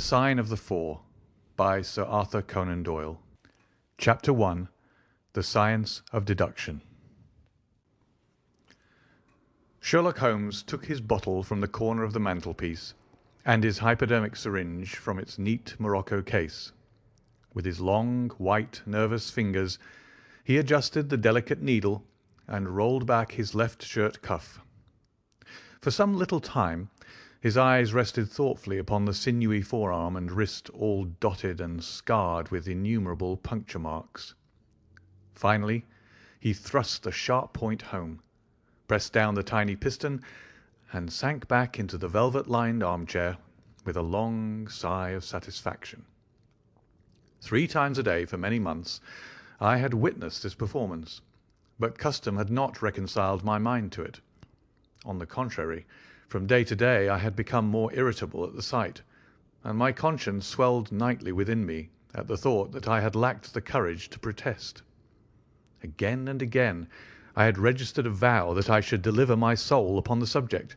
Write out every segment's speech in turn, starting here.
The Sign of the Four by Sir Arthur Conan Doyle. Chapter 1. The Science of Deduction. Sherlock Holmes took his bottle from the corner of the mantelpiece and his hypodermic syringe from its neat morocco case. With his long, white, nervous fingers, he adjusted the delicate needle and rolled back his left shirt cuff. For some little time his eyes rested thoughtfully upon the sinewy forearm and wrist all dotted and scarred with innumerable puncture marks. Finally he thrust the sharp point home, pressed down the tiny piston, and sank back into the velvet-lined armchair with a long sigh of satisfaction. 3 times a day for many months I had witnessed this performance, but custom had not reconciled my mind to it. On the contrary, from day to day I had become more irritable at the sight, and my conscience swelled nightly within me at the thought that I had lacked the courage to protest. Again and again I had registered a vow that I should deliver my soul upon the subject,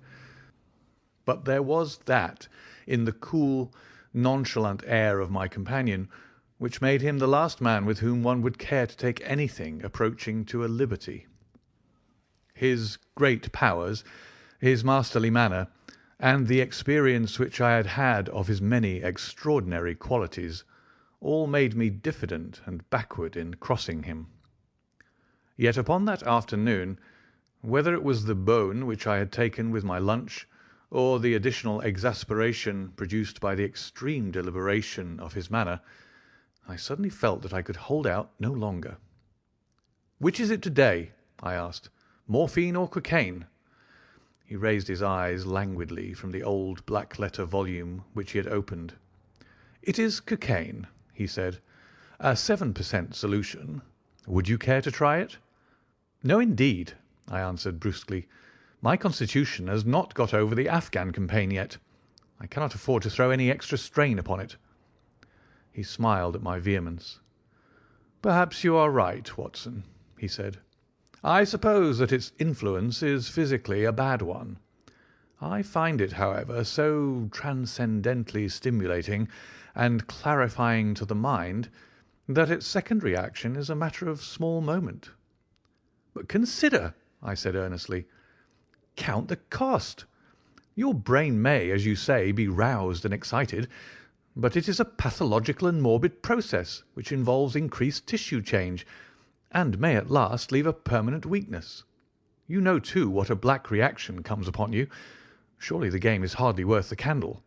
but there was that in the cool, nonchalant air of my companion which made him the last man with whom one would care to take anything approaching to a liberty. His great powers, his masterly manner, and the experience which I had had of his many extraordinary qualities all made me diffident and backward in crossing him. Yet upon that afternoon, whether it was the bone which I had taken with my lunch, or the additional exasperation produced by the extreme deliberation of his manner, I suddenly felt that I could hold out no longer. "Which is it to-day?" I asked. "Morphine or cocaine?" He raised his eyes languidly from the old black-letter volume which he had opened. "It is cocaine," he said. "A 7% solution. Would you care to try it?" "No, indeed," I answered brusquely. "My constitution has not got over the Afghan campaign yet. I cannot afford to throw any extra strain upon it." He smiled at my vehemence. "Perhaps you are right, Watson," he said. "I suppose that its influence is physically a bad one. I find it, however, so transcendently stimulating and clarifying to the mind that its secondary action is a matter of small moment." "But consider," I said earnestly. "Count the cost. Your brain may, as you say, be roused and excited, but it is a pathological and morbid process which involves increased tissue change, and may at last leave a permanent weakness. You know, too, what a black reaction comes upon you. Surely the game is hardly worth the candle.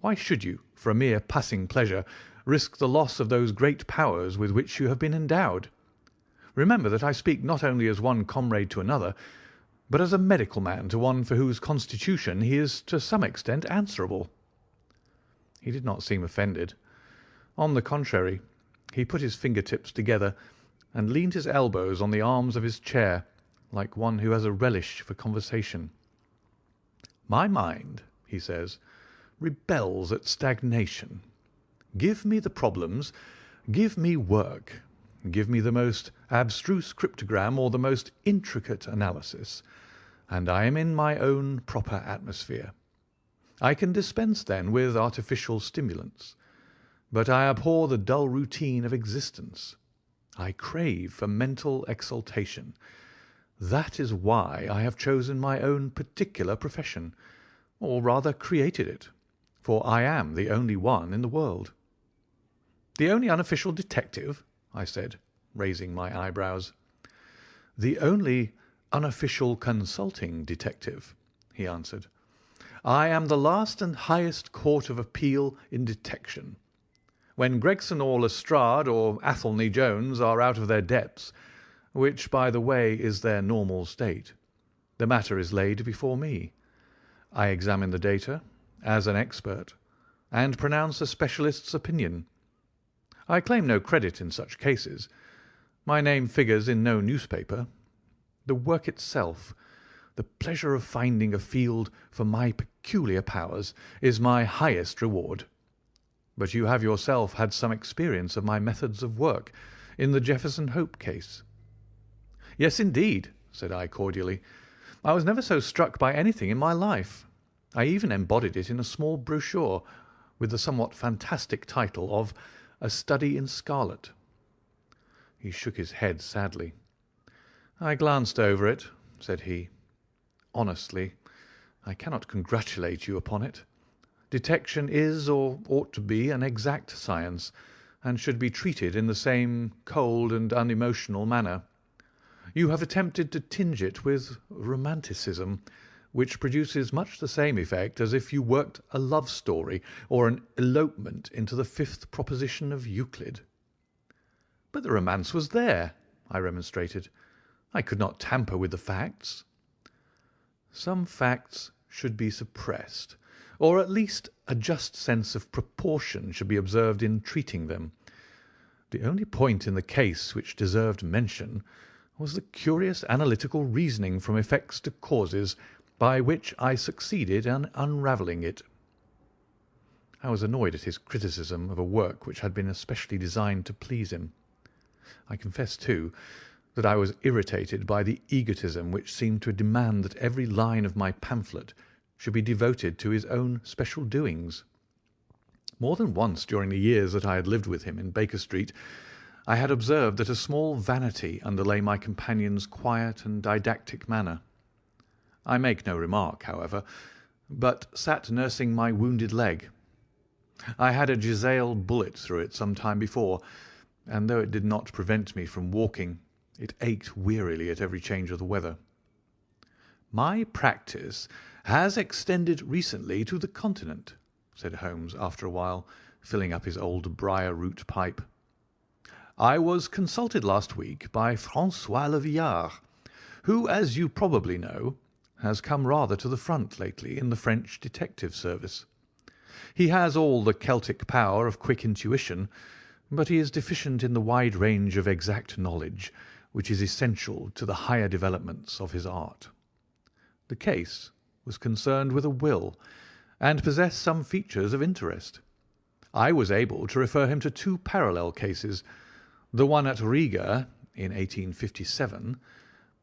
Why should you, for a mere passing pleasure, risk the loss of those great powers with which you have been endowed? Remember that I speak not only as one comrade to another, but as a medical man to one for whose constitution he is to some extent answerable." He did not seem offended. On the contrary, he put his finger-tips together and leaned his elbows on the arms of his chair, like one who has a relish for conversation. "My mind," he says, "rebels at stagnation. Give me the problems, give me work, give me the most abstruse cryptogram or the most intricate analysis, and I am in my own proper atmosphere. I can dispense then with artificial stimulants, but I abhor the dull routine of existence. I crave for mental exaltation. That is why I have chosen my own particular profession, or rather created it, for I am the only one in the world." "The only unofficial detective?" I said, raising my eyebrows. "The only unofficial consulting detective," he answered. "I am the last and highest court of appeal in detection. When Gregson or Lestrade or Athelney Jones are out of their depths, which, by the way, is their normal state, the matter is laid before me. I examine the data as an expert and pronounce a specialist's opinion. I claim no credit in such cases. My name figures in no newspaper. The work itself, the pleasure of finding a field for my peculiar powers, is my highest reward. But you have yourself had some experience of my methods of work in the Jefferson Hope case." "Yes, indeed," said I cordially. "I was never so struck by anything in my life. I even embodied it in a small brochure, with the somewhat fantastic title of A Study in Scarlet. He shook his head sadly. "I glanced over it," said he. "Honestly, I cannot congratulate you upon it. Detection is, or ought to be, an exact science, and should be treated in the same cold and unemotional manner. You have attempted to tinge it with romanticism, which produces much the same effect as if you worked a love story or an elopement into the fifth proposition of Euclid." "But the romance was there," I remonstrated. "I could not tamper with the facts." "Some facts should be suppressed, or at least a just sense of proportion should be observed in treating them. The only point in the case which deserved mention was the curious analytical reasoning from effects to causes by which I succeeded in unravelling it." I was annoyed at his criticism of a work which had been especially designed to please him. I confess, too, that I was irritated by the egotism which seemed to demand that every line of my pamphlet should be devoted to his own special doings. More than once during the years that I had lived with him in Baker Street, I had observed that a small vanity underlay my companion's quiet and didactic manner. I make no remark, however, but sat nursing my wounded leg. I had a Giselle bullet through it some time before, and though it did not prevent me from walking, it ached wearily at every change of the weather. "My practice has extended recently to the Continent," said Holmes after a while, filling up his old briar-root pipe. "I was consulted last week by François Le Villard, who, as you probably know, has come rather to the front lately in the French detective service. He has all the Celtic power of quick intuition, but he is deficient in the wide range of exact knowledge which is essential to the higher developments of his art. The case was concerned with a will, and possessed some features of interest. I was able to refer him to two parallel cases, the one at Riga in 1857,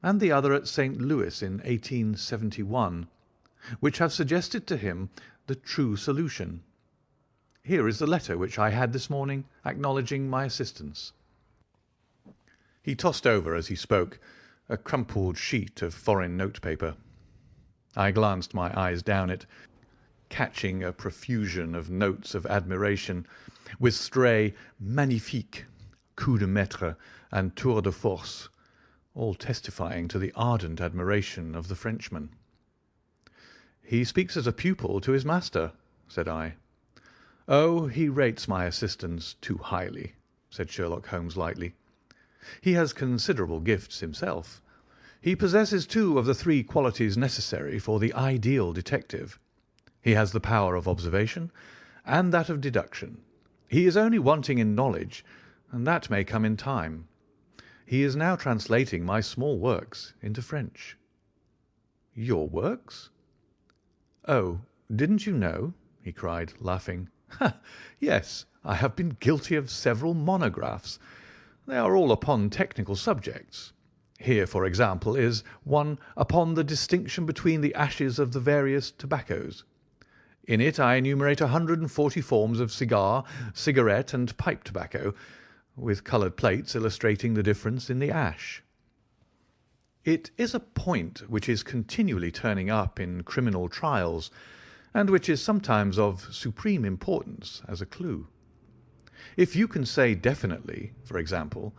and the other at St. Louis in 1871, which have suggested to him the true solution. Here is the letter which I had this morning acknowledging my assistance." He tossed over, as he spoke, a crumpled sheet of foreign notepaper. I glanced my eyes down it, catching a profusion of notes of admiration, with stray magnifique, coup de maître, and tour de force, all testifying to the ardent admiration of the Frenchman. "He speaks as a pupil to his master," said I. "Oh, he rates my assistance too highly," said Sherlock Holmes lightly. "He has considerable gifts himself. He possesses two of the three qualities necessary for the ideal detective. He has the power of observation and that of deduction. He is only wanting in knowledge, and that may come in time. He is now translating my small works into French." "Your works?" "Oh, didn't you know?" he cried, laughing. "Ha! Yes, I have been guilty of several monographs. They are all upon technical subjects. Here, for example, is one upon the distinction between the ashes of the various tobaccos. In it I enumerate 140 forms of cigar, cigarette, and pipe tobacco, with coloured plates illustrating the difference in the ash. It is a point which is continually turning up in criminal trials, and which is sometimes of supreme importance as a clue. If you can say definitely, for example,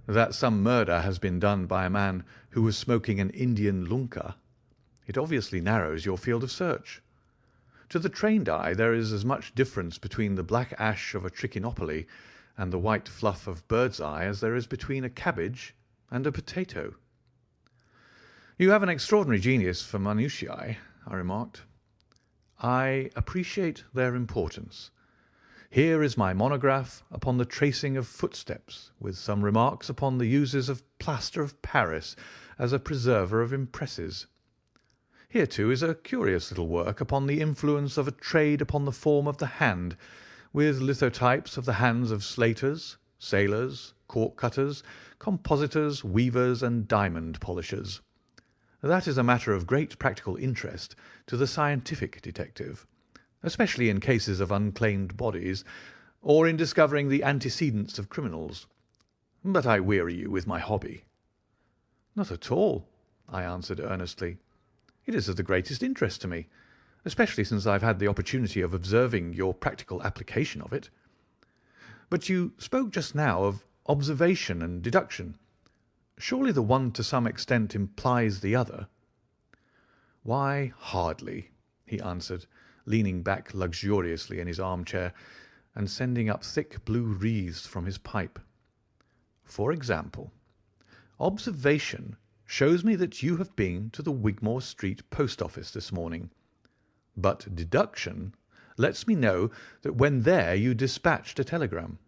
that some murder has been done by a man who was smoking an Indian lunka, it obviously narrows your field of search. To the trained eye there is as much difference between the black ash of a trichinopoly and the white fluff of bird's eye as there is between a cabbage and a potato." "You have an extraordinary genius for minutiae," I remarked. "I appreciate their importance. Here is my monograph upon the tracing of footsteps, with some remarks upon the uses of plaster of Paris as a preserver of impresses. Here, too, is a curious little work upon the influence of a trade upon the form of the hand, with lithotypes of the hands of slaters, sailors, cork-cutters, compositors, weavers, and diamond polishers. That is a matter of great practical interest to the scientific detective, especially in cases of unclaimed bodies, or in discovering the antecedents of criminals. But I weary you with my hobby." "Not at all," I answered earnestly. "It is of the greatest interest to me, especially since I have had the opportunity of observing your practical application of it. But you spoke just now of observation and deduction. Surely the one to some extent implies the other." "Why, hardly," he answered, leaning back luxuriously in his armchair and sending up thick blue wreaths from his pipe. "For example, observation shows me that you have been to the Wigmore Street post office this morning, but deduction lets me know that when there you dispatched a telegram."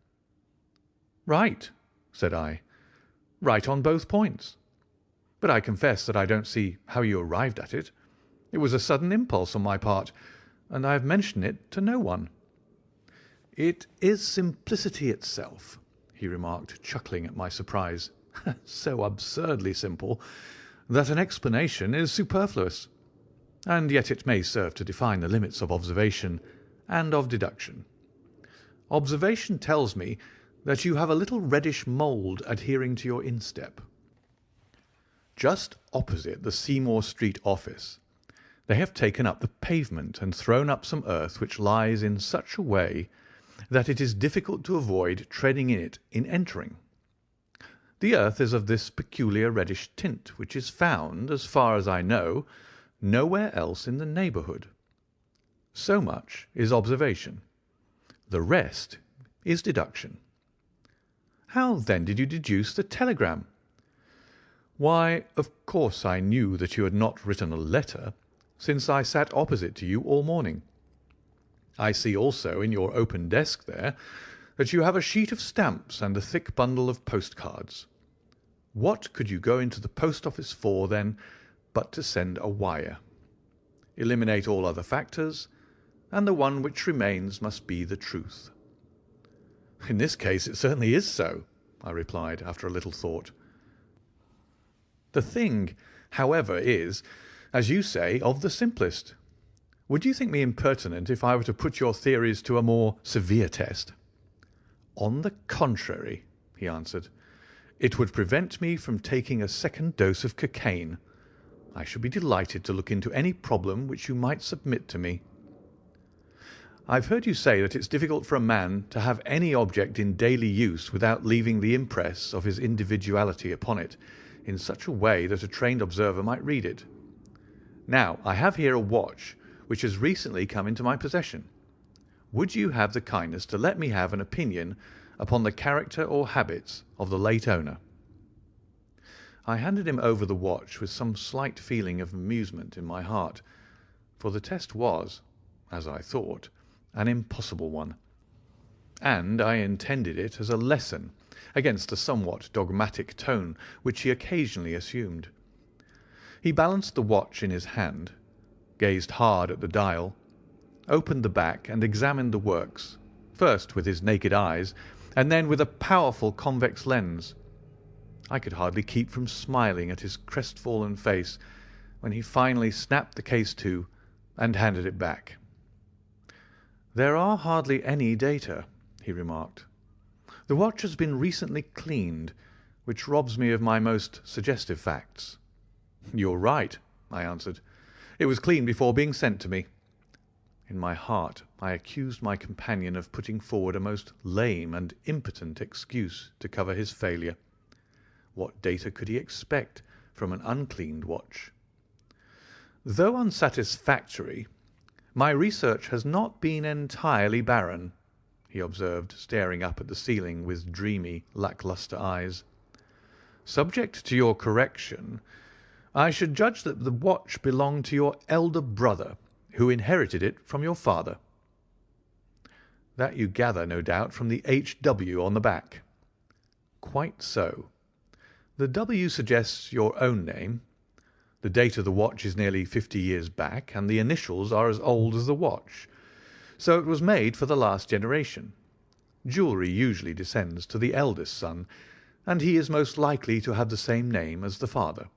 "Right," said I. "Right on both points. But I confess that I don't see how you arrived at it. It was a sudden impulse on my part, and I have mentioned it to no one." "It is simplicity itself," he remarked, chuckling at my surprise. "So absurdly simple that an explanation is superfluous. And yet it may serve to define the limits of observation and of deduction. Observation tells me that you have a little reddish mould adhering to your instep. Just opposite the Seymour Street office they have taken up the pavement and thrown up some earth which lies in such a way that it is difficult to avoid treading in it in entering. The earth is of this peculiar reddish tint, which is found, as far as I know, nowhere else in the neighbourhood. So much is observation. The rest is deduction." "How, then, did you deduce the telegram?" "Why, of course I knew that you had not written a letter, since I sat opposite to you all morning. I see also in your open desk there that you have a sheet of stamps and a thick bundle of postcards. What could you go into the post office for, then, but to send a wire? Eliminate all other factors, and the one which remains must be the truth." "In this case it certainly is so," I replied, after a little thought. "The thing, however, is, as you say, of the simplest. Would you think me impertinent if I were to put your theories to a more severe test?" "On the contrary," he answered, "it would prevent me from taking a second dose of cocaine. I should be delighted to look into any problem which you might submit to me." "I've heard you say that it's difficult for a man to have any object in daily use without leaving the impress of his individuality upon it in such a way that a trained observer might read it. Now, I have here a watch which has recently come into my possession. Would you have the kindness to let me have an opinion upon the character or habits of the late owner?" I handed him over the watch with some slight feeling of amusement in my heart, for the test was, as I thought, an impossible one, and I intended it as a lesson against the somewhat dogmatic tone which he occasionally assumed. He balanced the watch in his hand, gazed hard at the dial, opened the back and examined the works, first with his naked eyes and then with a powerful convex lens. I could hardly keep from smiling at his crestfallen face when he finally snapped the case to and handed it back. "There are hardly any data," he remarked. "The watch has been recently cleaned, which robs me of my most suggestive facts." "You're right," I answered. "It was cleaned before being sent to me." In my heart I accused my companion of putting forward a most lame and impotent excuse to cover his failure. What data could he expect from an uncleaned watch? "Though unsatisfactory, my research has not been entirely barren," he observed, staring up at the ceiling with dreamy, lack-lustre eyes. "Subject to your correction, I should judge that the watch belonged to your elder brother, who inherited it from your father." "That you gather, no doubt, from the H.W. on the back." "Quite so. The W suggests your own name. The date of the watch is nearly 50 years back, and the initials are as old as the watch. So it was made for the last generation. Jewellery usually descends to the eldest son, and he is most likely to have the same name as the father.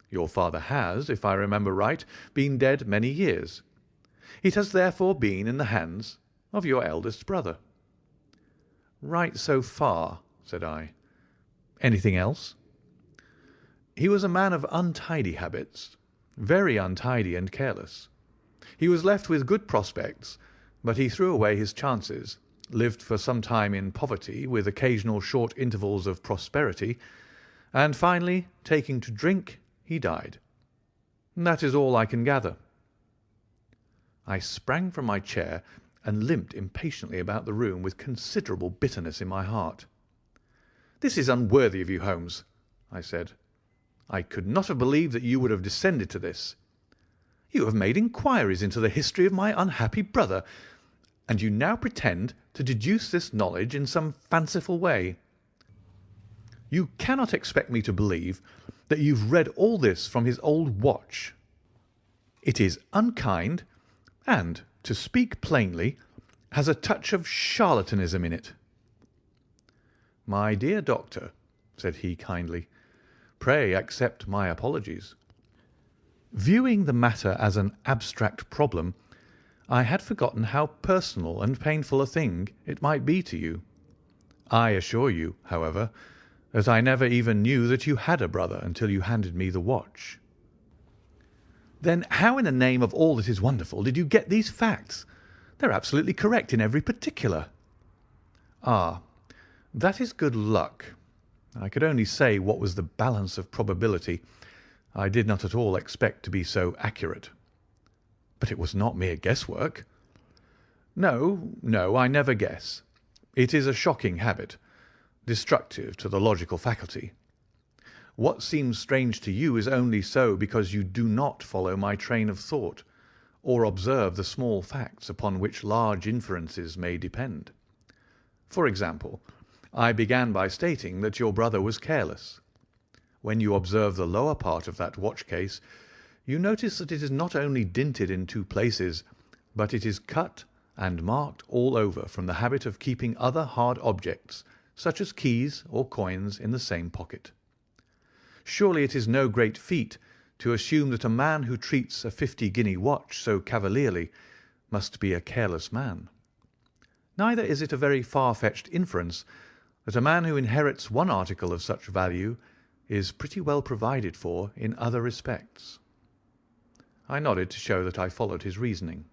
Your father has, if I remember right, been dead many years. It has therefore been in the hands of your eldest brother." "Right so far," said I. "Anything else?" "He was a man of untidy habits, very untidy and careless. He was left with good prospects, but he threw away his chances, lived for some time in poverty with occasional short intervals of prosperity, and finally, taking to drink, he died. That is all I can gather." I sprang from my chair and limped impatiently about the room with considerable bitterness in my heart. "This is unworthy of you, Holmes," I said. "I could not have believed that you would have descended to this. You have made inquiries into the history of my unhappy brother, and you now pretend to deduce this knowledge in some fanciful way. You cannot expect me to believe that you've read all this from his old watch. It is unkind, and, to speak plainly, has a touch of charlatanism in it." "My dear doctor," said he kindly, "pray accept my apologies. Viewing the matter as an abstract problem, I had forgotten how personal and painful a thing it might be to you. I assure you, however, that I never even knew that you had a brother until you handed me the watch." "Then how in the name of all that is wonderful did you get these facts? They're absolutely correct in every particular." "Ah, that is good luck. I could only say what was the balance of probability. I did not at all expect to be so accurate." "But it was not mere guesswork." "No, no, I never guess. It is a shocking habit, destructive to the logical faculty. What seems strange to you is only so because you do not follow my train of thought, or observe the small facts upon which large inferences may depend. For example, I began by stating that your brother was careless. When you observe the lower part of that watch case, you notice that it is not only dinted in 2 places, but it is cut and marked all over from the habit of keeping other hard objects, such as keys or coins, in the same pocket. Surely it is no great feat to assume that a man who treats a 50-guinea watch so cavalierly must be a careless man. Neither is it a very far-fetched inference that a man who inherits one article of such value is pretty well provided for in other respects." I nodded to show that I followed his reasoning.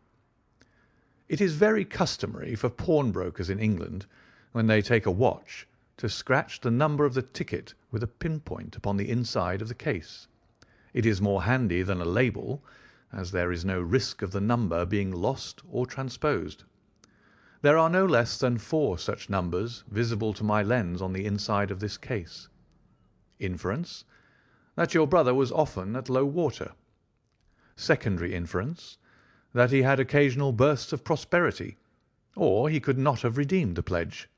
"It is very customary for pawnbrokers in England, when they take a watch, to scratch the number of the ticket with a pinpoint upon the inside of the case. It is more handy than a label, as there is no risk of the number being lost or transposed. There are no less than 4 such numbers visible to my lens on the inside of this case. Inference, that your brother was often at low water. Secondary inference, that he had occasional bursts of prosperity, or he could not have redeemed the pledge.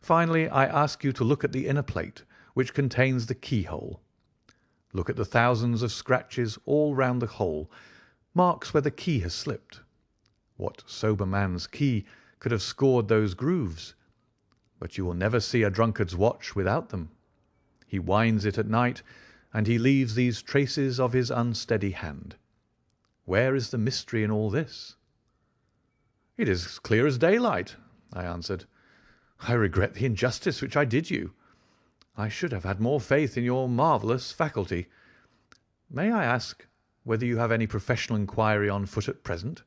Finally, I ask you to look at the inner plate, which contains the keyhole. Look at the thousands of scratches all round the hole, marks where the key has slipped. What sober man's key could have scored those grooves? But you will never see a drunkard's watch without them. He winds it at night, and he leaves these traces of his unsteady hand. Where is the mystery in all this?" "It is as clear as daylight," I answered. "I regret the injustice which I did you. I should have had more faith in your marvellous faculty. May I ask whether you have any professional inquiry on foot at present?"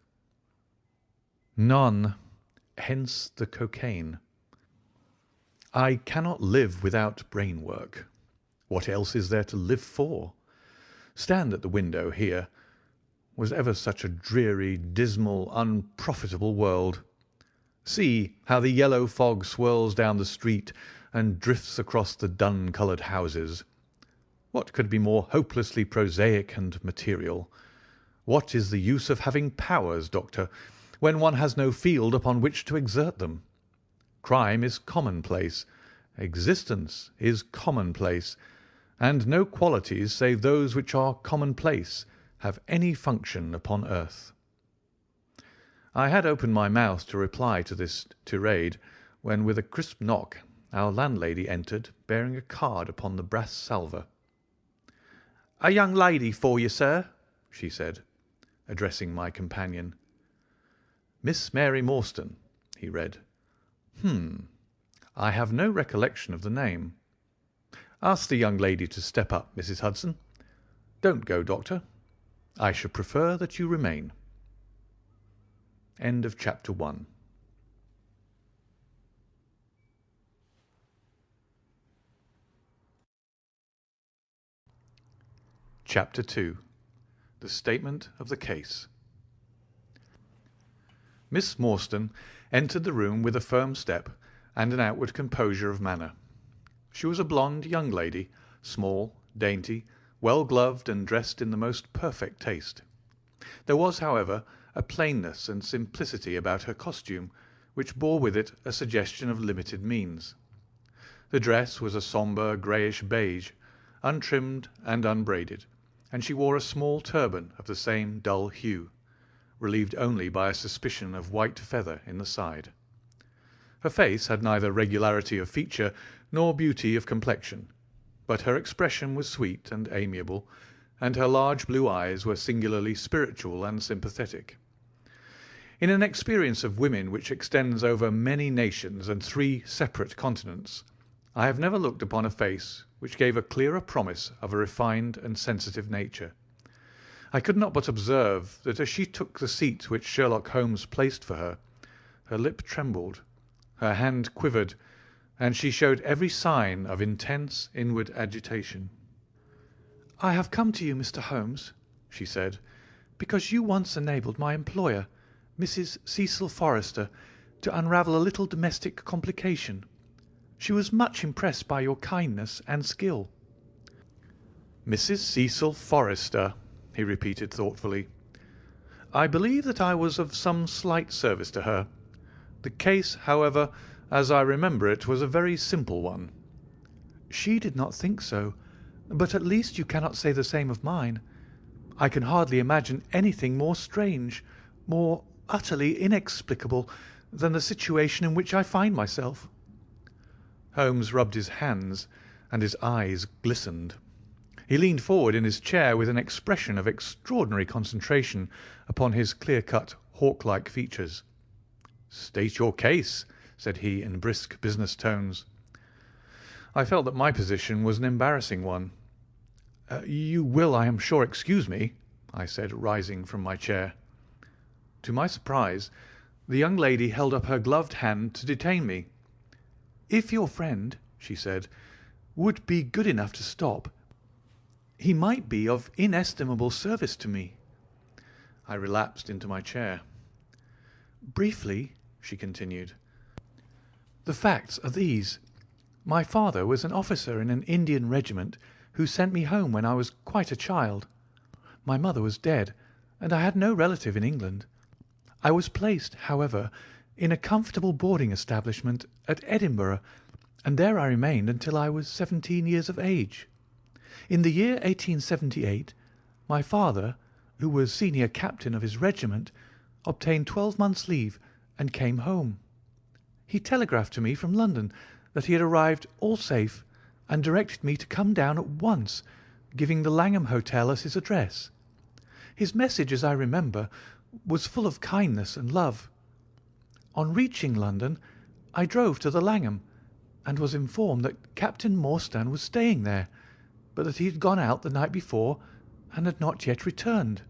"None. Hence the cocaine. I cannot live without brain work. What else is there to live for? Stand at the window here. Was ever such a dreary, dismal, unprofitable world? See how the yellow fog swirls down the street and drifts across the dun-coloured houses. What could be more hopelessly prosaic and material? What is the use of having powers, Doctor, when one has no field upon which to exert them? Crime is commonplace. Existence is commonplace. And no qualities save those which are commonplace have any function upon earth." I had opened my mouth to reply to this tirade, when with a crisp knock our landlady entered, bearing a card upon the brass salver. "A young lady for you, sir," she said, addressing my companion. Miss Mary Morstan, he read. I have no recollection of the name. Ask the young lady to step up, Mrs. Hudson. Don't go, Doctor. I should prefer that you remain. End of Chapter 1. Chapter 2. The Statement of the Case. Miss Morstan entered the room with a firm step and an outward composure of manner. She was a blonde young lady, small, dainty, well-gloved and dressed in the most perfect taste. There was, however, a plainness and simplicity about her costume which bore with it a suggestion of limited means. The dress was a sombre greyish beige, untrimmed and unbraided, and she wore a small turban of the same dull hue, relieved only by a suspicion of white feather in the side. Her face had neither regularity of feature nor beauty of complexion, but her expression was sweet and amiable, and her large blue eyes were singularly spiritual and sympathetic. In an experience of women which extends over many nations and 3 separate continents, I have never looked upon a face which gave a clearer promise of a refined and sensitive nature. I could not but observe that as she took the seat which Sherlock Holmes placed for her, her lip trembled, her hand quivered, and she showed every sign of intense inward agitation. "I have come to you, Mr. Holmes," she said, "because you once enabled my employer, Mrs. Cecil Forrester, to unravel a little domestic complication. She was much impressed by your kindness and skill." "Mrs. Cecil Forrester," he repeated thoughtfully. "I believe that I was of some slight service to her. The case, however, as I remember it, was a very simple one." "She did not think so, but at least you cannot say the same of mine. I can hardly imagine anything more strange, more utterly inexplicable than the situation in which I find myself." Holmes rubbed his hands, and his eyes glistened. He leaned forward in his chair with an expression of extraordinary concentration upon his clear-cut, hawk-like features. "State your case," said he in brisk business tones. I felt that my position was an embarrassing one. "You will, I am sure, excuse me," I said, rising from my chair. To my surprise, the young lady held up her gloved hand to detain me. "If your friend," she said, "would be good enough to stop, he might be of inestimable service to me." I relapsed into my chair. "Briefly," she continued, "the facts are these. My father was an officer in an Indian regiment who sent me home when I was quite a child. My mother was dead, and I had no relative in England. I was placed, however, in a comfortable boarding establishment at Edinburgh, and there I remained until I was 17 years of age. In the year 1878, my father, who was senior captain of his regiment, obtained 12 months' leave and came home. He telegraphed to me from London that he had arrived all safe, and directed me to come down at once, giving the Langham Hotel as his address. His message, as I remember, was full of kindness and love. On reaching London, I drove to the Langham, and was informed that Captain Morstan was staying there, but that he had gone out the night before and had not yet returned.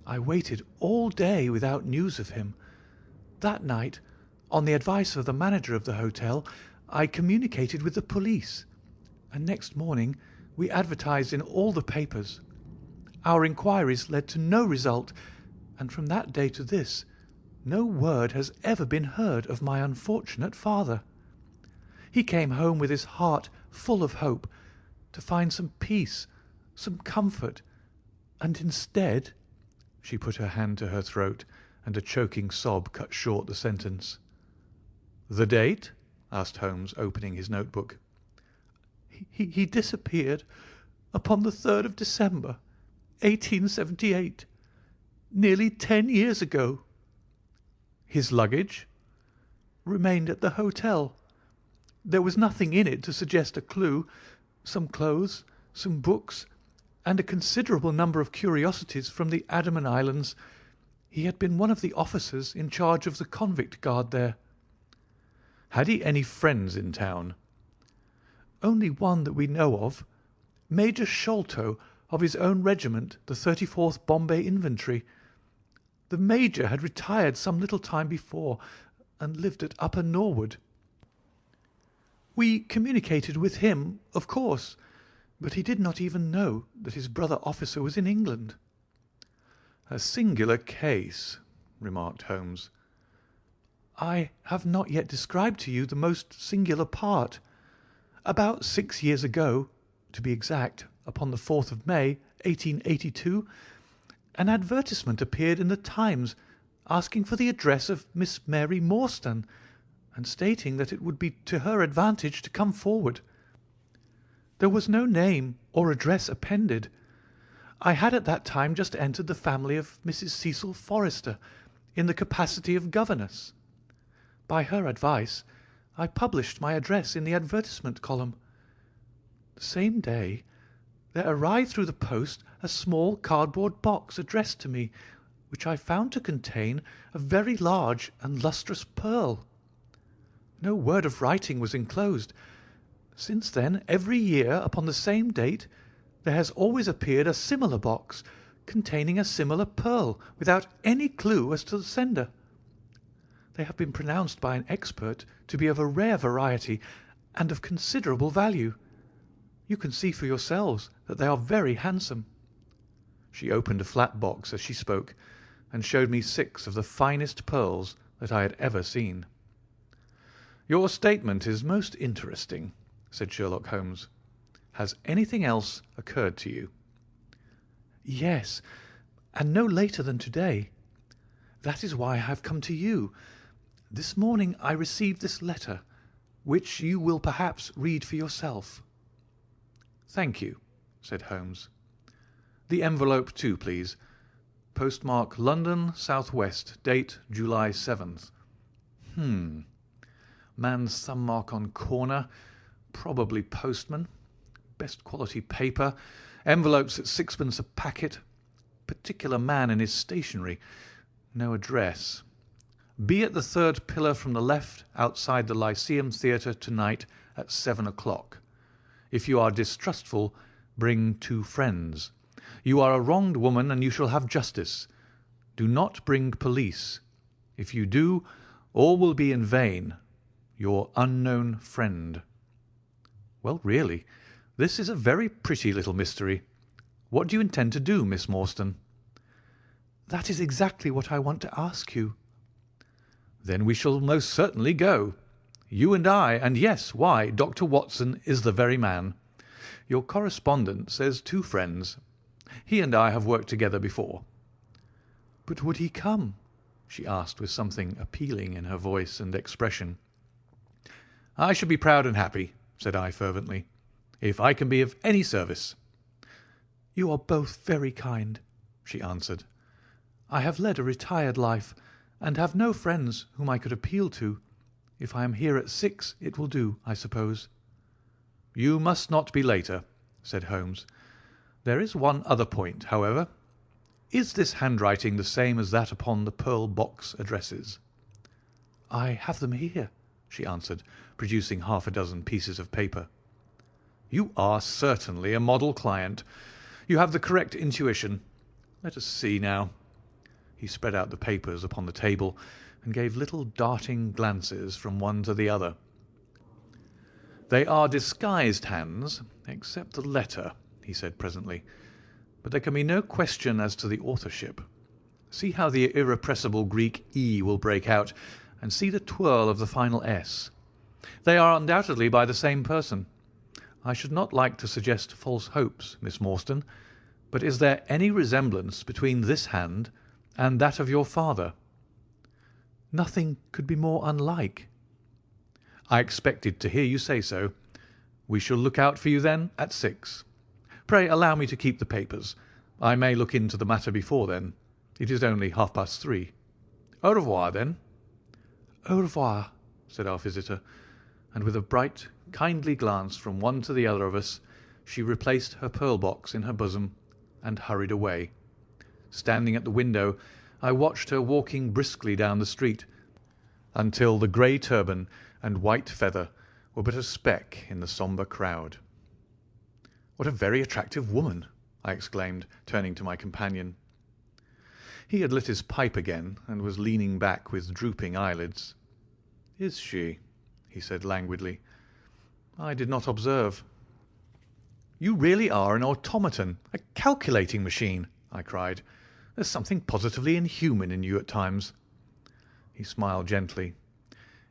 I waited all day without news of him. That night, on the advice of the manager of the hotel, I communicated with the police, and next morning we advertised in all the papers. Our inquiries led to no result, and from that day to this no word has ever been heard of my unfortunate father. He came home with his heart full of hope, to find some peace, some comfort, and instead—" She put her hand to her throat, and a choking sob cut short the sentence. "The date?" asked Holmes, opening his notebook. He disappeared upon the 3rd of December, 1878, nearly 10 years ago." "His luggage?" "Remained at the hotel. There was nothing in it to suggest a clue. Some clothes, some books, and a considerable number of curiosities from the Andaman Islands. He had been one of the officers in charge of the convict guard there. Had he any friends in town? Only one that we know of, Major Sholto, of his own regiment, the 34th Bombay Infantry. The Major had retired some little time before and lived at Upper Norwood. We communicated with him, of course, but he did not even know that his brother officer was in England." "A singular case," remarked Holmes. "I have not yet described to you the most singular part. About 6 years ago, to be exact, upon the 4th of May, 1882, an advertisement appeared in the Times asking for the address of Miss Mary Morstan, and stating that it would be to her advantage to come forward. There was no name or address appended. I had at that time just entered the family of Mrs. Cecil Forrester in the capacity of governess. By her advice, I published my address in the advertisement column. The same day there arrived through the post a small cardboard box addressed to me, which I found to contain a very large and lustrous pearl. No word of writing was enclosed. Since then, every year, upon the same date, there has always appeared a similar box containing a similar pearl, without any clue as to the sender. They have been pronounced by an expert to be of a rare variety and of considerable value. You can see for yourselves that they are very handsome." She opened a flat box as she spoke, and showed me 6 of the finest pearls that I had ever seen. "Your statement is most interesting," said Sherlock Holmes. "Has anything else occurred to you?" "Yes, and no later than to-day. That is why I have come to you. This morning I received this letter, which you will perhaps read for yourself." "Thank you," said Holmes. "The envelope too, please. Postmark London, S.W. Date July 7th. Man's thumb mark on corner. Probably postman. Best quality paper. Envelopes at 6d. a packet. Particular man in his stationery. No address. Be at the 3rd pillar from the left outside the Lyceum Theatre tonight at 7 o'clock. If you are distrustful, bring 2 friends. You are a wronged woman, and you shall have justice. Do not bring police. If you do, all will be in vain. Your unknown friend." "Well, really, this is a very pretty little mystery. What do you intend to do, Miss Morstan?" "That is exactly what I want to ask you." "Then we shall most certainly go. You and I, and yes, why, Dr. Watson is the very man. Your correspondent says 2 friends. He and I have worked together before." "But would he come?" she asked with something appealing in her voice and expression. "I should be proud and happy," said I fervently, "if I can be of any service." "You are both very kind," she answered. "I have led a retired life, and have no friends whom I could appeal to. If I am here at 6, it will do, I suppose." "You must not be later," said Holmes. "There is one other point, however. Is this handwriting the same as that upon the pearl box addresses?" "I have them here," she answered, producing half a dozen pieces of paper. "You are certainly a model client. You have the correct intuition. Let us see now." He spread out the papers upon the table and gave little darting glances from one to the other. "They are disguised hands, except the letter," he said presently, "but there can be no question as to the authorship. See how the irrepressible Greek E will break out, and see the twirl of the final S. They are undoubtedly by the same person. I should not like to suggest false hopes, Miss Morstan, but is there any resemblance between this hand and that of your father?" "Nothing could be more unlike." "I expected to hear you say so. We shall look out for you, then, at 6. Pray allow me to keep the papers. I may look into the matter before then. It is only 3:30. Au revoir, then." "Au revoir," said our visitor, and with a bright, kindly glance from one to the other of us, she replaced her pearl box in her bosom and hurried away. Standing at the window, I watched her walking briskly down the street until the grey turban and white feather were but a speck in the sombre crowd. "What a very attractive woman!" I exclaimed, turning to my companion. He had lit his pipe again and was leaning back with drooping eyelids. "Is she?" he said languidly. "I did not observe." "You really are an automaton, a calculating machine," I cried. "There's something positively inhuman in you at times." He smiled gently.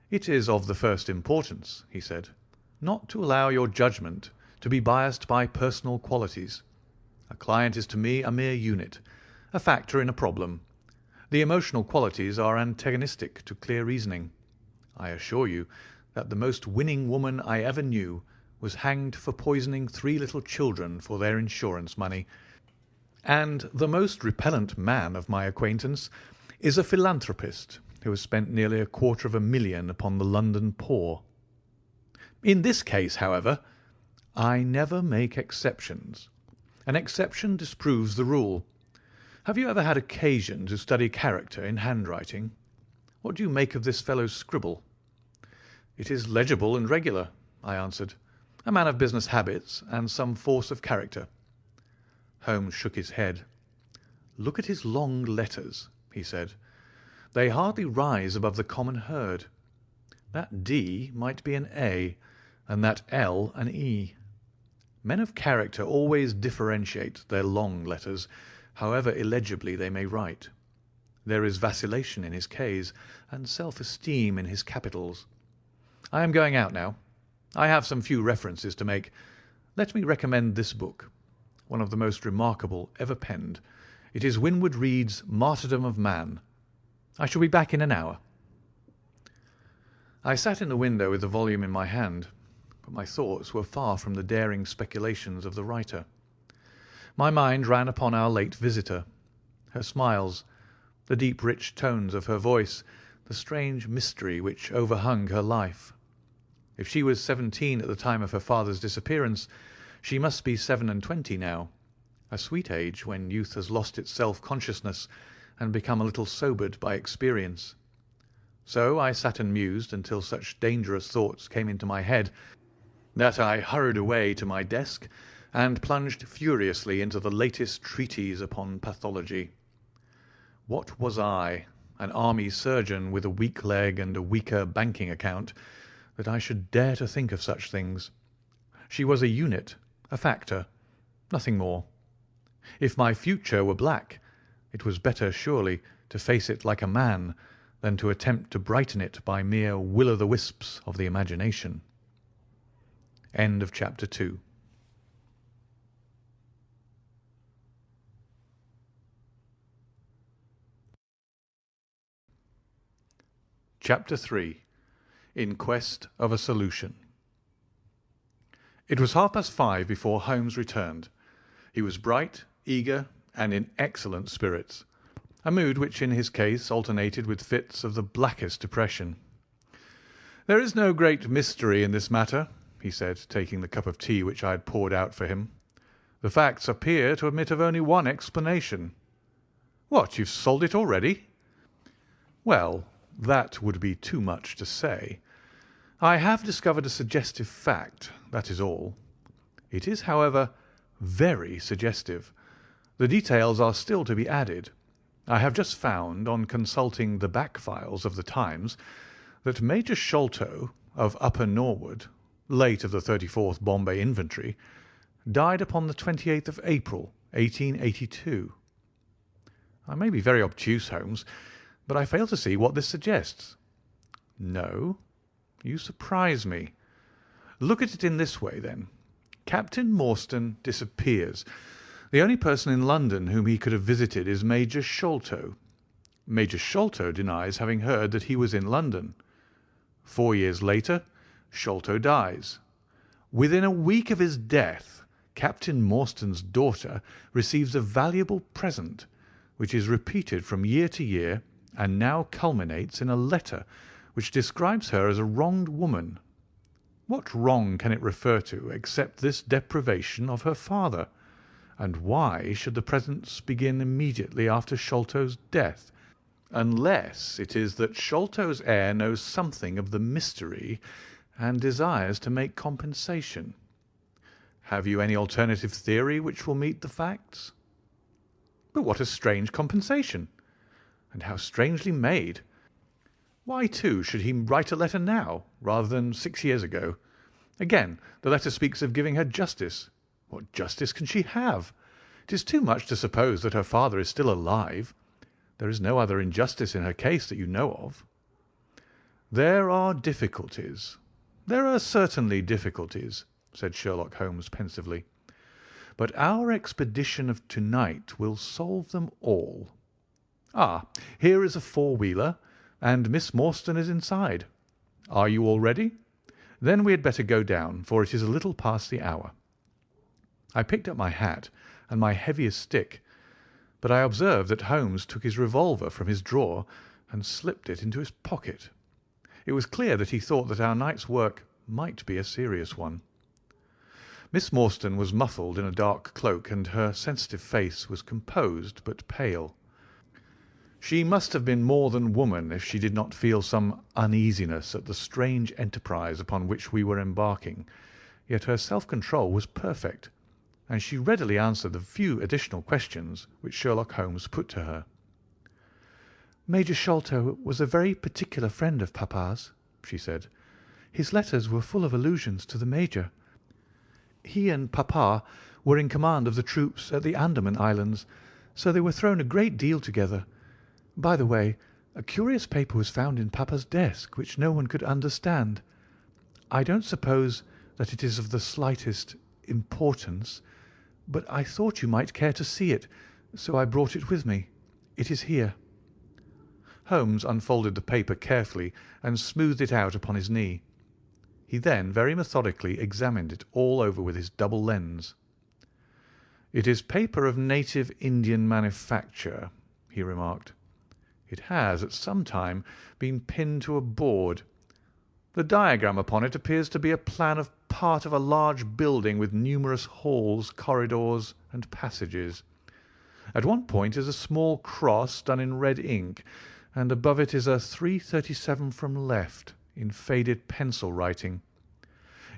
"It is of the first importance," he said, "not to allow your judgment to be biased by personal qualities. A client is to me a mere unit, a factor in a problem. The emotional qualities are antagonistic to clear reasoning. I assure you that the most winning woman I ever knew was hanged for poisoning 3 little children for their insurance money, and the most repellent man of my acquaintance is a philanthropist who has spent nearly £250,000 upon the London poor. In this case, however, I never make exceptions. An exception disproves the rule. Have you ever had occasion to study character in handwriting? What do you make of this fellow's scribble?" "It is legible and regular," I answered. "A man of business habits and some force of character." Holmes shook his head. "Look at his long letters," he said. "They hardly rise above the common herd. That D might be an A, and that L an E. Men of character always differentiate their long letters, however illegibly they may write. There is vacillation in his Ks, and self-esteem in his capitals. I am going out now. I have some few references to make. Let me recommend this book, one of the most remarkable ever penned. It is Winwood Reade's Martyrdom of Man. I shall be back in an hour." I sat in the window with the volume in my hand, but my thoughts were far from the daring speculations of the writer. My mind ran upon our late visitor, her smiles, the deep rich tones of her voice, the strange mystery which overhung her life. If she was 17 at the time of her father's disappearance, she must be 27 now, a sweet age when youth has lost its self-consciousness and become a little sobered by experience. So I sat and mused until such dangerous thoughts came into my head that I hurried away to my desk and plunged furiously into the latest treatise upon pathology. What was I, an army surgeon with a weak leg and a weaker banking account, that I should dare to think of such things? She was a unit, a factor, nothing more. If my future were black, it was better surely to face it like a man than to attempt to brighten it by mere will-o'-the-wisps of the imagination. End of chapter 2. Chapter 3. In Quest of a Solution. It was 5:30 before Holmes returned. He was bright, eager, and in excellent spirits, a mood which in his case alternated with fits of the blackest depression. "There is no great mystery in this matter," he said, taking the cup of tea which I had poured out for him. "The facts appear to admit of only one explanation." "What, you've solved it already?" "Well, that would be too much to say. I have discovered a suggestive fact, that is all. It is, however, very suggestive. The details are still to be added. I have just found, on consulting the back files of the Times, that Major Sholto, of Upper Norwood, late of the 34th Bombay Infantry, died upon the 28th of April, 1882. I may be very obtuse, Holmes, but I fail to see what this suggests." "No? You surprise me. Look at it in this way, then. Captain Morstan disappears. The only person in London whom he could have visited is Major Sholto. Major Sholto denies having heard that he was in London. 4 years later, Sholto dies. Within a week of his death, Captain Morstan's daughter receives a valuable present, which is repeated from year to year, and now culminates in a letter which describes her as a wronged woman. What wrong can it refer to except this deprivation of her father? And why should the presents begin immediately after Sholto's death? unless it is that Sholto's heir knows something of the mystery and desires to make compensation. Have you any alternative theory which will meet the facts? But what a strange compensation! And how strangely made! Why, too, should he write a letter now, rather than 6 years ago? Again, the letter speaks of giving her justice. What justice can she have? It is too much to suppose that her father is still alive. There is no other injustice in her case that you know of. There are difficulties. There are certainly difficulties, said Sherlock Holmes pensively. But our expedition of tonight will solve them all. Ah, here is a four-wheeler, and Miss Morstan is inside. Are you all ready? Then we had better go down, for it is a little past the hour. I picked up my hat and my heaviest stick, but I observed that Holmes took his revolver from his drawer and slipped it into his pocket. It was clear that he thought that our night's work might be a serious one. Miss Morstan was muffled in a dark cloak, and her sensitive face was composed but pale. She must have been more than woman if she did not feel some uneasiness at the strange enterprise upon which we were embarking, yet her self-control was perfect, and she readily answered the few additional questions which Sherlock Holmes put to her. "Major Sholto was a very particular friend of Papa's," she said. "His letters were full of allusions to the Major. He and Papa were in command of the troops at the Andaman Islands, so they were thrown a great deal together. By the way, a curious paper was found in Papa's desk which no one could understand. I don't suppose that it is of the slightest importance, but I thought you might care to see it, so I brought it with me. It is here." Holmes unfolded the paper carefully and smoothed it out upon his knee. He then very methodically examined it all over with his double lens. "It is paper of native Indian manufacture," he remarked. "It has at some time been pinned to a board. The diagram upon it appears to be a plan of part of a large building with numerous halls, corridors, and passages. At one point is a small cross done in red ink, and above it is a 337 from left in faded pencil writing.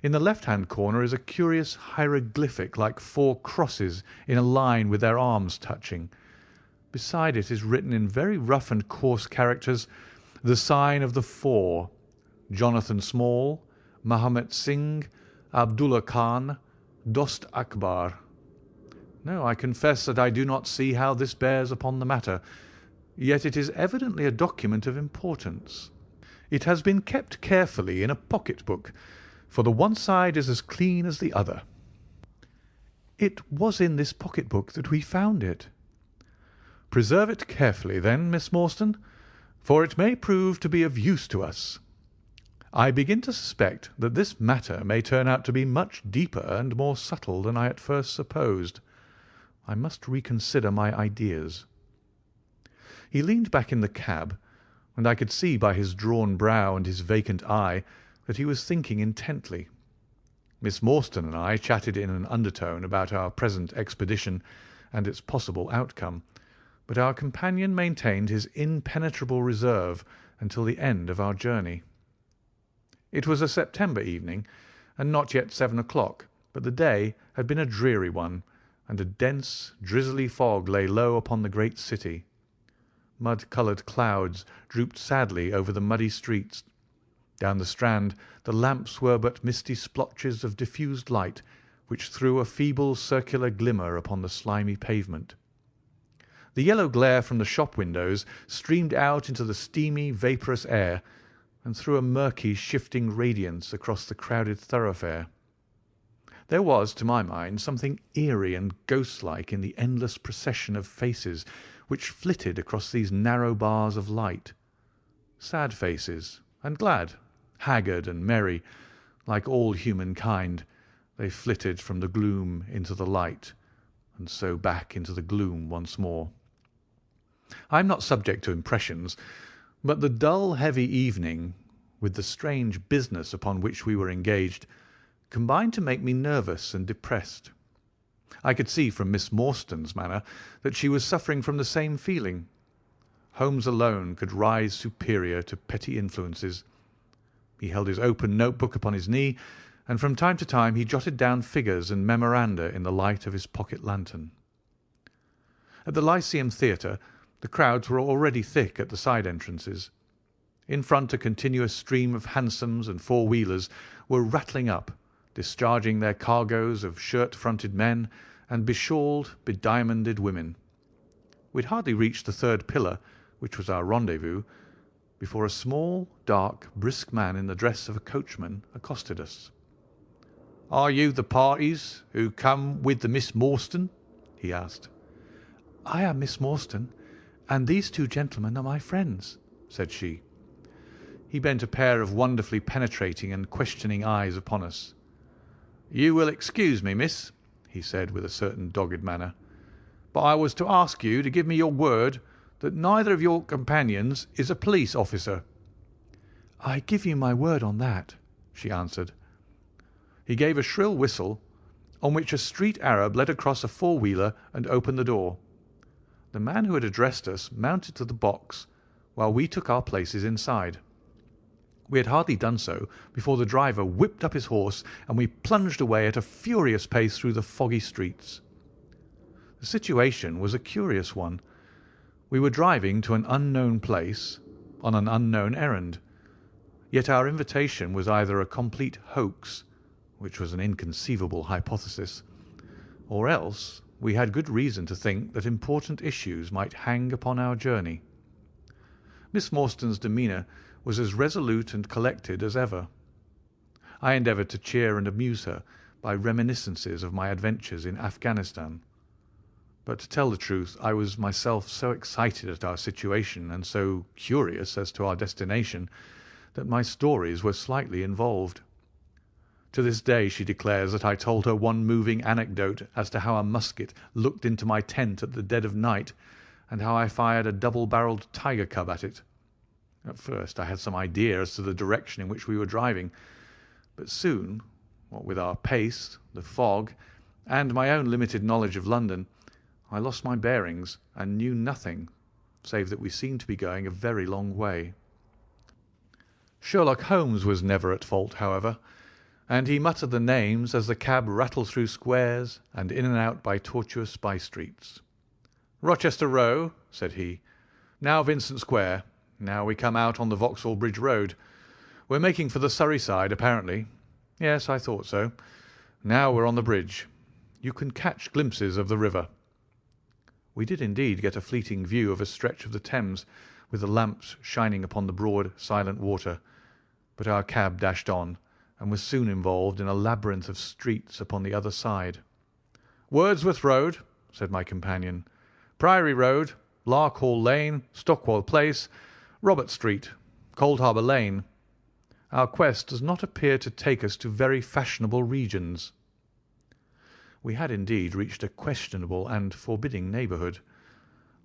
In the left-hand corner is a curious hieroglyphic like 4 crosses in a line with their arms touching. Beside it is written in very rough and coarse characters the sign of the 4, Jonathan Small, Mahomet Singh, Abdullah Khan, Dost Akbar. No, I confess that I do not see how this bears upon the matter, yet it is evidently a document of importance. It has been kept carefully in a pocket-book, for the one side is as clean as the other." "It was in this pocket-book that we found it." "Preserve it carefully, then, Miss Morstan, for it may prove to be of use to us. I begin to suspect that this matter may turn out to be much deeper and more subtle than I at first supposed. I must reconsider my ideas." He leaned back in the cab, and I could see by his drawn brow and his vacant eye that he was thinking intently. Miss Morstan and I chatted in an undertone about our present expedition and its possible outcome, but our companion maintained his impenetrable reserve until the end of our journey. It was a September evening, and not yet 7 o'clock, but the day had been a dreary one, and a dense, drizzly fog lay low upon the great city. Mud-coloured clouds drooped sadly over the muddy streets. Down the Strand the lamps were but misty splotches of diffused light, which threw a feeble circular glimmer upon the slimy pavement. The yellow glare from the shop windows streamed out into the steamy, vaporous air, and threw a murky, shifting radiance across the crowded thoroughfare. There was, to my mind, something eerie and ghost-like in the endless procession of faces which flitted across these narrow bars of light. Sad faces, and glad, haggard and merry, like all humankind, they flitted from the gloom into the light, and so back into the gloom once more. I am not subject to impressions, but the dull, heavy evening, with the strange business upon which we were engaged, combined to make me nervous and depressed. I could see from Miss Morstan's manner that she was suffering from the same feeling. Holmes alone could rise superior to petty influences. He held his open notebook upon his knee, and from time to time he jotted down figures and memoranda in the light of his pocket lantern. At the Lyceum Theatre the crowds were already thick at the side entrances. In front a continuous stream of hansoms and four-wheelers were rattling up, discharging their cargoes of shirt-fronted men and beshawled, bediamonded women. We had hardly reached the third pillar, which was our rendezvous, before a small, dark, brisk man in the dress of a coachman accosted us. "Are you the parties who come with the Miss Morstan?" he asked. "I am Miss Morstan, and these two gentlemen are my friends," said she. He bent a pair of wonderfully penetrating and questioning eyes upon us. "You will excuse me, miss," he said with a certain dogged manner, "but I was to ask you to give me your word that neither of your companions is a police officer." "I give you my word on that," she answered. He gave a shrill whistle, on which a street Arab led across a four-wheeler and opened the door. The man who had addressed us mounted to the box, while we took our places inside. We had hardly done so before the driver whipped up his horse, and we plunged away at a furious pace through the foggy streets. The situation was a curious one. We were driving to an unknown place on an unknown errand, yet our invitation was either a complete hoax, which was an inconceivable hypothesis, or else we had good reason to think that important issues might hang upon our journey. Miss Morstan's demeanour was as resolute and collected as ever. I endeavoured to cheer and amuse her by reminiscences of my adventures in Afghanistan. But to tell the truth, I was myself so excited at our situation and so curious as to our destination that my stories were slightly involved. To this day she declares that I told her one moving anecdote as to how a musket looked into my tent at the dead of night, and how I fired a double-barrelled tiger cub at it. At first I had some idea as to the direction in which we were driving, but soon, what with our pace, the fog, and my own limited knowledge of London, I lost my bearings and knew nothing, save that we seemed to be going a very long way. Sherlock Holmes was never at fault, however, and he muttered the names as the cab rattled through squares and in and out by tortuous by-streets. "Rochester Row," said he. "Now Vincent Square. Now we come out on the Vauxhall Bridge Road. We're making for the Surrey side, apparently. Yes, I thought so. Now we're on the bridge. You can catch glimpses of the river." We did indeed get a fleeting view of a stretch of the Thames, with the lamps shining upon the broad, silent water, but our cab dashed on, and was soon involved in a labyrinth of streets upon the other side. "Wordsworth Road," said my companion, "Priory Road, Larkhall Lane, Stockwell Place, Robert Street, Cold Harbour Lane. Our quest does not appear to take us to very fashionable regions." We had indeed reached a questionable and forbidding neighbourhood.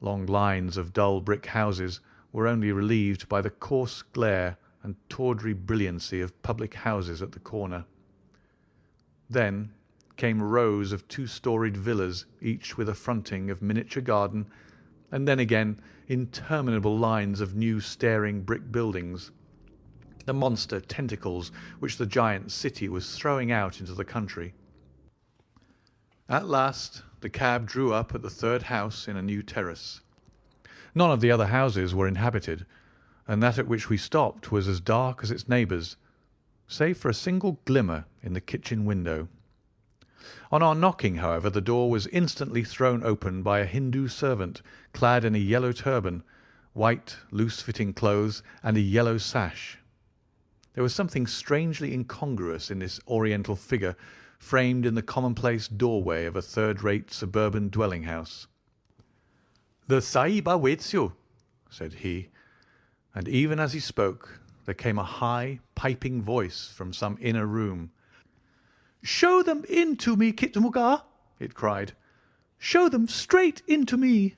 Long lines of dull brick houses were only relieved by the coarse glare and tawdry brilliancy of public houses at the corner. Then came rows of two-storied villas, each with a fronting of miniature garden, and then again interminable lines of new staring brick buildings, the monster tentacles which the giant city was throwing out into the country. At last the cab drew up at the third house in a new terrace. None of the other houses were inhabited, and that at which we stopped was as dark as its neighbours, save for a single glimmer in the kitchen window. On our knocking, however, the door was instantly thrown open by a Hindu servant clad in a yellow turban, white, loose-fitting clothes, and a yellow sash. There was something strangely incongruous in this oriental figure framed in the commonplace doorway of a third-rate suburban dwelling-house. "The Sahib awaits you," said he, and even as he spoke there came a high, piping voice from some inner room. "Show them in to me, Kitmuga," it cried. "Show them straight into me."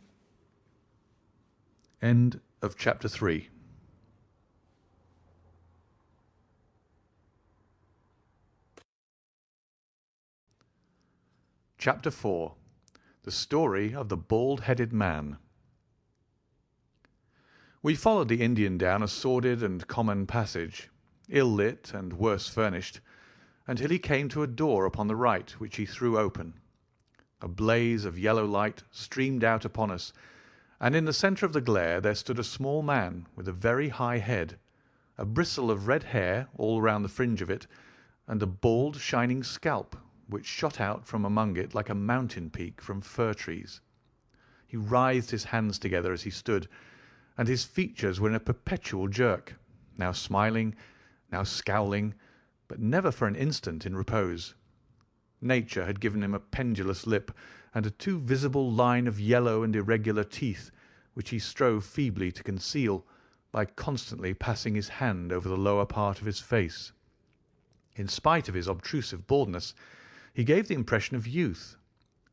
End of chapter 3. Chapter 4. The Story of the Bald-Headed Man. We followed the Indian down a sordid and common passage, ill-lit and worse furnished, until he came to a door upon the right, which he threw open. A blaze of yellow light streamed out upon us, and in the centre of the glare there stood a small man with a very high head, a bristle of red hair all round the fringe of it, and a bald, shining scalp, which shot out from among it like a mountain peak from fir trees. He writhed his hands together as he stood, and his features were in a perpetual jerk, now smiling, now scowling, but never for an instant in repose. Nature had given him a pendulous lip and a too visible line of yellow and irregular teeth, which he strove feebly to conceal by constantly passing his hand over the lower part of his face. In spite of his obtrusive baldness, he gave the impression of youth.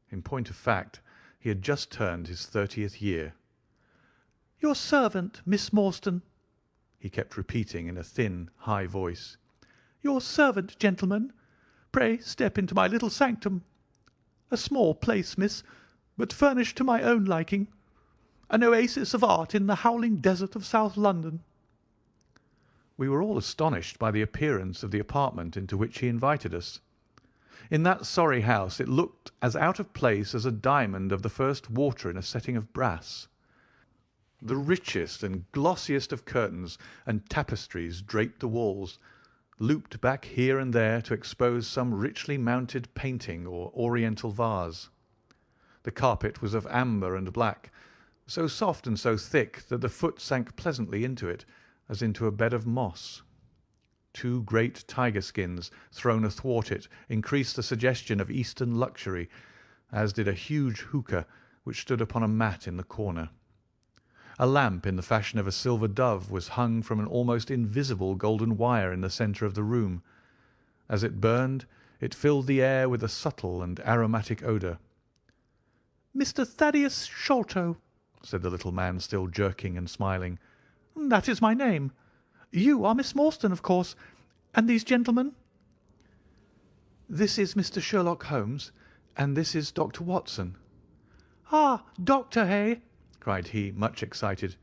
In point of fact, he had just turned his 30th year. "Your servant, Miss Morstan," he kept repeating in a thin, high voice. "Your servant, gentlemen. Pray step into my little sanctum. A small place, miss, but furnished to my own liking. An oasis of art in the howling desert of South London." We were all astonished by the appearance of the apartment into which he invited us. In that sorry house it looked as out of place as a diamond of the first water in a setting of brass. The richest and glossiest of curtains and tapestries draped the walls, looped back here and there to expose some richly mounted painting or oriental vase. The carpet was of amber and black, so soft and so thick that the foot sank pleasantly into it, as into a bed of moss. 2 great tiger skins thrown athwart it increased the suggestion of Eastern luxury, as did a huge hookah which stood upon a mat in the corner. A lamp in the fashion of a silver dove was hung from an almost invisible golden wire in the centre of the room. As it burned, it filled the air with a subtle and aromatic odour. "Mr. Thaddeus Sholto," said the little man, still jerking and smiling. "That is my name. You are Miss Morstan, of course. And these gentlemen?" "This is Mr. Sherlock Holmes, and this is Dr. Watson." "Ah, doctor, hey?" cried he, much excited.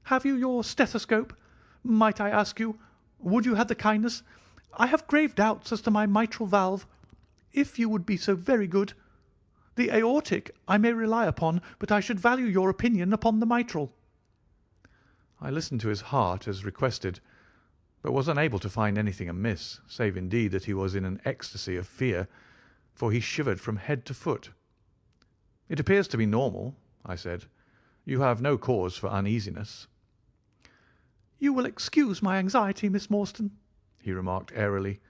"Have you your stethoscope? Might I ask you, would you have the kindness? I have grave doubts as to my mitral valve. If you would be so very good. The aortic I may rely upon, but I should value your opinion upon the mitral." I listened to his heart as requested, but was unable to find anything amiss, save indeed that he was in an ecstasy of fear, for he shivered from head to foot. "It appears to be normal," I said. "You have no cause for uneasiness." "You will excuse my anxiety, Miss Morstan," he remarked airily.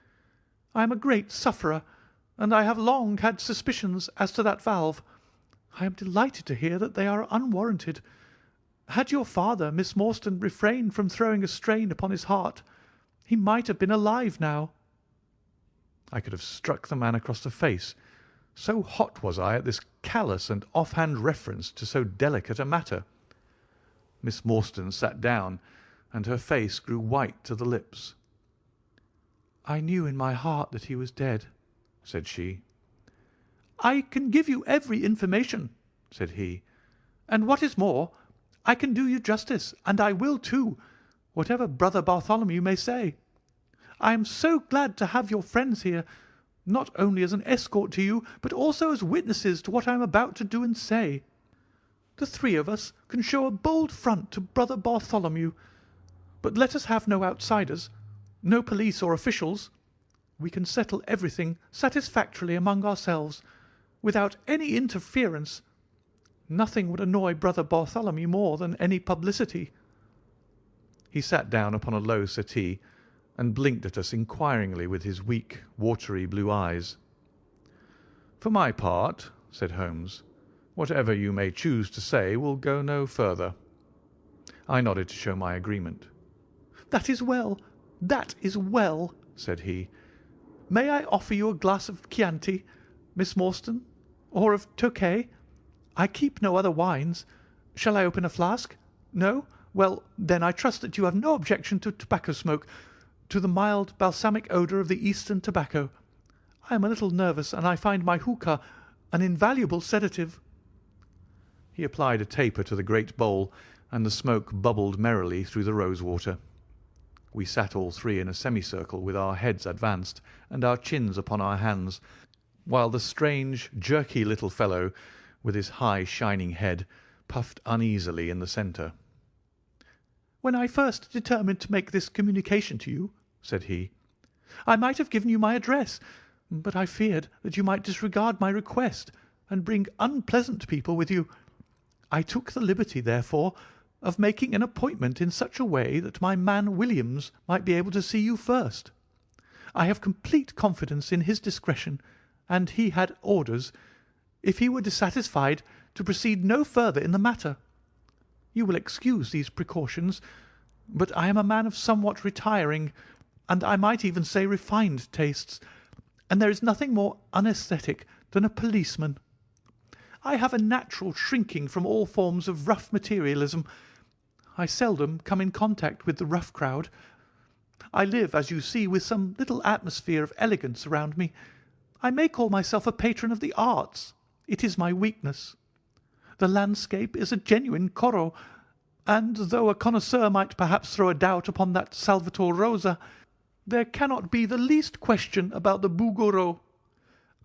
"I am a great sufferer, and I have long had suspicions as to that valve. I am delighted to hear that they are unwarranted. Had your father, Miss Morstan, refrained from throwing a strain upon his heart, he might have been alive now." I could have struck the man across the face, so hot was I at this callous and off-hand reference to so delicate a matter. Miss Morstan sat down, and her face grew white to the lips. "I knew in my heart that he was dead," said she. "I can give you every information," said he, "and what is more, I can do you justice, and I will too, whatever Brother Bartholomew may say. I am so glad to have your friends here, not only as an escort to you, but also as witnesses to what I am about to do and say. The 3 of us can show a bold front to Brother Bartholomew, but let us have no outsiders, no police or officials. We can settle everything satisfactorily among ourselves, without any interference. Nothing would annoy Brother Bartholomew more than any publicity." He sat down upon a low settee and blinked at us inquiringly with his weak, watery blue eyes. "For my part," said Holmes, "whatever you may choose to say will go no further." I nodded to show my agreement. "That is well, that is well," said he. "May I offer you a glass of Chianti, Miss Morstan, or of Tokay? I keep no other wines. Shall I open a flask? No? Well, then I trust that you have no objection to tobacco smoke, to the mild balsamic odour of the Eastern tobacco. I am a little nervous, and I find my hookah an invaluable sedative." He applied a taper to the great bowl and the smoke bubbled merrily through the rose-water. We sat all three in a semicircle with our heads advanced and our chins upon our hands, while the strange, jerky little fellow, with his high, shining head, puffed uneasily in the centre. "When I first determined to make this communication to you," said he, "I might have given you my address, but I feared that you might disregard my request and bring unpleasant people with you. I took the liberty, therefore, of making an appointment in such a way that my man Williams might be able to see you first. I have complete confidence in his discretion, and he had orders, if he were dissatisfied, to proceed no further in the matter. You will excuse these precautions, but I am a man of somewhat retiring, and I might even say refined tastes, and there is nothing more unaesthetic than a policeman. I have a natural shrinking from all forms of rough materialism. I seldom come in contact with the rough crowd. I live, as you see, with some little atmosphere of elegance around me. I may call myself a patron of the arts. It is my weakness. The landscape is a genuine Corot, and though a connoisseur might perhaps throw a doubt upon that Salvator Rosa, there cannot be the least question about the Bouguereau.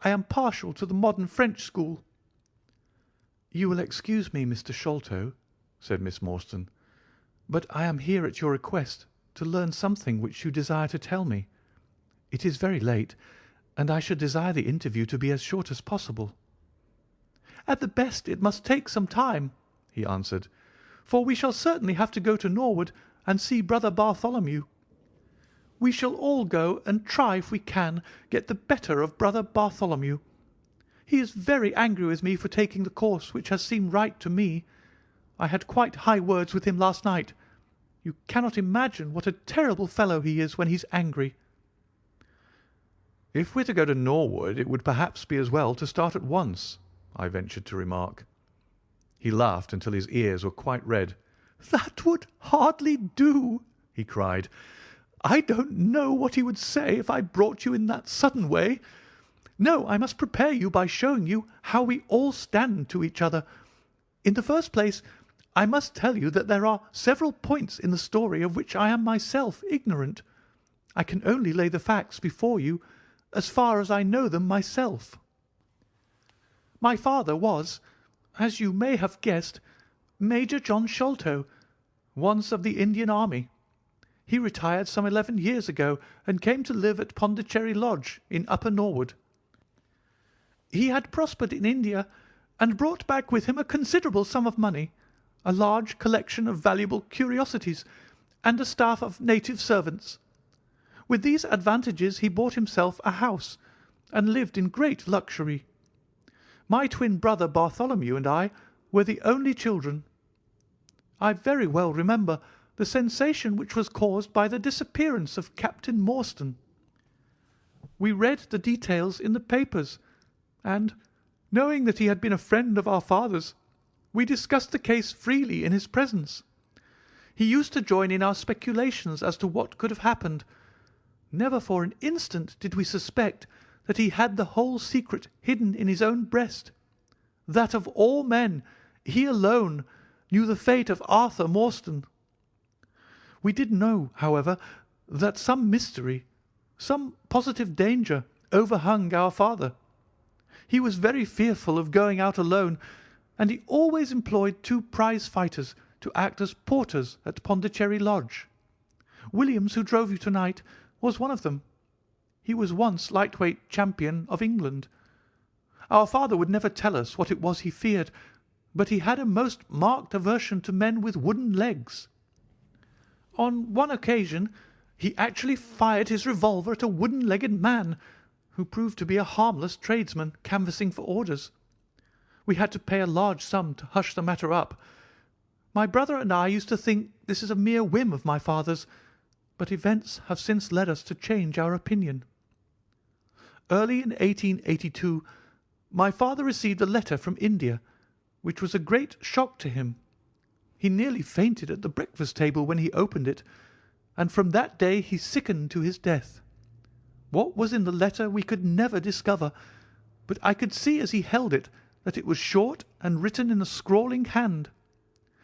I am partial to the modern French school." "You will excuse me, Mr. Sholto," said Miss Morstan, "but I am here at your request to learn something which you desire to tell me. It is very late, and I should desire the interview to be as short as possible." "At the best it must take some time," he answered, "for we shall certainly have to go to Norwood and see Brother Bartholomew. We shall all go and try if we can get the better of Brother Bartholomew. He is very angry with me for taking the course which has seemed right to me. I had quite high words with him last night. You cannot imagine what a terrible fellow he is when he's angry." "If we're to go to Norwood, it would perhaps be as well to start at once," I ventured to remark. He laughed until his ears were quite red. "That would hardly do," he cried. "I don't know what he would say if I brought you in that sudden way. No, I must prepare you by showing you how we all stand to each other. In the first place, I must tell you that there are several points in the story of which I am myself ignorant. I can only lay the facts before you as far as I know them myself. My father was, as you may have guessed, Major John Sholto, once of the Indian Army. He retired some 11 years ago and came to live at Pondicherry Lodge in Upper Norwood. He had prospered in India and brought back with him a considerable sum of money, a large collection of valuable curiosities, and a staff of native servants. With these advantages he bought himself a house and lived in great luxury. My twin brother Bartholomew and I were the only children. I very well remember the sensation which was caused by the disappearance of Captain Morstan. We read the details in the papers, and, knowing that he had been a friend of our father's, we discussed the case freely in his presence. He used to join in our speculations as to what could have happened. Never for an instant did we suspect that he had the whole secret hidden in his own breast, that of all men he alone knew the fate of Arthur Morstan. We did know, however, that some mystery, some positive danger, overhung our father. He was very fearful of going out alone, and he always employed 2 prize fighters to act as porters at Pondicherry Lodge. Williams, who drove you tonight, was one of them. He was once lightweight champion of England. Our father would never tell us what it was he feared, but he had a most marked aversion to men with wooden legs. On one occasion he actually fired his revolver at a wooden-legged man, who proved to be a harmless tradesman canvassing for orders. We had to pay a large sum to hush the matter up. My brother and I used to think this is a mere whim of my father's, but events have since led us to change our opinion. Early in 1882 my father received a letter from India, which was a great shock to him. He nearly fainted at the breakfast table when he opened it, and from that day he sickened to his death. What was in the letter we could never discover, but I could see as he held it that it was short and written in a scrawling hand.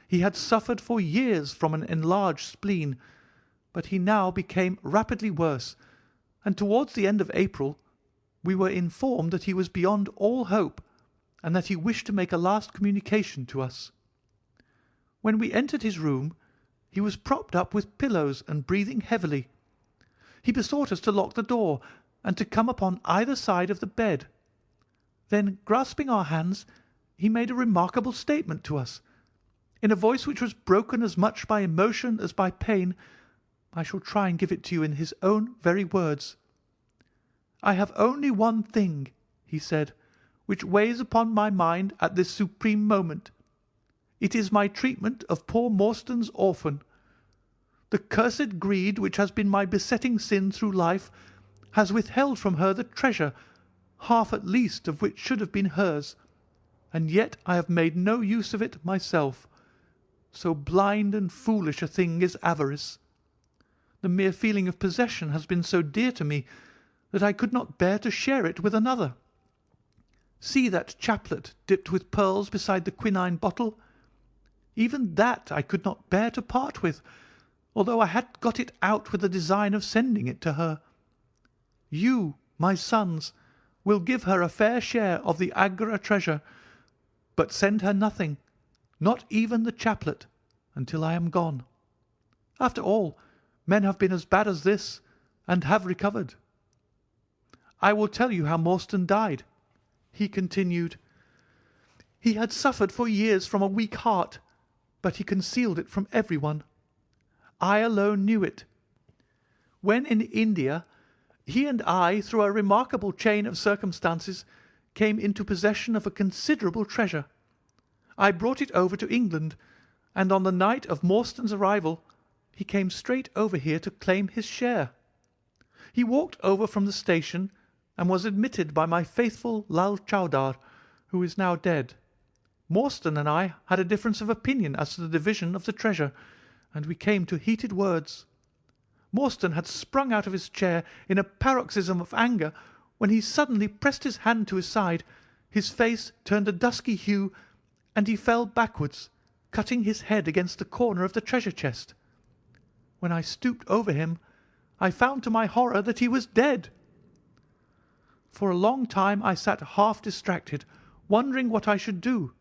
He had suffered for years from an enlarged spleen, but he now became rapidly worse, and towards the end of April we were informed that he was beyond all hope, and that he wished to make a last communication to us. When we entered his room, he was propped up with pillows and breathing heavily. He besought us to lock the door and to come upon either side of the bed. Then, grasping our hands, he made a remarkable statement to us. In a voice which was broken as much by emotion as by pain, I shall try and give it to you in his own very words. "I have only one thing," he said, "which weighs upon my mind at this supreme moment. It is my treatment of poor Morstan's orphan. The cursed greed which has been my besetting sin through life has withheld from her the treasure, half at least of which should have been hers, and yet I have made no use of it myself. So blind and foolish a thing is avarice. The mere feeling of possession has been so dear to me that I could not bear to share it with another. See that chaplet dipped with pearls beside the quinine bottle? Even that I could not bear to part with, although I had got it out with the design of sending it to her. You, my sons, will give her a fair share of the Agra treasure, but send her nothing, not even the chaplet, until I am gone. After all, men have been as bad as this, and have recovered. I will tell you how Morstan died," he continued. "He had suffered for years from a weak heart, but he concealed it from everyone. I alone knew it. When in India, he and I, through a remarkable chain of circumstances, came into possession of a considerable treasure. I brought it over to England, and on the night of Morstan's arrival he came straight over here to claim his share. He walked over from the station and was admitted by my faithful Lal Chowdar, who is now dead. Morstan and I had a difference of opinion as to the division of the treasure, and we came to heated words. Morstan had sprung out of his chair in a paroxysm of anger when he suddenly pressed his hand to his side, his face turned a dusky hue, and he fell backwards, cutting his head against the corner of the treasure chest. When I stooped over him, I found to my horror that he was dead. For a long time I sat half distracted, wondering what I should do.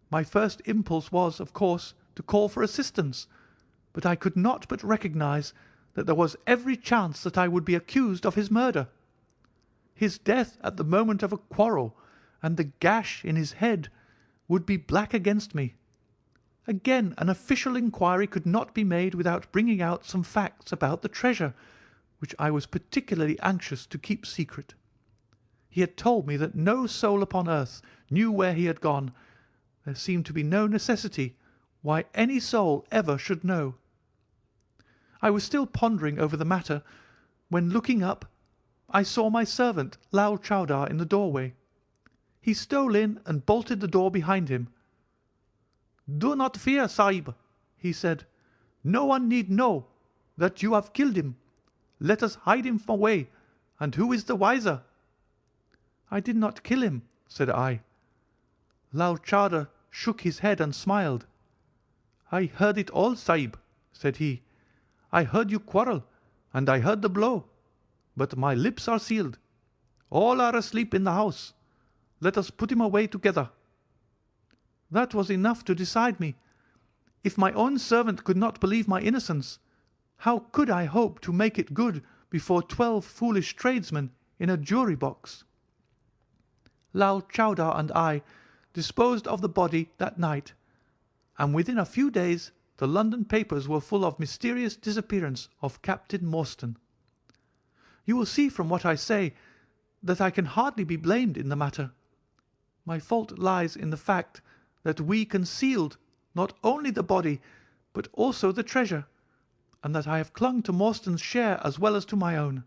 My first impulse was, of course, to call for assistance, but I could not but recognize that there was every chance that I would be accused of his murder. His death at the moment of a quarrel, and the gash in his head, would be black against me. Again, an official inquiry could not be made without bringing out some facts about the treasure, which I was particularly anxious to keep secret. He had told me that no soul upon earth knew where he had gone. There seemed to be no necessity why any soul ever should know. I was still pondering over the matter, when, looking up, I saw my servant Lal Chowdar in the doorway. He stole in and bolted the door behind him. "Do not fear, Sahib," he said. "No one need know that you have killed him. Let us hide him away, and who is the wiser?" "I did not kill him," said I. Lal Chowdar shook his head and smiled. "I heard it all, Sahib," said he. "I heard you quarrel, and I heard the blow. But my lips are sealed. All are asleep in the house. Let us put him away together." That was enough to decide me. If my own servant could not believe my innocence, how could I hope to make it good before 12 foolish tradesmen in a jury box? Lal Chowdar and I disposed of the body that night, and within a few days the London papers were full of mysterious disappearance of Captain Morstan. You will see from what I say that I can hardly be blamed in the matter. My fault lies in the fact that we concealed not only the body, but also the treasure, and that I have clung to Morstan's share as well as to my own.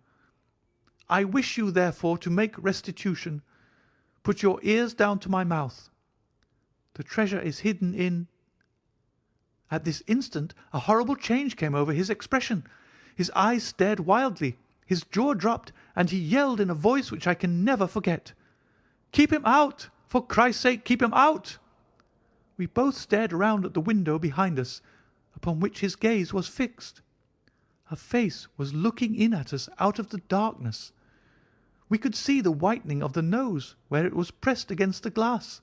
I wish you, therefore, to make restitution. Put your ears down to my mouth. The treasure is hidden in—" At this instant a horrible change came over his expression. His eyes stared wildly, his jaw dropped, and he yelled in a voice which I can never forget, "Keep him out! For Christ's sake, keep him out!" We both stared round at the window behind us, upon which his gaze was fixed. A face was looking in at us out of the darkness. We could see the whitening of the nose where it was pressed against the glass.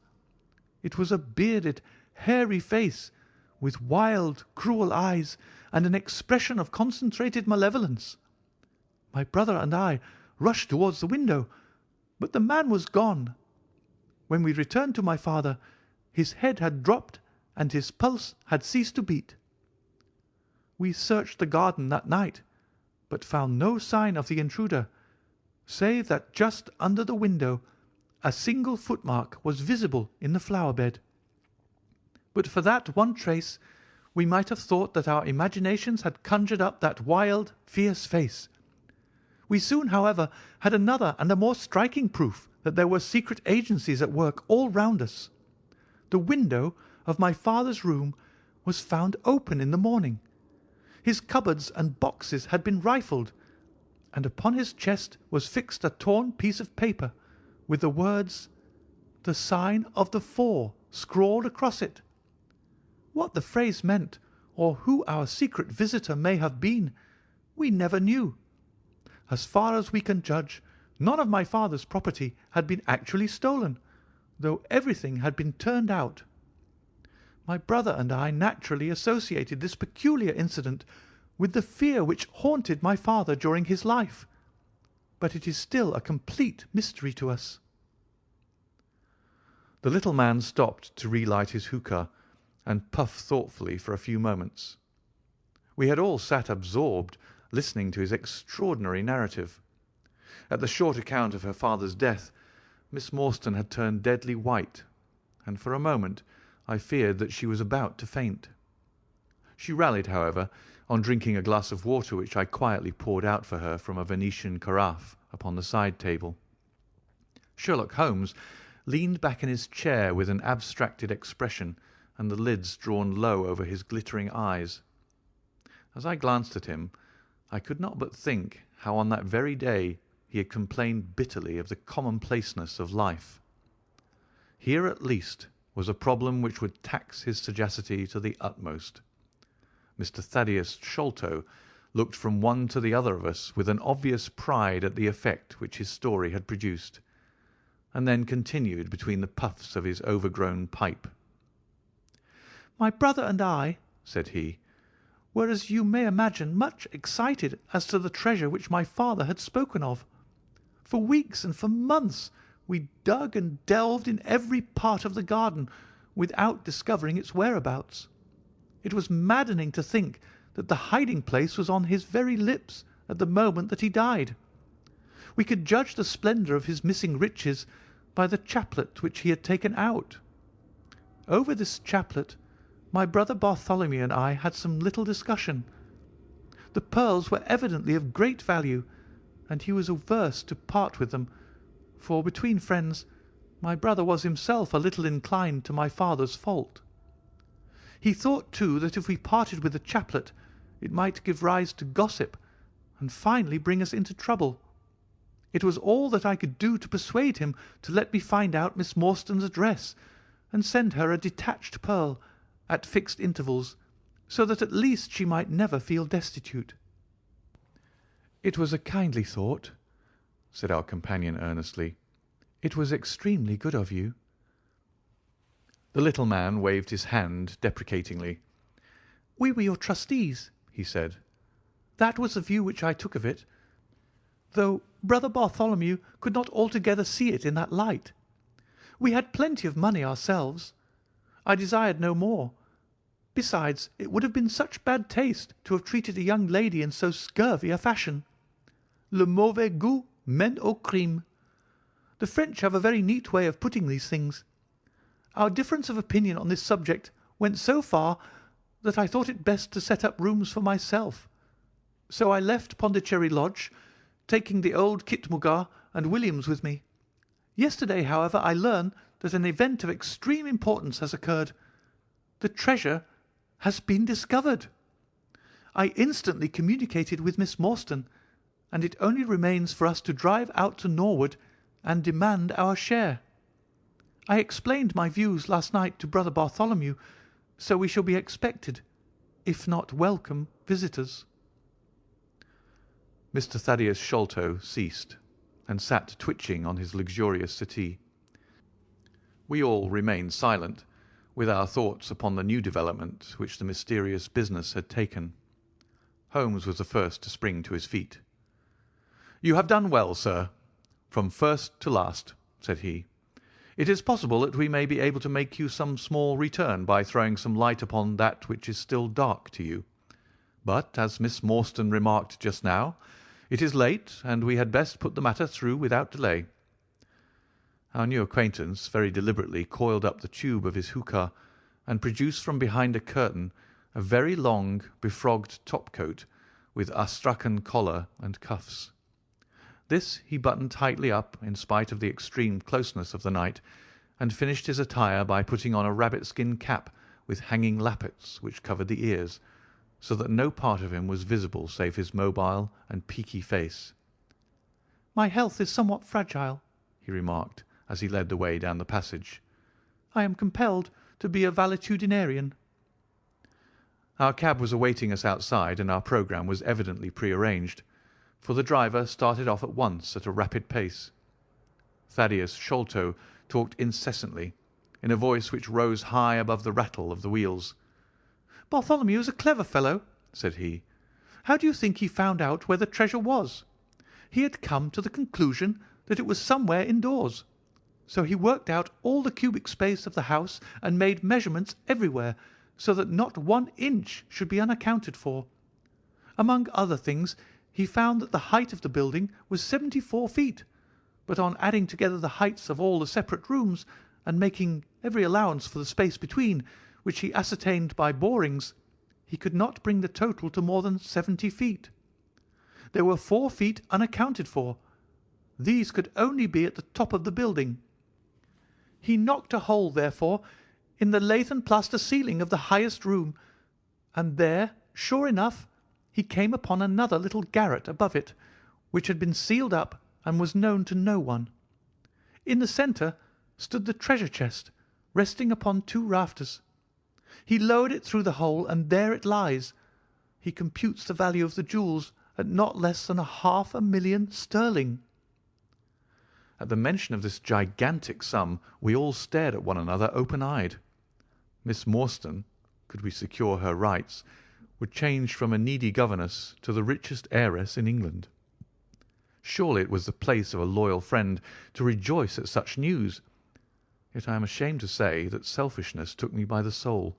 It was a bearded, hairy face, with wild, cruel eyes and an expression of concentrated malevolence. My brother and I rushed towards the window, but the man was gone. When we returned to my father, his head had dropped and his pulse had ceased to beat. We searched the garden that night, but found no sign of the intruder, save that just under the window a single footmark was visible in the flower bed. But for that one trace, we might have thought that our imaginations had conjured up that wild, fierce face. We soon, however, had another and a more striking proof that there were secret agencies at work all round us. The window of my father's room was found open in the morning. His cupboards and boxes had been rifled, and upon his chest was fixed a torn piece of paper with the words, "The sign of the 4" scrawled across it. What the phrase meant, or who our secret visitor may have been, we never knew. As far as we can judge, none of my father's property had been actually stolen, though everything had been turned out. My brother and I naturally associated this peculiar incident with the fear which haunted my father during his life, but it is still a complete mystery to us. The little man stopped to relight his hookah and puff thoughtfully for a few moments. We had all sat absorbed, listening to his extraordinary narrative. At the short account of her father's death, Miss Morstan had turned deadly white, and for a moment I feared that she was about to faint. She rallied, however, on drinking a glass of water which I quietly poured out for her from a Venetian carafe upon the side table. Sherlock Holmes leaned back in his chair with an abstracted expression and the lids drawn low over his glittering eyes. As I glanced at him, I could not but think how on that very day he had complained bitterly of the commonplaceness of life. Here at least was a problem which would tax his sagacity to the utmost. Mr. Thaddeus Sholto looked from one to the other of us with an obvious pride at the effect which his story had produced, and then continued between the puffs of his overgrown pipe. My brother and I, said he, were, as you may imagine, much excited as to the treasure which my father had spoken of. For weeks and for months we dug and delved in every part of the garden without discovering its whereabouts. It was maddening to think that the hiding-place was on his very lips at the moment that he died. We could judge the splendour of his missing riches by the chaplet which he had taken out. Over this chaplet my brother Bartholomew and I had some little discussion. The pearls were evidently of great value, and he was averse to part with them, for between friends my brother was himself a little inclined to my father's fault. He thought, too, that if we parted with the chaplet it might give rise to gossip, and finally bring us into trouble. It was all that I could do to persuade him to let me find out Miss Morstan's address, and send her a detached pearl, at fixed intervals, so that at least she might never feel destitute. It was a kindly thought, said our companion earnestly. It was extremely good of you. The little man waved his hand deprecatingly. We were your trustees, he said. That was the view which I took of it, though brother Bartholomew could not altogether see it in that light. We had plenty of money ourselves. I desired no more. Besides, it would have been such bad taste to have treated a young lady in so scurvy a fashion. Le mauvais goût mène au crime. The French have a very neat way of putting these things. Our difference of opinion on this subject went so far that I thought it best to set up rooms for myself. So I left Pondicherry Lodge, taking the old Kitmougat and Williams with me. Yesterday, however, I learn that an event of extreme importance has occurred. The treasure has been discovered. I instantly communicated with Miss Morstan, and it only remains for us to drive out to Norwood and demand our share. I explained my views last night to Brother Bartholomew, so we shall be expected, if not welcome, visitors." Mr. Thaddeus Sholto ceased, and sat twitching on his luxurious settee. We all remained silent, with our thoughts upon the new development which the mysterious business had taken. Holmes was the first to spring to his feet. "You have done well, sir, from first to last," said he. "It is possible that we may be able to make you some small return by throwing some light upon that which is still dark to you. But, as Miss Morstan remarked just now, it is late, and we had best put the matter through without delay." Our new acquaintance very deliberately coiled up the tube of his hookah, and produced from behind a curtain a very long, befrogged topcoat with astrakhan collar and cuffs. This he buttoned tightly up in spite of the extreme closeness of the night, and finished his attire by putting on a rabbit-skin cap with hanging lappets which covered the ears, so that no part of him was visible save his mobile and peaky face. "My health is somewhat fragile," he remarked, as he led the way down the passage. "I am compelled to be a valetudinarian." Our cab was awaiting us outside, and our programme was evidently prearranged, for the driver started off at once at a rapid pace. Thaddeus Sholto talked incessantly, in a voice which rose high above the rattle of the wheels. "Bartholomew is a clever fellow," said he. "How do you think he found out where the treasure was? He had come to the conclusion that it was somewhere indoors. So he worked out all the cubic space of the house and made measurements everywhere, so that not 1 inch should be unaccounted for. Among other things, he found that the height of the building was 74 feet, but on adding together the heights of all the separate rooms, and making every allowance for the space between, which he ascertained by borings, he could not bring the total to more than 70 feet. There were 4 feet unaccounted for. These could only be at the top of the building. He knocked a hole, therefore, in the lath and plaster ceiling of the highest room, and there, sure enough, he came upon another little garret above it, which had been sealed up and was known to no one. In the centre stood the treasure chest, resting upon 2 rafters. He lowered it through the hole, and there it lies. He computes the value of the jewels at not less than 500,000 sterling. At the mention of this gigantic sum, we all stared at one another open-eyed. Miss Morstan, could we secure her rights, would change from a needy governess to the richest heiress in England. Surely it was the place of a loyal friend to rejoice at such news. Yet I am ashamed to say that selfishness took me by the soul,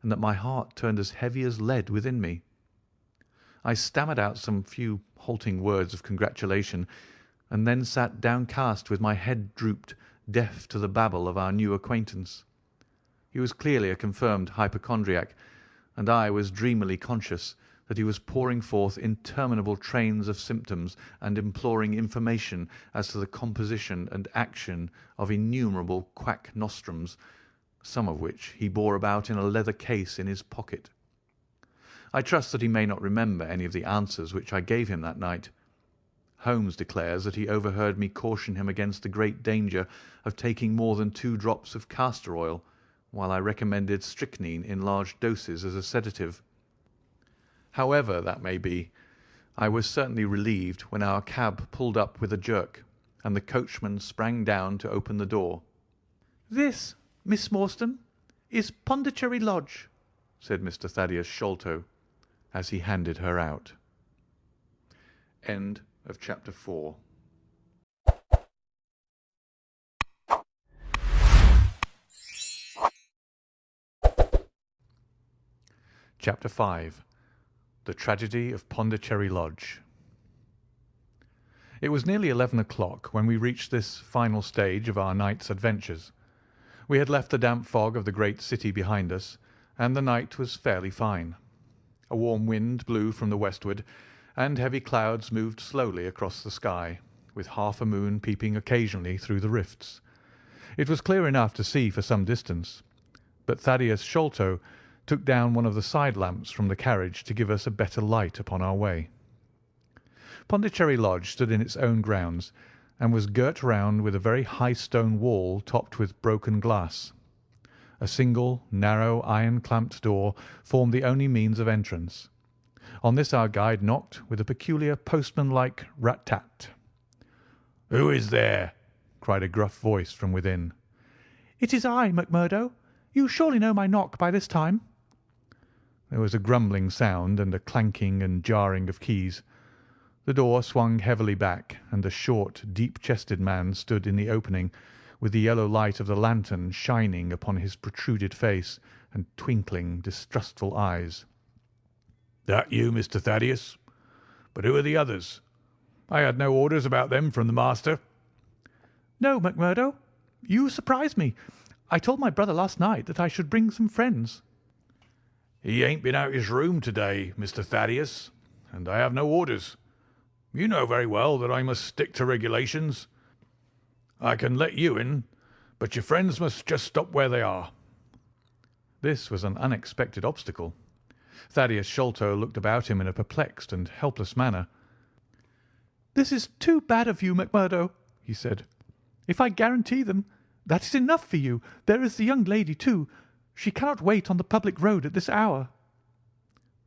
and that my heart turned as heavy as lead within me. I stammered out some few halting words of congratulation, and then sat downcast with my head drooped, deaf to the babble of our new acquaintance. He was clearly a confirmed hypochondriac, and I was dreamily conscious that he was pouring forth interminable trains of symptoms and imploring information as to the composition and action of innumerable quack nostrums, some of which he bore about in a leather case in his pocket. I trust that he may not remember any of the answers which I gave him that night. Holmes declares that he overheard me caution him against the great danger of taking more than 2 drops of castor oil, while I recommended strychnine in large doses as a sedative. However that may be, I was certainly relieved when our cab pulled up with a jerk, and the coachman sprang down to open the door. "This, Miss Morstan, is Pondicherry Lodge," said Mr. Thaddeus Sholto, as he handed her out. End of chapter 4. Chapter 5. The Tragedy of Pondicherry Lodge. It was nearly 11 o'clock when we reached this final stage of our night's adventures. We had left the damp fog of the great city behind us, and the night was fairly fine. A warm wind blew from the westward, and heavy clouds moved slowly across the sky, with half a moon peeping occasionally through the rifts. It was clear enough to see for some distance, but Thaddeus Sholto took down one of the side lamps from the carriage to give us a better light upon our way. Pondicherry Lodge stood in its own grounds, and was girt round with a very high stone wall topped with broken glass. A single, narrow, iron-clamped door formed the only means of entrance. On this our guide knocked with a peculiar postman-like rat-tat. "Who is there?" cried a gruff voice from within. "It is I, McMurdo. You surely know my knock by this time." There was a grumbling sound and a clanking and jarring of keys. The door swung heavily back, and a short, deep-chested man stood in the opening, with the yellow light of the lantern shining upon his protruded face and twinkling, distrustful eyes. "That you, Mr. Thaddeus? But who are the others? I had no orders about them from the master." "No, McMurdo. You surprised me. I told my brother last night that I should bring some friends." "He ain't been out his room to-day, Mr. Thaddeus, and I have no orders. You know very well that I must stick to regulations. I can let you in, but your friends must just stop where they are." This was an unexpected obstacle. Thaddeus Sholto looked about him in a perplexed and helpless manner. "This is too bad of you, McMurdo," he said. "If I guarantee them, that is enough for you. There is the young lady, too. She cannot wait on the public road at this hour."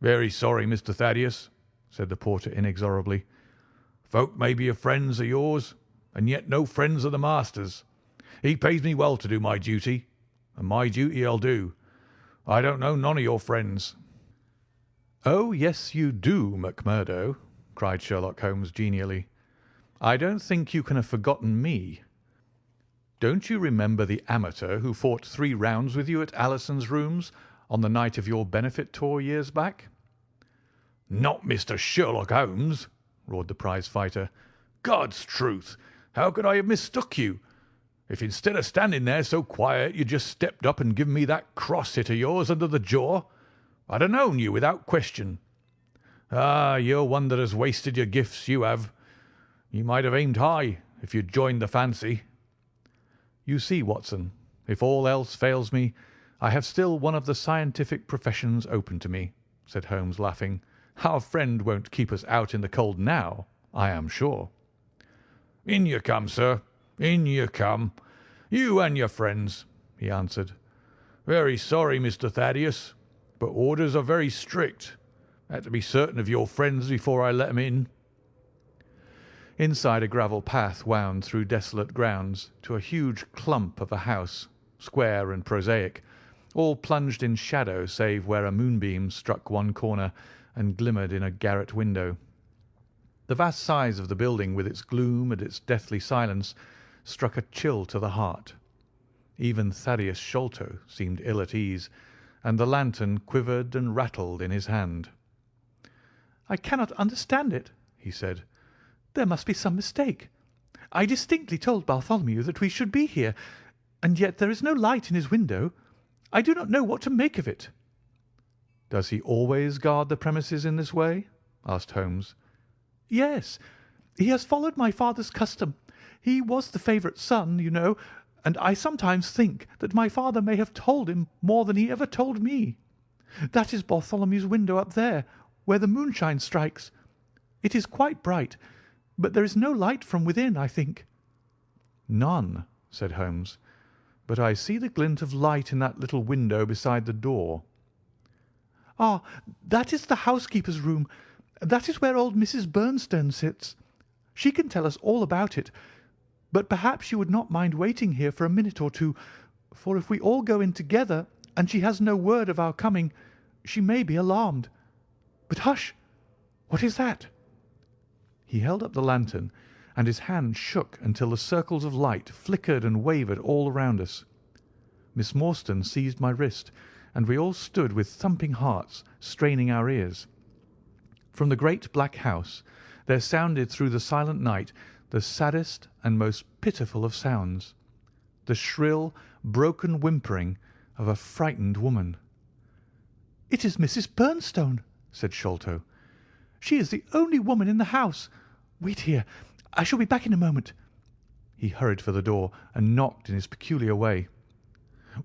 "Very sorry, Mr. Thaddeus," said the porter inexorably. "Folk may be friends of yours, and yet no friends of the master's. He pays me well to do my duty, and my duty I'll do. I don't know none of your friends." "Oh, yes, you do, McMurdo," cried Sherlock Holmes genially. "I don't think you can have forgotten me. Don't you remember the amateur who fought 3 rounds with you at Alison's rooms on the night of your benefit tour years back?" "Not Mr. Sherlock Holmes!" roared the prize-fighter. "God's truth, how could I have mistook you? If instead of standing there so quiet you just stepped up and given me that cross hit of yours under the jaw, I'd have known you without question. Ah, you're one that has wasted your gifts, you have. You might have aimed high if you'd joined the fancy." "You see, Watson, if all else fails me, I have still one of the scientific professions open to me," said Holmes, laughing. "Our friend won't keep us out in the cold now, I am sure." "In you come, sir, in you come. You and your friends," he answered. "Very sorry, Mr. Thaddeus, but orders are very strict. Had to be certain of your friends before I let 'em in." Inside, a gravel path wound through desolate grounds to a huge clump of a house, square and prosaic, all plunged in shadow save where a moonbeam struck one corner and glimmered in a garret window. The vast size of the building, with its gloom and its deathly silence, struck a chill to the heart. Even Thaddeus Sholto seemed ill at ease, and the lantern quivered and rattled in his hand. "I cannot understand it," he said. "There must be some mistake. I distinctly told Bartholomew that we should be here, and yet there is no light in his window. I do not know what to make of it." "Does he always guard the premises in this way?" asked Holmes. "Yes. He has followed my father's custom. He was the favourite son, you know, and I sometimes think that my father may have told him more than he ever told me. That is Bartholomew's window up there, where the moonshine strikes. It is quite bright, but there is no light from within, I think." "None," said Holmes, "but I see the glint of light in that little window beside the door." "Ah, that is the housekeeper's room. That is where old Mrs. Bernstone sits. She can tell us all about it, but perhaps you would not mind waiting here for a minute or two, for if we all go in together and she has no word of our coming, she may be alarmed. But hush! What is that?" He held up the lantern, and his hand shook until the circles of light flickered and wavered all around us. Miss Morstan seized my wrist, and we all stood with thumping hearts, straining our ears. From the great black house there sounded through the silent night the saddest and most pitiful of sounds, the shrill, broken whimpering of a frightened woman. "It is Mrs. Bernstone," said Sholto. "She is the only woman in the house. Wait here. I shall be back in a moment." He hurried for the door and knocked in his peculiar way.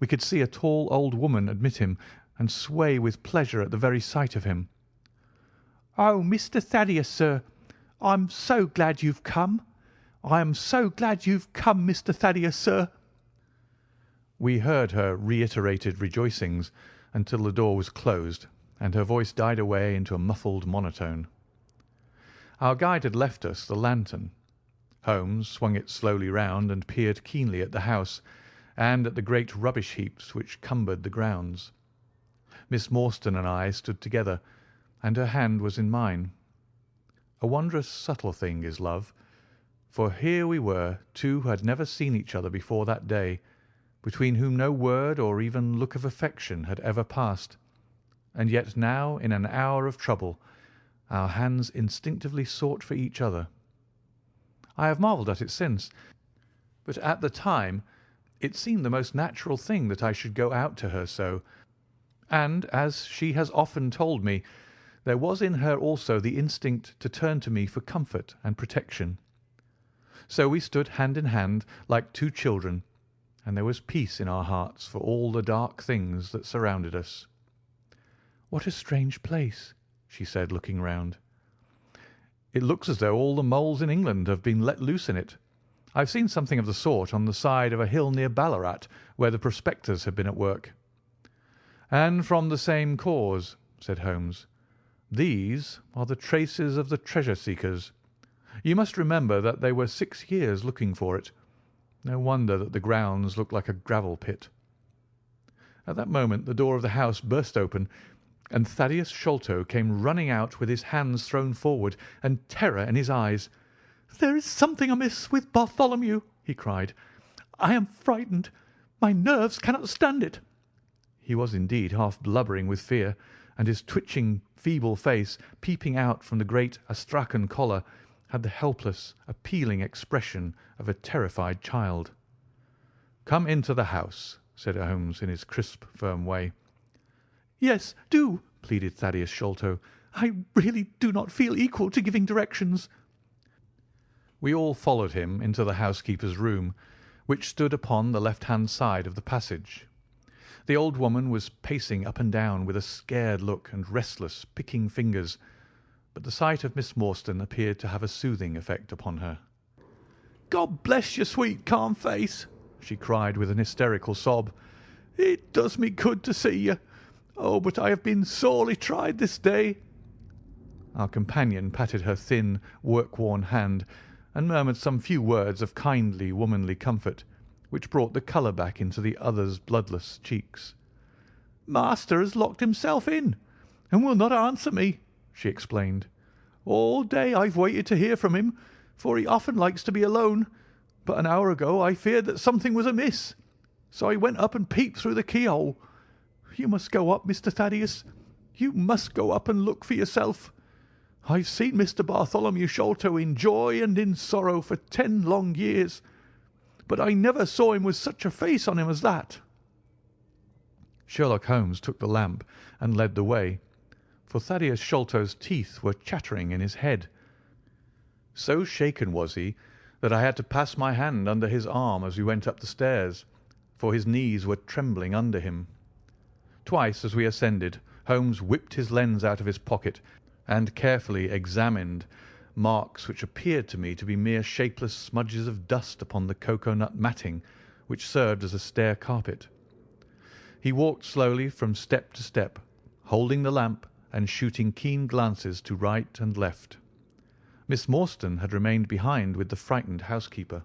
We could see a tall old woman admit him and sway with pleasure at the very sight of him. "Oh, Mr. Thaddeus, sir, I'm so glad you've come. I am so glad you've come, Mr. Thaddeus, sir." We heard her reiterated rejoicings until the door was closed and her voice died away into a muffled monotone. Our guide had left us the lantern. Holmes swung it slowly round and peered keenly at the house and at the great rubbish heaps which cumbered the grounds. Miss Morstan and I stood together, and her hand was in mine. A wondrous subtle thing is love, for here we were, two who had never seen each other before that day, between whom no word or even look of affection had ever passed, and yet now, in an hour of trouble, our hands instinctively sought for each other. I have marvelled at it since, but at the time it seemed the most natural thing that I should go out to her so, and, as she has often told me, there was in her also the instinct to turn to me for comfort and protection. So we stood hand in hand like two children, and there was peace in our hearts for all the dark things that surrounded us. "What a strange place," she said, looking round. "It looks as though all the moles in England have been let loose in it. I've seen something of the sort on the side of a hill near Ballarat, where the prospectors have been at work." "And from the same cause," said Holmes. "These are the traces of the treasure seekers. You must remember that they were 6 years looking for it. No wonder that the grounds look like a gravel pit." At that moment the door of the house burst open, and Thaddeus Sholto came running out with his hands thrown forward and terror in his eyes. "There is something amiss with Bartholomew," he cried. "I am frightened. My nerves cannot stand it." He was indeed half blubbering with fear, and his twitching, feeble face, peeping out from the great Astrakhan collar, had the helpless, appealing expression of a terrified child. "Come into the house," said Holmes in his crisp, firm way. "Yes, do," pleaded Thaddeus Sholto. "I really do not feel equal to giving directions." We all followed him into the housekeeper's room, which stood upon the left-hand side of the passage. The old woman was pacing up and down with a scared look and restless, picking fingers, but the sight of Miss Morstan appeared to have a soothing effect upon her. "God bless your sweet, calm face," she cried with an hysterical sob. "It does me good to see you. Oh, but I have been sorely tried this day." Our companion patted her thin, work-worn hand and murmured some few words of kindly, womanly comfort, which brought the colour back into the other's bloodless cheeks. "Master has locked himself in, and will not answer me," she explained. "All day I've waited to hear from him, for he often likes to be alone, but an hour ago I feared that something was amiss, so I went up and peeped through the keyhole. You must go up, Mr. Thaddeus. You must go up and look for yourself. I've seen Mr. Bartholomew Sholto in joy and in sorrow for 10 long years, but I never saw him with such a face on him as that." Sherlock Holmes took the lamp and led the way, for Thaddeus Sholto's teeth were chattering in his head. So shaken was he that I had to pass my hand under his arm as we went up the stairs, for his knees were trembling under him. Twice as we ascended, Holmes whipped his lens out of his pocket and carefully examined marks which appeared to me to be mere shapeless smudges of dust upon the cocoa-nut matting which served as a stair carpet. He walked slowly from step to step, holding the lamp and shooting keen glances to right and left. Miss Morstan had remained behind with the frightened housekeeper.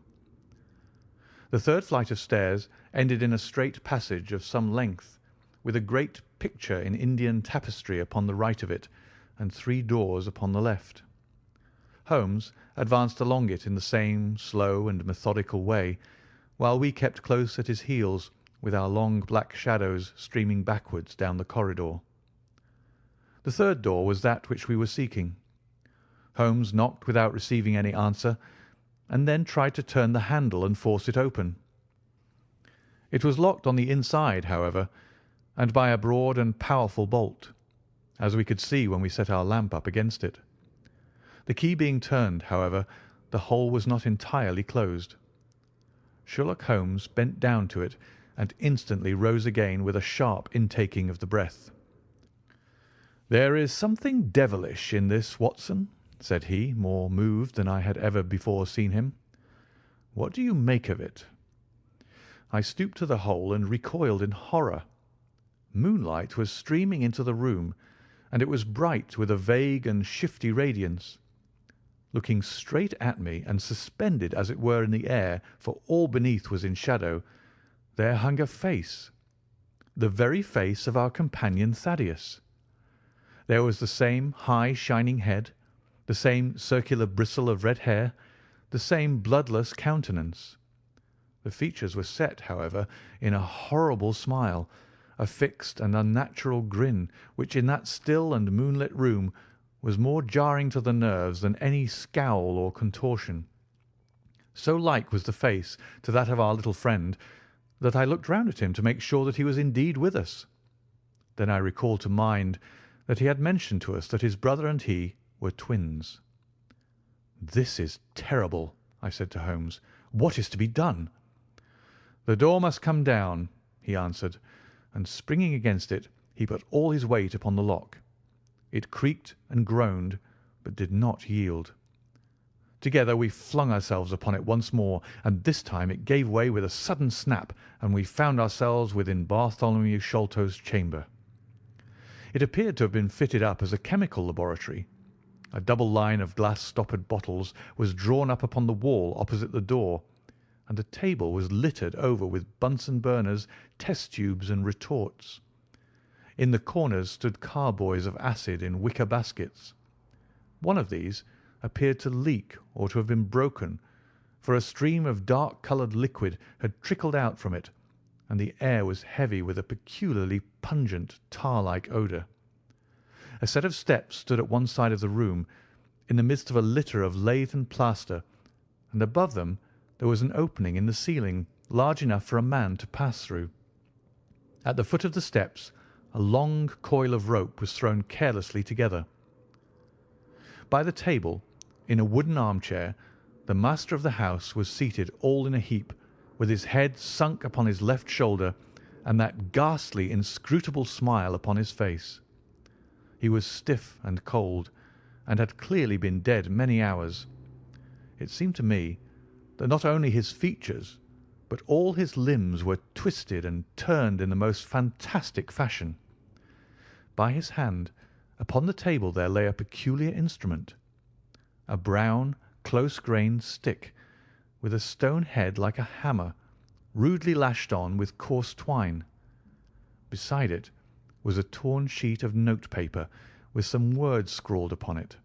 The third flight of stairs ended in a straight passage of some length, with a great picture in Indian tapestry upon the right of it, and 3 doors upon the left. Holmes advanced along it in the same slow and methodical way, while we kept close at his heels, with our long black shadows streaming backwards down the corridor. The third door was that which we were seeking. Holmes knocked without receiving any answer, and then tried to turn the handle and force it open. It was locked on the inside, however, and by a broad and powerful bolt, as we could see when we set our lamp up against it. The key being turned, however, the hole was not entirely closed. Sherlock Holmes bent down to it and instantly rose again with a sharp intaking of the breath. "There is something devilish in this, Watson," said he, more moved than I had ever before seen him. What do you make of it?" I stooped to the hole and recoiled in horror. Moonlight was streaming into the room, and it was bright with a vague and shifty radiance. Looking straight at me, and suspended as it were in the air, for all beneath was in shadow, there hung a face, the very face of our companion Thaddeus. There was the same high shining head, the same circular bristle of red hair, the same bloodless countenance. The features were set, however, in a horrible smile, a fixed and unnatural grin, which in that still and moonlit room was more jarring to the nerves than any scowl or contortion. So like was the face to that of our little friend that I looked round at him to make sure that he was indeed with us. Then I recalled to mind that he had mentioned to us that his brother and he were twins. "This is terrible," I said to Holmes. "What is to be done?" "The door must come down," he answered, and springing against it, he put all his weight upon the lock. It creaked and groaned, but did not yield. Together we flung ourselves upon it once more, and this time it gave way with a sudden snap, and we found ourselves within Bartholomew Sholto's chamber. It appeared to have been fitted up as a chemical laboratory. A double line of glass-stoppered bottles was drawn up upon the wall opposite the door, and a table was littered over with Bunsen burners, test tubes, and retorts. In the corners stood carboys of acid in wicker baskets. One of these appeared to leak or to have been broken, for a stream of dark-coloured liquid had trickled out from it, and the air was heavy with a peculiarly pungent tar-like odour. A set of steps stood at one side of the room, in the midst of a litter of lath and plaster, and above them there was an opening in the ceiling large enough for a man to pass through. At the foot of the steps a long coil of rope was thrown carelessly together. By the table, in a wooden armchair, the master of the house was seated all in a heap, with his head sunk upon his left shoulder, and that ghastly, inscrutable smile upon his face. He was stiff and cold, and had clearly been dead many hours. It seemed to me that not only his features, but all his limbs were twisted and turned in the most fantastic fashion. By his hand, upon the table there lay a peculiar instrument, a brown, close-grained stick, with a stone head like a hammer, rudely lashed on with coarse twine. Beside it was a torn sheet of note-paper with some words scrawled upon it.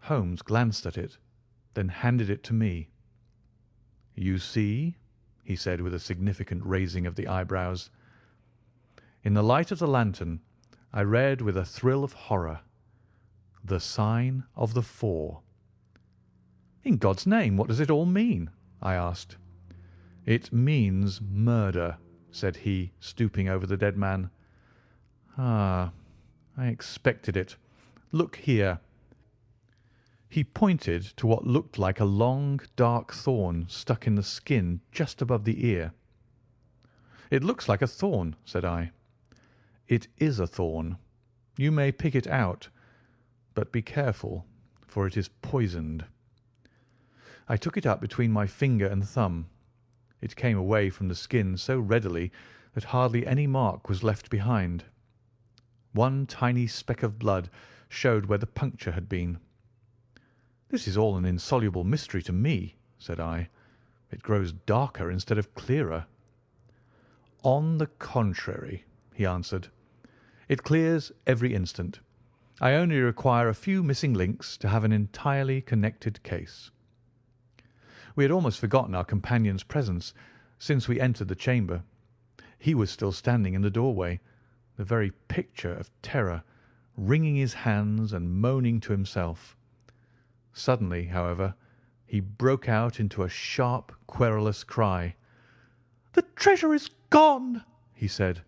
Holmes glanced at it, then handed it to me. "You see," he said with a significant raising of the eyebrows. In the light of the lantern I read with a thrill of horror, "The Sign of the Four." "In God's name, what does it all mean?" I asked. "It means murder," said he, stooping over the dead man. "Ah, I expected it. Look here." He pointed to what looked like a long, dark thorn stuck in the skin just above the ear. "It looks like a thorn," said I. "It is a thorn. You may pick it out, but be careful, for it is poisoned." I took it up between my finger and thumb. It came away from the skin so readily that hardly any mark was left behind. One tiny speck of blood showed where the puncture had been. "This is all an insoluble mystery to me," said I. "It grows darker instead of clearer." "On the contrary," he answered, "it clears every instant. I only require a few missing links to have an entirely connected case." We had almost forgotten our companion's presence since we entered the chamber. He was still standing in the doorway, the very picture of terror, wringing his hands and moaning to himself. Suddenly, however, he broke out into a sharp, querulous cry. "The treasure is gone!" he said.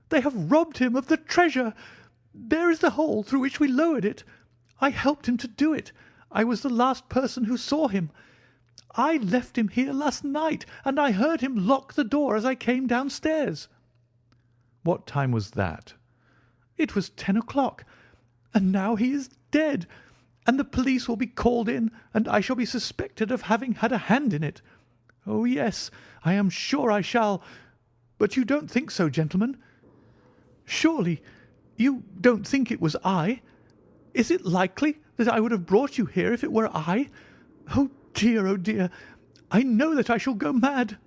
"They have robbed him of the treasure. There is the hole through which we lowered it. I helped him to do it. I was the last person who saw him. I left him here last night, and I heard him lock the door as I came downstairs." "What time was that?" "It was 10 o'clock. And now he is dead, and the police will be called in, and I shall be suspected of having had a hand in it. Oh, yes, I am sure I shall. But you don't think so, gentlemen? Surely you don't think it was I? Is it likely that I would have brought you here if it were I? Oh, dear, oh, dear. I know that I shall go mad."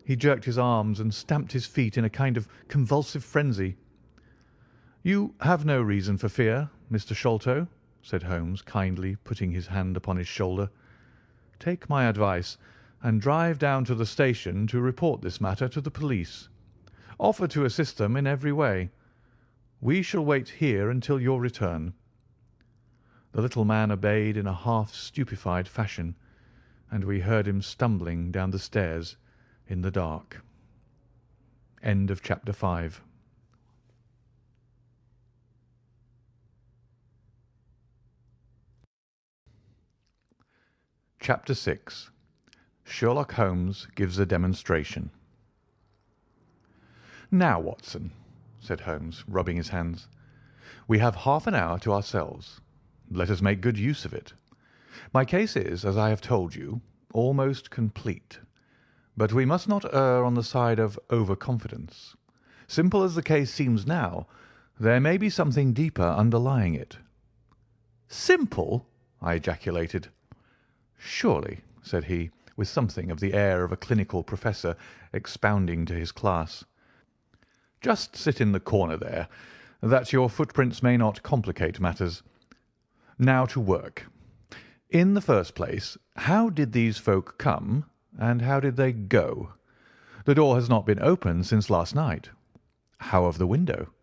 He jerked his arms and stamped his feet in a kind of convulsive frenzy. "You have no reason for fear, Mr. Sholto," said Holmes, kindly putting his hand upon his shoulder. "Take my advice and drive down to the station to report this matter to the police. Offer to assist them in every way. We shall wait here until your return." The little man obeyed in a half-stupefied fashion, and we heard him stumbling down the stairs in the dark. End of chapter 5. Chapter 6. Sherlock Holmes gives a demonstration. "Now, Watson," said Holmes, rubbing his hands, "we have half an hour to ourselves. Let us make good use of it. My case is, as I have told you, almost complete. But we must not err on the side of over-confidence. Simple as the case seems now, there may be something deeper underlying it." "Simple!" I ejaculated. "Surely," said he, with something of the air of a clinical professor expounding to his class. "Just sit in the corner there, that your footprints may not complicate matters. Now to work. In the first place, how did these folk come, and how did they go? The door has not been opened since last night. How of the window?"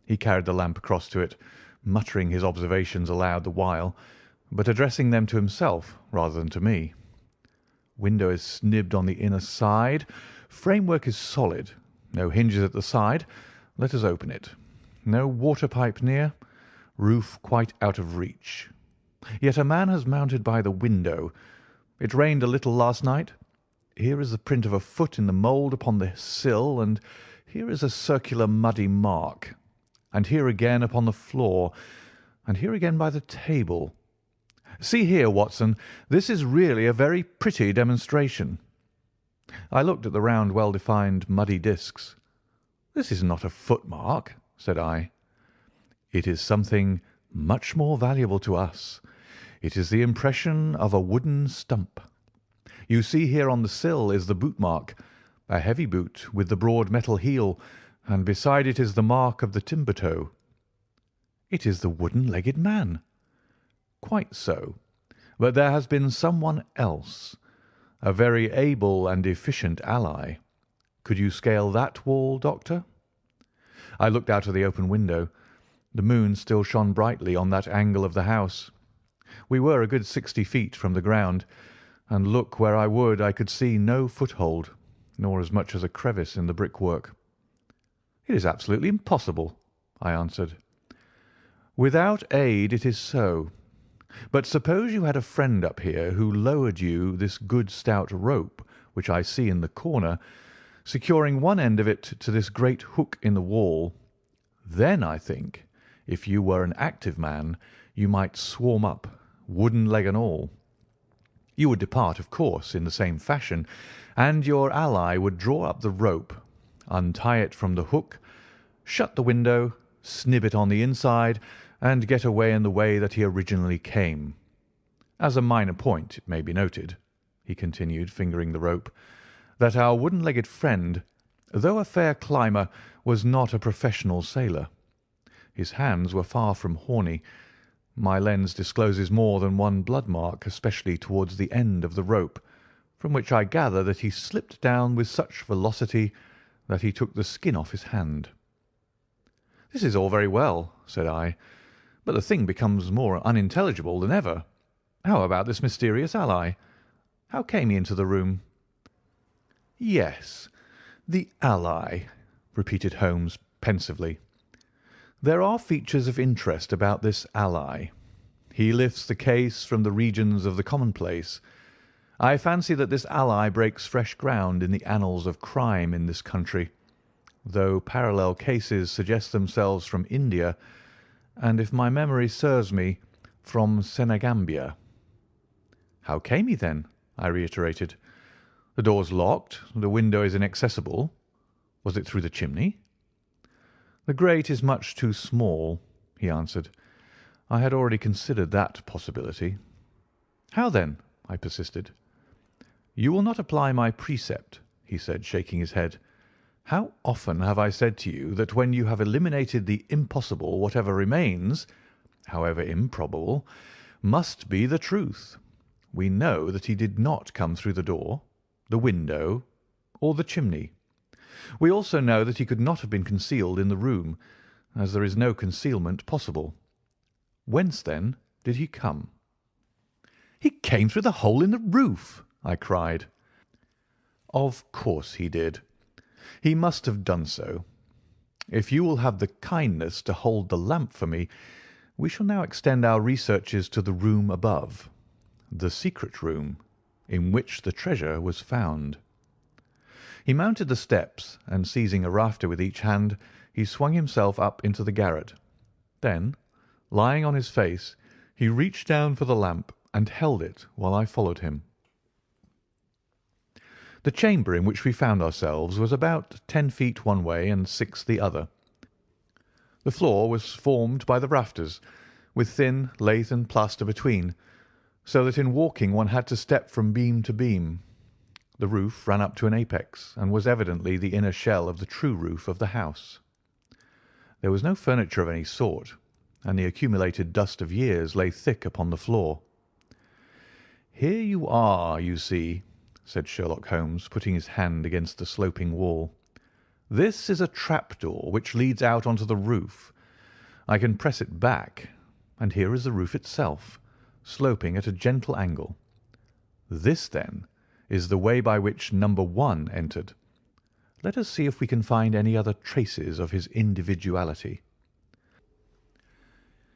He carried the lamp across to it, muttering his observations aloud the while, but addressing them to himself rather than to me. "Window is snibbed on the inner side. Framework is solid. No hinges at the side. Let us open it. No water pipe near. Roof quite out of reach. Yet a man has mounted by the window. It rained a little last night. Here is the print of a foot in the mould upon the sill, and here is a circular muddy mark, and here again upon the floor, and here again by the table. See here, Watson, this is really a very pretty demonstration." I looked at the round, well-defined, muddy discs. "This is not a footmark," said I. "It is something much more valuable to us. It is the impression of a wooden stump. You see here on the sill is the boot mark, a heavy boot with the broad metal heel, and beside it is the mark of the timber toe. It is the wooden-legged man." "Quite so. But there has been someone else, a very able and efficient ally. Could you scale that wall, Doctor?" I looked out of the open window. The moon still shone brightly on that angle of the house. We were a good 60 feet from the ground, and look where I would I could see no foothold, nor as much as a crevice in the brickwork. "It is absolutely impossible," I answered. "Without aid it is so. But suppose you had a friend up here who lowered you this good stout rope which I see in the corner, securing one end of it to this great hook in the wall. Then, I think, if you were an active man, you might swarm up, wooden leg and all. You would depart, of course, in the same fashion, and your ally would draw up the rope, untie it from the hook, shut the window, snib it on the inside, and get away in the way that he originally came. As a minor point, it may be noted," he continued, fingering the rope, "that our wooden-legged friend, though a fair climber, was not a professional sailor. His hands were far from horny. My lens discloses more than one blood mark, especially towards the end of the rope, from which I gather that he slipped down with such velocity that he took the skin off his hand." "This is all very well," said I, "but the thing becomes more unintelligible than ever. How about this mysterious ally? How came he into the room?" "Yes, the ally," repeated Holmes pensively. "There are features of interest about this ally. He lifts the case from the regions of the commonplace. I fancy that this ally breaks fresh ground in the annals of crime in this country, though parallel cases suggest themselves from India, and, if my memory serves me, from Senegambia." "How came he, then?" I reiterated. The door's locked. The window is inaccessible. Was it through the chimney? The grate is much too small, he answered. I had already considered that possibility. How then? I persisted. You will not apply my precept, he said, shaking his head. How often have I said to you that when you have eliminated the impossible, whatever remains, however improbable, must be the truth. We know that he did not come through the door, the window, or the chimney. We also know that he could not have been concealed in the room, as there is no concealment possible. Whence, then, did he come? He came through the hole in the roof, I cried. Of course he did. He must have done so. If you will have the kindness to hold the lamp for me, we shall now extend our researches to the room above, the secret room in which the treasure was found. He mounted the steps, and seizing a rafter with each hand, he swung himself up into the garret. Then, lying on his face, he reached down for the lamp and held it while I followed him. The chamber in which we found ourselves was about 10 feet one way and 6 the other. The floor was formed by the rafters, with thin lath and plaster between, so that in walking one had to step from beam to beam. The roof ran up to an apex, and was evidently the inner shell of the true roof of the house. There was no furniture of any sort, and the accumulated dust of years lay thick upon the floor. Here you are, you see, said Sherlock Holmes, putting his hand against the sloping wall. This is a trapdoor which leads out onto the roof. I can press it back, and here is the roof itself, sloping at a gentle angle. This, then, is the way by which number 1 entered. Let us see if we can find any other traces of his individuality.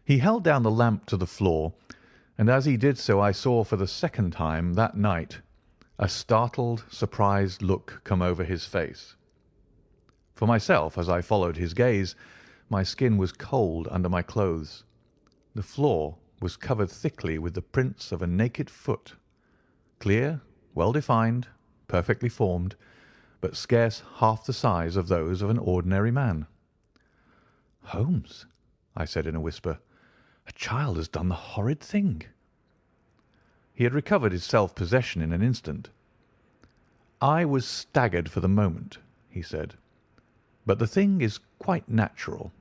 He held down the lamp to the floor, and as he did so I saw for the second time that night a startled, surprised look come over his face. For myself, as I followed his gaze, my skin was cold under my clothes. The floor was covered thickly with the prints of a naked foot, clear, well-defined, perfectly formed, but scarce half the size of those of an ordinary man. "Holmes," I said in a whisper, "a child has done the horrid thing." He had recovered his self-possession in an instant. "I was staggered for the moment," he said, "but the thing is quite natural.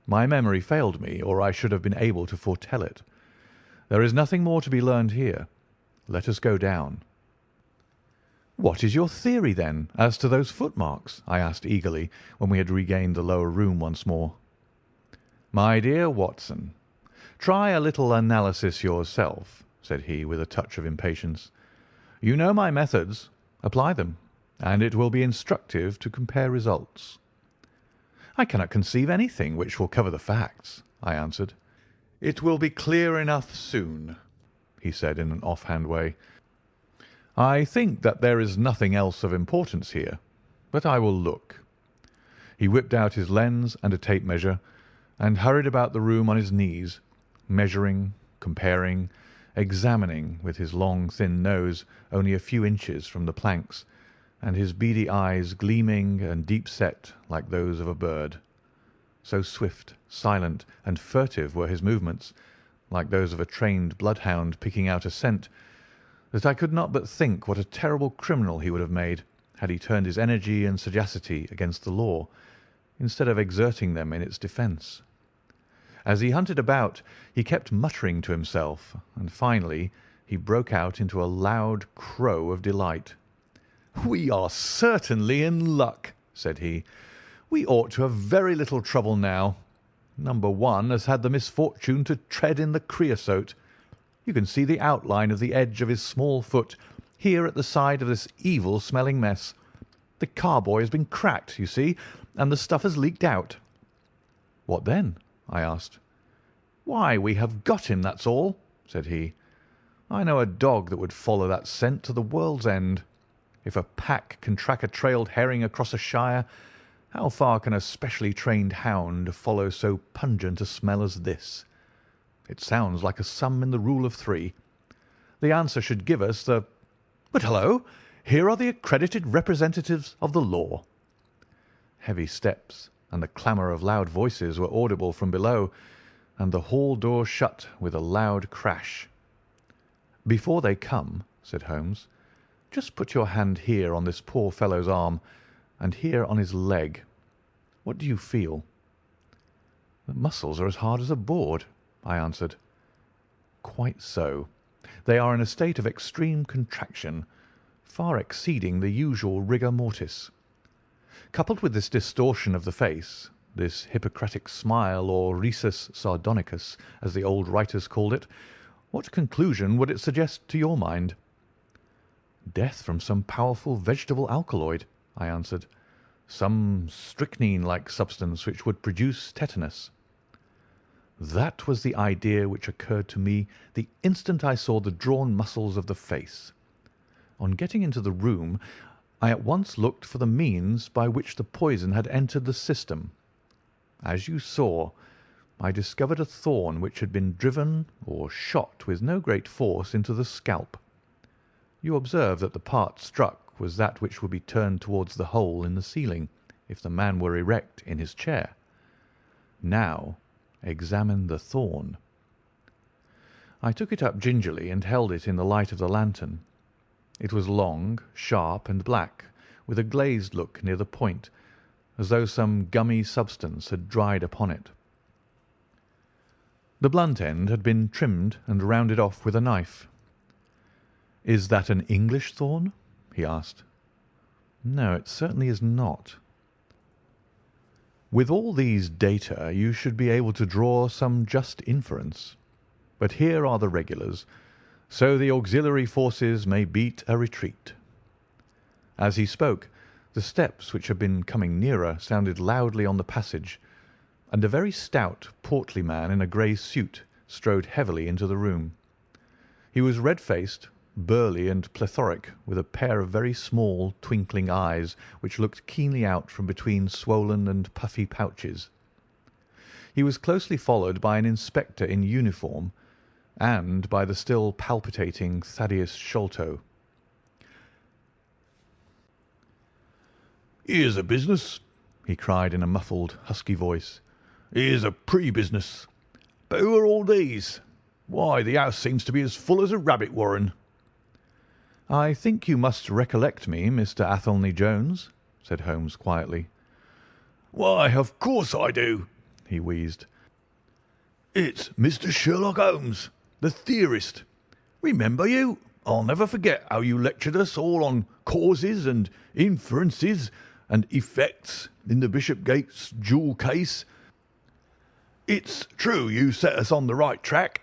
My memory failed me, or I should have been able to foretell it. There is nothing more to be learned here. Let us go down." "What is your theory, then, as to those footmarks?" I asked eagerly, when we had regained the lower room once more. "My dear Watson, try a little analysis yourself," said he, with a touch of impatience. "You know my methods. Apply them, and it will be instructive to compare results." "I cannot conceive anything which will cover the facts," I answered. "It will be clear enough soon," he said in an offhand way. "I think that there is nothing else of importance here, but I will look." He whipped out his lens and a tape measure, and hurried about the room on his knees, measuring, comparing, examining, with his long, thin nose only a few inches from the planks, and his beady eyes gleaming and deep-set like those of a bird. So swift, silent, and furtive were his movements, like those of a trained bloodhound picking out a scent, that I could not but think what a terrible criminal he would have made had he turned his energy and sagacity against the law, instead of exerting them in its defence. As he hunted about, he kept muttering to himself, and finally he broke out into a loud crow of delight. "We are certainly in luck," said he. "We ought to have very little trouble now. Number 1 has had the misfortune to tread in the creosote. You can see the outline of the edge of his small foot here at the side of this evil-smelling mess. The carboy has been cracked, you see, and the stuff has leaked out." "What then?" I asked. "Why, we have got him, that's all," said he. "I know a dog that would follow that scent to the world's end. If a pack can track a trailed herring across a shire, how far can a specially trained hound follow so pungent a smell as this? It sounds like a sum in the rule of 3. The answer should give us the— But hullo! Here are the accredited representatives of the law." Heavy steps and the clamour of loud voices were audible from below, and the hall door shut with a loud crash. "Before they come," said Holmes, "just put your hand here on this poor fellow's arm, and here on his leg. What do you feel?" "The muscles are as hard as a board," I answered. "Quite so. They are in a state of extreme contraction, far exceeding the usual rigor mortis. Coupled with this distortion of the face, this Hippocratic smile, or rhesus sardonicus, as the old writers called it, what conclusion would it suggest to your mind?" "Death from some powerful vegetable alkaloid," I answered. "Some strychnine-like substance which would produce tetanus." That was the idea which occurred to me the instant I saw the drawn muscles of the face. On getting into the room, I at once looked for the means by which the poison had entered the system. As you saw, I discovered a thorn which had been driven or shot with no great force into the scalp. You observe that the part struck was that which would be turned towards the hole in the ceiling if the man were erect in his chair. Now examine the thorn." I took it up gingerly and held it in the light of the lantern. It was long, sharp, and black, with a glazed look near the point, as though some gummy substance had dried upon it. The blunt end had been trimmed and rounded off with a knife. "Is that an English thorn?" he asked. "No, it certainly is not." With all these data you should be able to draw some just inference. But here are the regulars, so the auxiliary forces may beat a retreat. As he spoke, the steps which had been coming nearer sounded loudly on the passage, and a very stout, portly man in a grey suit strode heavily into the room. He was red-faced, burly, and plethoric, with a pair of very small, twinkling eyes which looked keenly out from between swollen and puffy pouches. He was closely followed by an inspector in uniform and by the still palpitating Thaddeus Sholto. "Here's a business," he cried in a muffled, husky voice. "Here's a pre-business. But who are all these? Why, the house seems to be as full as a rabbit warren." "I think you must recollect me, Mr. Athelney Jones," said Holmes quietly. "Why, of course I do," he wheezed. "It's Mr. Sherlock Holmes, the theorist. Remember you? I'll never forget how you lectured us all on causes and inferences and effects in the Bishopgate's jewel case. It's true you set us on the right track,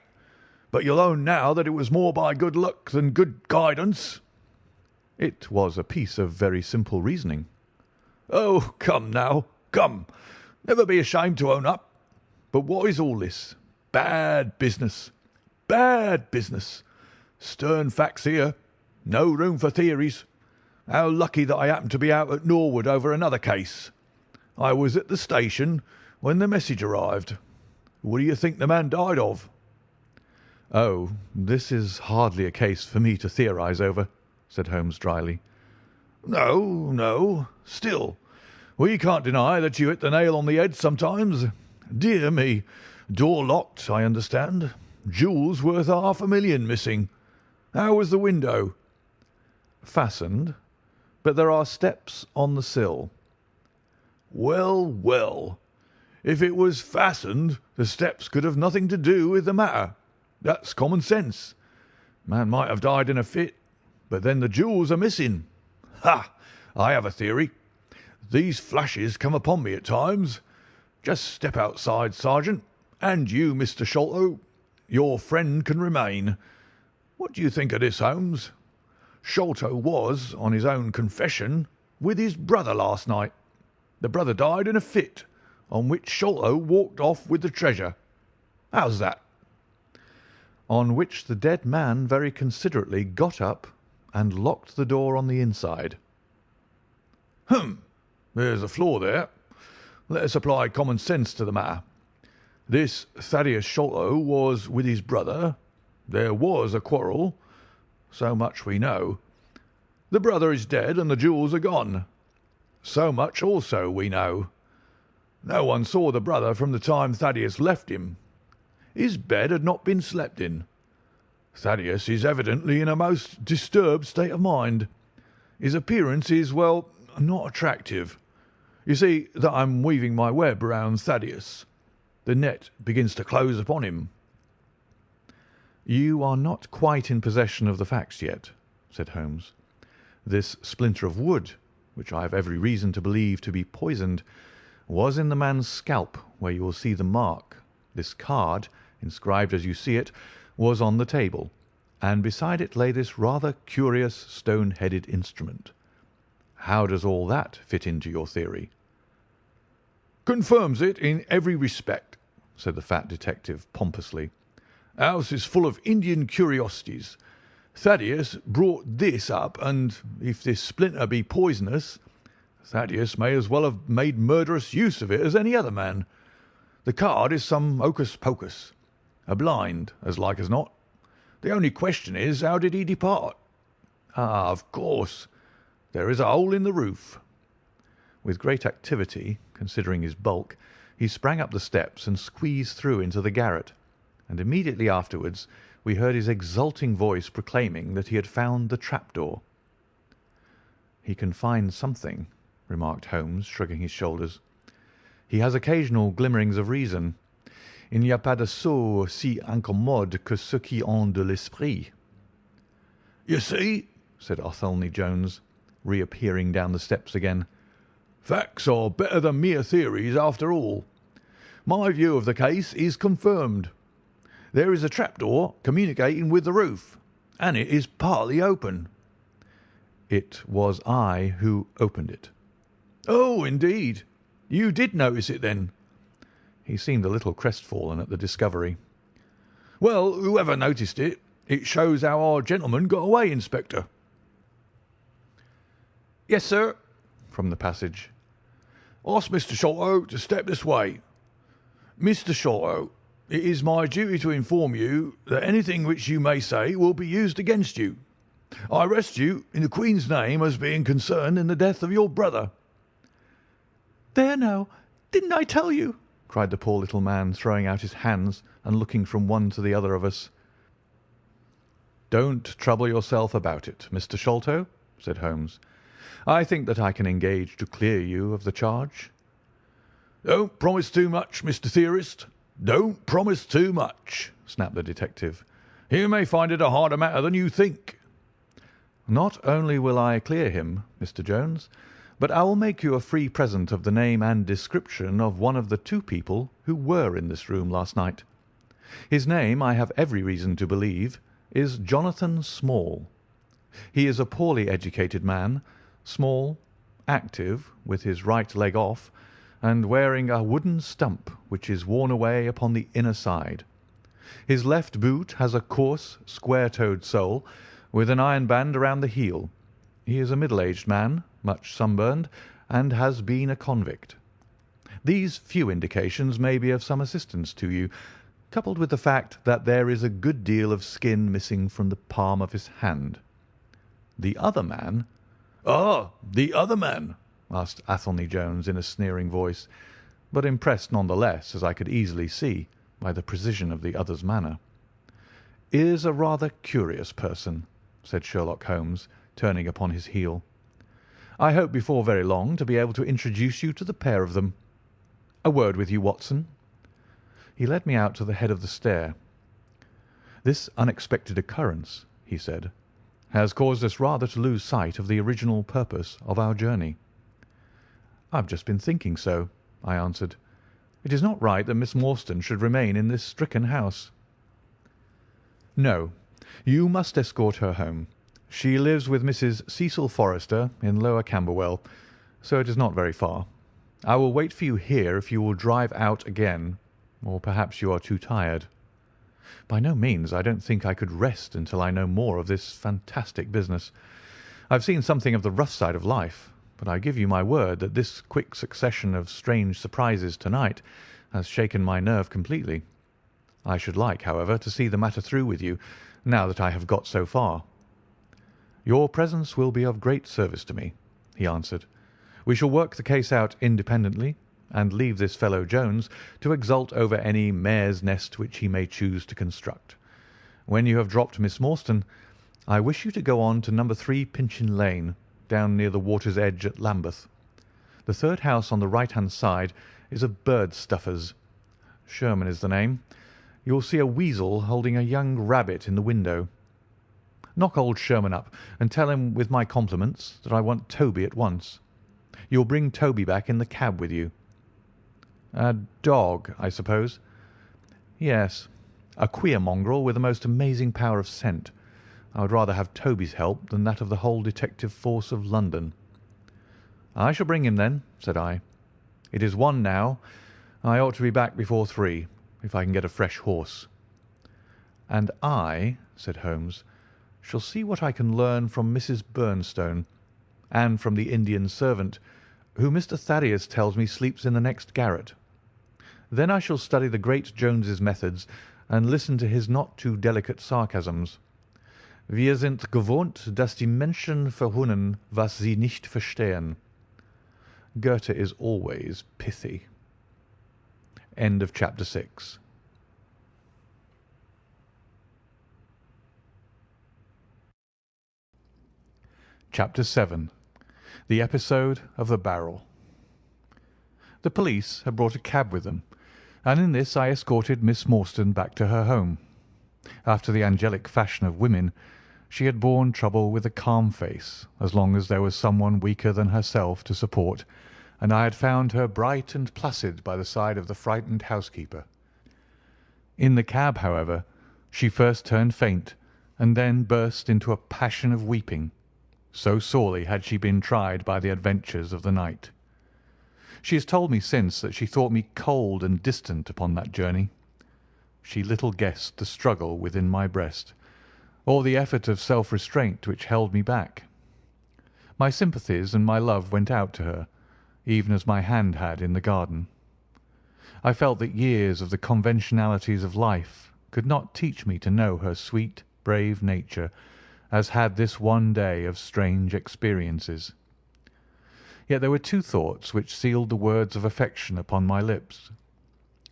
but you'll own now that it was more by good luck than good guidance." "It was a piece of very simple reasoning." "Oh, come now, come. Never be ashamed to own up. But what is all this? Bad business. Bad business. Stern facts here. No room for theories. How lucky that I happened to be out at Norwood over another case. I was at the station when the message arrived. What do you think the man died of?" "Oh, this is hardly a case for me to theorise over," said Holmes dryly. "No, no. Still, we can't deny that you hit the nail on the head sometimes. Dear me. Door locked, I understand. Jewels worth £500,000 missing. How was the window?" "Fastened, but there are steps on the sill." "Well, well. If it was fastened, the steps could have nothing to do with the matter. That's common sense. Man might have died in a fit, but then the jewels are missing. Ha! I have a theory. These flashes come upon me at times. Just step outside, Sergeant, and you, Mr. Sholto. Your friend can remain. What do you think of this, Holmes? Sholto was, on his own confession, with his brother last night. The brother died in a fit, on which Sholto walked off with the treasure. How's that?" On which the dead man very considerately got up and locked the door on the inside. There's a flaw there. Let us apply common sense to the matter. This Thaddeus Sholto was with his brother. There was a quarrel. So much we know. The brother is dead and the jewels are gone. So much also we know. No one saw the brother from the time Thaddeus left him. His bed had not been slept in. Thaddeus is evidently in a most disturbed state of mind. His appearance is, well, not attractive. You see that I'm weaving my web round Thaddeus. The net begins to close upon him." "You are not quite in possession of the facts yet," said Holmes. "This splinter of wood, which I have every reason to believe to be poisoned, was in the man's scalp, where you will see the mark. This card, inscribed as you see it, was on the table, and beside it lay this rather curious stone-headed instrument. How does all that fit into your theory?" "Confirms it in every respect," said the fat detective pompously. "House is full of Indian curiosities. Thaddeus brought this up, and if this splinter be poisonous, Thaddeus may as well have made murderous use of it as any other man. The card is some hocus-pocus. A blind, as like as not. The only question is, how did he depart? Ah, of course. There is a hole in the roof." With great activity, considering his bulk, he sprang up the steps and squeezed through into the garret, and immediately afterwards we heard his exulting voice proclaiming that he had found the trapdoor. "He can find something," remarked Holmes, shrugging his shoulders. "He has occasional glimmerings of reason. Il n'y a pas de sot si incommode que ceux qui ont de l'esprit." "You see," said Athelney Jones, reappearing down the steps again, "facts are better than mere theories after all. My view of the case is confirmed. There is a trapdoor communicating with the roof, and it is partly open." "It was I who opened it." "Oh, indeed. You did notice it, then?" He seemed a little crestfallen at the discovery. "Well, whoever noticed it, it shows how our gentleman got away, Inspector." "Yes, sir," from the passage. "Ask Mr. Sholto to step this way. Mr. Sholto, it is my duty to inform you that anything which you may say will be used against you. I arrest you in the Queen's name as being concerned in the death of your brother." "There now, didn't I tell you?" cried the poor little man, throwing out his hands and looking from one to the other of us. "Don't trouble yourself about it, Mr. Sholto," said Holmes. "I think that I can engage to clear you of the charge." "Don't promise too much, Mr. Theorist. Don't promise too much," snapped the detective. "You may find it a harder matter than you think." "Not only will I clear him, Mr. Jones, but I will make you a free present of the name and description of one of the two people who were in this room last night. His name, I have every reason to believe, is Jonathan Small. He is a poorly educated man, small, active, with his right leg off, and wearing a wooden stump which is worn away upon the inner side. His left boot has a coarse, square-toed sole, with an iron band around the heel. He is a middle-aged man, much sunburned, and has been a convict. These few indications may be of some assistance to you, coupled with the fact that there is a good deal of skin missing from the palm of his hand. The other man—" "Ah, the other man?" asked Athelney Jones in a sneering voice, but impressed none the less, as I could easily see, by the precision of the other's manner. "Is a rather curious person," said Sherlock Holmes, turning upon his heel. "I hope before very long to be able to introduce you to the pair of them. A word with you, Watson." He led me out to the head of the stair. "This unexpected occurrence," he said, "has caused us rather to lose sight of the original purpose of our journey." "I've just been thinking so," I answered. "It is not right that Miss Morstan should remain in this stricken house." "No, you must escort her home. She lives with Mrs. Cecil Forrester in Lower Camberwell, so it is not very far. I will wait for you here if you will drive out again, or perhaps you are too tired." "By no means. I don't think I could rest until I know more of this fantastic business. I've seen something of the rough side of life, but I give you my word that this quick succession of strange surprises to-night has shaken my nerve completely. I should like, however, to see the matter through with you, now that I have got so far." "Your presence will be of great service to me," he answered. "We shall work the case out independently, and leave this fellow Jones to exult over any mare's nest which he may choose to construct. When you have dropped Miss Morstan, I wish you to go on to No. 3 Pinchin Lane, down near the water's edge at Lambeth. The third house on the right-hand side is a bird stuffer's. Sherman is the name. You will see a weasel holding a young rabbit in the window. Knock old Sherman up and tell him with my compliments that I want Toby at once. You will bring Toby back in the cab with you." "A dog, I suppose?" "Yes, a queer mongrel with a most amazing power of scent. I would rather have Toby's help than that of the whole detective force of London." "I shall bring him then," said I. "It is 1 now. I ought to be back before 3, if I can get a fresh horse." "And I," said Holmes, "shall see what I can learn from Mrs. Bernstone, and from the Indian servant, who Mr. Thaddeus tells me sleeps in the next garret. Then I shall study the great Jones's methods and listen to his not too delicate sarcasms. Wir sind gewohnt, dass die Menschen verhöhnen, was sie nicht verstehen. Goethe is always pithy. End of chapter 6. Chapter 7. The Episode of the Barrel. The police had brought a cab with them, and in this I escorted Miss Morstan back to her home. After the angelic fashion of women, she had borne trouble with a calm face as long as there was someone weaker than herself to support, and I had found her bright and placid by the side of the frightened housekeeper. In the cab, however, she first turned faint, and then burst into a passion of weeping, so sorely had she been tried by the adventures of the night. She has told me since that she thought me cold and distant upon that journey. She little guessed the struggle within my breast, or the effort of self-restraint which held me back. My sympathies and my love went out to her, even as my hand had in the garden. I felt that years of the conventionalities of life could not teach me to know her sweet, brave nature, as had this one day of strange experiences. Yet there were 2 thoughts which sealed the words of affection upon my lips.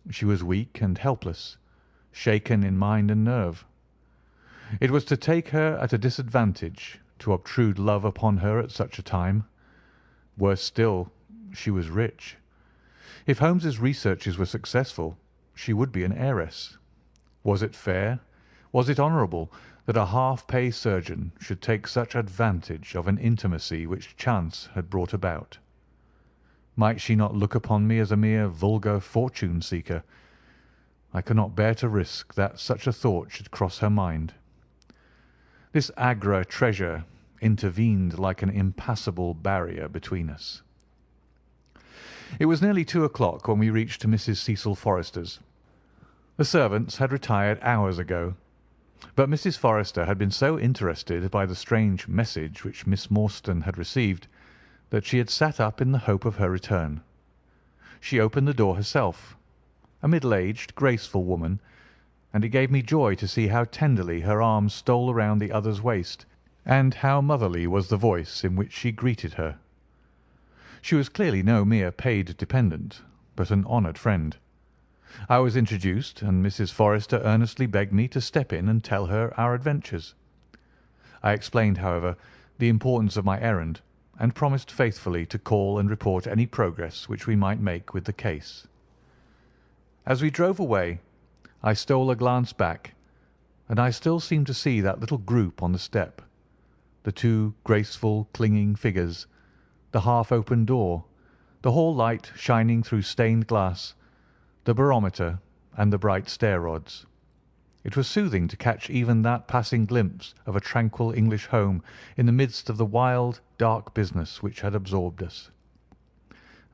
She was weak and helpless, shaken in mind and nerve. It was to take her at a disadvantage to obtrude love upon her at such a time. Worse still, she was rich. If Holmes's researches were successful, she would be an heiress. Was it fair, was it honourable, that a half-pay surgeon should take such advantage of an intimacy which chance had brought about? Might she not look upon me as a mere vulgar fortune-seeker? I could not bear to risk that such a thought should cross her mind. This Agra treasure intervened like an impassable barrier between us. It was nearly 2 o'clock when we reached Mrs. Cecil Forrester's. The servants had retired hours ago, but Mrs. Forrester had been so interested by the strange message which Miss Morstan had received that she had sat up in the hope of her return. She opened the door herself, a middle-aged, graceful woman, and it gave me joy to see how tenderly her arm stole around the other's waist, and how motherly was the voice in which she greeted her. She was clearly no mere paid dependent, but an honoured friend. I was introduced, and Mrs. Forrester earnestly begged me to step in and tell her our adventures. I explained, however, the importance of my errand, and promised faithfully to call and report any progress which we might make with the case. As we drove away, I stole a glance back, and I still seemed to see that little group on the step, the 2 graceful, clinging figures, the half-open door, the hall light shining through stained glass, the barometer, and the bright stair-rods. It was soothing to catch even that passing glimpse of a tranquil English home in the midst of the wild, dark business which had absorbed us.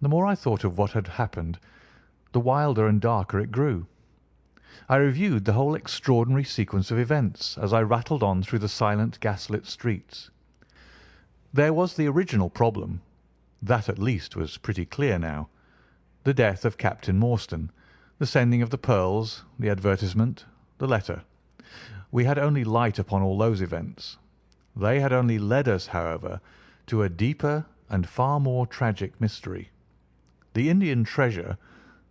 The more I thought of what had happened, the wilder and darker it grew. I reviewed the whole extraordinary sequence of events as I rattled on through the silent, gas-lit streets. There was the original problem. That at least was pretty clear now. The death of Captain Morstan, the sending of the pearls, the advertisement, the letter. We had only light upon all those events. They had only led us, however, to a deeper and far more tragic mystery. The Indian treasure,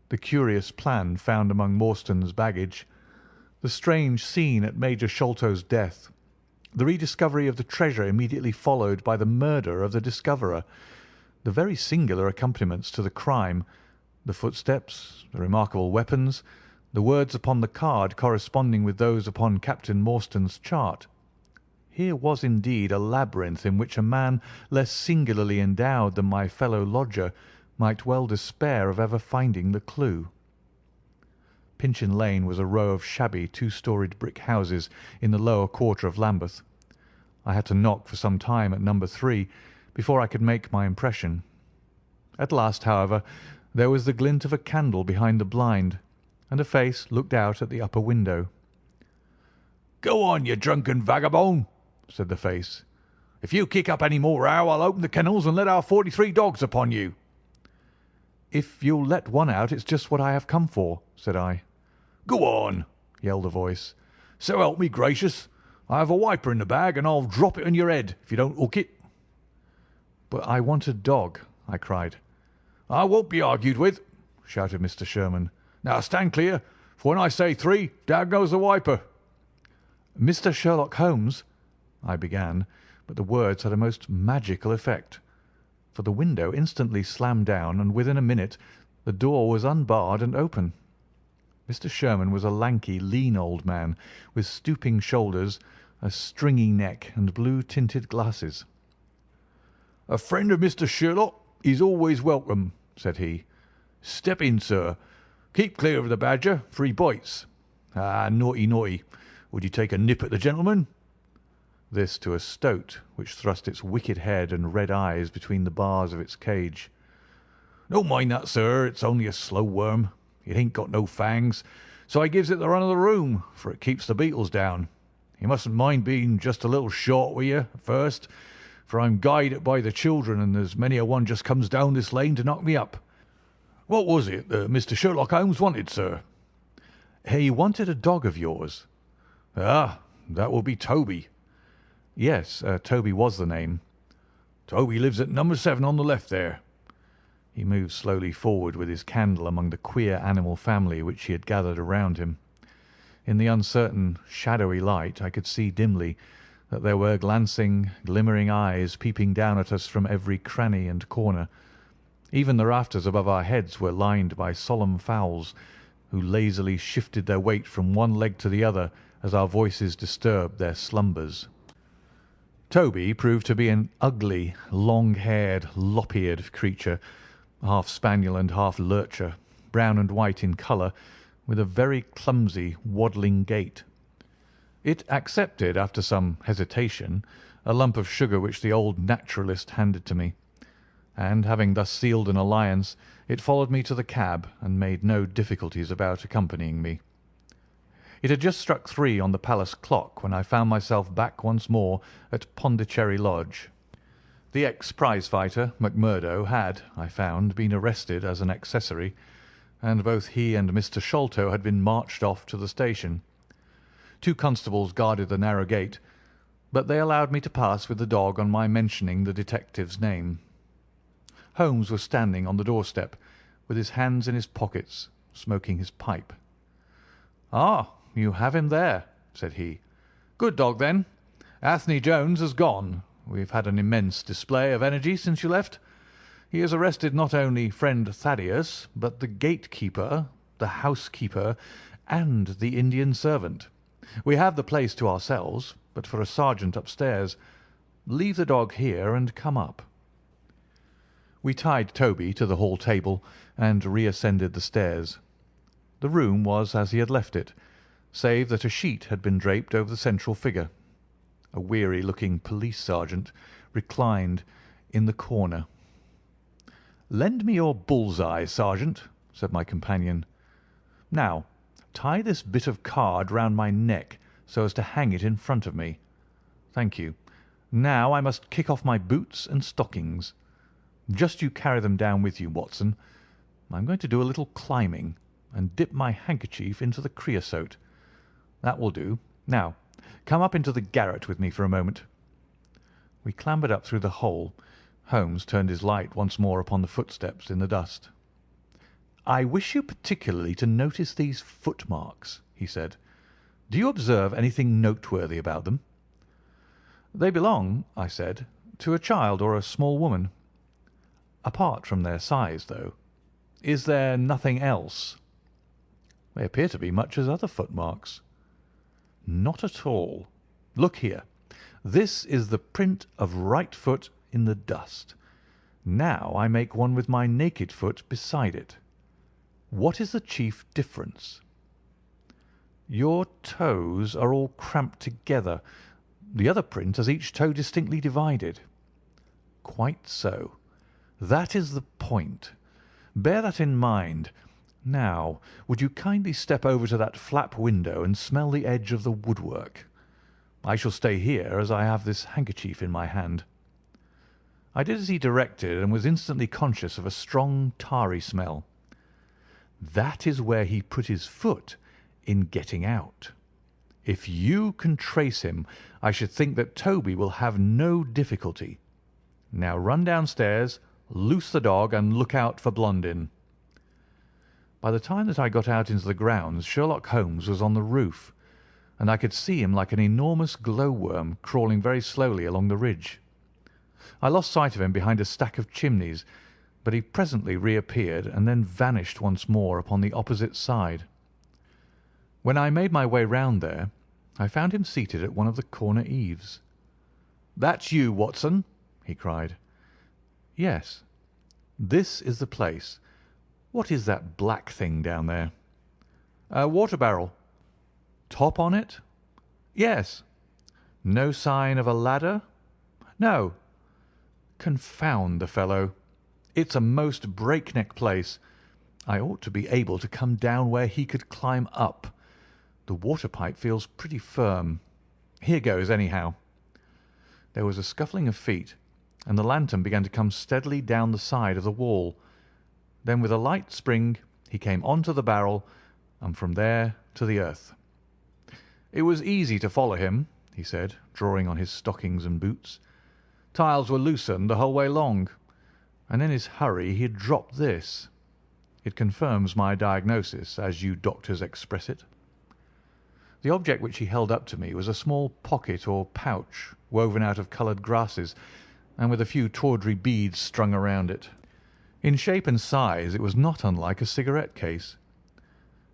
the curious plan found among Morstan's baggage, the strange scene at Major Sholto's death, the rediscovery of the treasure immediately followed by the murder of the discoverer, the very singular accompaniments to the crime, the footsteps, the remarkable weapons, the words upon the card corresponding with those upon Captain Morstan's chart. Here was indeed a labyrinth in which a man less singularly endowed than my fellow lodger might well despair of ever finding the clue. Pinchin Lane was a row of shabby two-storied brick houses in the lower quarter of Lambeth. I had to knock for some time at number 3 before I could make my impression. At last, however, there was the glint of a candle behind the blind, and a face looked out at the upper window. "Go on, you drunken vagabond," said the face. "If you kick up any more row, I'll open the kennels and let our 43 dogs upon you." "If you'll let one out, it's just what I have come for," said I. "Go on," yelled a voice. "So help me gracious, I have a wiper in the bag, and I'll drop it on your head if you don't hook it." "But I want a dog," I cried. "I won't be argued with," shouted Mr. Sherman. "Now stand clear, for when I say 3, down goes the wiper." "Mr. Sherlock Holmes," I began, but the words had a most magical effect, for the window instantly slammed down, and within a minute the door was unbarred and open. Mr. Sherman was a lanky, lean old man, with stooping shoulders, a stringy neck, and blue-tinted glasses. "A friend of Mr. Sherlock is always welcome," said he. "Step in, sir. Keep clear of the badger, for he bites. Ah, naughty, naughty. Would you take a nip at the gentleman?" This to a stoat, which thrust its wicked head and red eyes between the bars of its cage. "Don't mind that, sir. It's only a slow worm. It ain't got no fangs, so I gives it the run of the room, for it keeps the beetles down. You mustn't mind being just a little short with you at first, for I'm guided by the children, and there's many a one just comes down this lane to knock me up. What was it that Mr. Sherlock Holmes wanted, sir?" "He wanted a dog of yours." "Ah, that will be Toby." "Yes, Toby was the name." "Toby lives at number 7 on the left there." He moved slowly forward with his candle among the queer animal family which he had gathered around him. In the uncertain, shadowy light I could see dimly that there were glancing, glimmering eyes peeping down at us from every cranny and corner. Even the rafters above our heads were lined by solemn fowls, who lazily shifted their weight from one leg to the other as our voices disturbed their slumbers. Toby proved to be an ugly, long-haired, lop-eared creature, half spaniel and half lurcher, brown and white in colour, with a very clumsy, waddling gait. It accepted, after some hesitation, a lump of sugar which the old naturalist handed to me, and having thus sealed an alliance, it followed me to the cab and made no difficulties about accompanying me. It had just struck 3 on the palace clock when I found myself back once more at Pondicherry Lodge. The ex-prize-fighter, McMurdo, had, I found, been arrested as an accessory, and both he and Mr. Sholto had been marched off to the station. 2 constables guarded the narrow gate, but they allowed me to pass with the dog on my mentioning the detective's name. Holmes was standing on the doorstep, with his hands in his pockets, smoking his pipe. "Ah, you have him there," said he. "Good dog, then. Anthony Jones has gone. We've had an immense display of energy since you left. He has arrested not only friend Thaddeus, but the gatekeeper, the housekeeper, and the Indian servant. We have the place to ourselves, but for a sergeant upstairs. Leave the dog here and come up." We tied Toby to the hall table and reascended the stairs. The room was as he had left it, save that a sheet had been draped over the central figure. A weary-looking police sergeant reclined in the corner. "Lend me your bull's-eye, sergeant," said my companion. "Now, tie this bit of card round my neck so as to hang it in front of me. Thank you. Now I must kick off my boots and stockings. Just you carry them down with you, Watson. I'm going to do a little climbing and dip my handkerchief into the creosote. That will do. Now, come up into the garret with me for a moment. We clambered up through the hole. Holmes turned his light once more upon the footsteps in the dust. "I wish you particularly to notice these footmarks," he said. "Do you observe anything noteworthy about them?" "They belong," I said, "to a child or a small woman." "Apart from their size, though. Is there nothing else?" "They appear to be much as other footmarks." "Not at all. Look here. This is the print of right foot in the dust. Now I make one with my naked foot beside it. What is the chief difference?" "Your toes are all cramped together. The other print has each toe distinctly divided." "Quite so. That is the point. Bear that in mind. Now, would you kindly step over to that flap window and smell the edge of the woodwork? I shall stay here, as I have this handkerchief in my hand." I did as he directed, and was instantly conscious of a strong tarry smell. That is where he put his foot in getting out. If you can trace him, I should think that Toby will have no difficulty. Now run downstairs, loose the dog, and look out for Blondin. By the time that I got out into the grounds, Sherlock Holmes was on the roof, and I could see him like an enormous glowworm crawling very slowly along the ridge. I lost sight of him behind a stack of chimneys, but he presently reappeared and then vanished once more upon the opposite side. When I made my way round there, I found him seated at one of the corner eaves. "That's you, Watson," he cried. "Yes. This is the place. What is that black thing down there?" "A water barrel." "Top on it?" "Yes." "No sign of a ladder?" "No." "Confound the fellow! It's a most breakneck place. I ought to be able to come down where he could climb up. The water pipe feels pretty firm. Here goes, anyhow." There was a scuffling of feet, and the lantern began to come steadily down the side of the wall. Then with a light spring he came on to the barrel, and from there to the earth. "It was easy to follow him," he said, drawing on his stockings and boots. "Tiles were loosened the whole way along, and in his hurry he had dropped this. It confirms my diagnosis, as you doctors express it." The object which he held up to me was a small pocket or pouch woven out of coloured grasses, and with a few tawdry beads strung around it. In shape and size it was not unlike a cigarette case.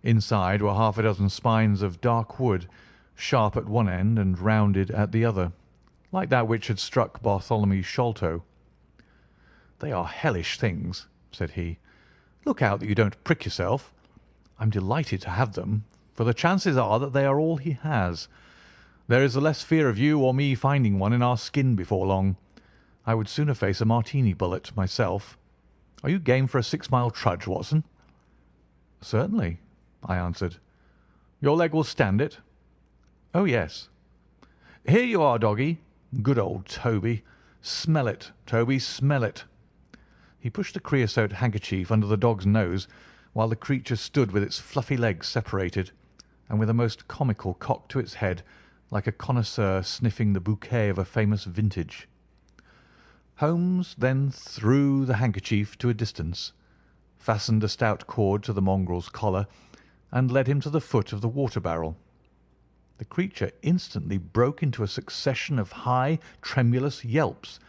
Inside were half a dozen spines of dark wood, sharp at one end and rounded at the other, like that which had struck Bartholomew Sholto. "They are hellish things," said he. "Look out that you don't prick yourself. I'm delighted to have them, for the chances are that they are all he has. There is the less fear of you or me finding one in our skin before long. I would sooner face a Martini bullet myself. Are you game for a 6-mile trudge, Watson?" "Certainly," I answered. "Your leg will stand it?" "Oh, yes." "Here you are, doggy. Good old Toby. Smell it, Toby, smell it." He pushed the creosote handkerchief under the dog's nose, while the creature stood with its fluffy legs separated, and with a most comical cock to its head, like a connoisseur sniffing the bouquet of a famous vintage. Holmes then threw the handkerchief to a distance, fastened a stout cord to the mongrel's collar, and led him to the foot of the water barrel. The creature instantly broke into a succession of high, tremulous yelps,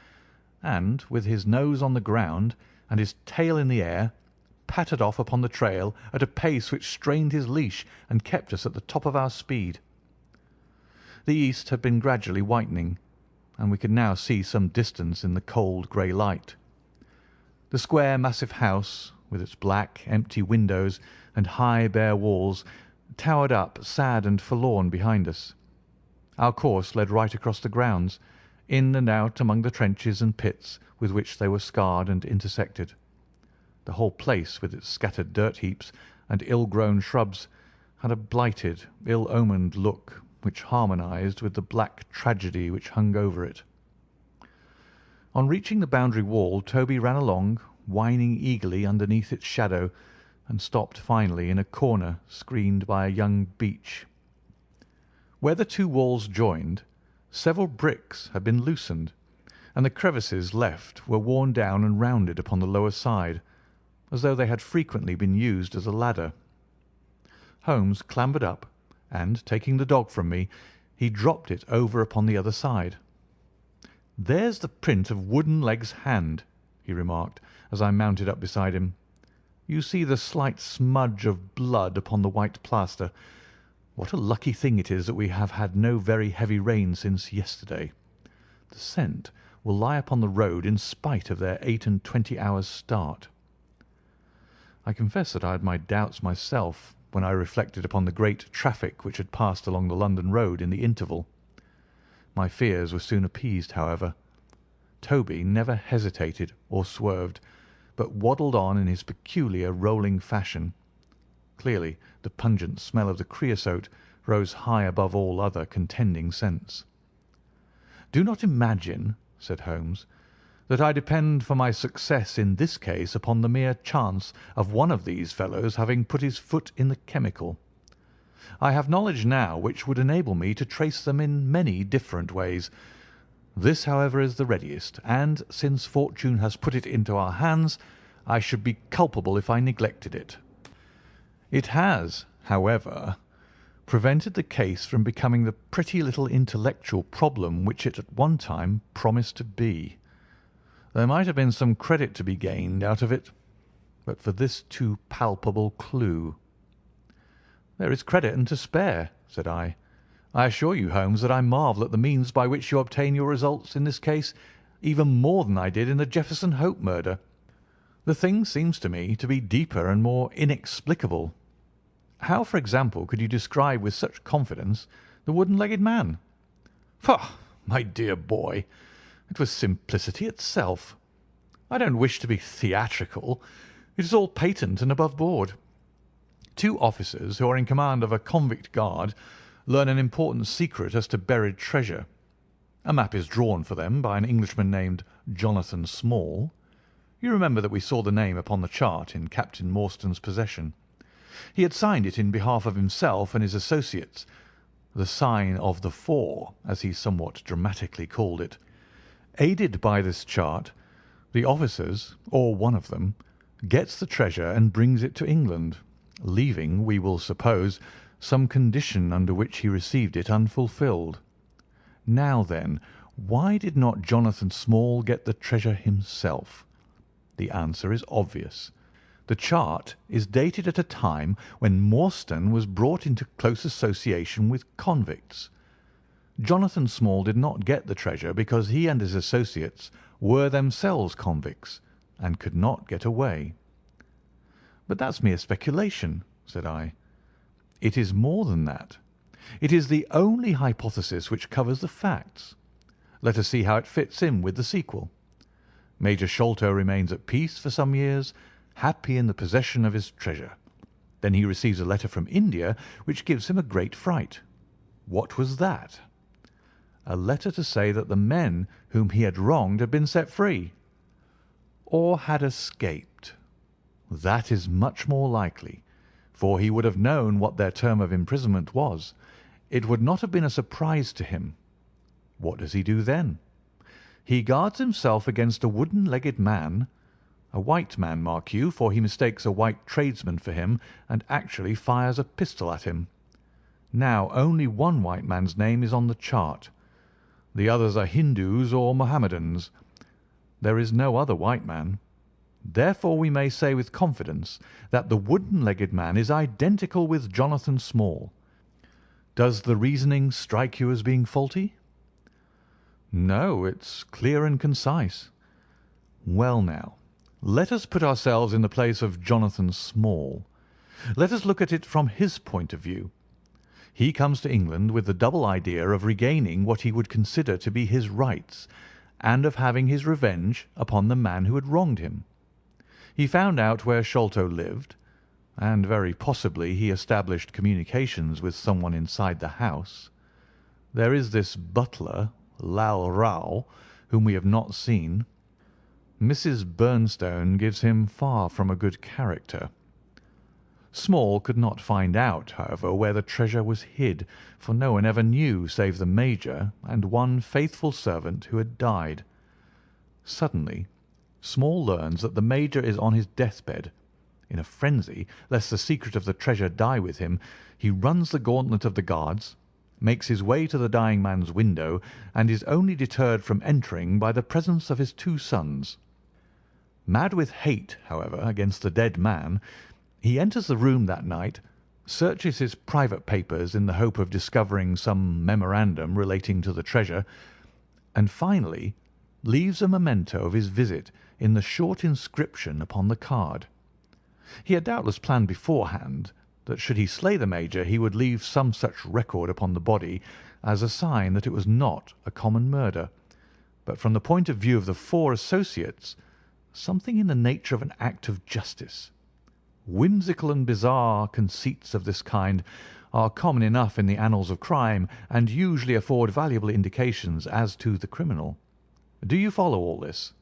and, with his nose on the ground and his tail in the air, pattered off upon the trail at a pace which strained his leash and kept us at the top of our speed. The east had been gradually whitening, and we could now see some distance in the cold grey light. The square, massive house, with its black, empty windows and high, bare walls, towered up sad and forlorn behind us. Our course led right across the grounds, in and out among the trenches and pits with which they were scarred and intersected. The whole place, with its scattered dirt heaps and ill-grown shrubs, had a blighted, ill-omened look which harmonized with the black tragedy which hung over it. On reaching the boundary wall, Toby ran along, whining eagerly underneath its shadow, and stopped finally in a corner screened by a young beech. Where the two walls joined, several bricks had been loosened, and the crevices left were worn down and rounded upon the lower side, as though they had frequently been used as a ladder. Holmes clambered up, and, taking the dog from me, he dropped it over upon the other side. "There's the print of Wooden-leg's hand," he remarked, as I mounted up beside him. "You see the slight smudge of blood upon the white plaster. What a lucky thing it is that we have had no very heavy rain since yesterday. The scent will lie upon the road in spite of their 28 hours' start." I confess that I had my doubts myself when I reflected upon the great traffic which had passed along the London road in the interval. My fears were soon appeased, however. Toby never hesitated or swerved, but waddled on in his peculiar rolling fashion. Clearly the pungent smell of the creosote rose high above all other contending scents. "Do not imagine," said Holmes, "that I depend for my success in this case upon the mere chance of one of these fellows having put his foot in the chemical. I have knowledge now which would enable me to trace them in many different ways. This, however, is the readiest, and, since fortune has put it into our hands, I should be culpable if I neglected it. It has, however, prevented the case from becoming the pretty little intellectual problem which it at one time promised to be. There might have been some credit to be gained out of it, but for this too palpable clue." "There is credit and to spare," said I. "I assure you, Holmes, that I marvel at the means by which you obtain your results in this case even more than I did in the Jefferson Hope murder. The thing seems to me to be deeper and more inexplicable. How, for example, could you describe with such confidence the wooden-legged man?" "Pah, my dear boy, it was simplicity itself. I don't wish to be theatrical. It is all patent and above board. Two officers who are in command of a convict guard learn an important secret as to buried treasure. A map is drawn for them by an Englishman named Jonathan Small. You remember that we saw the name upon the chart in Captain Morstan's possession. He had signed it in behalf of himself and his associates, the sign of the four, as he somewhat dramatically called it. Aided by this chart, the officers, or one of them, gets the treasure and brings it to England, leaving, we will suppose, some condition under which he received it unfulfilled. Now then, why did not Jonathan Small get the treasure himself? The answer is obvious. The chart is dated at a time when Morstan was brought into close association with convicts. Jonathan Small did not get the treasure because he and his associates were themselves convicts and could not get away." "But that's mere speculation," said I. "It is more than that. It is the only hypothesis which covers the facts. Let us see how it fits in with the sequel. Major Sholto remains at peace for some years, happy in the possession of his treasure. Then he receives a letter from India which gives him a great fright. What was that? A letter to say that the men whom he had wronged had been set free, or had escaped. That is much more likely, for he would have known what their term of imprisonment was. It would not have been a surprise to him. What does he do then? He guards himself against a wooden-legged man, a white man, mark you, for he mistakes a white tradesman for him and actually fires a pistol at him. Now only one white man's name is on the chart. The others are Hindus or Mohammedans. There is no other white man. Therefore we may say with confidence that the wooden-legged man is identical with Jonathan Small. Does the reasoning strike you as being faulty?" "No, it's clear and concise." "Well now, let us put ourselves in the place of Jonathan Small. Let us look at it from his point of view. He comes to England with the double idea of regaining what he would consider to be his rights, and of having his revenge upon the man who had wronged him. He found out where Sholto lived, and very possibly he established communications with someone inside the house. There is this butler, Lal Rao, whom we have not seen. Mrs. Bernstone gives him far from a good character. Small could not find out, however, where the treasure was hid, for no one ever knew save the Major and one faithful servant who had died. Suddenly, Small learns that the Major is on his deathbed. In a frenzy, lest the secret of the treasure die with him, he runs the gauntlet of the guards, makes his way to the dying man's window, and is only deterred from entering by the presence of his 2 sons. Mad with hate, however, against the dead man, he enters the room that night, searches his private papers in the hope of discovering some memorandum relating to the treasure, and finally leaves a memento of his visit in the short inscription upon the card. He had doubtless planned beforehand that should he slay the Major he would leave some such record upon the body as a sign that it was not a common murder, but from the point of view of the 4 associates, something in the nature of an act of justice. Whimsical and bizarre conceits of this kind are common enough in the annals of crime, and usually afford valuable indications as to the criminal. Do you follow all this?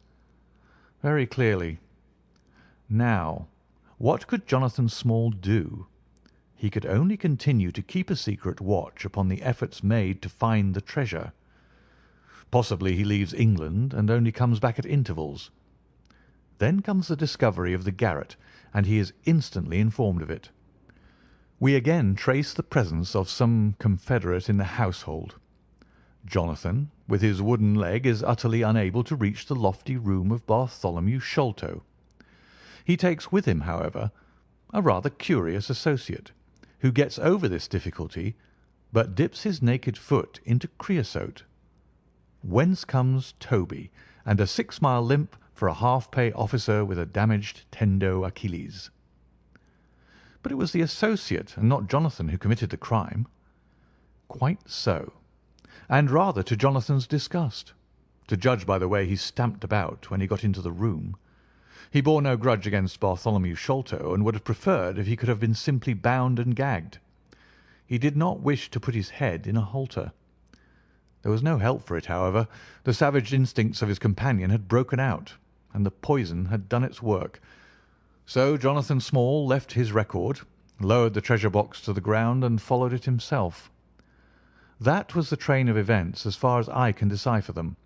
Very clearly. Now, what could Jonathan Small do? He could only continue to keep a secret watch upon the efforts made to find the treasure. Possibly he leaves England and only comes back at intervals. Then comes the discovery of the garret, and he is instantly informed of it. We again trace the presence of some confederate in the household. Jonathan, with his wooden leg, is utterly unable to reach the lofty room of Bartholomew Sholto. He takes with him, however, a rather curious associate, who gets over this difficulty, but dips his naked foot into creosote. Whence comes Toby, and a 6-mile limp for a half-pay officer with a damaged tendo Achilles. But it was the associate and not Jonathan who committed the crime. Quite so, and rather to Jonathan's disgust, to judge by the way he stamped about when he got into the room. He bore no grudge against Bartholomew Sholto, and would have preferred if he could have been simply bound and gagged. He did not wish to put his head in a halter. There was no help for it, however. The savage instincts of his companion had broken out, and the poison had done its work. So Jonathan Small left his record, lowered the treasure box to the ground, and followed it himself. That was the train of events as far as I can decipher them.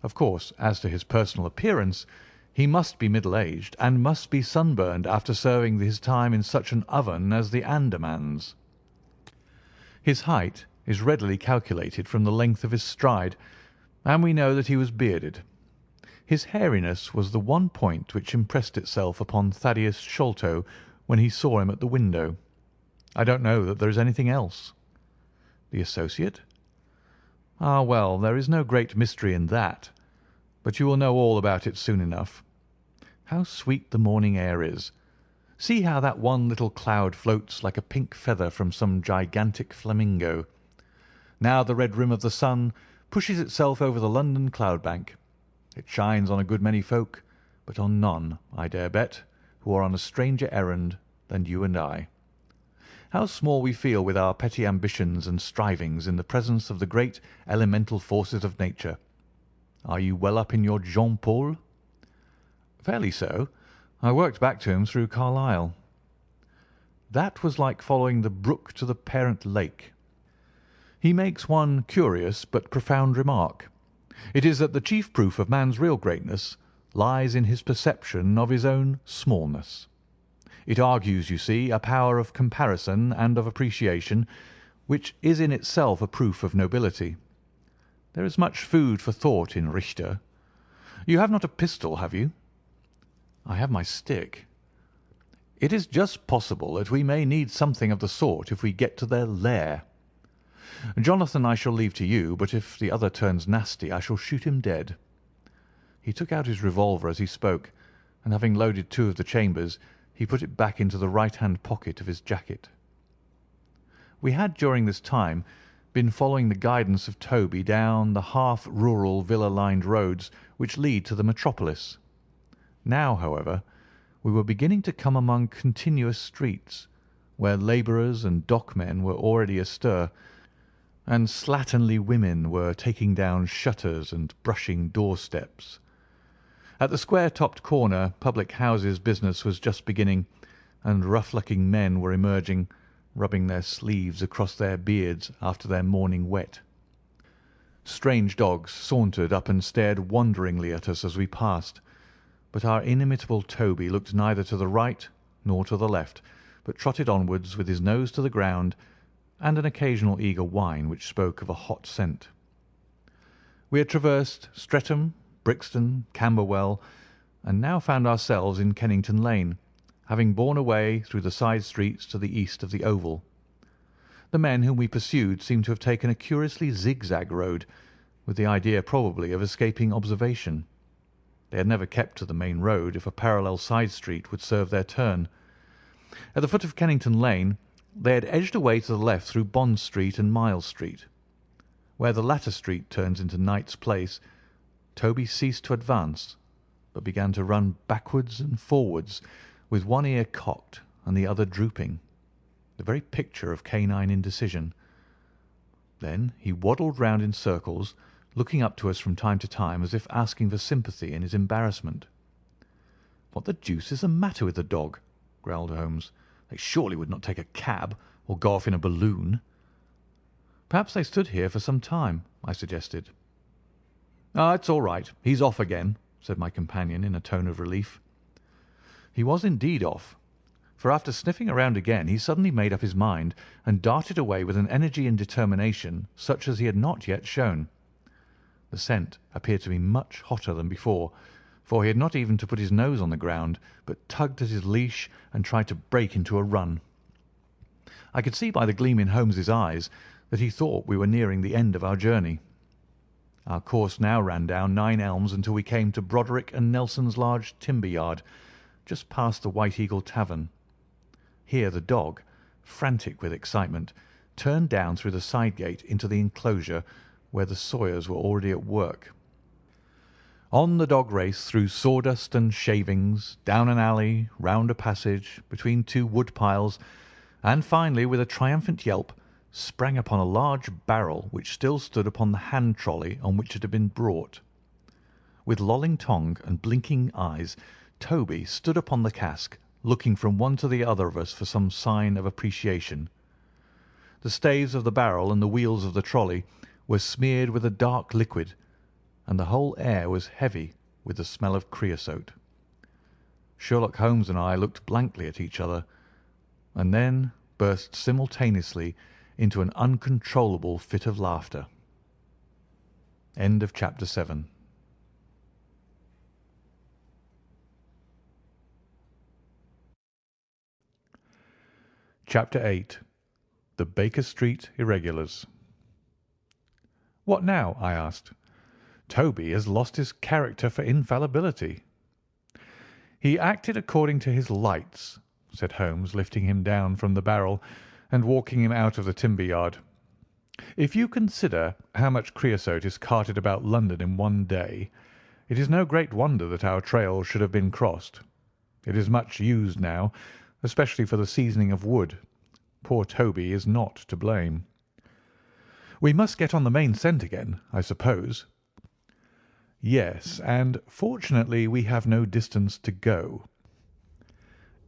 Of course, as to his personal appearance, he must be middle-aged, and must be sunburned after serving his time in such an oven as the Andamans. His height is readily calculated from the length of his stride, and we know that he was bearded. His hairiness was the one point which impressed itself upon Thaddeus Sholto when he saw him at the window. I don't know that there is anything else. The associate? Ah, well, there is no great mystery in that, but you will know all about it soon enough. How sweet the morning air is! See how that one little cloud floats like a pink feather from some gigantic flamingo. Now the red rim of the sun pushes itself over the London cloud bank. It shines on a good many folk, but on none, I dare bet, who are on a stranger errand than you and I. How small we feel with our petty ambitions and strivings in the presence of the great elemental forces of nature. Are you well up in your Jean Paul? Fairly so. I worked back to him through Carlyle. That was like following the brook to the parent lake. He makes one curious but profound remark. It is that the chief proof of man's real greatness lies in his perception of his own smallness. It argues, you see, a power of comparison and of appreciation, which is in itself a proof of nobility. There is much food for thought in Richter. You have not a pistol, have you? I have my stick. It is just possible that we may need something of the sort if we get to their lair. Jonathan I shall leave to you, but if the other turns nasty I shall shoot him dead. He took out his revolver as he spoke, and having loaded 2 of the chambers, he put it back into the right-hand pocket of his jacket. We had during this time been following the guidance of Toby down the half-rural villa-lined roads which lead to the metropolis. Now, however, we were beginning to come among continuous streets, where labourers and dockmen were already astir, and slatternly women were taking down shutters and brushing doorsteps. At the square-topped corner public houses business was just beginning, and rough-looking men were emerging, rubbing their sleeves across their beards after their morning wet. Strange dogs sauntered up and stared wonderingly at us as we passed, but our inimitable Toby looked neither to the right nor to the left, but trotted onwards with his nose to the ground and an occasional eager whine which spoke of a hot scent. We had traversed Streatham, Brixton, Camberwell, and now found ourselves in Kennington Lane, having borne away through the side streets to the east of the Oval. The men whom we pursued seemed to have taken a curiously zigzag road, with the idea probably of escaping observation. They had never kept to the main road if a parallel side street would serve their turn. At the foot of Kennington Lane they had edged away to the left through Bond Street and Miles Street. Where the latter street turns into Knight's Place, Toby ceased to advance, but began to run backwards and forwards, with one ear cocked and the other drooping, the very picture of canine indecision. Then he waddled round in circles, looking up to us from time to time as if asking for sympathy in his embarrassment. "What the deuce is the matter with the dog?" growled Holmes. "They surely would not take a cab or go off in a balloon." "Perhaps they stood here for some time," I suggested. "Ah, it's all right. He's off again," said my companion in a tone of relief. He was indeed off, for after sniffing around again he suddenly made up his mind and darted away with an energy and determination such as he had not yet shown. The scent appeared to be much hotter than before, for he had not even to put his nose on the ground, but tugged at his leash and tried to break into a run. I could see by the gleam in Holmes's eyes that he thought we were nearing the end of our journey. Our course now ran down 9 Elms until we came to Broderick and Nelson's large timber yard, just past the White Eagle Tavern. Here the dog, frantic with excitement, turned down through the side gate into the enclosure where the sawyers were already at work. On the dog race through sawdust and shavings, down an alley, round a passage, between 2 wood piles, and finally, with a triumphant yelp, sprang upon a large barrel which still stood upon the hand trolley on which it had been brought. With lolling tongue and blinking eyes, Toby stood upon the cask, looking from one to the other of us for some sign of appreciation. The staves of the barrel and the wheels of the trolley were smeared with a dark liquid, and the whole air was heavy with the smell of creosote. Sherlock Holmes and I looked blankly at each other, and then burst simultaneously into an uncontrollable fit of laughter. End of chapter 7. Chapter 8. The Baker Street Irregulars. "What now?" I asked. "Toby has lost his character for infallibility." "He acted according to his lights," said Holmes, lifting him down from the barrel and walking him out of the timber yard. "If you consider how much creosote is carted about London in one day, it is no great wonder that our trail should have been crossed. It is much used now, especially for the seasoning of wood. Poor Toby is not to blame." "We must get on the main scent again, I suppose." "Yes, and fortunately we have no distance to go."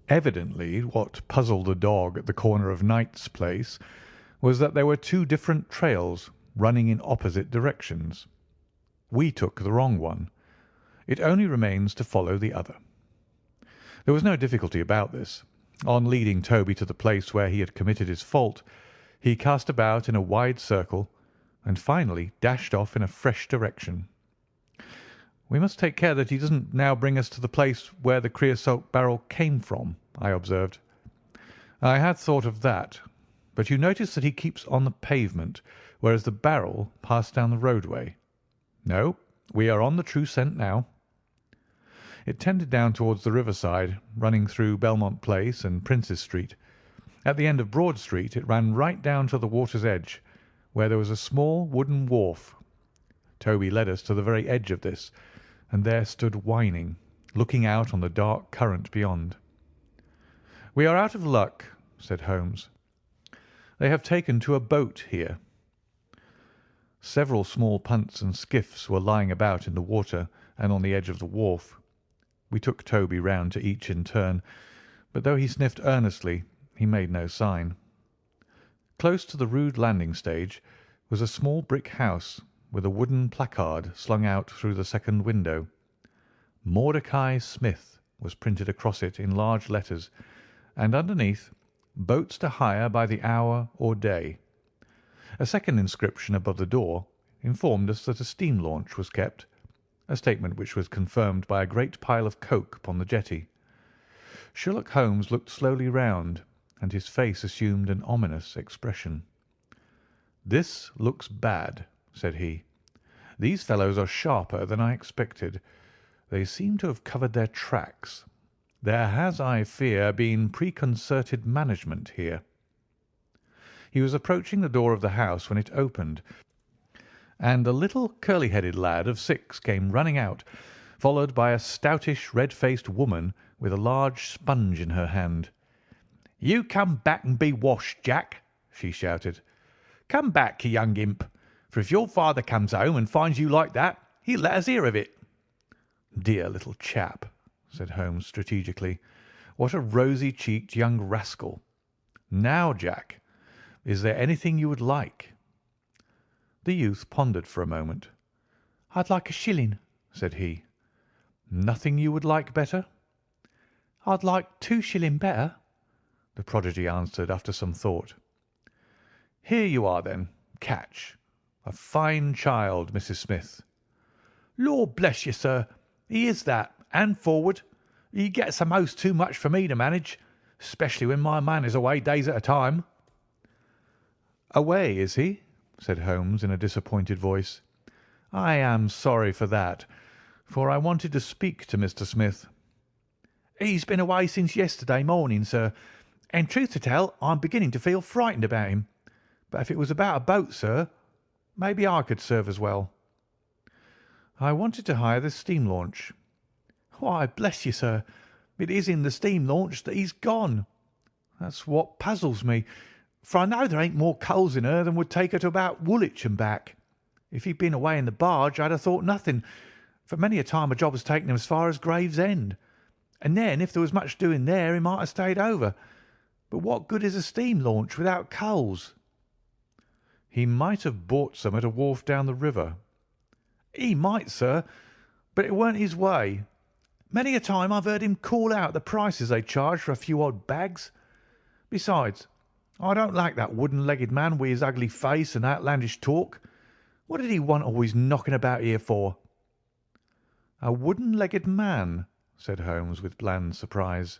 Evidently what puzzled the dog at the corner of Knight's Place was that there were 2 different trails running in opposite directions. We took the wrong one. It only remains to follow the other. There was no difficulty about this. On leading Toby to the place where he had committed his fault, he cast about in a wide circle and finally dashed off in a fresh direction. "We must take care that he doesn't now bring us to the place where the creosote barrel came from," I observed. "I had thought of that, but you notice that he keeps on the pavement, whereas the barrel passed down the roadway. No, we are on the true scent now." It tended down towards the riverside, running through Belmont Place and Princes Street. At the end of Broad Street it ran right down to the water's edge, where there was a small wooden wharf. Toby led us to the very edge of this, and there stood whining, looking out on the dark current beyond. "We are out of luck," said Holmes. "They have taken to a boat here." Several small punts and skiffs were lying about in the water and on the edge of the wharf. We took Toby round to each in turn, but though he sniffed earnestly, he made no sign. Close to the rude landing stage was a small brick house, with a wooden placard slung out through the second window. Mordecai Smith was printed across it in large letters, and underneath, boats to hire by the hour or day. A second inscription above the door informed us that a steam launch was kept, a statement which was confirmed by a great pile of coke upon the jetty. Sherlock Holmes looked slowly round, and his face assumed an ominous expression. "This looks bad," said he. "These fellows are sharper than I expected. They seem to have covered their tracks. There has, I fear, been preconcerted management here." He was approaching the door of the house when it opened, and a little curly-headed lad of 6 came running out, followed by a stoutish, red-faced woman with a large sponge in her hand. "You come back and be washed, Jack," she shouted. "Come back, you young imp, for if your father comes home and finds you like that, he'll let us hear of it." "Dear little chap," said Holmes strategically. "What a rosy-cheeked young rascal. Now, Jack, is there anything you would like?" The youth pondered for a moment. "I'd like a shilling," said he. "Nothing you would like better?" "I'd like 2 shilling better," the prodigy answered after some thought. "Here you are, then. Catch. A fine child, Mrs. Smith." "Lord bless you, sir, he is that, and forward. He gets a'most too much for me to manage, especially when my man is away days at a time." "Away, is he?" said Holmes in a disappointed voice. "I am sorry for that, for I wanted to speak to Mr. Smith." "He's been away since yesterday morning, sir, and truth to tell, I'm beginning to feel frightened about him. But if it was about a boat, sir, maybe I could serve as well." "I wanted to hire the steam launch." "Why, bless you, sir, it is in the steam launch that he's gone. That's what puzzles me, for I know there ain't more coals in her than would take her to about Woolwich and back. If he'd been away in the barge, I'd have thought nothing, for many a time a job has taken him as far as Gravesend, and then if there was much doing there he might have stayed over. But what good is a steam launch without coals?" "He might have bought some at a wharf down the river." "He might, sir, but it weren't his way. Many a time I've heard him call out the prices they charge for a few odd bags. Besides, I don't like that wooden-legged man with his ugly face and outlandish talk. What did he want always knocking about here for?" "A wooden-legged man?" said Holmes with bland surprise.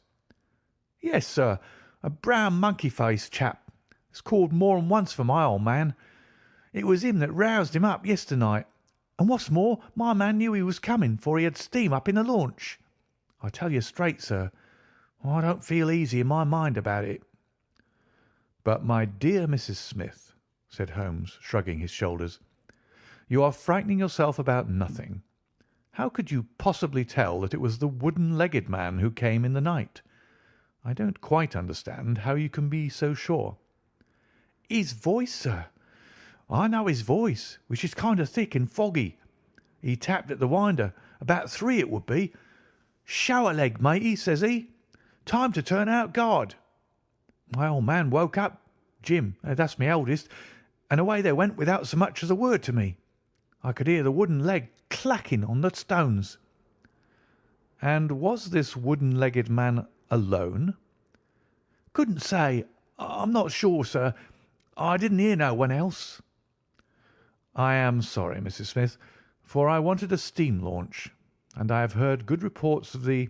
"Yes, sir, a brown monkey-faced chap. It's called more than once for my old man. It was him that roused him up yesternight, and what's more, my man knew he was coming, for he had steam up in the launch. I tell you straight, sir, I don't feel easy in my mind about it." "But, my dear Mrs. Smith," said Holmes, shrugging his shoulders, "you are frightening yourself about nothing. How could you possibly tell that it was the wooden-legged man who came in the night? I don't quite understand how you can be so sure." "His voice, sir. I know his voice, which is kind of thick and foggy. He tapped at the winder, about 3 it would be. 'Show a leg, matey,' says he. 'Time to turn out guard.' My old man woke up, Jim, that's my eldest, and away they went without so much as a word to me. I could hear the wooden leg clacking on the stones." "And was this wooden-legged man alone?" "Couldn't say. I'm not sure, sir. I didn't hear no one else." "I am sorry, Mrs. Smith, for I wanted a steam launch, and I have heard good reports of the—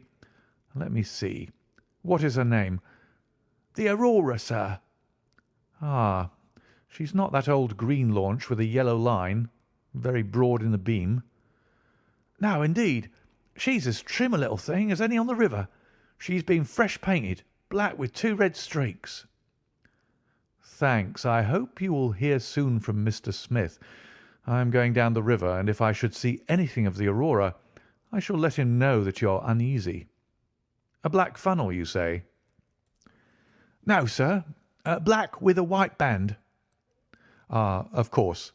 let me see, what is her name?" "The Aurora, sir." "Ah, she's not that old green launch with a yellow line, very broad in the beam?" "No, indeed. She's as trim a little thing as any on the river. She's been fresh painted, black with 2 red streaks." "Thanks. I hope you will hear soon from Mr. Smith. I am going down the river, and if I should see anything of the Aurora, I shall let him know that you are uneasy. A black funnel, you say?" "No, sir. Black with a white band." "Ah, of course.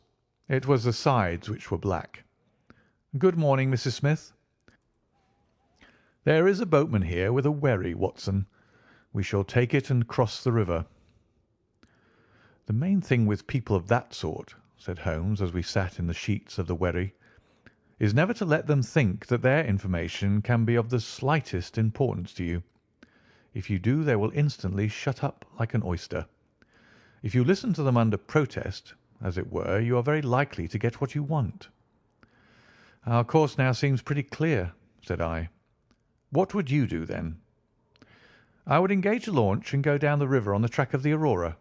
It was the sides which were black. Good morning, Mrs. Smith. There is a boatman here with a wherry, Watson. We shall take it and cross the river." "The main thing with people of that sort," said Holmes, as we sat in the sheets of the wherry, is never to let them think that their information can be of the slightest importance to you. If you do, they will instantly shut up like an oyster. If you listen to them under protest, as it were, you are very likely to get what you want." "Our course now seems pretty clear," said I. "What would you do, then?" "I would engage a launch and go down the river on the track of the Aurora."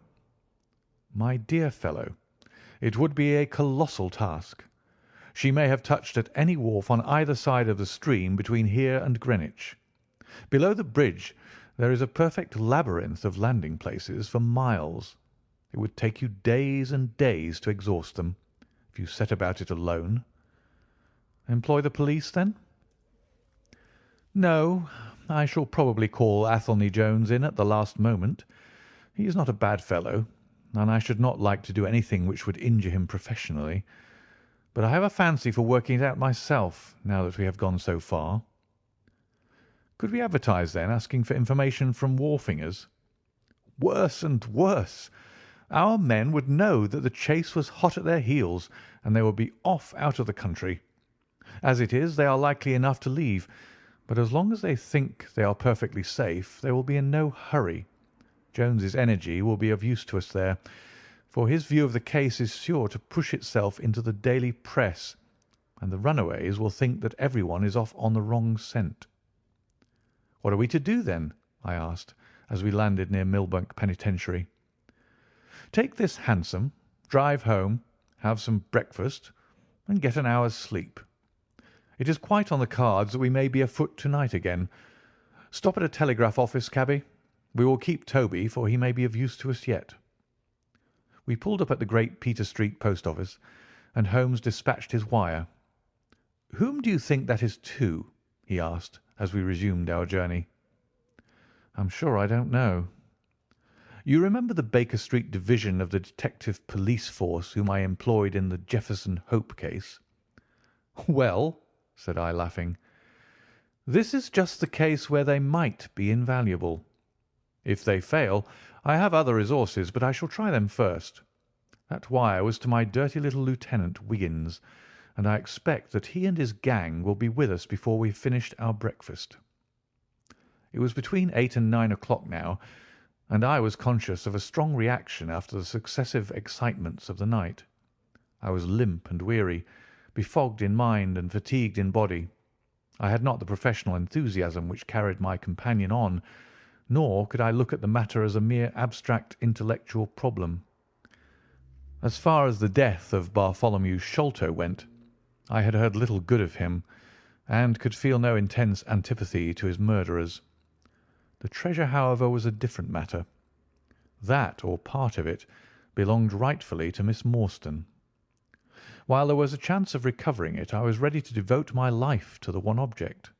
"My dear fellow, it would be a colossal task. She may have touched at any wharf on either side of the stream between here and Greenwich. Below the bridge there is a perfect labyrinth of landing places for miles. It would take you days and days to exhaust them, if you set about it alone." "Employ the police, then?" "No, I shall probably call Athelney Jones in at the last moment. He is not a bad fellow, and I should not like to do anything which would injure him professionally. But I have a fancy for working it out myself, now that we have gone so far." "Could we advertise, then, asking for information from wharfingers?" "Worse and worse. Our men would know that the chase was hot at their heels, and they would be off out of the country. As it is, they are likely enough to leave, but as long as they think they are perfectly safe, they will be in no hurry. Jones's energy will be of use to us there, for his view of the case is sure to push itself into the daily press, and the runaways will think that everyone is off on the wrong scent." "What are we to do, then?" I asked, as we landed near Millbank Penitentiary. "Take this hansom, drive home, have some breakfast, and get an hour's sleep. It is quite on the cards that we may be afoot to-night again. Stop at a telegraph office, cabby. We will keep Toby, for he may be of use to us yet." We pulled up at the Great Peter Street post office, and Holmes dispatched his wire. "Whom do you think that is to?" he asked, as we resumed our journey. "I'm sure I don't know." "You remember the Baker Street division of the detective police force whom I employed in the Jefferson Hope case?" "Well," said I, laughing, "this is just the case where they might be invaluable. If they fail, I have other resources, but I shall try them first. That wire was to my dirty little lieutenant, Wiggins, and I expect that he and his gang will be with us before we have finished our breakfast." It was between 8 and 9 o'clock now, and I was conscious of a strong reaction after the successive excitements of the night. I was limp and weary, befogged in mind and fatigued in body. I had not the professional enthusiasm which carried my companion on, nor could I look at the matter as a mere abstract intellectual problem. As far as the death of Bartholomew Sholto went, I had heard little good of him, and could feel no intense antipathy to his murderers. The treasure, however, was a different matter. That, or part of it, belonged rightfully to Miss Morstan. While there was a chance of recovering it, I was ready to devote my life to the one object.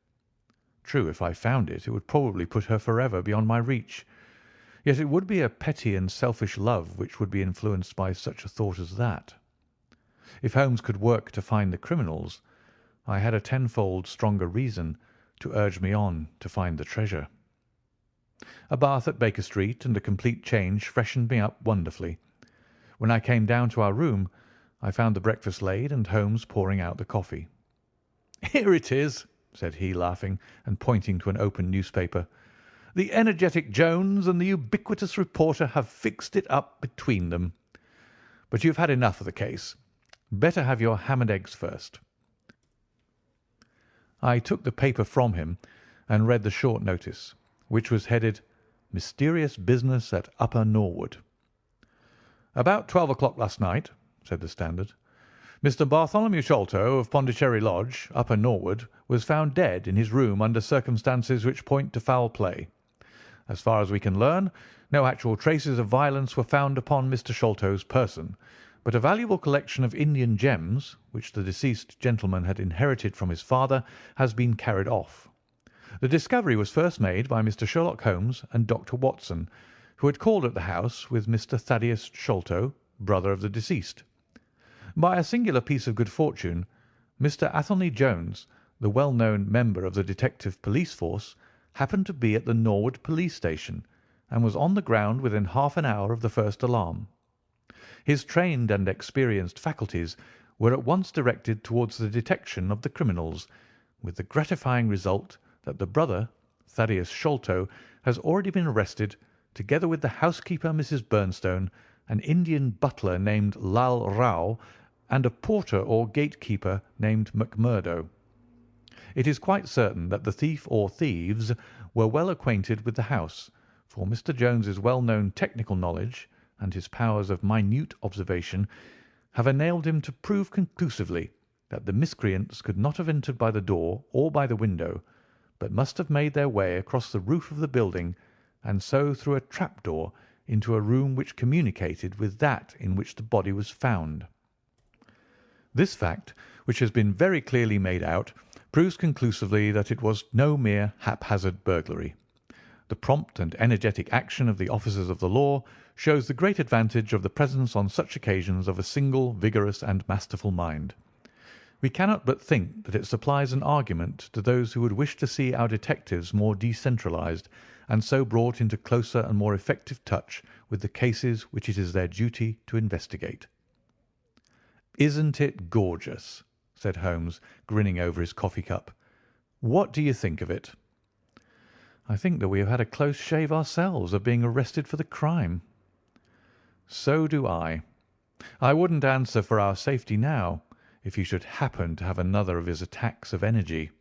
True, if I found it, it would probably put her forever beyond my reach. Yet it would be a petty and selfish love which would be influenced by such a thought as that. If Holmes could work to find the criminals, I had a tenfold stronger reason to urge me on to find the treasure. A bath at Baker Street and a complete change freshened me up wonderfully. When I came down to our room, I found the breakfast laid and Holmes pouring out the coffee. "Here it is," said he, laughing and pointing to an open newspaper. "The energetic Jones and the ubiquitous reporter have fixed it up between them. But you've had enough of the case. Better have your ham and eggs first." I took the paper from him and read the short notice, which was headed "Mysterious Business at Upper Norwood." "About 12 o'clock last night," said the Standard, "Mr. Bartholomew Sholto of Pondicherry Lodge, Upper Norwood, was found dead in his room under circumstances which point to foul play. As far as we can learn, no actual traces of violence were found upon Mr. Sholto's person, but a valuable collection of Indian gems, which the deceased gentleman had inherited from his father, has been carried off. The discovery was first made by Mr. Sherlock Holmes and Dr. Watson, who had called at the house with Mr. Thaddeus Sholto, brother of the deceased. By a singular piece of good fortune, Mr. Athelney Jones, the well-known member of the detective police force, happened to be at the Norwood police station, and was on the ground within half an hour of the first alarm. His trained and experienced faculties were at once directed towards the detection of the criminals, with the gratifying result that the brother, Thaddeus Sholto, has already been arrested, together with the housekeeper, Mrs. Bernstone, an Indian butler named Lal Rao, and a porter or gatekeeper named McMurdo. It is quite certain that the thief or thieves were well acquainted with the house, for Mr. Jones's well-known technical knowledge and his powers of minute observation have enabled him to prove conclusively that the miscreants could not have entered by the door or by the window, but must have made their way across the roof of the building, and so through a trap-door into a room which communicated with that in which the body was found. This fact, which has been very clearly made out, proves conclusively that it was no mere haphazard burglary. The prompt and energetic action of the officers of the law shows the great advantage of the presence on such occasions of a single, vigorous, and masterful mind. We cannot but think that it supplies an argument to those who would wish to see our detectives more decentralized, and so brought into closer and more effective touch with the cases which it is their duty to investigate. "Isn't it gorgeous?" said Holmes, grinning over his coffee cup. "What do you think of it?" "I think that we have had a close shave ourselves of being arrested for the crime." "So do I. I wouldn't answer for our safety now, if he should happen to have another of his attacks of energy."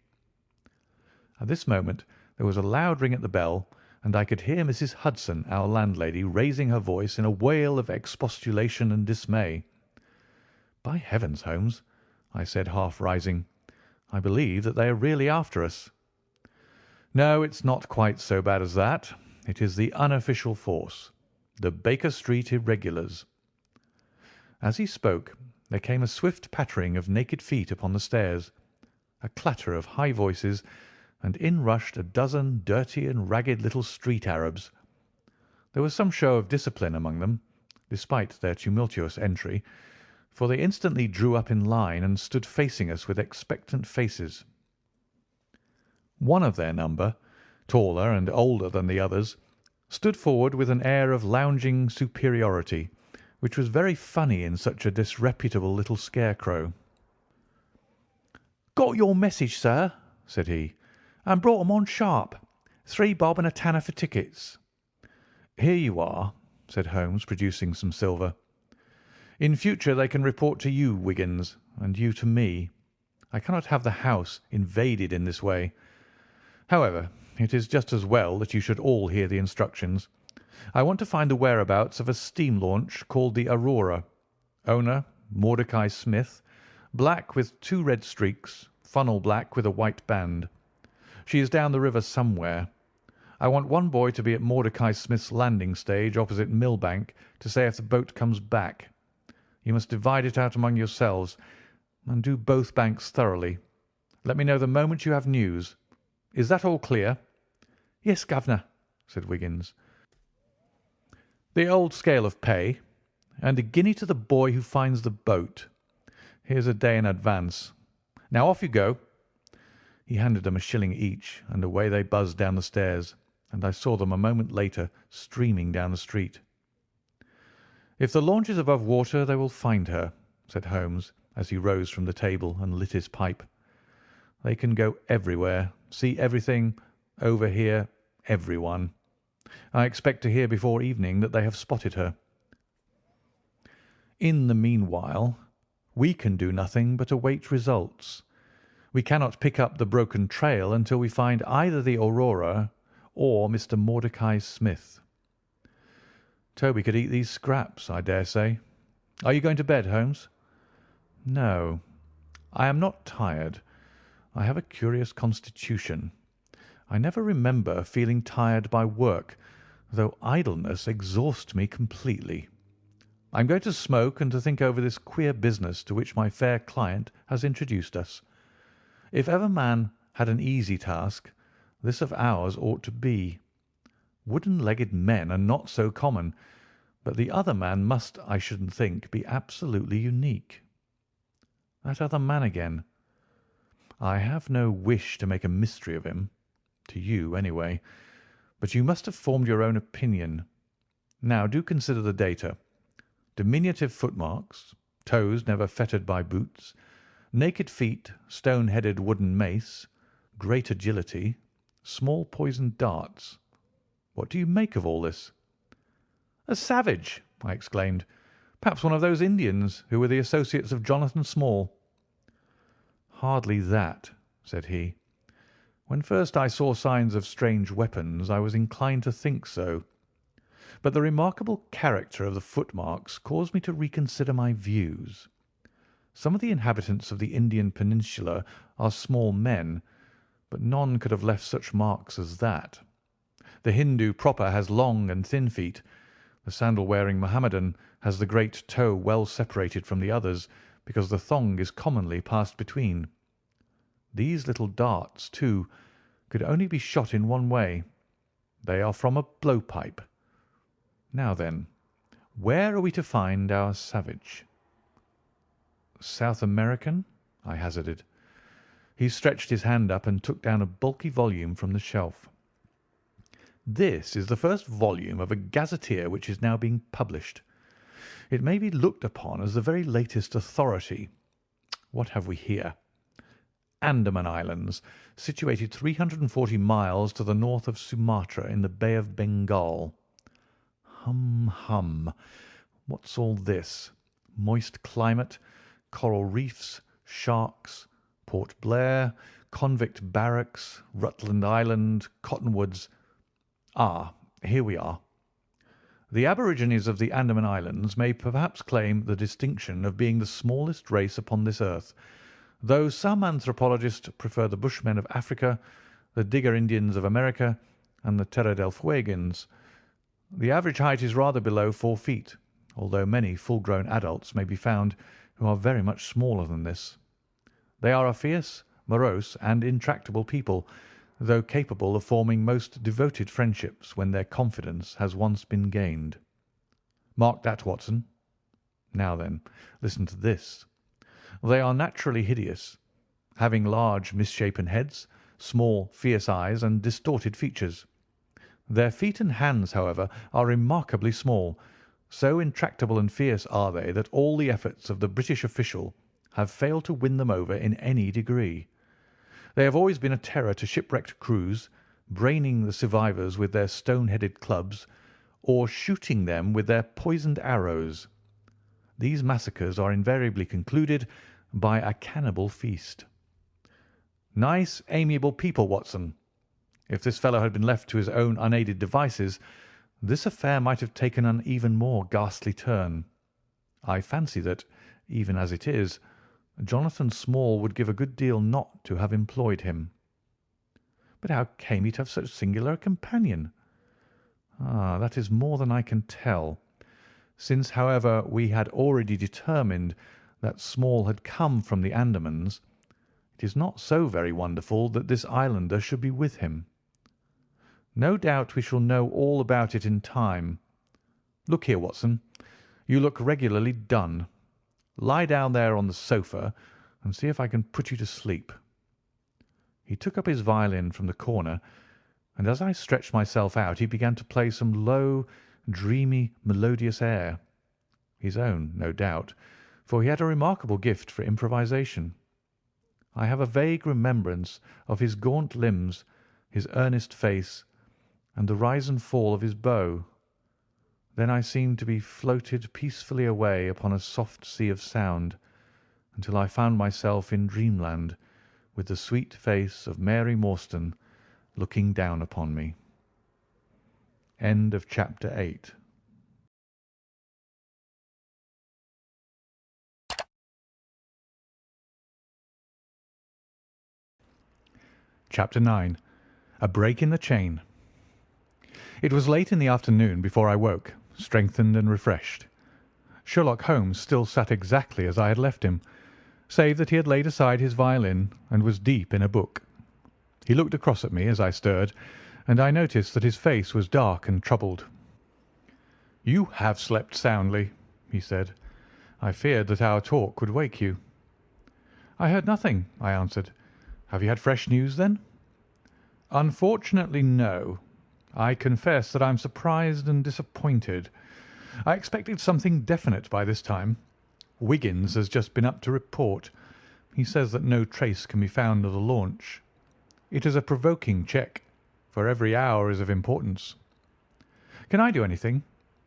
At this moment there was a loud ring at the bell, and I could hear Mrs. Hudson, our landlady, raising her voice in a wail of expostulation and dismay. "By heavens, Holmes," I said, half rising, "I believe that they are really after us." "No, it's not quite so bad as that. It is the unofficial force, the Baker Street Irregulars." As he spoke, there came a swift pattering of naked feet upon the stairs, a clatter of high voices, and in rushed a dozen dirty and ragged little street Arabs. There was some show of discipline among them, despite their tumultuous entry, for they instantly drew up in line and stood facing us with expectant faces. One of their number, taller and older than the others, stood forward with an air of lounging superiority, which was very funny in such a disreputable little scarecrow. "Got your message, sir," said he, "and brought 'em on sharp. 3 bob and a tanner for tickets." "Here you are," said Holmes, producing some silver. "In future they can report to you, Wiggins, and you to me. I cannot have the house invaded in this way. However, it is just as well that you should all hear the instructions. I want to find the whereabouts of a steam launch called the Aurora. Owner, Mordecai Smith, black with 2 red streaks, funnel black with a white band. She is down the river somewhere. I want one boy to be at Mordecai Smith's landing stage opposite Millbank to say if the boat comes back. You must divide it out among yourselves, and do both banks thoroughly. Let me know the moment you have news. Is that all clear?" "Yes, governor," said Wiggins. "The old scale of pay, and a guinea to the boy who finds the boat. Here's a day in advance. Now off you go." He handed them a shilling each, and away they buzzed down the stairs, and I saw them a moment later streaming down the street. "If the launch is above water they will find her," said Holmes, as he rose from the table and lit his pipe. "They can go everywhere, see everything, overhear everyone. I expect to hear before evening that they have spotted her. In the meanwhile, we can do nothing but await results. We cannot pick up the broken trail until we find either the Aurora or Mr. Mordecai Smith. Toby could eat these scraps, I dare say. Are you going to bed, Holmes?" "No, I am not tired. I have a curious constitution. I never remember feeling tired by work, though idleness exhausts me completely. I am going to smoke and to think over this queer business to which my fair client has introduced us. If ever man had an easy task, this of ours ought to be. Wooden-legged men are not so common, but the other man must, I shouldn't think, be absolutely unique. That other man again. I have no wish to make a mystery of him, to you anyway, but you must have formed your own opinion. Now do consider the data. diminutive footmarks, toes never fettered by boots, naked feet, stone-headed wooden mace, great agility, small poisoned darts. What do you make of all this?" "A savage!" I exclaimed. "Perhaps one of those Indians who were the associates of Jonathan Small." "Hardly that," said he. "When first I saw signs of strange weapons I was inclined to think so. But the remarkable character of the footmarks caused me to reconsider my views. Some of the inhabitants of the Indian Peninsula are small men, but none could have left such marks as that. The Hindu proper has long and thin feet. The sandal-wearing Mohammedan has the great toe well separated from the others, because the thong is commonly passed between. These little darts, too, could only be shot in one way. They are from a blowpipe. Now then, where are we to find our savage?" "South American?" I hazarded. He stretched his hand up and took down a bulky volume from the shelf. "This is the first volume of a gazetteer which is now being published. It may be looked upon as the very latest authority. What have we here? Andaman Islands, situated 340 miles to the north of Sumatra in the Bay of Bengal. Hum, hum. What's all this? Moist climate, coral reefs, sharks, Port Blair, convict barracks, Rutland Island, cottonwoods. Ah, here we are. The aborigines of the Andaman Islands may perhaps claim the distinction of being the smallest race upon this earth, though some anthropologists prefer the Bushmen of Africa, the Digger Indians of America, and the Terra del Fuegans. The average height is rather below 4 feet, although many full-grown adults may be found who are very much smaller than this. They are a fierce, morose, and intractable people, though capable of forming most devoted friendships when their confidence has once been gained. Mark that, Watson. Now then, listen to this. They are naturally hideous, having large misshapen heads, small fierce eyes, and distorted features. Their feet and hands, however, are remarkably small. So intractable and fierce are they that all the efforts of the British official have failed to win them over in any degree. They have always been a terror to shipwrecked crews, braining the survivors with their stone-headed clubs, or shooting them with their poisoned arrows. These massacres are invariably concluded by a cannibal feast. Nice, amiable people, Watson. If this fellow had been left to his own unaided devices, this affair might have taken an even more ghastly turn. I fancy that, even as it is, Jonathan Small would give a good deal not to have employed him. But how came he to have so singular a companion? Ah, that is more than I can tell. Since, however, we had already determined that Small had come from the Andamans, it is not so very wonderful that this islander should be with him. No doubt we shall know all about it in time. Look here, Watson, you look regularly done. Lie down there on the sofa and see if I can put you to sleep." He took up his violin from the corner, and as I stretched myself out he began to play some low, dreamy, melodious air. His own, no doubt, for he had a remarkable gift for improvisation. I have a vague remembrance of his gaunt limbs, his earnest face, and the rise and fall of his bow. Then I seemed to be floated peacefully away upon a soft sea of sound, until I found myself in dreamland, with the sweet face of Mary Morstan looking down upon me. End of chapter 8. Chapter 9. A break in the chain. It was late in the afternoon before I woke, strengthened and refreshed. Sherlock Holmes still sat exactly as I had left him, save that he had laid aside his violin and was deep in a book. He looked across at me as I stirred, and I noticed that his face was dark and troubled. "You have slept soundly," he said. "I feared that our talk would wake you." "I heard nothing," I answered. "Have you had fresh news, then?" "Unfortunately, no. I confess that I am surprised and disappointed. I expected something definite by this time. Wiggins has just been up to report. He says that no trace can be found of the launch. It is a provoking check, for every hour is of importance. Can I do anything?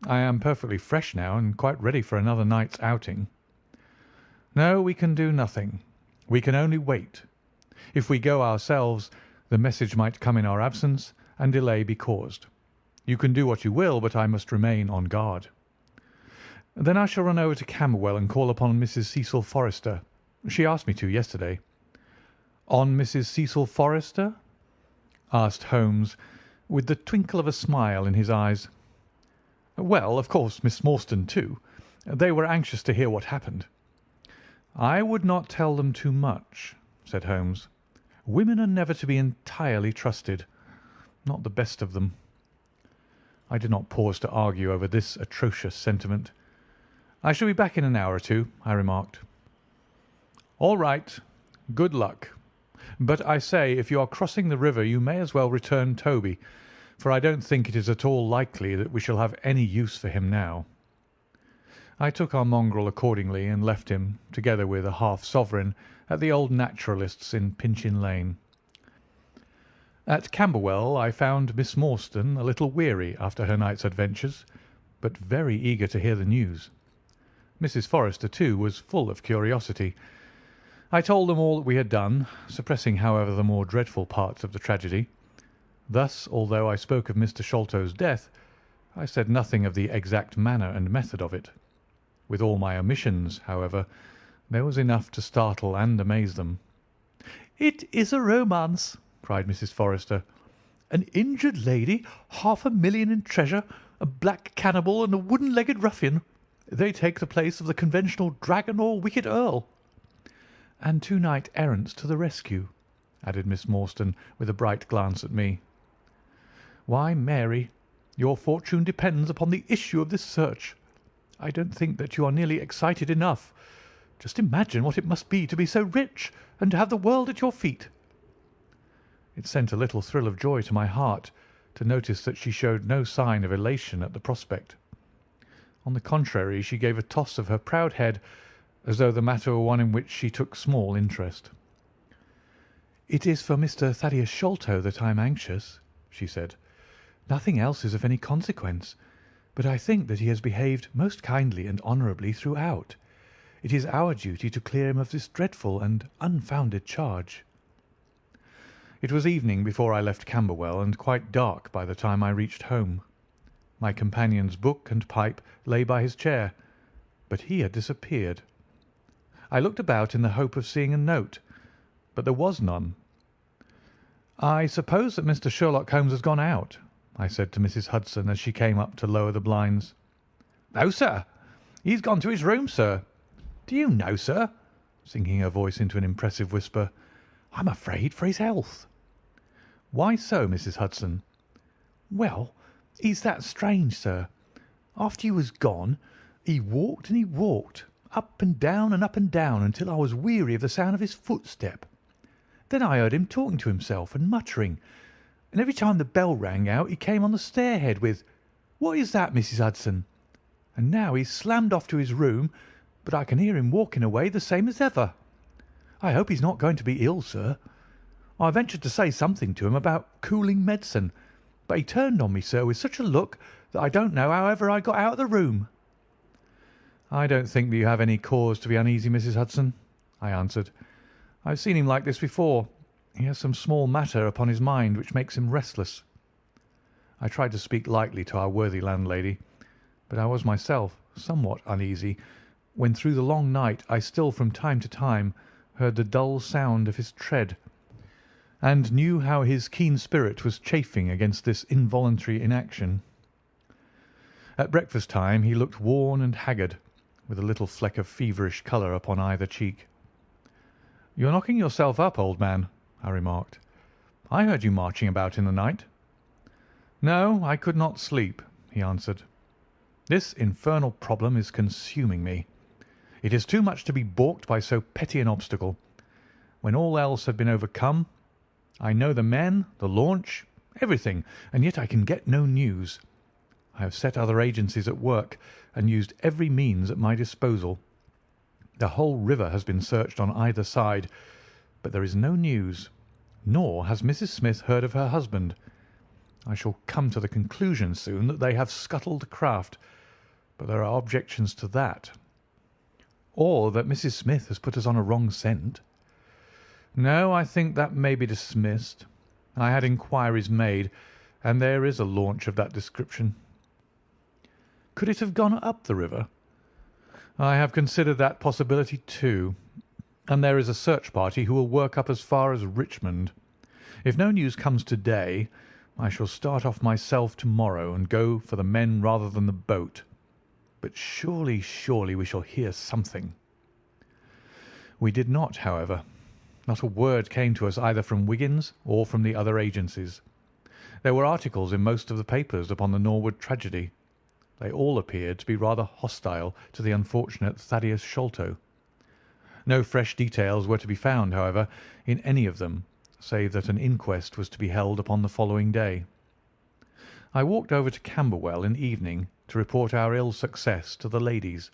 I am perfectly fresh now and quite ready for another night's outing. No, we can do nothing. We can only wait. If we go ourselves, the message might come in our absence and delay be caused. You can do what you will, but I must remain on guard. Then I shall run over to Camberwell and call upon Mrs. Cecil Forrester. She asked me to yesterday. On Mrs. Cecil Forrester? Asked Holmes, with the twinkle of a smile in his eyes. Well, of course, Miss Morstan too. They were anxious to hear what happened. I would not tell them too much, said Holmes. Women are never to be entirely trusted. Not the best of them. I did not pause to argue over this atrocious sentiment. I shall be back in an hour or two, I remarked. All right. Good luck. But I say, if you are crossing the river, you may as well return Toby, for I don't think it is at all likely that we shall have any use for him now. I took our mongrel accordingly and left him, together with a half-sovereign, at the old naturalist's in Pinchin Lane. At Camberwell I found Miss Morstan a little weary after her night's adventures, but very eager to hear the news. Mrs. Forrester, too, was full of curiosity. I told them all that we had done, suppressing, however, the more dreadful parts of the tragedy. Thus, although I spoke of Mr. Sholto's death, I said nothing of the exact manner and method of it. With all my omissions, however, there was enough to startle and amaze them. "It is a romance," cried Mrs. Forrester. "An injured lady, 500,000 in treasure, a black cannibal, and a wooden-legged ruffian. They take the place of the conventional dragon or wicked earl." "And 2 knight-errants to the rescue," added Miss Morstan, with a bright glance at me. "Why, Mary, your fortune depends upon the issue of this search. I don't think that you are nearly excited enough. Just imagine what it must be to be so rich and to have the world at your feet." It sent a little thrill of joy to my heart to notice that she showed no sign of elation at the prospect. On the contrary, she gave a toss of her proud head as though the matter were one in which she took small interest. "It is for Mr. Thaddeus Sholto that I am anxious," she said. "Nothing else is of any consequence, but I think that he has behaved most kindly and honourably throughout. It is our duty to clear him of this dreadful and unfounded charge." It was evening before I left Camberwell, and quite dark by the time I reached home. My companion's book and pipe lay by his chair, but he had disappeared. I looked about in the hope of seeing a note, but there was none. "I suppose that Mr. Sherlock Holmes has gone out," I said to Mrs. Hudson as she came up to lower the blinds. "No, sir. He's gone to his room, sir. Do you know, sir," sinking her voice into an impressive whisper, "I'm afraid for his health." "Why so, Mrs. Hudson?" "Well, he's that strange, sir. After you was gone, he walked and he walked, up and down until I was weary of the sound of his footstep. Then I heard him talking to himself and muttering, and every time the bell rang out he came on the stairhead with, 'What is that, Mrs. Hudson?' And now he's slammed off to his room, but I can hear him walking away the same as ever. I hope he's not going to be ill, sir. I ventured to say something to him about cooling medicine, but he turned on me, sir, with such a look that I don't know how ever I got out of the room." "I don't think that you have any cause to be uneasy, Mrs. Hudson," I answered. "I've seen him like this before. He has some small matter upon his mind which makes him restless." I tried to speak lightly to our worthy landlady, but I was myself somewhat uneasy when through the long night I still from time to time heard the dull sound of his tread, and knew how his keen spirit was chafing against this involuntary inaction. At breakfast time he looked worn and haggard, with a little fleck of feverish colour upon either cheek. "You're knocking yourself up, old man," I remarked. "I heard you marching about in the night." "No, I could not sleep," he answered. "This infernal problem is consuming me. It is too much to be baulked by so petty an obstacle. When all else had been overcome, I know the men, the launch, everything, and yet I can get no news. I have set other agencies at work and used every means at my disposal. The whole river has been searched on either side, but there is no news, nor has Mrs. Smith heard of her husband. I shall come to the conclusion soon that they have scuttled the craft, but there are objections to that. Or that Mrs. Smith has put us on a wrong scent. No, I think that may be dismissed. I had inquiries made, and there is a launch of that description. Could it have gone up the river? I have considered that possibility too, and there is a search party who will work up as far as Richmond. If no news comes to-day, I shall start off myself to-morrow and go for the men rather than the boat. But surely, surely we shall hear something. We did not, however. Not a word came to us either from Wiggins or from the other agencies. There were articles in most of the papers upon the Norwood tragedy. They all appeared to be rather hostile to the unfortunate Thaddeus Sholto. No fresh details were to be found, however, in any of them, save that an inquest was to be held upon the following day. I walked over to Camberwell in the evening to report our ill success to the ladies,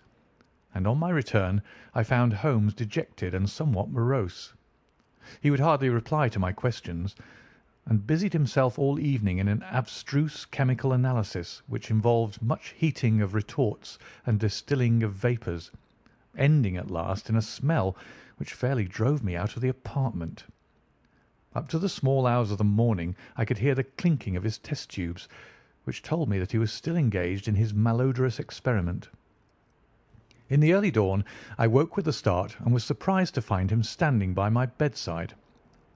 and on my return I found Holmes dejected and somewhat morose. He would hardly reply to my questions, and busied himself all evening in an abstruse chemical analysis which involved much heating of retorts and distilling of vapours, ending at last in a smell which fairly drove me out of the apartment. Up to the small hours of the morning I could hear the clinking of his test tubes, which told me that he was still engaged in his malodorous experiment. In the early dawn I woke with a start and was surprised to find him standing by my bedside,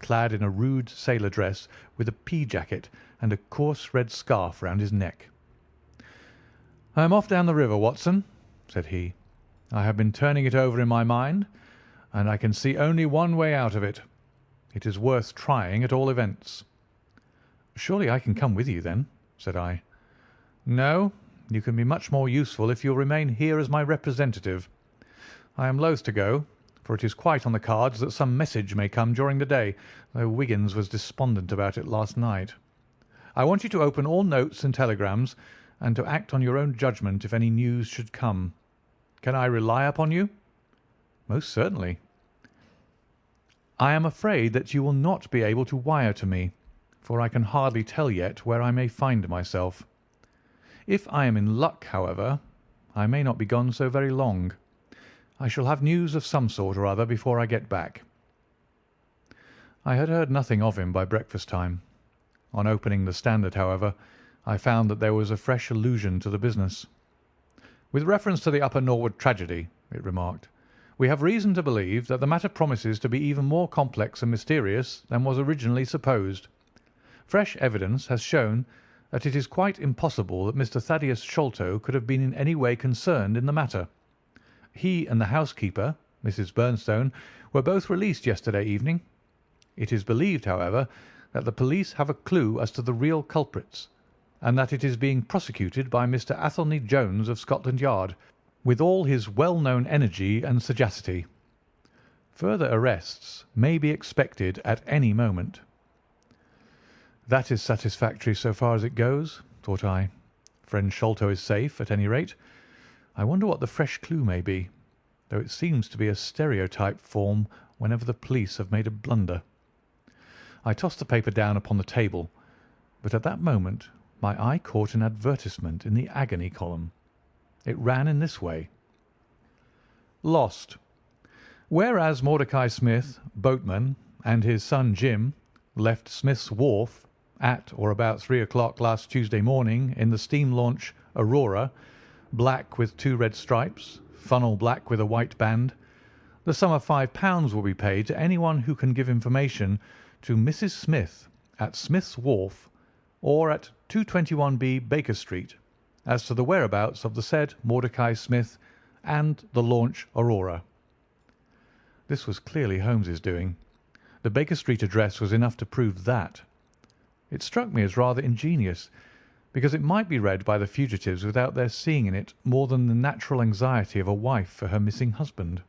clad in a rude sailor dress with a pea jacket and a coarse red scarf round his neck. "I am off down the river, Watson," said he. "I have been turning it over in my mind, and I can see only one way out of it. It is worth trying at all events." "Surely I can come with you, then?" said I. "No, you can be much more useful if you will remain here as my representative. I am loath to go, for it is quite on the cards that some message may come during the day, though Wiggins was despondent about it last night. I want you to open all notes and telegrams, and to act on your own judgment if any news should come. Can I rely upon you?" "Most certainly." "I am afraid that you will not be able to wire to me, for I can hardly tell yet where I may find myself. If I am in luck, however, I may not be gone so very long. I shall have news of some sort or other before I get back." I had heard nothing of him by breakfast time. On opening the Standard, however, I found that there was a fresh allusion to the business. "With reference to the Upper Norwood tragedy," it remarked, "we have reason to believe that the matter promises to be even more complex and mysterious than was originally supposed. Fresh evidence has shown that it is quite impossible that Mr. Thaddeus Sholto could have been in any way concerned in the matter. He and the housekeeper, Mrs. Bernstone, were both released yesterday evening. It is believed, however, that the police have a clue as to the real culprits, and that it is being prosecuted by Mr. Athelney Jones of Scotland Yard, with all his well-known energy and sagacity. Further arrests may be expected at any moment." "That is satisfactory so far as it goes," thought I. "Friend Sholto is safe, at any rate. I wonder what the fresh clue may be, though it seems to be a stereotype form whenever the police have made a blunder." I tossed the paper down upon the table, but at that moment my eye caught an advertisement in the agony column. It ran in this way: "Lost. Whereas Mordecai Smith, boatman, and his son Jim left Smith's Wharf at or about 3 o'clock last Tuesday morning in the steam launch Aurora, black with 2 red stripes, funnel black with a white band, the sum of £5 will be paid to anyone who can give information to Mrs. Smith at Smith's Wharf or at 221B Baker Street as to the whereabouts of the said Mordecai Smith and the launch Aurora." This was clearly Holmes's doing. The Baker Street address was enough to prove that. It struck me as rather ingenious, because it might be read by the fugitives without their seeing in it more than the natural anxiety of a wife for her missing husband.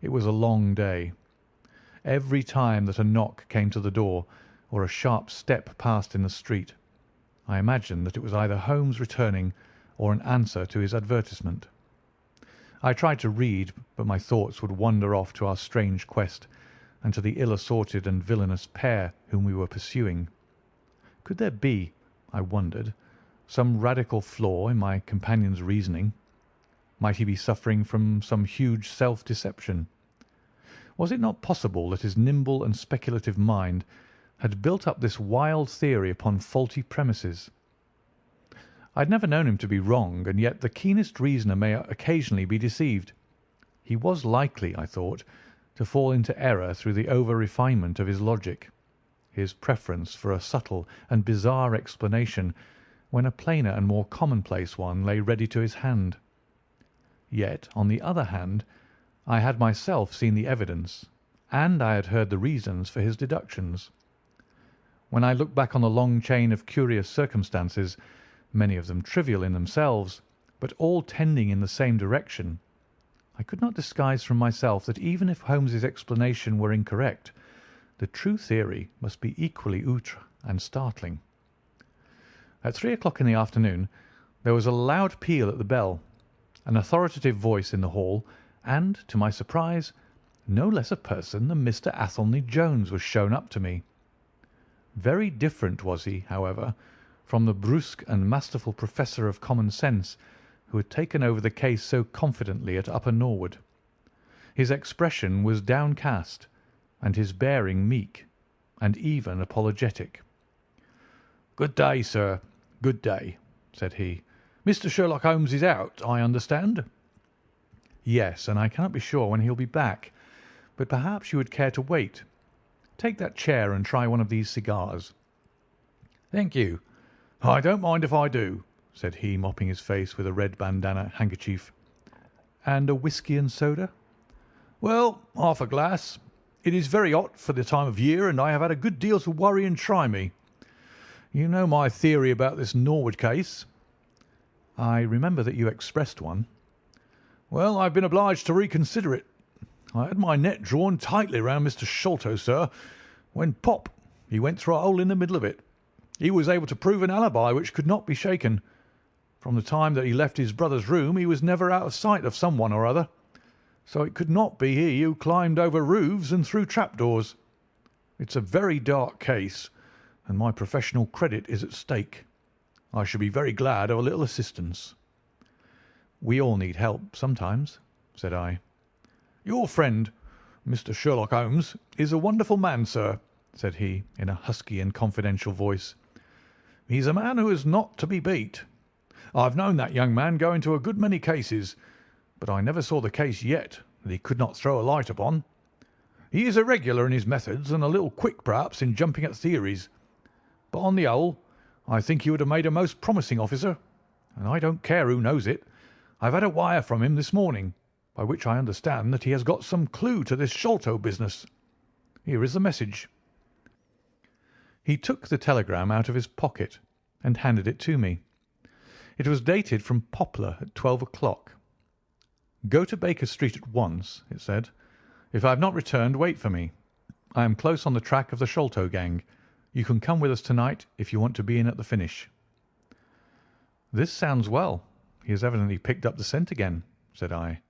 It was a long day. Every time that a knock came to the door or a sharp step passed in the street, I imagined that it was either Holmes returning or an answer to his advertisement. I tried to read, but my thoughts would wander off to our strange quest and to the ill-assorted and villainous pair whom we were pursuing. Could there be, I wondered, some radical flaw in my companion's reasoning? Might he be suffering from some huge self-deception? Was it not possible that his nimble and speculative mind had built up this wild theory upon faulty premises? I had never known him to be wrong, and yet the keenest reasoner may occasionally be deceived. He was likely, I thought, to fall into error through the over-refinement of his logic, his preference for a subtle and bizarre explanation when a plainer and more commonplace one lay ready to his hand. Yet, on the other hand, I had myself seen the evidence, and I had heard the reasons for his deductions. When I looked back on the long chain of curious circumstances, many of them trivial in themselves, but all tending in the same direction, I could not disguise from myself that even if Holmes's explanation were incorrect, the true theory must be equally outre and startling. At 3 o'clock in the afternoon there was a loud peal at the bell, an authoritative voice in the hall, and, to my surprise, no less a person than Mr. Athelney Jones was shown up to me. Very different was he, however, from the brusque and masterful professor of common sense who had taken over the case so confidently at Upper Norwood. His expression was downcast, and his bearing meek, and even apologetic. "Good day, sir, good day," said he. "Mr. Sherlock Holmes is out, I understand." "Yes, and I cannot be sure when he'll be back, but perhaps you would care to wait. Take that chair and try one of these cigars." "Thank you. I don't mind if I do," said he, mopping his face with a red bandana handkerchief. "And a whisky and soda?" "Well, half a glass. It is very hot for the time of year, and I have had a good deal to worry and try me. You know my theory about this Norwood case?" "I remember that you expressed one." "Well, I've been obliged to reconsider it. I had my net drawn tightly round Mr. Sholto, sir, when pop, he went through a hole in the middle of it. He was able to prove an alibi which could not be shaken. From the time that he left his brother's room he was never out of sight of some one or other, so it could not be he who climbed over roofs and through trapdoors. It's a very dark case, and my professional credit is at stake. I should be very glad of a little assistance." "We all need help sometimes," said I. "Your friend, Mr. Sherlock Holmes, is a wonderful man, sir," said he, in a husky and confidential voice. "He's a man who is not to be beat. I've known that young man go into a good many cases, but I never saw the case yet that he could not throw a light upon. He is irregular in his methods and a little quick, perhaps, in jumping at theories, but on the whole I think he would have made a most promising officer, and I don't care who knows it. I've had a wire from him this morning, by which I understand that he has got some clue to this Sholto business. Here is the message." He took the telegram out of his pocket and handed it to me. It was dated from Poplar at 12 o'clock. "Go to Baker Street at once," it said. "If I have not returned, wait for me. I am close on the track of the Sholto gang. You can come with us tonight if you want to be in at the finish." "This sounds well. He has evidently picked up the scent again," said I.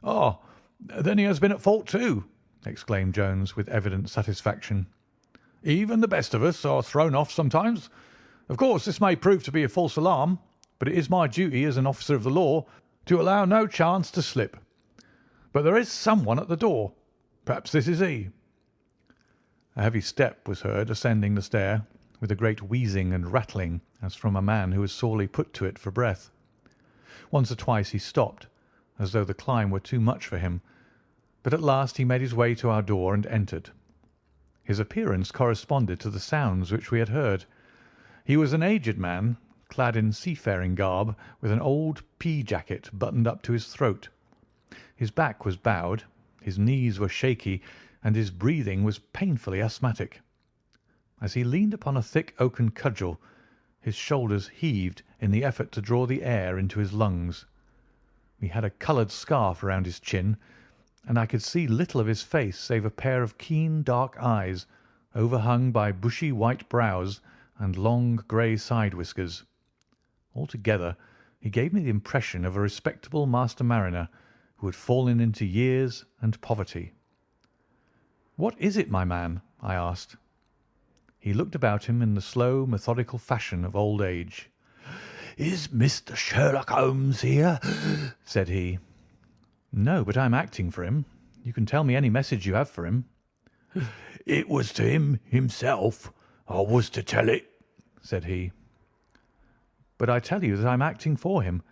"Ah, then he has been at fault too," exclaimed Jones, with evident satisfaction. "Even the best of us are thrown off sometimes. Of course, this may prove to be a false alarm, but it is my duty as an officer of the law to allow no chance to slip. But there is someone at the door. Perhaps this is he." A heavy step was heard ascending the stair, with a great wheezing and rattling as from a man who was sorely put to it for breath. Once or twice he stopped, as though the climb were too much for him, but at last he made his way to our door and entered. His appearance corresponded to the sounds which we had heard. He was an aged man, clad in seafaring garb, with an old pea jacket buttoned up to his throat. His back was bowed, his knees were shaky, and his breathing was painfully asthmatic. As he leaned upon a thick oaken cudgel, his shoulders heaved in the effort to draw the air into his lungs. He had a coloured scarf around his chin, and I could see little of his face save a pair of keen dark eyes, overhung by bushy white brows and long grey side whiskers. Altogether, he gave me the impression of a respectable master mariner who had fallen into years and poverty. "What is it, my man?" I asked. He looked about him in the slow, methodical fashion of old age. "Is Mr. Sherlock Holmes here?" said he. "No, but I am acting for him. You can tell me any message you have for him." "It was to him himself I was to tell it," said he. "But I tell you that I'm acting for him.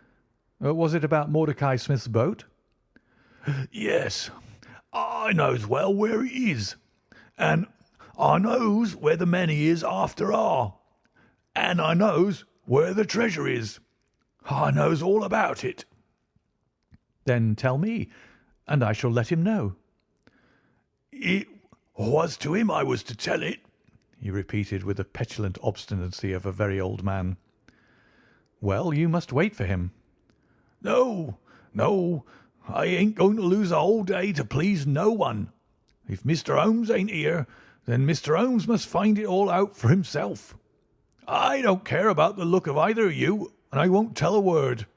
Was it about Mordecai Smith's boat?" "Yes, I knows well where it is, and I knows where the men he is after are, and I knows where the treasure is. I knows all about it." "Then tell me, and I shall let him know." "It was to him I was to tell it," he repeated with the petulant obstinacy of a very old man. "Well, you must wait for him." "No, no, I ain't going to lose a whole day to please no one. If Mr. Holmes ain't here, then Mr. Holmes must find it all out for himself. I don't care about the look of either of you, and I won't tell a word."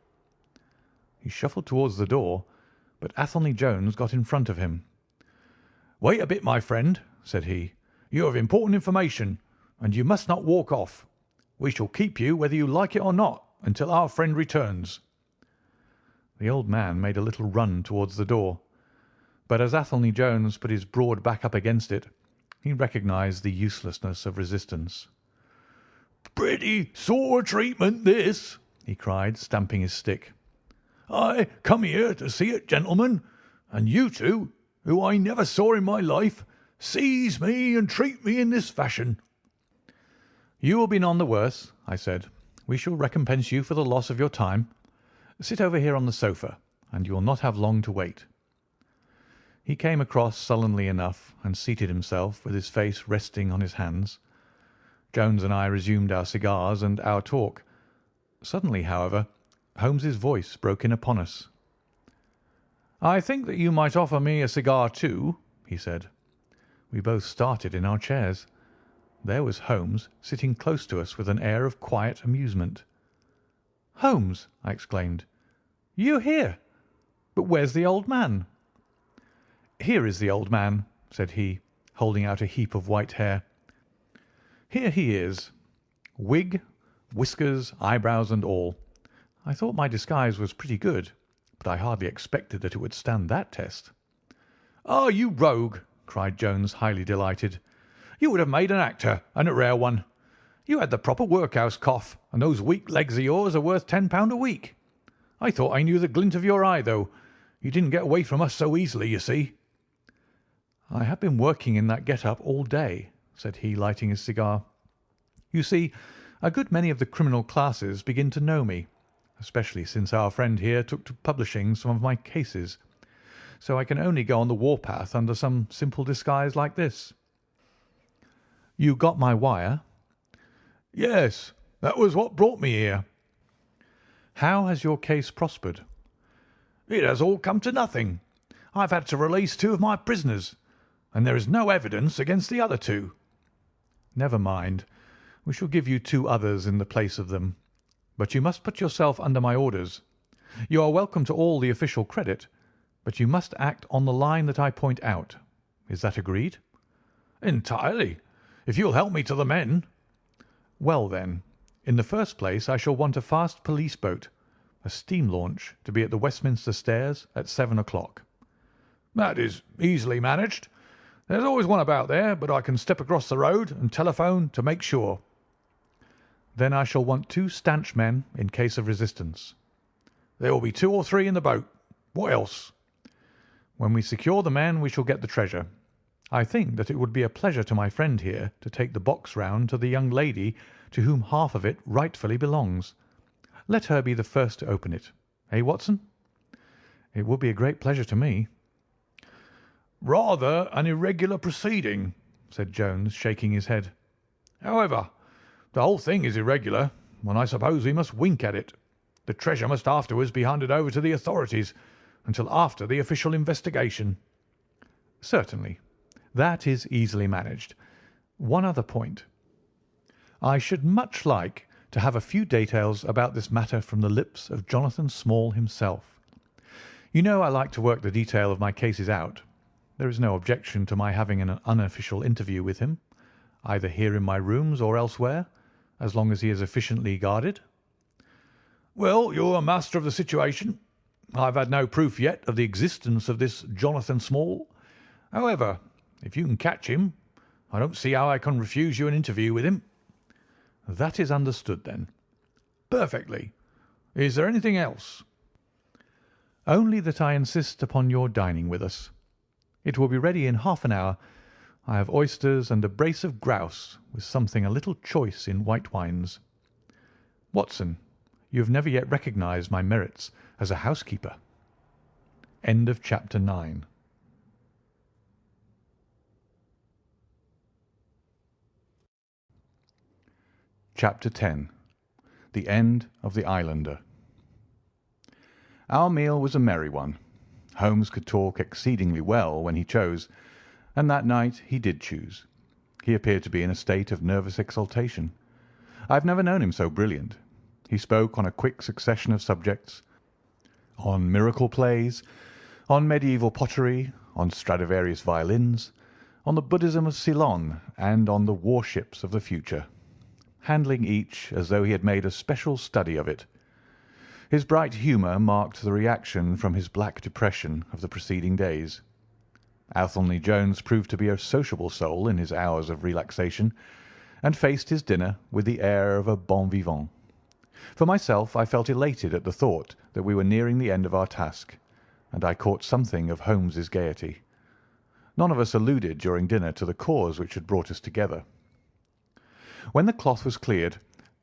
He shuffled towards the door, but Athelney Jones got in front of him. "Wait a bit, my friend," said he. "You have important information, and you must not walk off. We shall keep you whether you like it or not until our friend returns." The old man made a little run towards the door, but as Athelney Jones put his broad back up against it, he recognised the uselessness of resistance. "Pretty sore treatment, this," he cried, stamping his stick. "I come here to see it, gentlemen, and you two, who I never saw in my life, seize me and treat me in this fashion." "You will be none the worse," I said. "We shall recompense you for the loss of your time. Sit over here on the sofa, and you will not have long to wait." He came across sullenly enough and seated himself with his face resting on his hands. Jones and I resumed our cigars and our talk. Suddenly, however, Holmes's voice broke in upon us. "I think that you might offer me a cigar too," he said. We both started in our chairs. There was Holmes sitting close to us with an air of quiet amusement. "Holmes!" I exclaimed. "You here? But where's the old man?" "Here is the old man," said he, holding out a heap of white hair. "Here he is. Wig, whiskers, eyebrows and all. I thought my disguise was pretty good, but I hardly expected that it would stand that test." "Ah, you rogue!" cried Jones, highly delighted. "You would have made an actor, and a rare one. You had the proper workhouse cough, and those weak legs of yours are worth £10 a week. I thought I knew the glint of your eye, though. You didn't get away from us so easily, you see." "I have been working in that get-up all day," said he, lighting his cigar. "You see, a good many of the criminal classes begin to know me, especially since our friend here took to publishing some of my cases. So I can only go on the warpath under some simple disguise like this." "You got my wire?" "Yes, that was what brought me here." "How has your case prospered?" "It has all come to nothing. I've had to release 2 of my prisoners, and there is no evidence against the other 2. "Never mind. We shall give you 2 others in the place of them. But you must put yourself under my orders. You are welcome to all the official credit, but you must act on the line that I point out. Is that agreed?" "Entirely, if you'll help me to the men." "Well, then, in the first place I shall want a fast police boat, a steam launch, to be at the Westminster Stairs at 7 o'clock." "That is easily managed. There's always one about there, but I can step across the road and telephone to make sure." "Then I shall want 2 stanch men in case of resistance." "There will be 2 or 3 in the boat. What else?" "When we secure the men we shall get the treasure. I think that it would be a pleasure to my friend here to take the box round to the young lady to whom half of it rightfully belongs. Let her be the first to open it. Eh, Watson?" "It would be a great pleasure to me." "Rather an irregular proceeding," said Jones, shaking his head. "However, the whole thing is irregular, and I suppose we must wink at it. The treasure must afterwards be handed over to the authorities until after the official investigation." "Certainly. That is easily managed. One other point." I should much like to have a few details about this matter from the lips of Jonathan Small himself. You know I like to work the detail of my cases out. There is no objection to my having an unofficial interview with him, either here in my rooms or elsewhere, as long as he is efficiently guarded. Well, you're a master of the situation. I've had no proof yet of the existence of this Jonathan Small. However, if you can catch him, I don't see how I can refuse you an interview with him. That is understood, then. Perfectly. Is there anything else? Only that I insist upon your dining with us. It will be ready in half an hour. I have oysters and a brace of grouse, with something a little choice in white wines. Watson, you have never yet recognised my merits as a housekeeper. End of chapter 9. Chapter 10. The End of the Islander. Our meal was a merry one. Holmes could talk exceedingly well when he chose, and that night he did choose. He appeared to be in a state of nervous exaltation. I have never known him so brilliant. He spoke on a quick succession of subjects, on miracle plays, on medieval pottery, on Stradivarius violins, on the Buddhism of Ceylon, and on the warships of the future, handling each as though he had made a special study of it. His bright humour marked the reaction from his black depression of the preceding days. Athelney Jones proved to be a sociable soul in his hours of relaxation, and faced his dinner with the air of a bon vivant. For myself, I felt elated at the thought that we were nearing the end of our task, and I caught something of Holmes's gaiety. None of us alluded during dinner to the cause which had brought us together. When the cloth was cleared,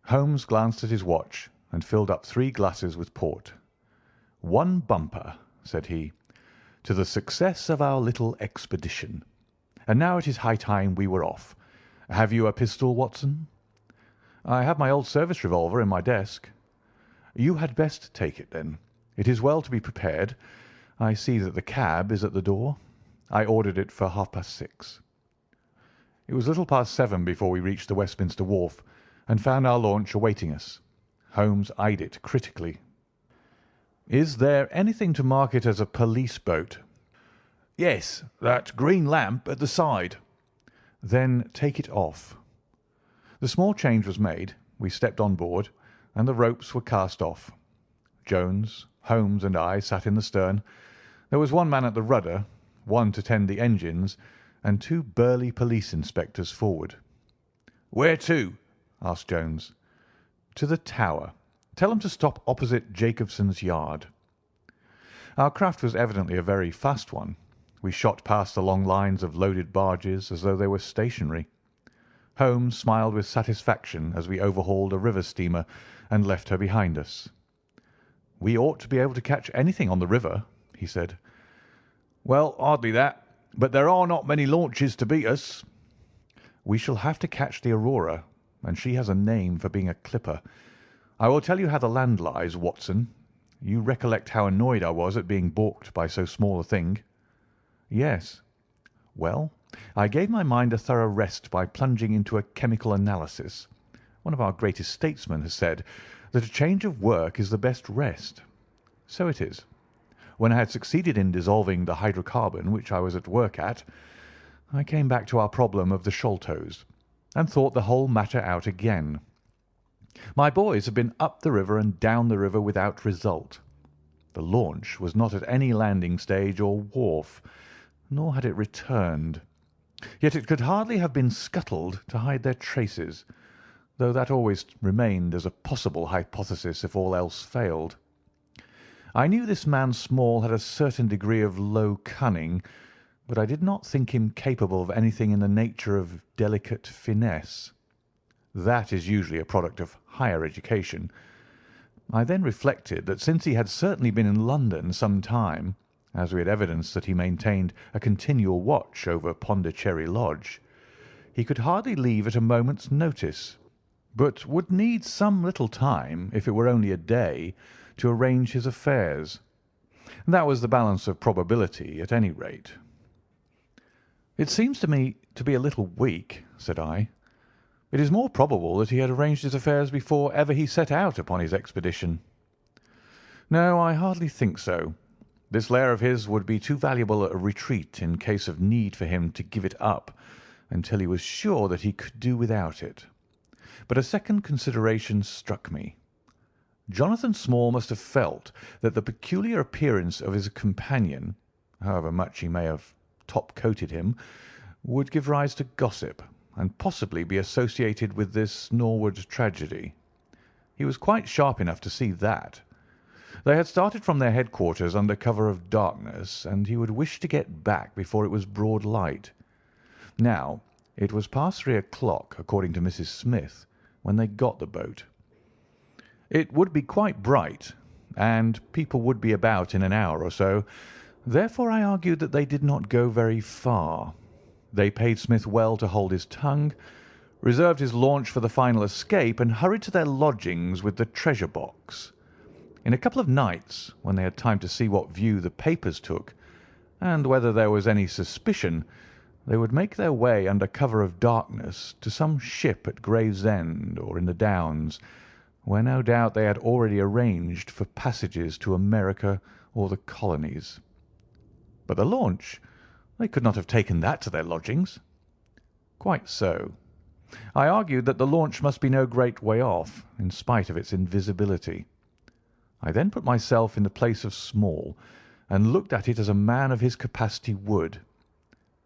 Holmes glanced at his watch and filled up 3 glasses with port. "One bumper," said he, "to the success of our little expedition. And now it is high time we were off. Have you a pistol, Watson?" "I have my old service revolver in my desk." "You had best take it, then. It is well to be prepared. I see that the cab is at the door. I ordered it for 6:30. It was little past 7 before we reached the Westminster Wharf and found our launch awaiting us. Holmes eyed it critically. "Is there anything to mark it as a police boat?" Yes, that green lamp at the side. "Then take it off." The small change was made, we stepped on board, and the ropes were cast off. Jones, Holmes, and I sat in the stern. There was one man at the rudder, one to tend the engines, and 2 burly police inspectors forward. "Where to?" asked Jones. "To the Tower. Tell them to stop opposite Jacobson's Yard." Our craft was evidently a very fast one. We shot past the long lines of loaded barges as though they were stationary. Holmes smiled with satisfaction as we overhauled a river steamer and left her behind us. "We ought to be able to catch anything on the river," he said. "Well, hardly that. But there are not many launches to beat us." "We shall have to catch the Aurora, and she has a name for being a clipper. I will tell you how the land lies, Watson. You recollect how annoyed I was at being balked by so small a thing?" "Yes." "Well, I gave my mind a thorough rest by plunging into a chemical analysis. One of our greatest statesmen has said that a change of work is the best rest. So it is. When I had succeeded in dissolving the hydrocarbon which I was at work at, I came back to our problem of the Sholtos, and thought the whole matter out again. My boys had been up the river and down the river without result. The launch was not at any landing stage or wharf, nor had it returned. Yet it could hardly have been scuttled to hide their traces, though that always remained as a possible hypothesis if all else failed. I knew this man Small had a certain degree of low cunning, but I did not think him capable of anything in the nature of delicate finesse. That is usually a product of higher education. I then reflected that since he had certainly been in London some time, as we had evidence that he maintained a continual watch over Pondicherry Lodge, he could hardly leave at a moment's notice, but would need some little time, if it were only a day, to arrange his affairs. That was the balance of probability, at any rate. "It seems to me to be a little weak," said I. It is more probable that he had arranged his affairs before ever he set out upon his expedition. No, I hardly think so. This lair of his would be too valuable a retreat in case of need for him to give it up until he was sure that he could do without it. But a second consideration struck me. Jonathan Small must have felt that the peculiar appearance of his companion, however much he may have top-coated him, would give rise to gossip, and possibly be associated with this Norwood tragedy. He was quite sharp enough to see that. They had started from their headquarters under cover of darkness, and he would wish to get back before it was broad light. Now, it was past 3 o'clock, according to Mrs. Smith, when they got the boat. It would be quite bright, and people would be about in an hour or so. Therefore I argued that they did not go very far. They paid Smith well to hold his tongue, reserved his launch for the final escape, and hurried to their lodgings with the treasure box. In a couple of nights, when they had time to see what view the papers took, and whether there was any suspicion, they would make their way under cover of darkness to some ship at Gravesend or in the Downs, where no doubt they had already arranged for passages to America or the colonies. But the launch, they could not have taken that to their lodgings. Quite so. I argued that the launch must be no great way off, in spite of its invisibility. I then put myself in the place of Small, and looked at it as a man of his capacity would.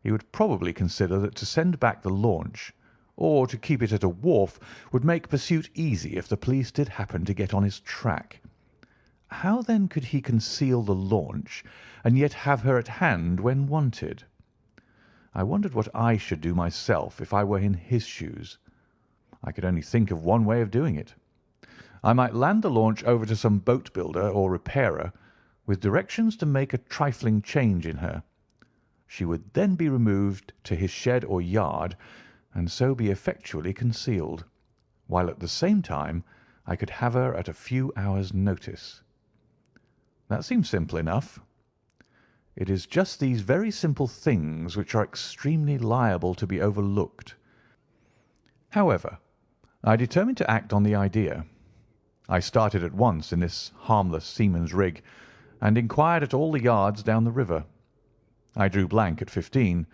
He would probably consider that to send back the launch, or to keep it at a wharf, would make pursuit easy if the police did happen to get on his track. How then could he conceal the launch, and yet have her at hand when wanted? I wondered what I should do myself if I were in his shoes. I could only think of one way of doing it. I might land the launch over to some boat builder or repairer, with directions to make a trifling change in her. She would then be removed to his shed or yard, and so be effectually concealed, while at the same time I could have her at a few hours' notice. That seems simple enough. It is just these very simple things which are extremely liable to be overlooked. However, I determined to act on the idea. I started at once in this harmless seaman's rig, and inquired at all the yards down the river. I drew blank at 15,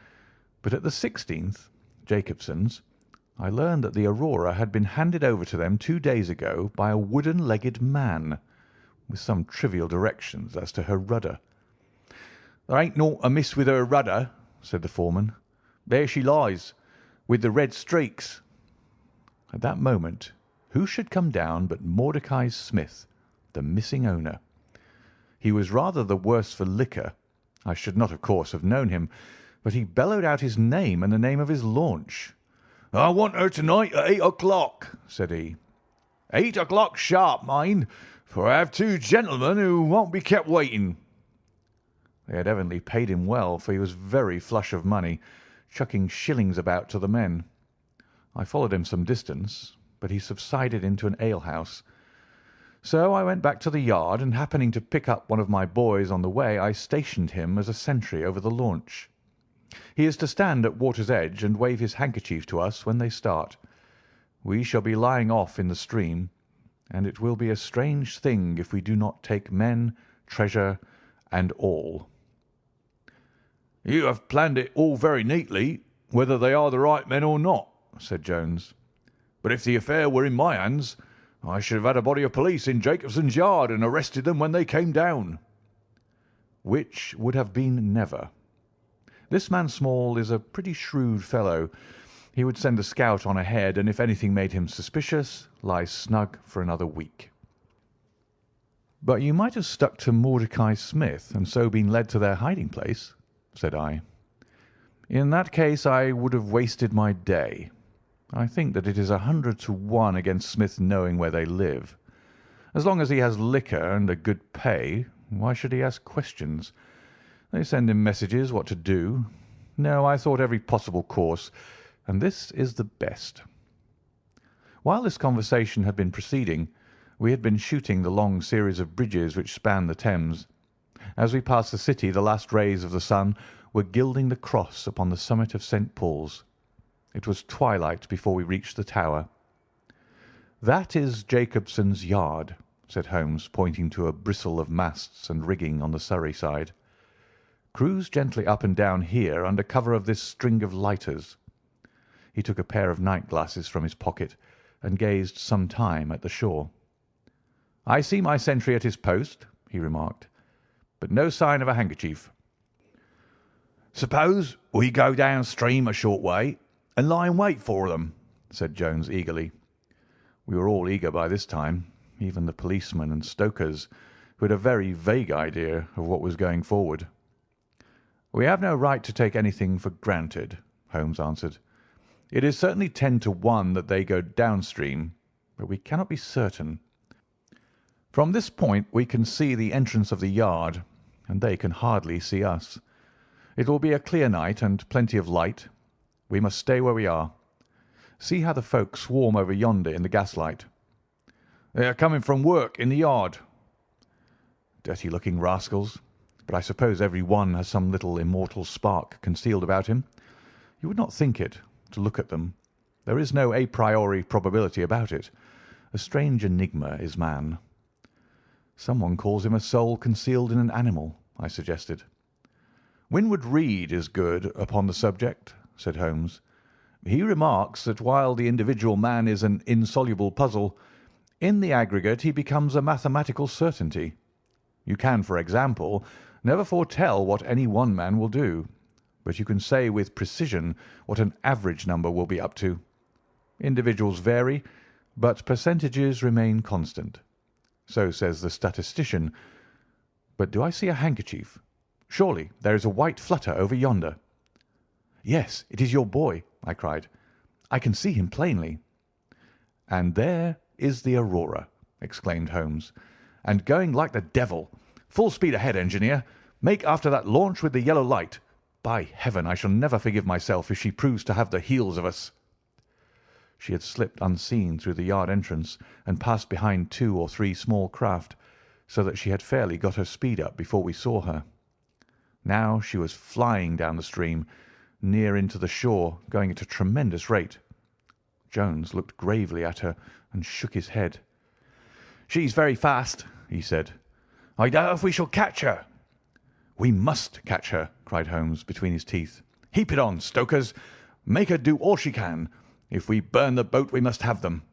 but at the 16th, Jacobson's, I learned that the Aurora had been handed over to them 2 days ago by a wooden-legged man, with some trivial directions as to her rudder. "There ain't naught amiss with her rudder," said the foreman. "There she lies, with the red streaks." At that moment, who should come down but Mordecai Smith, the missing owner. He was rather the worse for liquor. I should not, of course, have known him, but he bellowed out his name and the name of his launch. "I want her to-night at 8 o'clock," said he. 8 o'clock sharp, mind, for I have 2 gentlemen who won't be kept waiting." They had evidently paid him well, for he was very flush of money, chucking shillings about to the men. I followed him some distance, but he subsided into an alehouse. So I went back to the yard, and happening to pick up one of my boys on the way, I stationed him as a sentry over the launch. He is to stand at water's edge and wave his handkerchief to us when they start. We shall be lying off in the stream, and it will be a strange thing if we do not take men, treasure, and all. "You have planned it all very neatly, whether they are the right men or not," said Jones. "But if the affair were in my hands, I should have had a body of police in Jacobson's yard and arrested them when they came down." Which would have been never. This man Small is a pretty shrewd fellow. He would send a scout on ahead, and if anything made him suspicious, lie snug for another week. "But you might have stuck to Mordecai Smith, and so been led to their hiding-place," said I. "In that case I would have wasted my day. I think that it is 100 to 1 against Smith knowing where they live. As long as he has liquor and a good pay, why should he ask questions? They send him messages what to do. No, I thought every possible course, and this is the best." While this conversation had been proceeding, we had been shooting the long series of bridges which span the Thames. As we passed the city, the last rays of the sun were gilding the cross upon the summit of St. Paul's. It was twilight before we reached the tower. "That is Jacobson's yard," said Holmes, pointing to a bristle of masts and rigging on the Surrey side. "Cruise gently up and down here under cover of this string of lighters." He took a pair of night glasses from his pocket and gazed some time at the shore. "I see my sentry at his post," he remarked, "but no sign of a handkerchief." "Suppose we go downstream a short way and lie in wait for them," said Jones eagerly. We were all eager by this time, even the policemen and stokers, who had a very vague idea of what was going forward. "We have no right to take anything for granted," Holmes answered. "It is certainly 10 to 1 that they go downstream, but we cannot be certain. From this point we can see the entrance of the yard, and they can hardly see us. It will be a clear night and plenty of light. We must stay where we are. See how the folk swarm over yonder in the gaslight." "They are coming from work in the yard." "Dirty-looking rascals, but I suppose every one has some little immortal spark concealed about him. You would not think it, to look at them. There is no a priori probability about it. A strange enigma is man." "Someone calls him a soul concealed in an animal," I suggested. "Winwood Reade is good upon the subject," said Holmes. "He remarks that while the individual man is an insoluble puzzle, in the aggregate he becomes a mathematical certainty. You can, for example, never foretell what any one man will do, but you can say with precision what an average number will be up to. Individuals vary, but percentages remain constant. So says the statistician. But do I see a handkerchief? Surely there is a white flutter over yonder." "Yes, it is your boy," I cried. "I can see him plainly." "And there is the Aurora," exclaimed Holmes, "and going like the devil. Full speed ahead, engineer. Make after that launch with the yellow light. By heaven, I shall never forgive myself if she proves to have the heels of us." She had slipped unseen through the yard entrance and passed behind 2 or 3 small craft, so that she had fairly got her speed up before we saw her. Now she was flying down the stream, near into the shore, going at a tremendous rate. Jones looked gravely at her and shook his head. "She's very fast," he said. "I doubt if we shall catch her." "We must catch her," cried Holmes between his teeth. "Heap it on, stokers. Make her do all she can. If we burn the boat we must have them."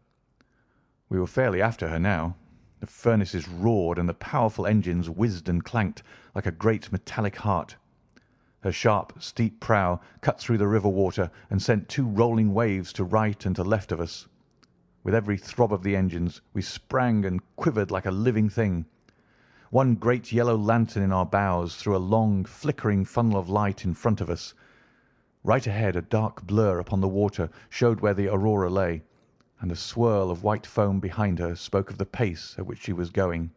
We were fairly after her now. The furnaces roared and the powerful engines whizzed and clanked like a great metallic heart. Her sharp, steep prow cut through the river water and sent 2 rolling waves to right and to left of us. With every throb of the engines we sprang and quivered like a living thing. One great yellow lantern in our bows threw a long, flickering funnel of light in front of us. Right ahead a dark blur upon the water showed where the Aurora lay, and a swirl of white foam behind her spoke of the pace at which she was going.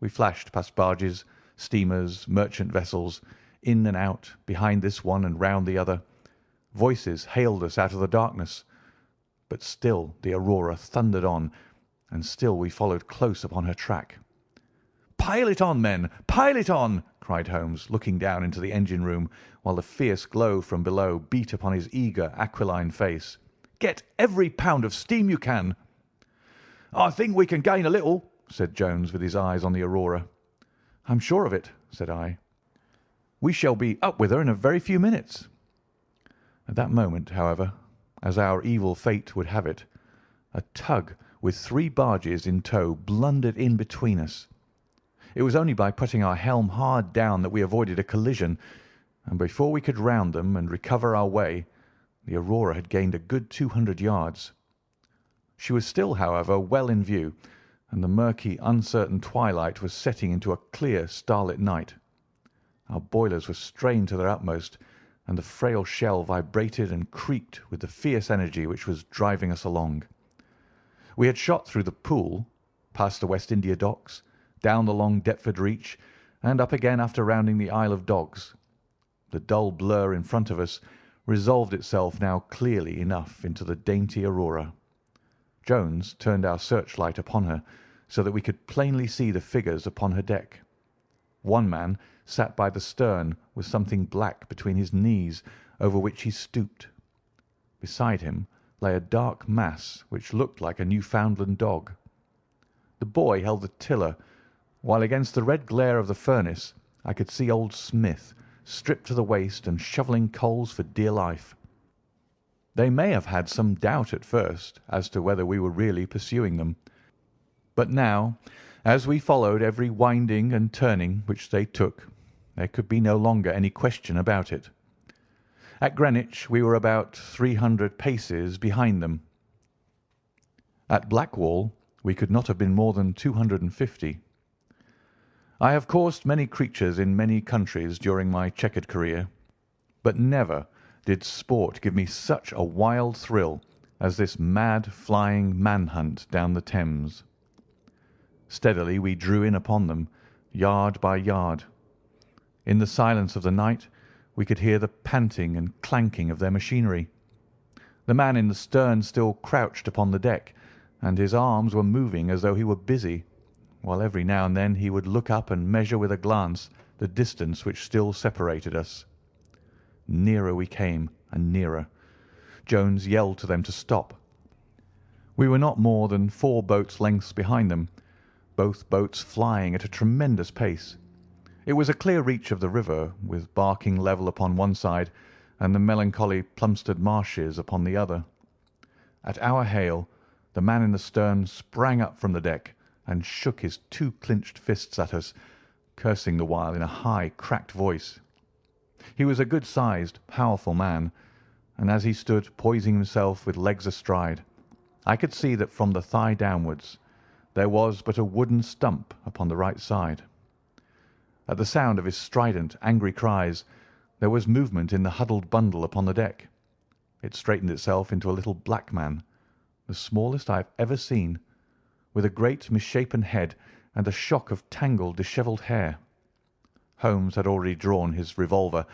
We flashed past barges, steamers, merchant vessels, in and out, behind this one and round the other. Voices hailed us out of the darkness, but still the Aurora thundered on, and still we followed close upon her track. "Pile it on, men! Pile it on!" cried Holmes, looking down into the engine-room, while the fierce glow from below beat upon his eager, aquiline face. "Get every pound of steam you can." "I think we can gain a little," said Jones, with his eyes on the Aurora. "I'm sure of it," said I. "We shall be up with her in a very few minutes." At that moment, however, as our evil fate would have it, a tug with 3 barges in tow blundered in between us. It was only by putting our helm hard down that we avoided a collision, and before we could round them and recover our way, the Aurora had gained a good 200 yards. She was still, however, well in view, and the murky, uncertain twilight was setting into a clear, starlit night. Our boilers were strained to their utmost, and the frail shell vibrated and creaked with the fierce energy which was driving us along. We had shot through the Pool, past the West India Docks, down the long Deptford Reach, and up again after rounding the Isle of Dogs. The dull blur in front of us resolved itself now clearly enough into the dainty Aurora. Jones turned our searchlight upon her so that we could plainly see the figures upon her deck. One man sat by the stern with something black between his knees, over which he stooped. Beside him lay a dark mass which looked like a Newfoundland dog. The boy held the tiller, while against the red glare of the furnace I could see old Smith, stripped to the waist and shovelling coals for dear life. They may have had some doubt at first as to whether we were really pursuing them, but now, as we followed every winding and turning which they took, there could be no longer any question about it. At Greenwich we were about 300 paces behind them. At Blackwall we could not have been more than 250. I have coursed many creatures in many countries during my checkered career, but never did sport give me such a wild thrill as this mad flying manhunt down the Thames. Steadily we drew in upon them, yard by yard. In the silence of the night we could hear the panting and clanking of their machinery. The man in the stern still crouched upon the deck, and his arms were moving as though he were busy, while every now and then he would look up and measure with a glance the distance which still separated us. Nearer we came, and nearer. Jones yelled to them to stop. We were not more than 4 boats' lengths behind them, both boats flying at a tremendous pace. It was a clear reach of the river, with Barking Level upon one side and the melancholy Plumstead marshes upon the other. At our hail, the man in the stern sprang up from the deck and shook his 2 clenched fists at us, cursing the while in a high, cracked voice. He was a good-sized, powerful man, and as he stood poising himself with legs astride, I could see that from the thigh downwards there was but a wooden stump upon the right side. At the sound of his strident, angry cries, there was movement in the huddled bundle upon the deck. It straightened itself into a little black man, the smallest I have ever seen, with a great misshapen head and a shock of tangled, dishevelled hair. Holmes had already drawn his revolver,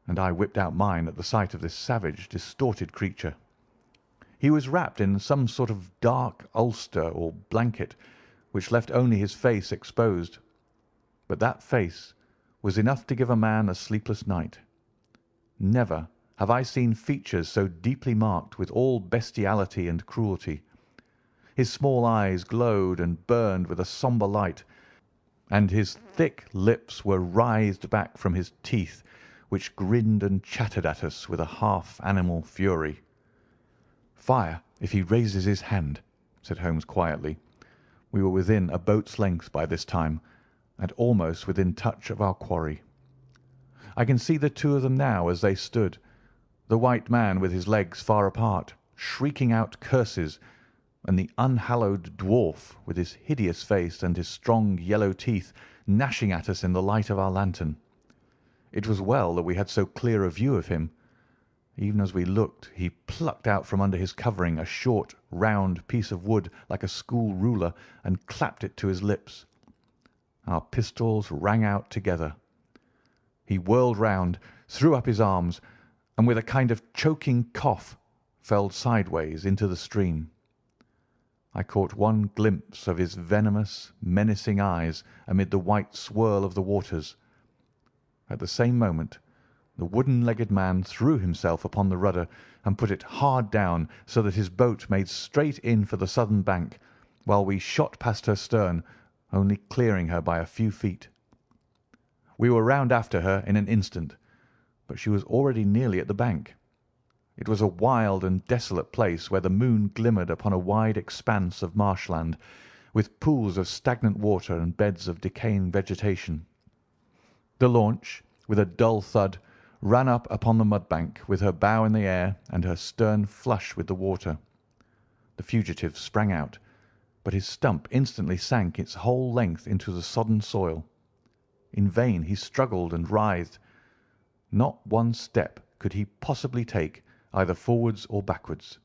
and I whipped out mine at the sight of this savage, distorted creature. He was wrapped in some sort of dark ulster or blanket, which left only his face exposed. But that face was enough to give a man a sleepless night. Never have I seen features so deeply marked with all bestiality and cruelty. His small eyes glowed and burned with a sombre light, and his thick lips were writhed back from his teeth, which grinned and chattered at us with a half-animal fury. "Fire if he raises his hand," said Holmes quietly. We were within a boat's length by this time, and almost within touch of our quarry. I can see the 2 of them now as they stood, the white man with his legs far apart, shrieking out curses, and the unhallowed dwarf with his hideous face and his strong yellow teeth gnashing at us in the light of our lantern. It was well that we had so clear a view of him. Even as we looked, he plucked out from under his covering a short, round piece of wood like a school ruler and clapped it to his lips. Our pistols rang out together. He whirled round, threw up his arms, and with a kind of choking cough fell sideways into the stream. I caught one glimpse of his venomous, menacing eyes amid the white swirl of the waters. At the same moment the wooden-legged man threw himself upon the rudder and put it hard down, so that his boat made straight in for the southern bank, while we shot past her stern, only clearing her by a few feet. We were round after her in an instant, but she was already nearly at the bank. It was a wild and desolate place where the moon glimmered upon a wide expanse of marshland, with pools of stagnant water and beds of decaying vegetation. The launch, with a dull thud, ran up upon the mudbank with her bow in the air and her stern flush with the water. The fugitive sprang out, but his stump instantly sank its whole length into the sodden soil. In vain he struggled and writhed. Not one step could he possibly take, either forwards or backwards.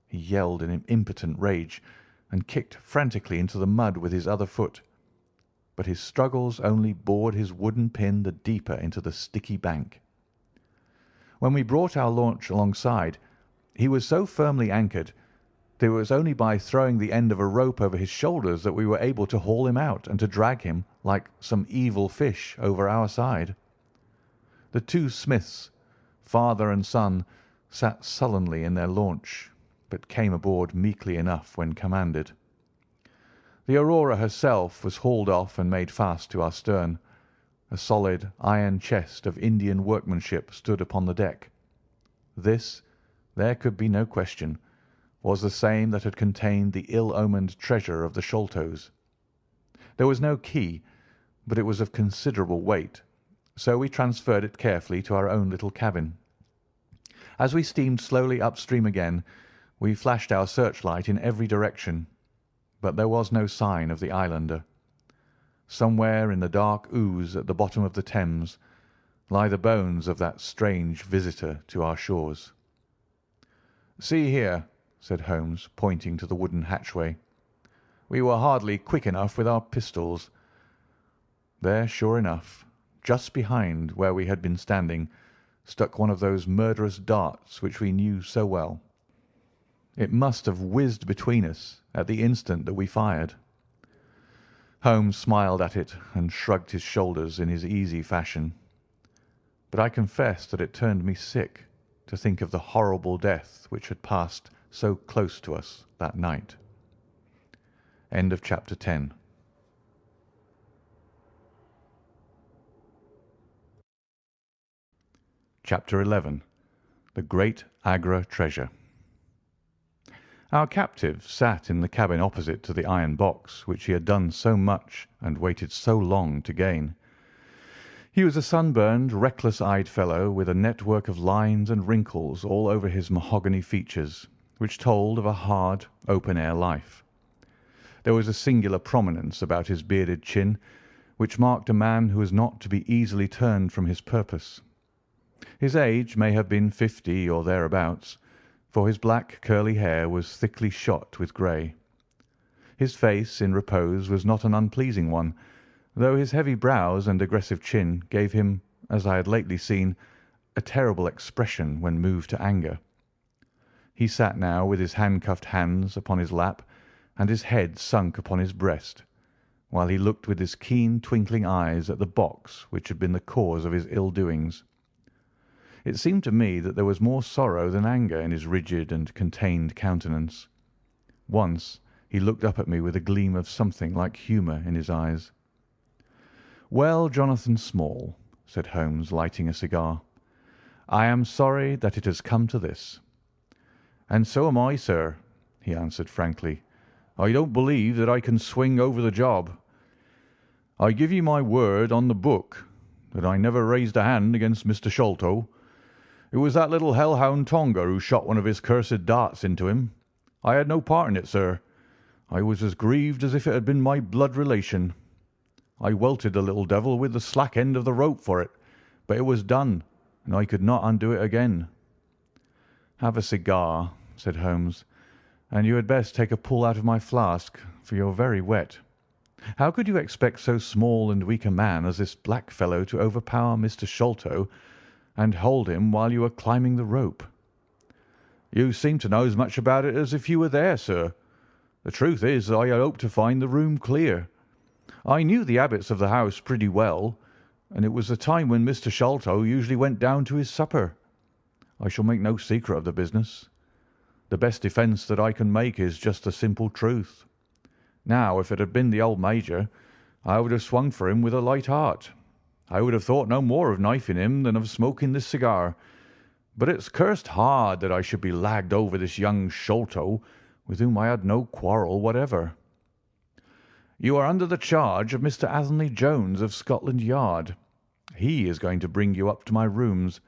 He yelled in impotent rage and kicked frantically into the mud with his other foot, but his struggles only bored his wooden pin the deeper into the sticky bank. When we brought our launch alongside, he was so firmly anchored that it was only by throwing the end of a rope over his shoulders that we were able to haul him out and to drag him, like some evil fish, over our side. The 2 Smiths, father and son, sat sullenly in their launch, but came aboard meekly enough when commanded. The Aurora herself was hauled off and made fast to our stern. A solid iron chest of Indian workmanship stood upon the deck. This, there could be no question, was the same that had contained the ill-omened treasure of the Sholtos. There was no key, but it was of considerable weight, so we transferred it carefully to our own little cabin. As we steamed slowly upstream again, we flashed our searchlight in every direction, but there was no sign of the islander. Somewhere in the dark ooze at the bottom of the Thames lie the bones of that strange visitor to our shores. "See here," said Holmes, pointing to the wooden hatchway. "We were hardly quick enough with our pistols." There, sure enough, just behind where we had been standing, stuck one of those murderous darts which we knew so well. It must have whizzed between us at the instant that we fired. Holmes smiled at it and shrugged his shoulders in his easy fashion. But I confess that it turned me sick to think of the horrible death which had passed so close to us that night. End of chapter 10. Chapter 11. The Great Agra Treasure. Our captive sat in the cabin opposite to the iron box which he had done so much and waited so long to gain. He was a sunburned, reckless-eyed fellow with a network of lines and wrinkles all over his mahogany features, which told of a hard, open-air life. There was a singular prominence about his bearded chin, which marked a man who was not to be easily turned from his purpose. His age may have been 50 or thereabouts, for his black curly hair was thickly shot with grey. His face in repose was not an unpleasing one, though his heavy brows and aggressive chin gave him, as I had lately seen, a terrible expression when moved to anger. He sat now with his handcuffed hands upon his lap and his head sunk upon his breast, while he looked with his keen twinkling eyes at the box which had been the cause of his ill-doings. It seemed to me that there was more sorrow than anger in his rigid and contained countenance. Once he looked up at me with a gleam of something like humour in his eyes. "Well, Jonathan Small," said Holmes, lighting a cigar, "I am sorry that it has come to this." "And so am I, sir," he answered frankly. "I don't believe that I can swing over the job. I give you my word on the book that I never raised a hand against Mr. Sholto. It was that little hellhound Tonga who shot one of his cursed darts into him. I had no part in it, sir. I was as grieved as if it had been my blood relation. I welted the little devil with the slack end of the rope for it, but it was done, and I could not undo it again." "Have a cigar," said Holmes, "and you had best take a pull out of my flask, for you're very wet. How could you expect so small and weak a man as this black fellow to overpower Mr. Sholto and hold him while you were climbing the rope?" "You seem to know as much about it as if you were there, sir. The truth is, I had hoped to find the room clear. I knew the habits of the house pretty well, and it was the time when Mr. Sholto usually went down to his supper. I shall make no secret of the business. The best defence that I can make is just the simple truth. Now, if it had been the old Major, I would have swung for him with a light heart. I would have thought no more of knifing him than of smoking this cigar. But it's cursed hard that I should be lagged over this young Sholto, with whom I had no quarrel whatever." "You are under the charge of Mr. Athelney Jones of Scotland Yard. He is going to bring you up to my rooms,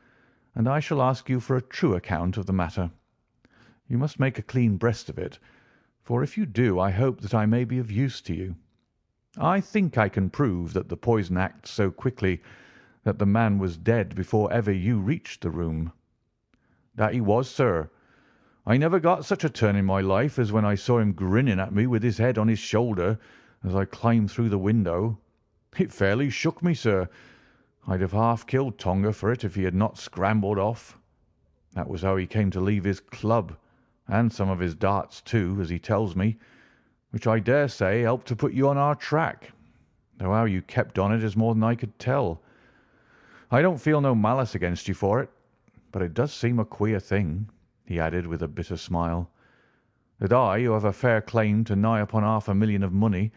and I shall ask you for a true account of the matter. You must make a clean breast of it, for if you do I hope that I may be of use to you. I think I can prove that the poison acts so quickly that the man was dead before ever you reached the room." "That he was, sir. I never got such a turn in my life as when I saw him grinning at me with his head on his shoulder as I climbed through the window. It fairly shook me, sir. I'd have half killed Tonga for it if he had not scrambled off. That was how he came to leave his club, and some of his darts too, as he tells me, which I dare say helped to put you on our track, though how you kept on it is more than I could tell. I don't feel no malice against you for it. But it does seem a queer thing," he added with a bitter smile, "that I, who have a fair claim to nigh upon £500,000 of money,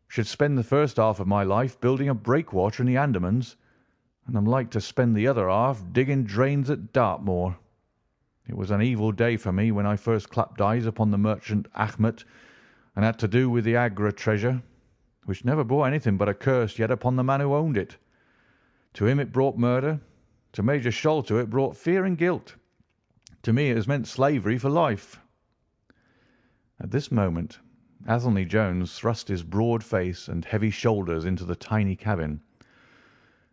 should spend the first half of my life building a breakwater in the Andamans, and am like to spend the other half digging drains at Dartmoor. It was an evil day for me when I first clapped eyes upon the merchant Achmet and had to do with the Agra treasure, which never brought anything but a curse yet upon the man who owned it. To him it brought murder. To Major Sholto it brought fear and guilt. To me it has meant slavery for life." At this moment Athelney Jones thrust his broad face and heavy shoulders into the tiny cabin.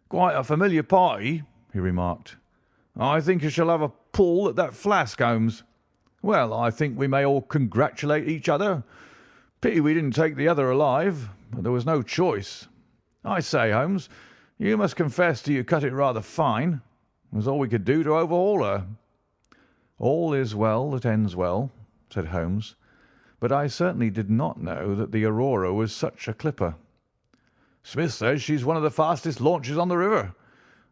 "Quite a familiar party," he remarked. "I think I shall have a pull at that flask, Holmes. Well, I think we may all congratulate each other. Pity we didn't take the other alive, but there was no choice. I say, Holmes, you must confess that you cut it rather fine. It was all we could do to overhaul her." "All is well that ends well," said Holmes, "but I certainly did not know that the Aurora was such a clipper." "Smith says she's one of the fastest launches on the river,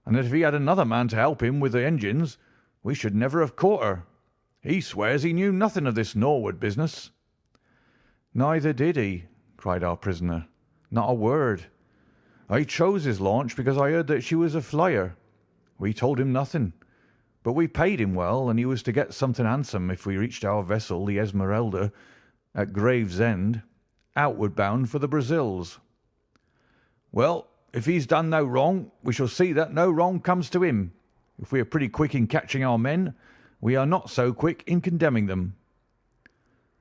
and that if he had another man to help him with the engines, we should never have caught her. He swears he knew nothing of this Norwood business." "Neither did he," cried our prisoner. "Not a word. I chose his launch because I heard that she was a flyer. We told him nothing, but we paid him well, and he was to get something handsome if we reached our vessel, the Esmeralda, at Gravesend, outward bound for the Brazils." "Well, if he's done no wrong, we shall see that no wrong comes to him. If we are pretty quick in catching our men, we are not so quick in condemning them."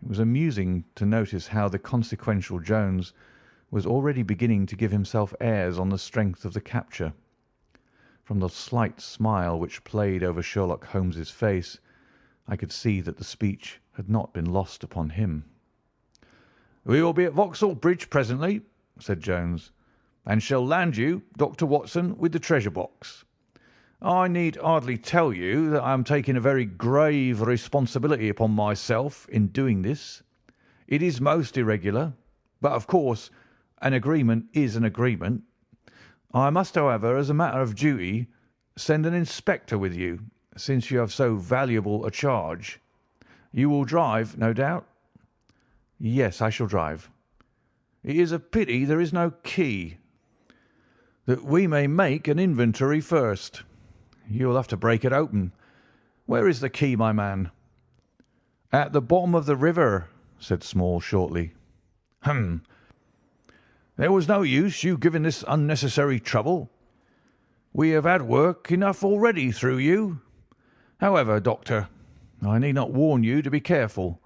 It was amusing to notice how the consequential Jones was already beginning to give himself airs on the strength of the capture. From the slight smile which played over Sherlock Holmes's face, I could see that the speech had not been lost upon him. "We will be at Vauxhall Bridge presently," said Jones, "and shall land you, Dr. Watson, with the treasure box. I need hardly tell you that I am taking a very grave responsibility upon myself in doing this. It is most irregular, but of course an agreement is an agreement. I must, however, as a matter of duty, send an inspector with you, since you have so valuable a charge. You will drive, no doubt?" "Yes, I shall drive." "It is a pity there is no key, that we may make an inventory first. You will have to break it open. Where is the key, my man?" "At the bottom of the river," said Small shortly. "Hum! There was no use you giving this unnecessary trouble. We have had work enough already through you. However, Doctor, I need not warn you to be careful.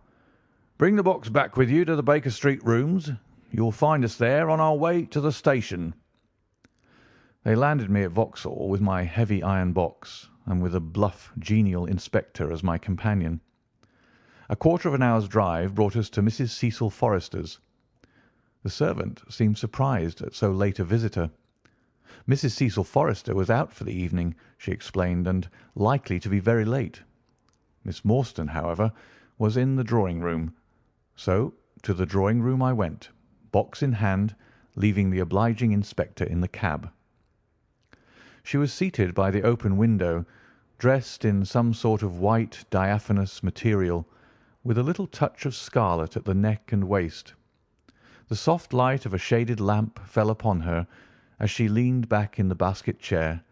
Bring the box back with you to the Baker Street rooms. You will find us there on our way to the station." They landed me at Vauxhall with my heavy iron box, and with a bluff, genial inspector as my companion. A quarter of an hour's drive brought us to Mrs. Cecil Forrester's. The servant seemed surprised at so late a visitor. Mrs. Cecil Forrester was out for the evening, she explained, and likely to be very late. Miss Morstan, however, was in the drawing-room, so to the drawing-room I went, box in hand, leaving the obliging inspector in the cab. She was seated by the open window, dressed in some sort of white diaphanous material, with a little touch of scarlet at the neck and waist. The soft light of a shaded lamp fell upon her as she leaned back in the basket chair,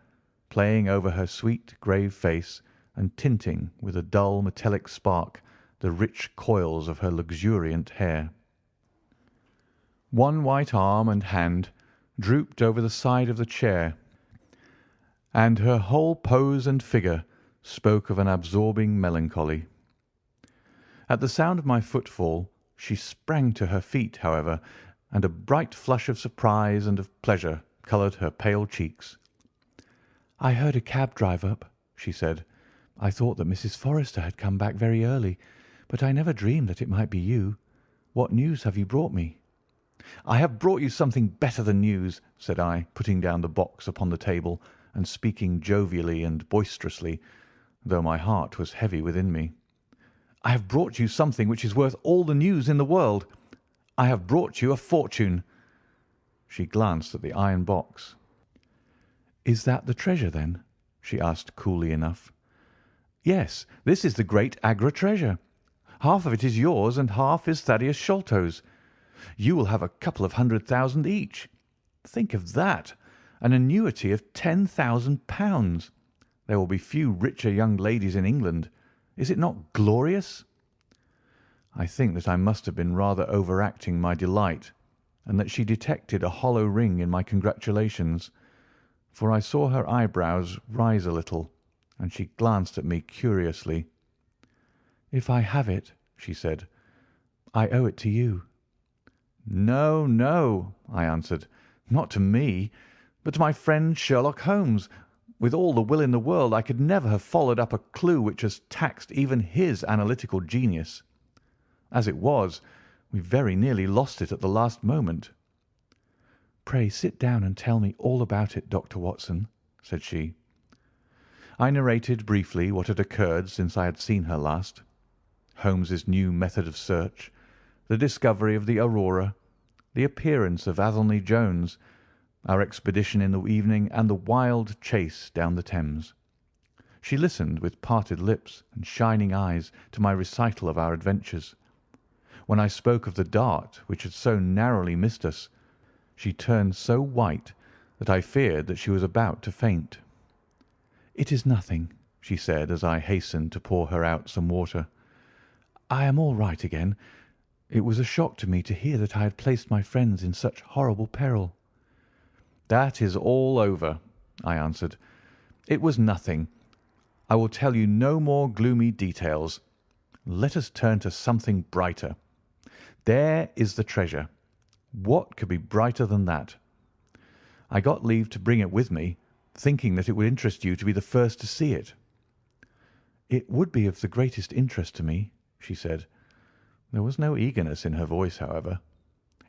playing over her sweet, grave face and tinting with a dull metallic spark the rich coils of her luxuriant hair. One white arm and hand drooped over the side of the chair, and her whole pose and figure spoke of an absorbing melancholy. At the sound of my footfall she sprang to her feet, however, and a bright flush of surprise and of pleasure coloured her pale cheeks. "I heard a cab drive up," she said. "I thought that Mrs. Forrester had come back very early, but I never dreamed that it might be you. What news have you brought me?" "I have brought you something better than news," said I, putting down the box upon the table and speaking jovially and boisterously, though my heart was heavy within me. "I have brought you something which is worth all the news in the world. I have brought you a fortune." She glanced at the iron box. "Is that the treasure, then?" she asked coolly enough. Yes, this is the great Agra treasure. Half of it is yours and half is Thaddeus Sholto's. You will have a couple of 100,000 each. Think of that! An annuity of £10,000. There will be few richer young ladies in England. Is it not glorious?" I think that I must have been rather overacting my delight, and that she detected a hollow ring in my congratulations, for I saw her eyebrows rise a little, and she glanced at me curiously. "If I have it," she said, "I owe it to you." "No, no," I answered, "not to me, but to my friend Sherlock Holmes. With all the will in the world I could never have followed up a clue which has taxed even his analytical genius. As it was, we very nearly lost it at the last moment." "Pray sit down and tell me all about it, Dr. Watson," said she. I narrated briefly what had occurred since I had seen her last. Holmes's new method of search, the discovery of the Aurora, the appearance of Athelney Jones, our expedition in the evening, and the wild chase down the Thames. She listened with parted lips and shining eyes to my recital of our adventures. When I spoke of the dart which had so narrowly missed us, she turned so white that I feared that she was about to faint. "It is nothing," she said as I hastened to pour her out some water. "I am all right again. It was a shock to me to hear that I had placed my friends in such horrible peril." "That is all over," I answered. "It was nothing. I will tell you no more gloomy details. Let us turn to something brighter. There is the treasure. What could be brighter than that? I got leave to bring it with me, thinking that it would interest you to be the first to see it." "It would be of the greatest interest to me," she said. There was no eagerness in her voice, however.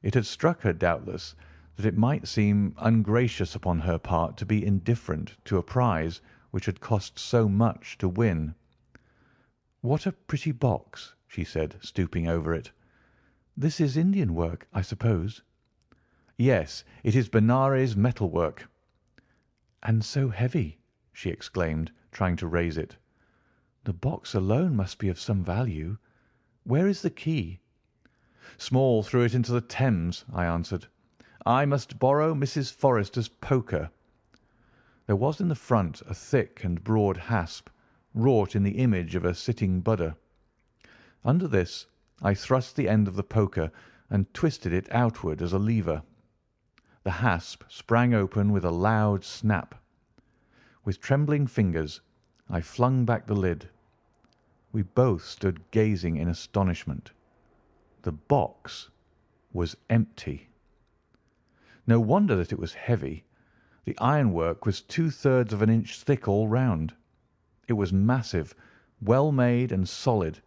It had struck her, doubtless, that it might seem ungracious upon her part to be indifferent to a prize which had cost so much to win. "What a pretty box!" she said, stooping over it. "This is Indian work, I suppose?" "Yes, it is Benares metalwork." "And so heavy!" she exclaimed, trying to raise it. "The box alone must be of some value. Where is the key?" "Small threw it into the Thames," I answered. "I must borrow Mrs. Forrester's poker." There was in the front a thick and broad hasp, wrought in the image of a sitting Buddha. Under this I thrust the end of the poker and twisted it outward as a lever. The hasp sprang open with a loud snap. With trembling fingers I flung back the lid. We both stood gazing in astonishment. The box was empty. No wonder that it was heavy. The ironwork was 2/3 of an inch thick all round. It was massive, well made and solid,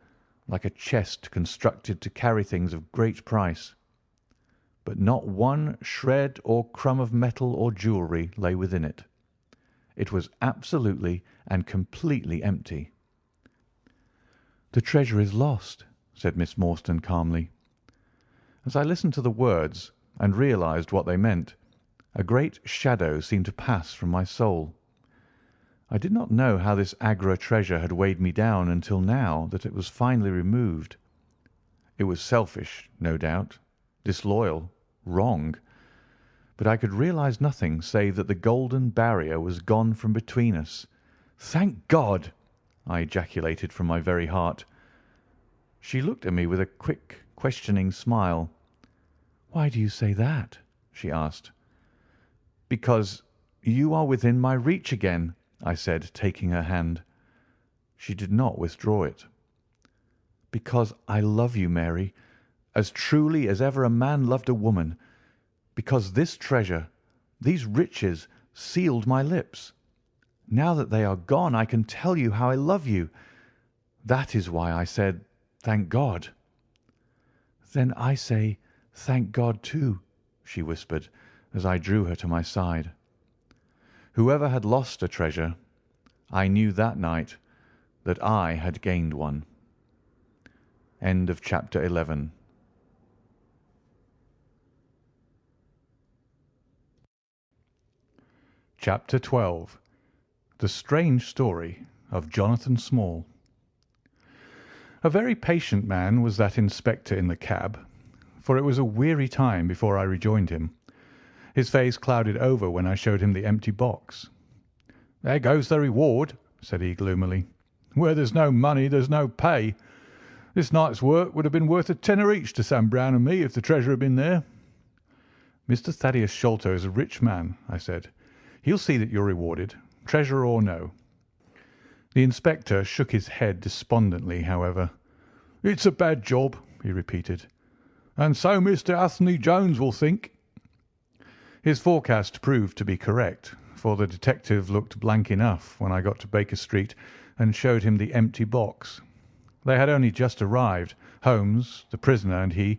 like a chest constructed to carry things of great price. But not one shred or crumb of metal or jewellery lay within it. It was absolutely and completely empty. "The treasure is lost," said Miss Morstan calmly. As I listened to the words and realized what they meant, a great shadow seemed to pass from my soul. I did not know how this Agra treasure had weighed me down until now that it was finally removed. It was selfish, no doubt, disloyal, wrong, but I could realize nothing save that the golden barrier was gone from between us. "Thank God!" I ejaculated from my very heart. She looked at me with a quick, questioning smile. "Why do you say that?" she asked. "Because you are within my reach again," I said, taking her hand. She did not withdraw it. "Because I love you, Mary, as truly as ever a man loved a woman. Because this treasure, these riches, sealed my lips. Now that they are gone, I can tell you how I love you. That is why I said, 'Thank God.'" "Then I say, 'Thank God,' too," she whispered, as I drew her to my side. Whoever had lost a treasure, I knew that night that I had gained one. End of chapter 11. Chapter 12. The Strange Story of Jonathan Small. A very patient man was that inspector in the cab, for it was a weary time before I rejoined him. His face clouded over when I showed him the empty box. "There goes the reward," said he gloomily. "Where there's no money there's no pay. This night's work would have been worth a tenner each to Sam Brown and me if the treasure had been there." "Mr. Thaddeus Sholto is a rich man," I said. "He'll see that you're rewarded, treasure or no." The inspector shook his head despondently, however. "It's a bad job," he repeated, "and so Mr. Athelney Jones will think." His forecast proved to be correct, for the detective looked blank enough when I got to Baker Street and showed him the empty box. They had only just arrived, Holmes, the prisoner, and he,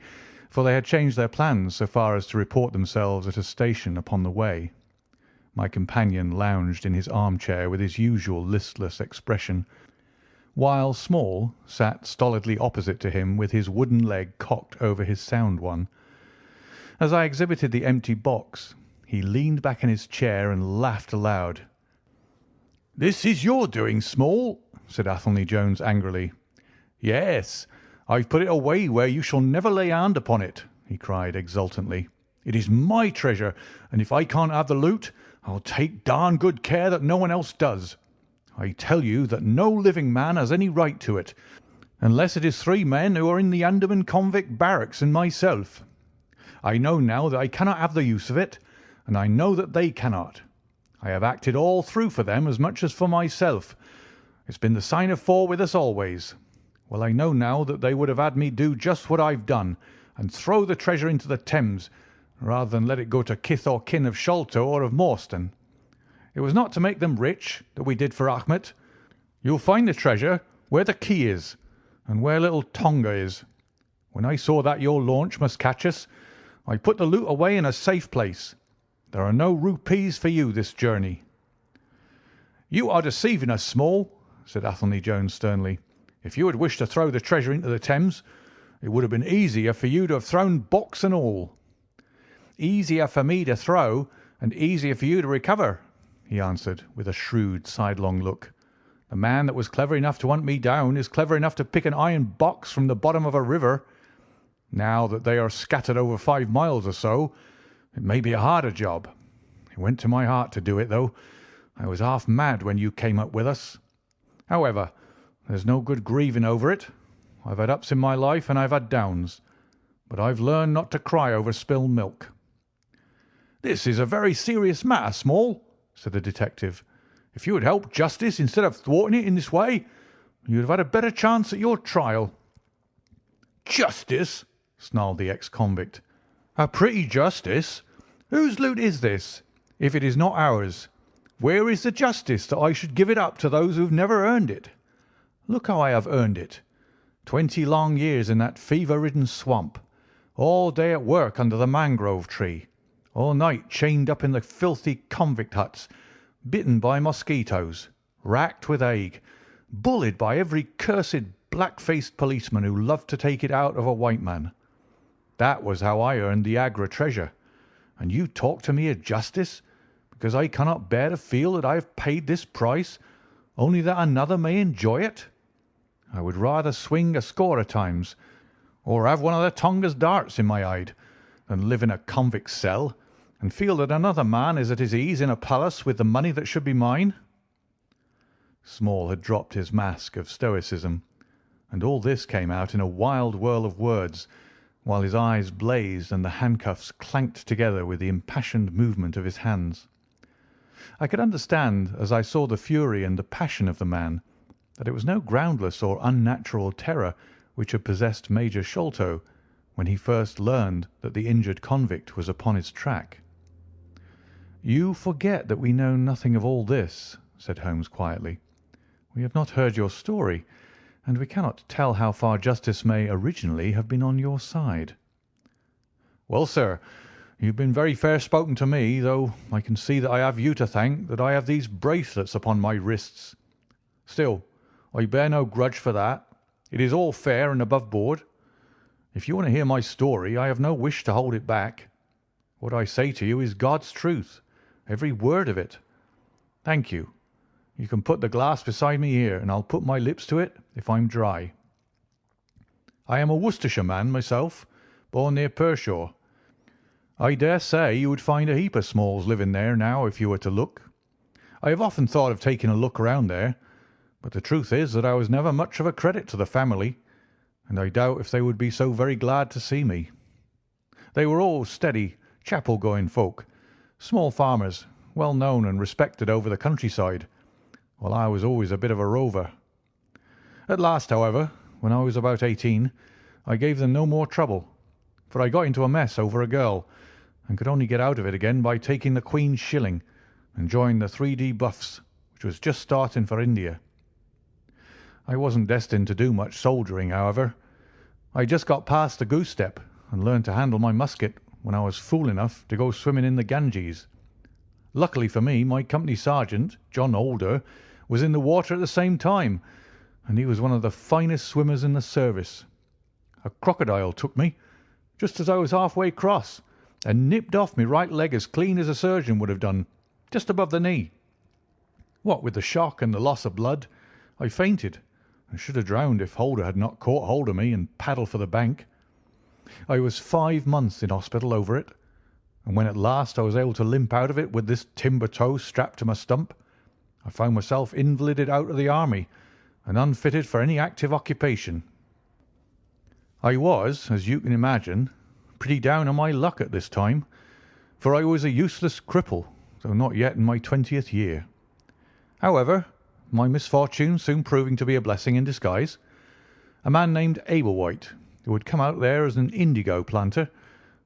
for they had changed their plans so far as to report themselves at a station upon the way. My companion lounged in his armchair with his usual listless expression, while Small sat stolidly opposite to him with his wooden leg cocked over his sound one. As I exhibited the empty box, he leaned back in his chair and laughed aloud. "This is your doing, Small," said Athelney Jones angrily. "Yes, I've put it away where you shall never lay hand upon it," he cried exultantly. "It is my treasure, and if I can't have the loot, I'll take darn good care that no one else does. I tell you that no living man has any right to it, unless it is 3 men who are in the Andaman convict barracks and myself. I know now that I cannot have the use of it, and I know that they cannot. I have acted all through for them as much as for myself. It's been the sign of 4 with us always. Well, I know now that they would have had me do just what I've done, and throw the treasure into the Thames, rather than let it go to kith or kin of Sholto or of Morstan. It was not to make them rich that we did for Achmet. You'll find the treasure where the key is, and where little Tonga is. When I saw that your launch must catch us, I put the loot away in a safe place. There are no rupees for you this journey." "You are deceiving us, Small," said Athelney Jones sternly. "If you had wished to throw the treasure into the Thames, it would have been easier for you to have thrown box and all." "Easier for me to throw, and easier for you to recover," he answered, with a shrewd, sidelong look. "The man that was clever enough to hunt me down is clever enough to pick an iron box from the bottom of a river. Now that they are scattered over 5 miles or so, it may be a harder job. It went to my heart to do it, though. I was half mad when you came up with us. However, there's no good grieving over it. I've had ups in my life and I've had downs, but I've learned not to cry over spilled milk." "This is a very serious matter, Small," said the detective. "If you had helped justice instead of thwarting it in this way, you'd have had a better chance at your trial." "Justice!" snarled the ex-convict. "A pretty justice! Whose loot is this, if it is not ours? Where is the justice that I should give it up to those who have never earned it? Look how I have earned it. 20 long years in that fever-ridden swamp, all day at work under the mangrove tree, all night chained up in the filthy convict huts, bitten by mosquitoes, racked with ague, bullied by every cursed black-faced policeman who loved to take it out of a white man. That was how I earned the Agra treasure. And you talk to me of justice, because I cannot bear to feel that I have paid this price, only that another may enjoy it. I would rather swing a score of times, or have one of the Tonga's darts in my hide, than live in a convict cell and feel that another man is at his ease in a palace with the money that should be mine." Small had dropped his mask of stoicism, and all this came out in a wild whirl of words, while his eyes blazed and the handcuffs clanked together with the impassioned movement of his hands. I could understand, as I saw the fury and the passion of the man, that it was no groundless or unnatural terror which had possessed Major Sholto when he first learned that the injured convict was upon his track. "You forget that we know nothing of all this," said Holmes quietly. "We have not heard your story, and we cannot tell how far justice may originally have been on your side." "Well, sir, you've been very fair spoken to me, though I can see that I have you to thank that I have these bracelets upon my wrists. Still, I bear no grudge for that. It is all fair and above board. If you want to hear my story, I have no wish to hold it back. What I say to you is God's truth, every word of it. Thank you. You can put the glass beside me here, and I'll put my lips to it if I'm dry. I am a Worcestershire man myself, born near Pershore. I dare say you would find a heap of Smalls living there now if you were to look. I have often thought of taking a look around there, but the truth is that I was never much of a credit to the family, and I doubt if they would be so very glad to see me. They were all steady, chapel-going folk, small farmers, well known and respected over the countryside, while I was always a bit of a rover. At last, however, when I was about 18, I gave them no more trouble, for I got into a mess over a girl, and could only get out of it again by taking the Queen's shilling and joined the 3D Buffs, which was just starting for India. I wasn't destined to do much soldiering, however. I just got past the goose step and learned to handle my musket when I was fool enough to go swimming in the Ganges. Luckily for me, my company sergeant, John Alder, was in the water at the same time, and he was one of the finest swimmers in the service. A crocodile took me, just as I was halfway across, and nipped off my right leg as clean as a surgeon would have done, just above the knee. What with the shock and the loss of blood, I fainted, and should have drowned if Holder had not caught hold of me and paddled for the bank. I was 5 months in hospital over it, and when at last I was able to limp out of it with this timber toe strapped to my stump, I found myself invalided out of the army and unfitted for any active occupation. I was, as you can imagine, pretty down on my luck at this time, for I was a useless cripple, though not yet in my 20th year. However, my misfortune soon proving to be a blessing in disguise, a man named Ablewhite, who had come out there as an indigo planter,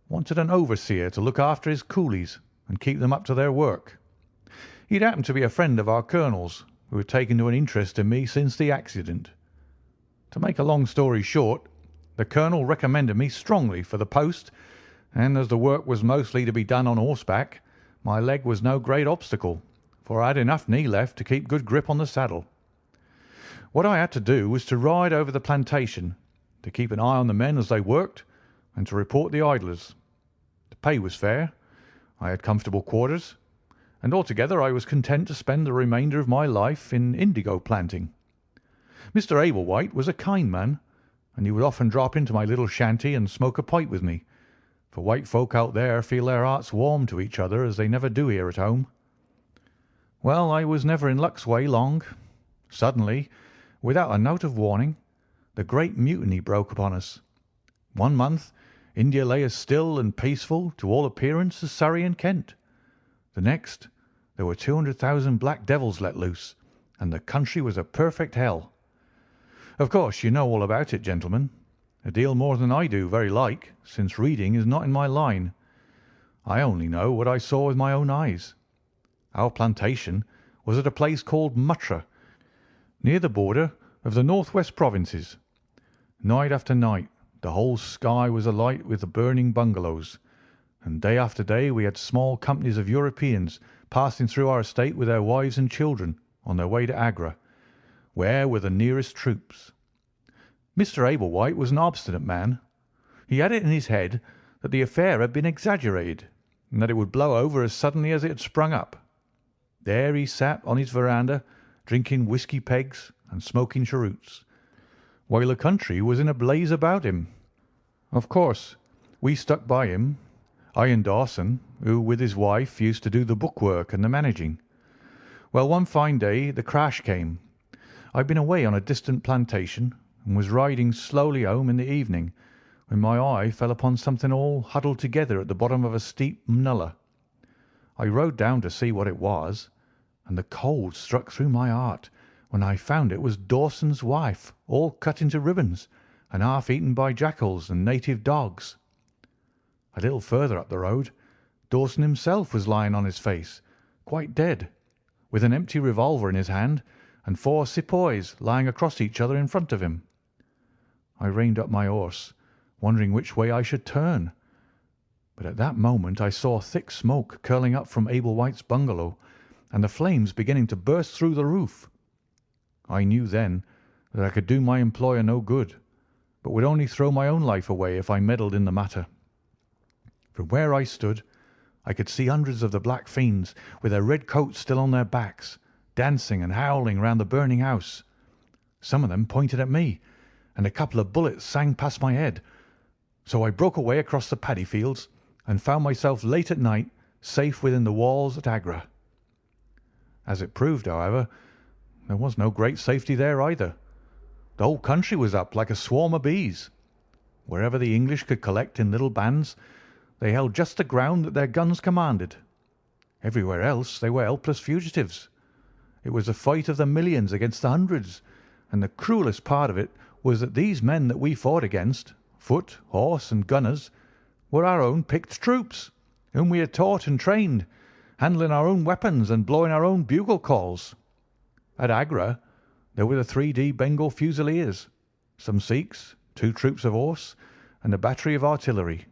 wanted an overseer to look after his coolies and keep them up to their work. He'd happened to be a friend of our colonel's, who had taken to an interest in me since the accident. To make a long story short, the colonel recommended me strongly for the post, and as the work was mostly to be done on horseback, my leg was no great obstacle, for I had enough knee left to keep good grip on the saddle. What I had to do was to ride over the plantation, to keep an eye on the men as they worked, and to report the idlers. The pay was fair, I had comfortable quarters, and altogether I was content to spend the remainder of my life in indigo planting. Mr. Ablewhite was a kind man, and he would often drop into my little shanty and smoke a pipe with me, for white folk out there feel their hearts warm to each other as they never do here at home. Well, I was never in luck's way long. Suddenly, without a note of warning, the Great Mutiny broke upon us. 1 month, India lay as still and peaceful to all appearance as Surrey and Kent. The next, there were 200,000 black devils let loose, and the country was a perfect hell. Of course, you know all about it, gentlemen. A deal more than I do, very like, since reading is not in my line. I only know what I saw with my own eyes. Our plantation was at a place called Muttra, near the border of the northwest provinces. Night after night, the whole sky was alight with the burning bungalows, and day after day we had small companies of Europeans passing through our estate with their wives and children on their way to Agra, where were the nearest troops. Mr. Ablewhite was an obstinate man. He had it in his head that the affair had been exaggerated, and that it would blow over as suddenly as it had sprung up. There he sat on his veranda, drinking whisky pegs and smoking cheroots, while the country was in a blaze about him. Of course, we stuck by him, I and Dawson, who with his wife used to do the bookwork and the managing. Well, one fine day the crash came. I'd been away on a distant plantation and was riding slowly home in the evening when my eye fell upon something all huddled together at the bottom of a steep nullah. I rode down to see what it was, and the cold struck through my heart when I found it was Dawson's wife, all cut into ribbons and half eaten by jackals and native dogs. A little further up the road, Dawson himself was lying on his face, quite dead, with an empty revolver in his hand and 4 sepoys lying across each other in front of him. I reined up my horse, wondering which way I should turn, but at that moment I saw thick smoke curling up from Ablewhite's bungalow, and the flames beginning to burst through the roof. I knew then that I could do my employer no good, but would only throw my own life away if I meddled in the matter. From where I stood, I could see hundreds of the black fiends, with their red coats still on their backs, dancing and howling round the burning house. Some of them pointed at me, and a couple of bullets sang past my head. So I broke away across the paddy fields and found myself late at night safe within the walls at Agra. As it proved, however, there was no great safety there either. The whole country was up like a swarm of bees. Wherever the English could collect in little bands, they held just the ground that their guns commanded. Everywhere else they were helpless fugitives. It was a fight of the millions against the hundreds, and the cruellest part of it was that these men that we fought against, foot, horse, and gunners, were our own picked troops, whom we had taught and trained, handling our own weapons and blowing our own bugle calls. At Agra there were the 3D Bengal Fusiliers, some Sikhs, 2 troops of horse, and a battery of artillery.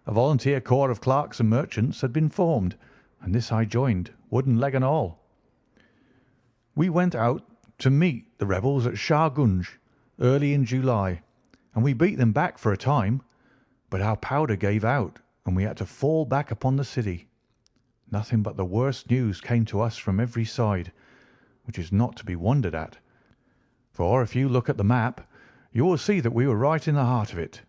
A volunteer corps of clerks and merchants had been formed, and this I joined, wooden leg and all. We went out to meet the rebels at Shah Gunj early in July, and we beat them back for a time, but our powder gave out, and we had to fall back upon the city. Nothing but the worst news came to us from every side, which is not to be wondered at, for if you look at the map, you will see that we were right in the heart of it.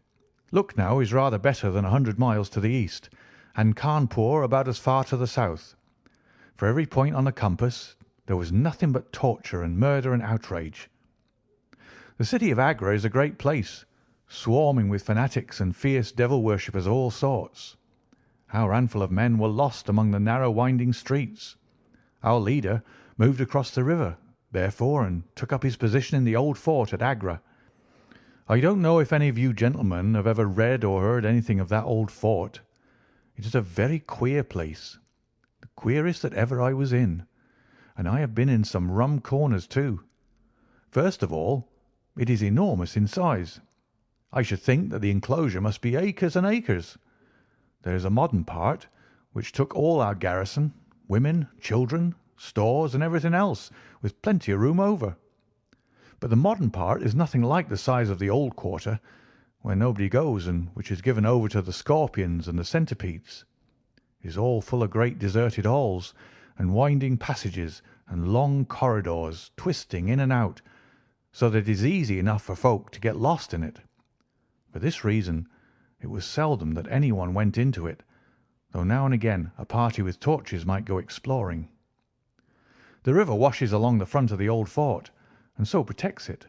Lucknow is rather better than 100 miles to the east, and Cawnpore about as far to the south. For every point on the compass there was nothing but torture and murder and outrage. The city of Agra is a great place, swarming with fanatics and fierce devil worshippers of all sorts. Our handful of men were lost among the narrow winding streets. Our leader moved across the river, therefore, and took up his position in the old fort at Agra. I don't know if any of you gentlemen have ever read or heard anything of that old fort. It is a very queer place, the queerest that ever I was in, and I have been in some rum corners too. First of all, it is enormous in size. I should think that the enclosure must be acres and acres. There is a modern part, which took all our garrison, women, children, stores, and everything else, with plenty of room over. But the modern part is nothing like the size of the old quarter, where nobody goes, and which is given over to the scorpions and the centipedes. It is all full of great deserted halls, and winding passages, and long corridors, twisting in and out, so that it is easy enough for folk to get lost in it. For this reason, it was seldom that anyone went into it, though now and again a party with torches might go exploring. The river washes along the front of the old fort, and so protects it.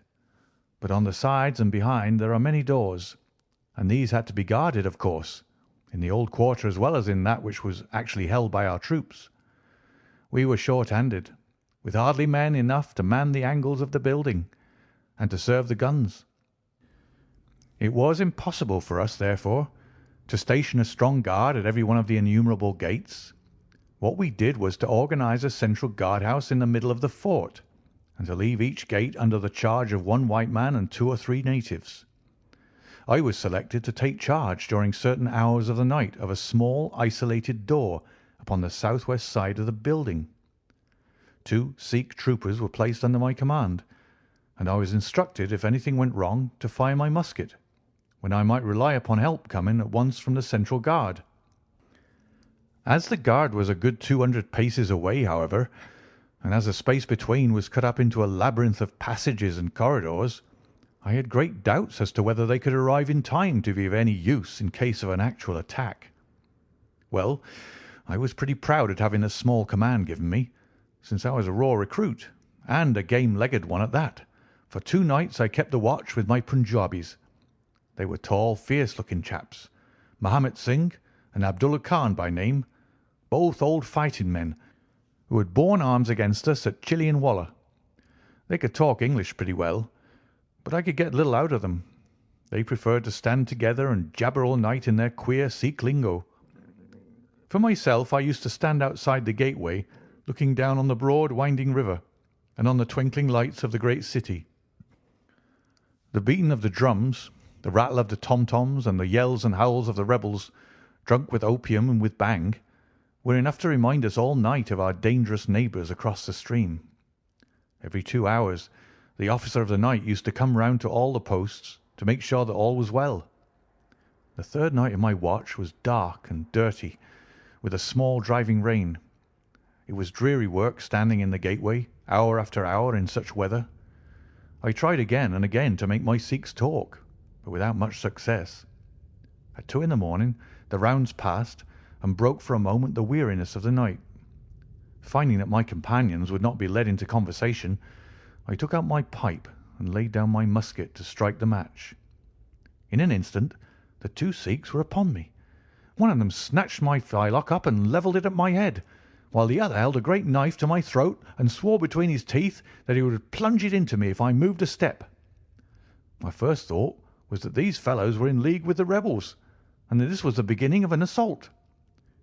But on the sides and behind there are many doors, and these had to be guarded, of course, in the old quarter as well as in that which was actually held by our troops. We were short-handed, with hardly men enough to man the angles of the building, and to serve the guns. It was impossible for us, therefore, to station a strong guard at every one of the innumerable gates. What we did was to organize a central guardhouse in the middle of the fort, and to leave each gate under the charge of one white man and 2 or 3 natives. I was selected to take charge during certain hours of the night of a small isolated door upon the southwest side of the building. 2 Sikh troopers were placed under my command, and I was instructed if anything went wrong to fire my musket, when I might rely upon help coming at once from the central guard. As the guard was a good 200 paces away, however, and as the space between was cut up into a labyrinth of passages and corridors, I had great doubts as to whether they could arrive in time to be of any use in case of an actual attack. Well, I was pretty proud at having a small command given me, since I was a raw recruit, and a game-legged one at that. For 2 nights I kept the watch with my Punjabis. They were tall, fierce-looking chaps, Mahomet Singh and Abdullah Khan by name, both old fighting men, who had borne arms against us at Chilianwalla. They could talk English pretty well, but I could get little out of them. They preferred to stand together and jabber all night in their queer Sikh lingo. For myself, I used to stand outside the gateway, looking down on the broad winding river and on the twinkling lights of the great city. The beating of the drums, the rattle of the tom-toms, and the yells and howls of the rebels, drunk with opium and with bang, were enough to remind us all night of our dangerous neighbours across the stream. Every 2 hours the officer of the night used to come round to all the posts to make sure that all was well. The 3rd night of my watch was dark and dirty, with a small driving rain. It was dreary work standing in the gateway, hour after hour in such weather. I tried again and again to make my Sikhs talk, but without much success. At 2 in the morning the rounds passed and broke for a moment the weariness of the night. Finding that my companions would not be led into conversation, I took out my pipe and laid down my musket to strike the match. In an instant the 2 Sikhs were upon me. One of them snatched my firelock up and levelled it at my head, while the other held a great knife to my throat and swore between his teeth that he would plunge it into me if I moved a step. My first thought was that these fellows were in league with the rebels, and that this was the beginning of an assault.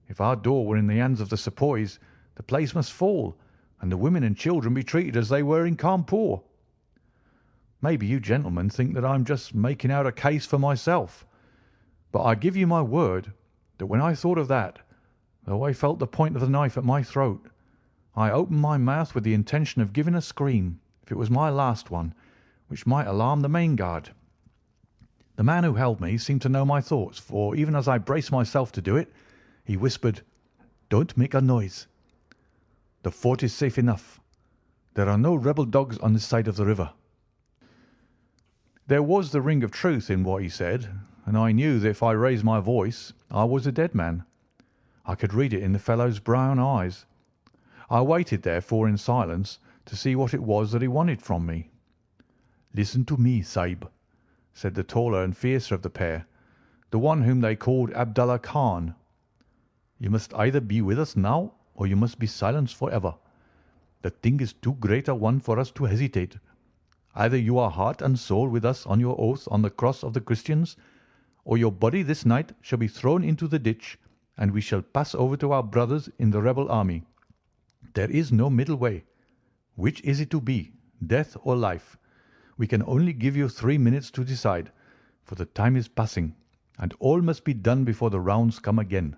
If our door were in the hands of the sepoys, the place must fall, and the women and children be treated as they were in Cawnpore. Maybe you gentlemen think that I'm just making out a case for myself, but I give you my word that when I thought of that, though I felt the point of the knife at my throat, I opened my mouth with the intention of giving a scream, if it was my last one, which might alarm the main guard. The man who held me seemed to know my thoughts, for even as I braced myself to do it, he whispered, "Don't make a noise. The fort is safe enough. There are no rebel dogs on this side of the river." There was the ring of truth in what he said, and I knew that if I raised my voice I was a dead man. I could read it in the fellow's brown eyes. I waited, therefore, in silence to see what it was that he wanted from me. "Listen to me, Sahib," said the taller and fiercer of the pair, the one whom they called Abdullah Khan. "You must either be with us now or you must be silenced for ever. The thing is too great a one for us to hesitate. Either you are heart and soul with us on your oath on the cross of the Christians, or your body this night shall be thrown into the ditch, and we shall pass over to our brothers in the rebel army. There is no middle way. Which is it to be, death or life? We can only give you 3 minutes to decide, for the time is passing, and all must be done before the rounds come again."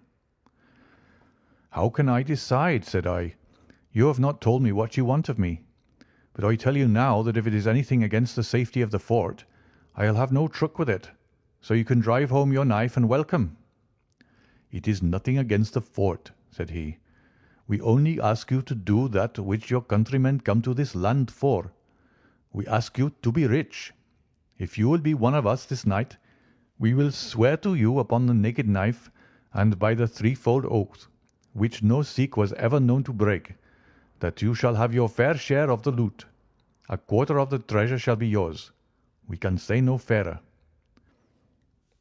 "How can I decide?" said I. "You have not told me what you want of me. But I tell you now that if it is anything against the safety of the fort, I'll have no truck with it, so you can drive home your knife and welcome." "It is nothing against the fort," said he. "We only ask you to do that which your countrymen come to this land for. We ask you to be rich. If you will be one of us this night, we will swear to you upon the naked knife and by the threefold oath, which no Sikh was ever known to break, that you shall have your fair share of the loot. A quarter of the treasure shall be yours. We can say no fairer."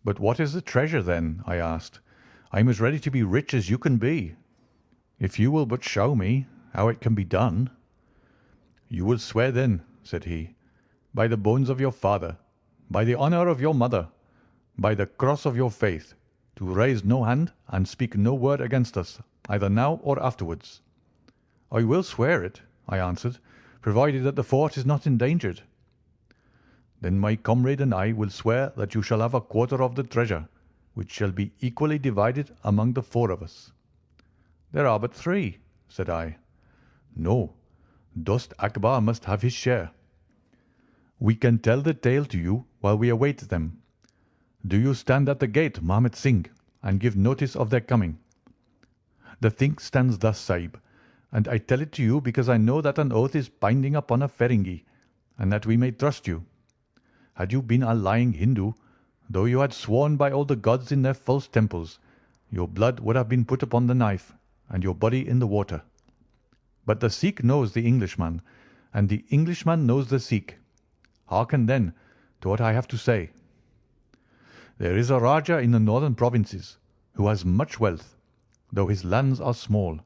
"But what is the treasure, then?" I asked. "I am as ready to be rich as you can be, if you will but show me how it can be done." "You will swear, then," said he, "by the bones of your father, by the honour of your mother, by the cross of your faith, to raise no hand and speak no word against us, either now or afterwards." "I will swear it," I answered, "provided that the fort is not endangered." "Then my comrade and I will swear that you shall have a quarter of the treasure, which shall be equally divided among the 4 of us." "There are but 3," said I. "No, Dost Akbar must have his share." "We can tell the tale to you while we await them. Do you stand at the gate, Mahmud Singh, and give notice of their coming." "The thing stands thus, Sahib, and I tell it to you because I know that an oath is binding upon a Feringi, and that we may trust you. Had you been a lying Hindu, though you had sworn by all the gods in their false temples, your blood would have been put upon the knife, and your body in the water. But the Sikh knows the Englishman, and the Englishman knows the Sikh. Hearken, then, to what I have to say. There is a Rajah in the northern provinces who has much wealth, though his lands are small.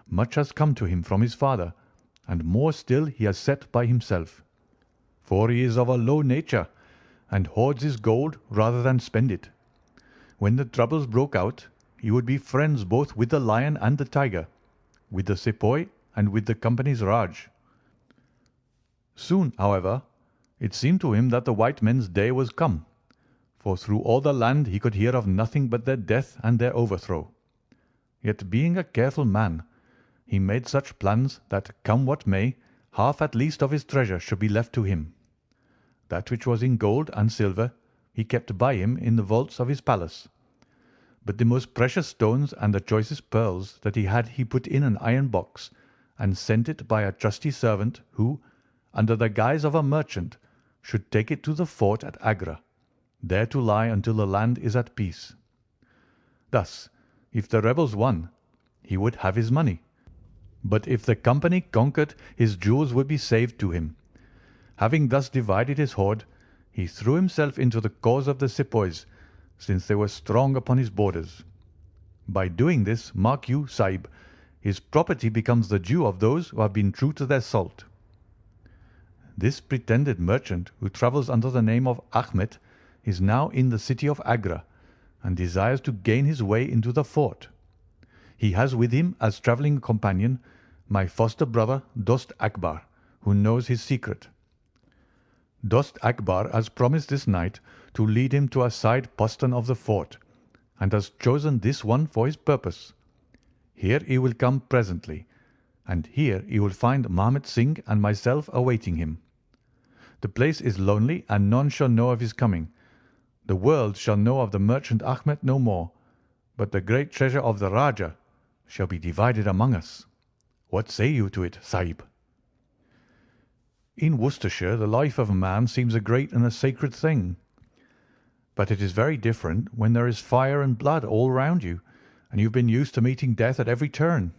Much has come to him from his father, and more still he has set by himself. For he is of a low nature, and hoards his gold rather than spend it. When the troubles broke out, he would be friends both with the lion and the tiger, with the sepoy and with the company's Raj. Soon, however, it seemed to him that the white men's day was come, for through all the land he could hear of nothing but their death and their overthrow. Yet being a careful man, he made such plans that, come what may, half at least of his treasure should be left to him. That which was in gold and silver he kept by him in the vaults of his palace. but the most precious stones and the choicest pearls that he put in an iron box, and sent it by a trusty servant who, under the guise of a merchant, should take it to the fort at Agra, there to lie until the land is at peace. Thus, if the rebels won, he would have his money, but if the company conquered, his jewels would be saved to him. Having thus divided his hoard, he threw himself into the cause of the sepoys, since they were strong upon his borders. By doing this, mark you, Sahib, his property becomes the due of those who have been true to their salt. This pretended merchant, who travels under the name of Ahmed, is now in the city of Agra, and desires to gain his way into the fort. He has with him as travelling companion my foster brother Dost Akbar, who knows his secret. Dost Akbar has promised this night to lead him to a side postern of the fort, and has chosen this one for his purpose. Here he will come presently, and here he will find Mahmud Singh and myself awaiting him. The place is lonely, and none shall know of his coming. The world shall know of the merchant Ahmed no more, but the great treasure of the Rajah shall be divided among us. What say you to it, Sahib?" In Worcestershire the life of a man seems a great and a sacred thing, but it is very different when there is fire and blood all round you, and you have been used to meeting death at every turn.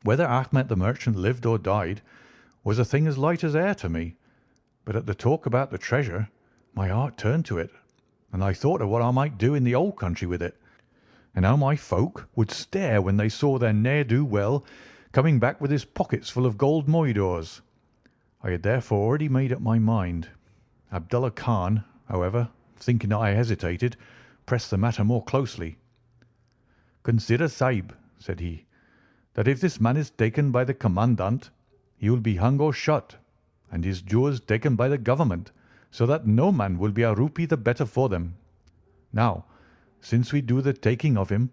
Whether Ahmed the merchant lived or died was a thing as light as air to me, but at the talk about the treasure my heart turned to it, and I thought of what I might do in the old country with it, and how my folk would stare when they saw their ne'er-do-well coming back with his pockets full of gold moidores. I had therefore already made up my mind. Abdullah Khan, however, thinking that I hesitated, pressed the matter more closely. "Consider, Sahib," said he, "that if this man is taken by the commandant, he will be hung or shot, and his jewels taken by the government, so that no man will be a rupee the better for them. Now, since we do the taking of him,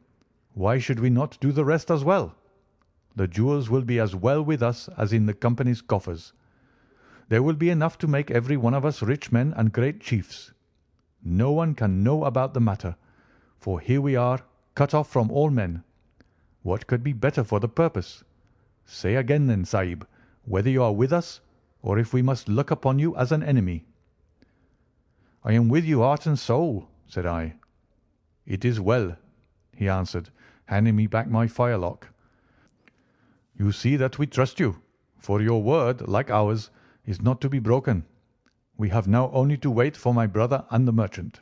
why should we not do the rest as well? The jewels will be as well with us as in the company's coffers. There will be enough to make every one of us rich men and great chiefs. No one can know about the matter, for here we are, cut off from all men. What could be better for the purpose? Say again then, Sahib, whether you are with us, or if we must look upon you as an enemy." "I am with you heart and soul," said I. "It is well," he answered, handing me back my firelock. "You see that we trust you, for your word, like ours, is not to be broken. We have now only to wait for my brother and the merchant."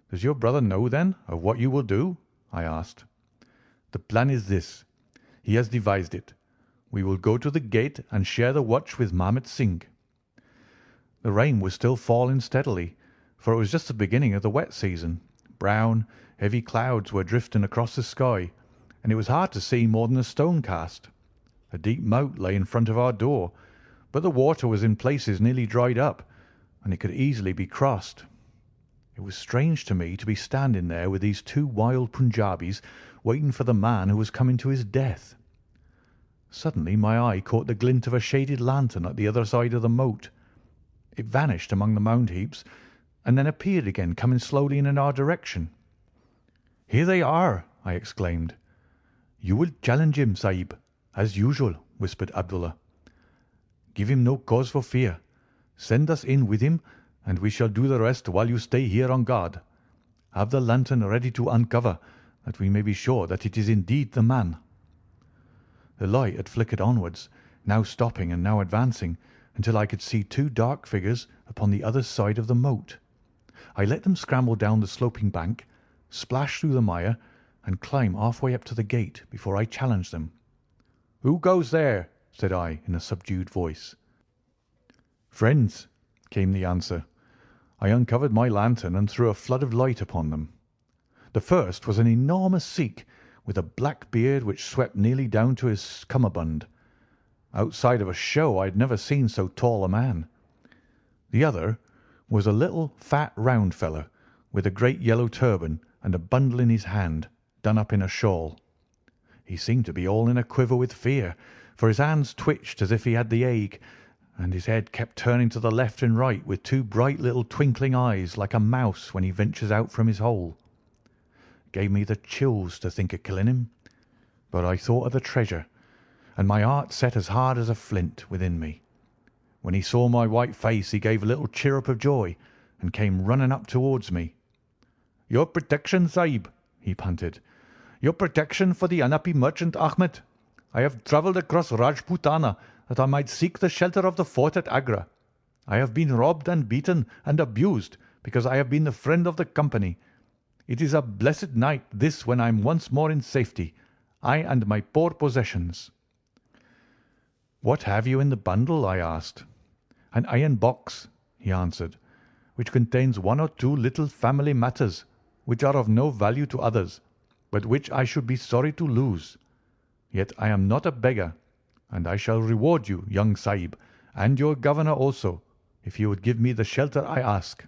"Does your brother know, then, of what you will do?" I asked. "The plan is this. He has devised it. We will go to the gate and share the watch with Mahmud Singh." The rain was still falling steadily, for it was just the beginning of the wet season. Brown, heavy clouds were drifting across the sky, and it was hard to see more than a stone cast. A deep moat lay in front of our door, but the water was in places nearly dried up, and it could easily be crossed. It was strange to me to be standing there with these two wild Punjabis waiting for the man who was coming to his death. Suddenly my eye caught the glint of a shaded lantern at the other side of the moat. It vanished among the mound heaps, and then appeared again, coming slowly in our direction. "Here they are!" I exclaimed. "You will challenge him, Sahib, as usual," whispered Abdullah. "Give him no cause for fear. Send us in with him, and we shall do the rest while you stay here on guard. Have the lantern ready to uncover, that we may be sure that it is indeed the man." The light had flickered onwards, now stopping and now advancing, until I could see two dark figures upon the other side of the moat. I let them scramble down the sloping bank, splash through the mire, and climb halfway up to the gate before I challenged them. "Who goes there?" said I in a subdued voice. "Friends," came the answer. I uncovered my lantern and threw a flood of light upon them. The first was an enormous Sikh with a black beard which swept nearly down to his cummerbund. Outside of a show I had never seen so tall a man. The other was a little, fat, round fellow with a great yellow turban and a bundle in his hand, done up in a shawl. He seemed to be all in a quiver with fear, for his hands twitched as if he had the ague, and his head kept turning to the left and right with two bright little twinkling eyes like a mouse when he ventures out from his hole. gave me the chills to think of killing him, but I thought of the treasure, and my heart set as hard as a flint within me. When he saw my white face he gave a little chirrup of joy and came running up towards me. "Your protection, Sahib," he panted. "Your protection for the unhappy merchant Ahmed. I have travelled across Rajputana that I might seek the shelter of the fort at Agra. I have been robbed and beaten and abused because I have been the friend of the company. It is a blessed night this when I am once more in safety, I and my poor possessions." "What have you in the bundle?" I asked. "An iron box," he answered, "which contains one or two little family matters which are of no value to others, but which I should be sorry to lose. Yet I am not a beggar, and I shall reward you, young Sahib, and your governor also, if you would give me the shelter I ask."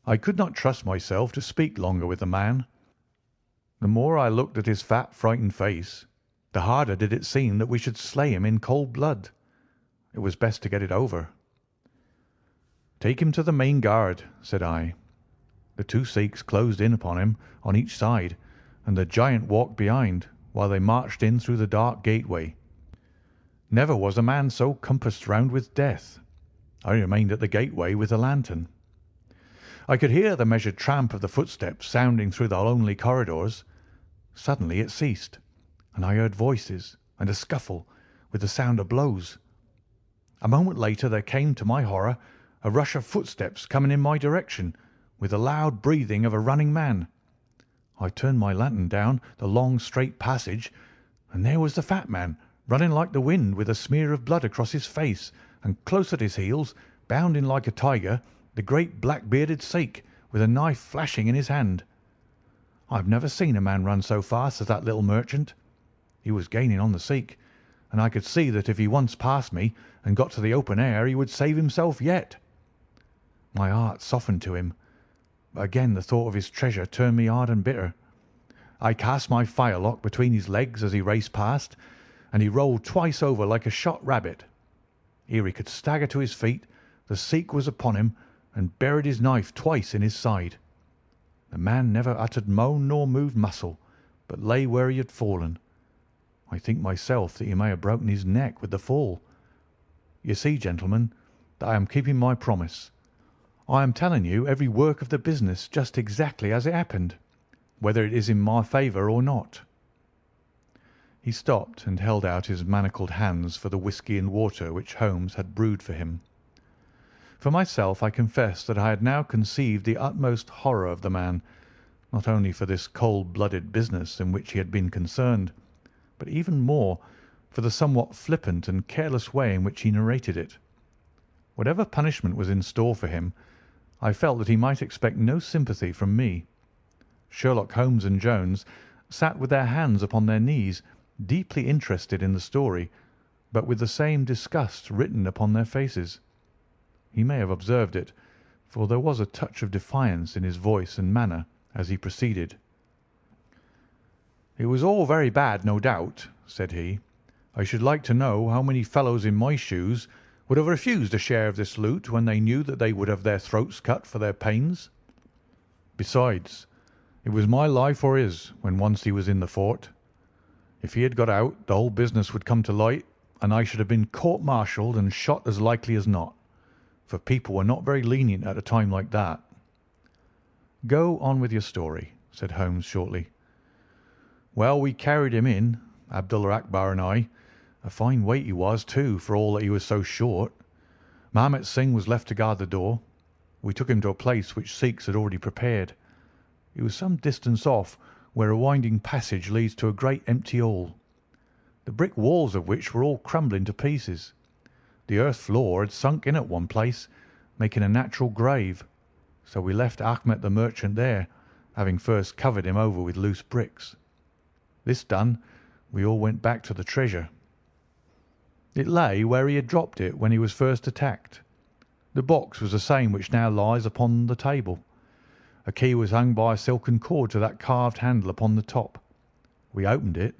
I could not trust myself to speak longer with the man. The more I looked at his fat, frightened face, the harder did it seem that we should slay him in cold blood. It was best to get it over. "Take him to the main guard," said I. The two Sikhs closed in upon him on each side, and the giant walked behind while they marched in through the dark gateway. Never was a man so compassed round with death. I remained at the gateway with the lantern. I could hear the measured tramp of the footsteps sounding through the lonely corridors. Suddenly it ceased, and I heard voices and a scuffle with the sound of blows. A moment later there came, to my horror, a rush of footsteps coming in my direction, with the loud breathing of a running man. I turned my lantern down the long straight passage, and there was the fat man, running like the wind with a smear of blood across his face, and close at his heels, bounding like a tiger, the great black-bearded Sikh, with a knife flashing in his hand. I have never seen a man run so fast as that little merchant. He was gaining on the Sikh, and I could see that if he once passed me and got to the open air he would save himself yet. My heart softened to him, but again the thought of his treasure turned me hard and bitter. I cast my firelock between his legs as he raced past, and he rolled twice over like a shot rabbit. Ere he could stagger to his feet, the Sikh was upon him and buried his knife twice in his side. The man never uttered moan nor moved muscle, but lay where he had fallen. I think myself that he may have broken his neck with the fall. You see, gentlemen, that I am keeping my promise. I am telling you every work of the business just exactly as it happened, whether it is in my favour or not." He stopped and held out his manacled hands for the whisky and water which Holmes had brewed for him. For myself, I confess that I had now conceived the utmost horror of the man, not only for this cold-blooded business in which he had been concerned, but even more for the somewhat flippant and careless way in which he narrated it. Whatever punishment was in store for him, I felt that he might expect no sympathy from me. Sherlock Holmes and Jones sat with their hands upon their knees, deeply interested in the story, but with the same disgust written upon their faces. He may have observed it, for there was a touch of defiance in his voice and manner as he proceeded. "It was all very bad, no doubt," said he. "I should like to know how many fellows in my shoes would have refused a share of this loot when they knew that they would have their throats cut for their pains. Besides, it was my life or his when once he was in the fort. If he had got out, the whole business would come to light, and I should have been court-martialed and shot as likely as not, for people were not very lenient at a time like that." "Go on with your story," said Holmes shortly. "Well, we carried him in, Abdullah Akbar and I. A fine weight he was, too, for all that he was so short. Mahomet Singh was left to guard the door. We took him to a place which Sikhs had already prepared. It was some distance off, where a winding passage leads to a great empty hall, the brick walls of which were all crumbling to pieces. The earth floor had sunk in at one place, making a natural grave, so we left Ahmed the merchant there, having first covered him over with loose bricks. This done, we all went back to the treasure. It lay where he had dropped it when he was first attacked. The box was the same which now lies upon the table. A key was hung by a silken cord to that carved handle upon the top. We opened it,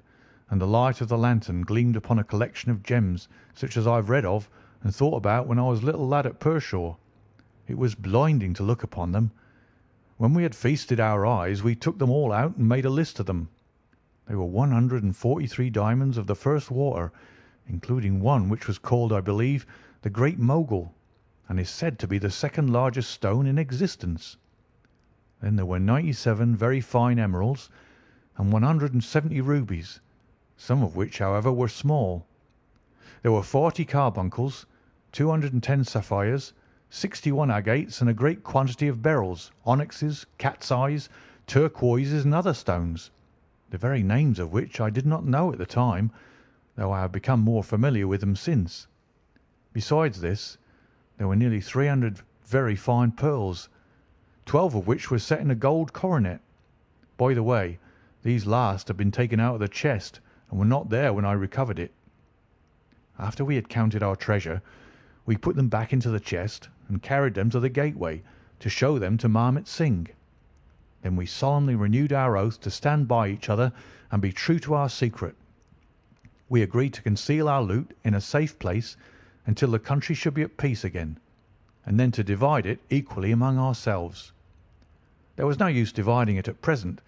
and the light of the lantern gleamed upon a collection of gems such as I have read of and thought about when I was a little lad at Pershore. It was blinding to look upon them. When we had feasted our eyes, we took them all out and made a list of them. They were 143 diamonds of the first water, including one which was called, I believe, the Great Mogul, and is said to be the second largest stone in existence. Then there were 97 very fine emeralds and 170 rubies, some of which, however, were small. There were 40 carbuncles, 210 sapphires, 61 agates, and a great quantity of beryls, onyxes, cat's eyes, turquoises, and other stones, the very names of which I did not know at the time, though I have become more familiar with them since. Besides this, there were nearly 300 very fine pearls, 12 of which were set in a gold coronet. By the way, these last had been taken out of the chest and were not there when I recovered it. After we had counted our treasure, we put them back into the chest and carried them to the gateway to show them to Marmot Singh. Then we solemnly renewed our oath to stand by each other and be true to our secret. We agreed to conceal our loot in a safe place until the country should be at peace again, and then to divide it equally among ourselves. There was no use dividing it at present,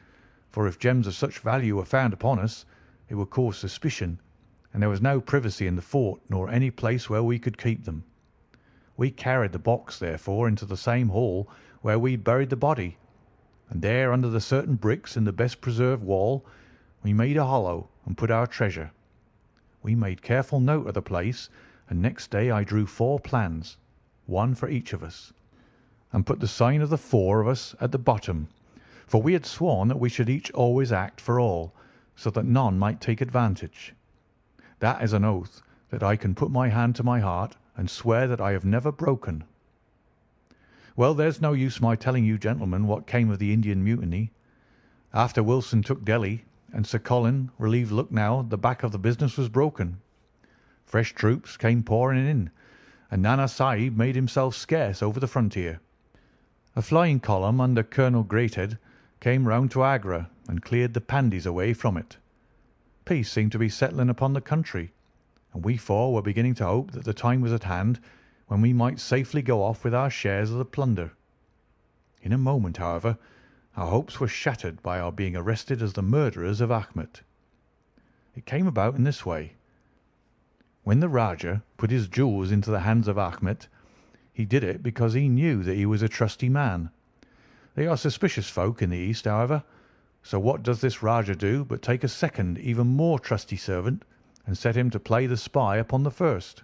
for if gems of such value were found upon us, it would cause suspicion, and there was no privacy in the fort nor any place where we could keep them. We carried the box, therefore, into the same hall where we had buried the body, and there, under the certain bricks in the best preserved wall, we made a hollow and put our treasure. We made careful note of the place, and next day I drew 4 plans, one for each of us, and put the sign of the 4 of us at the bottom, for we had sworn that we should each always act for all, so that none might take advantage. That is an oath that I can put my hand to my heart and swear that I have never broken. Well, there's no use my telling you, gentlemen, what came of the Indian mutiny. After Wilson took Delhi and Sir Colin relieved Lucknow, the back of the business was broken. Fresh troops came pouring in, and Nana Sahib made himself scarce over the frontier. A flying column under Colonel Greathead came round to Agra and cleared the Pandys away from it. Peace seemed to be settling upon the country, and we 4 were beginning to hope that the time was at hand when we might safely go off with our shares of the plunder. In a moment, however, our hopes were shattered by our being arrested as the murderers of Ahmet. It came about in this way. When the Rajah put his jewels into the hands of Ahmet, he did it because he knew that he was a trusty man. They are suspicious folk in the East, however, so what does this Rajah do but take a second, even more trusty servant and set him to play the spy upon the first.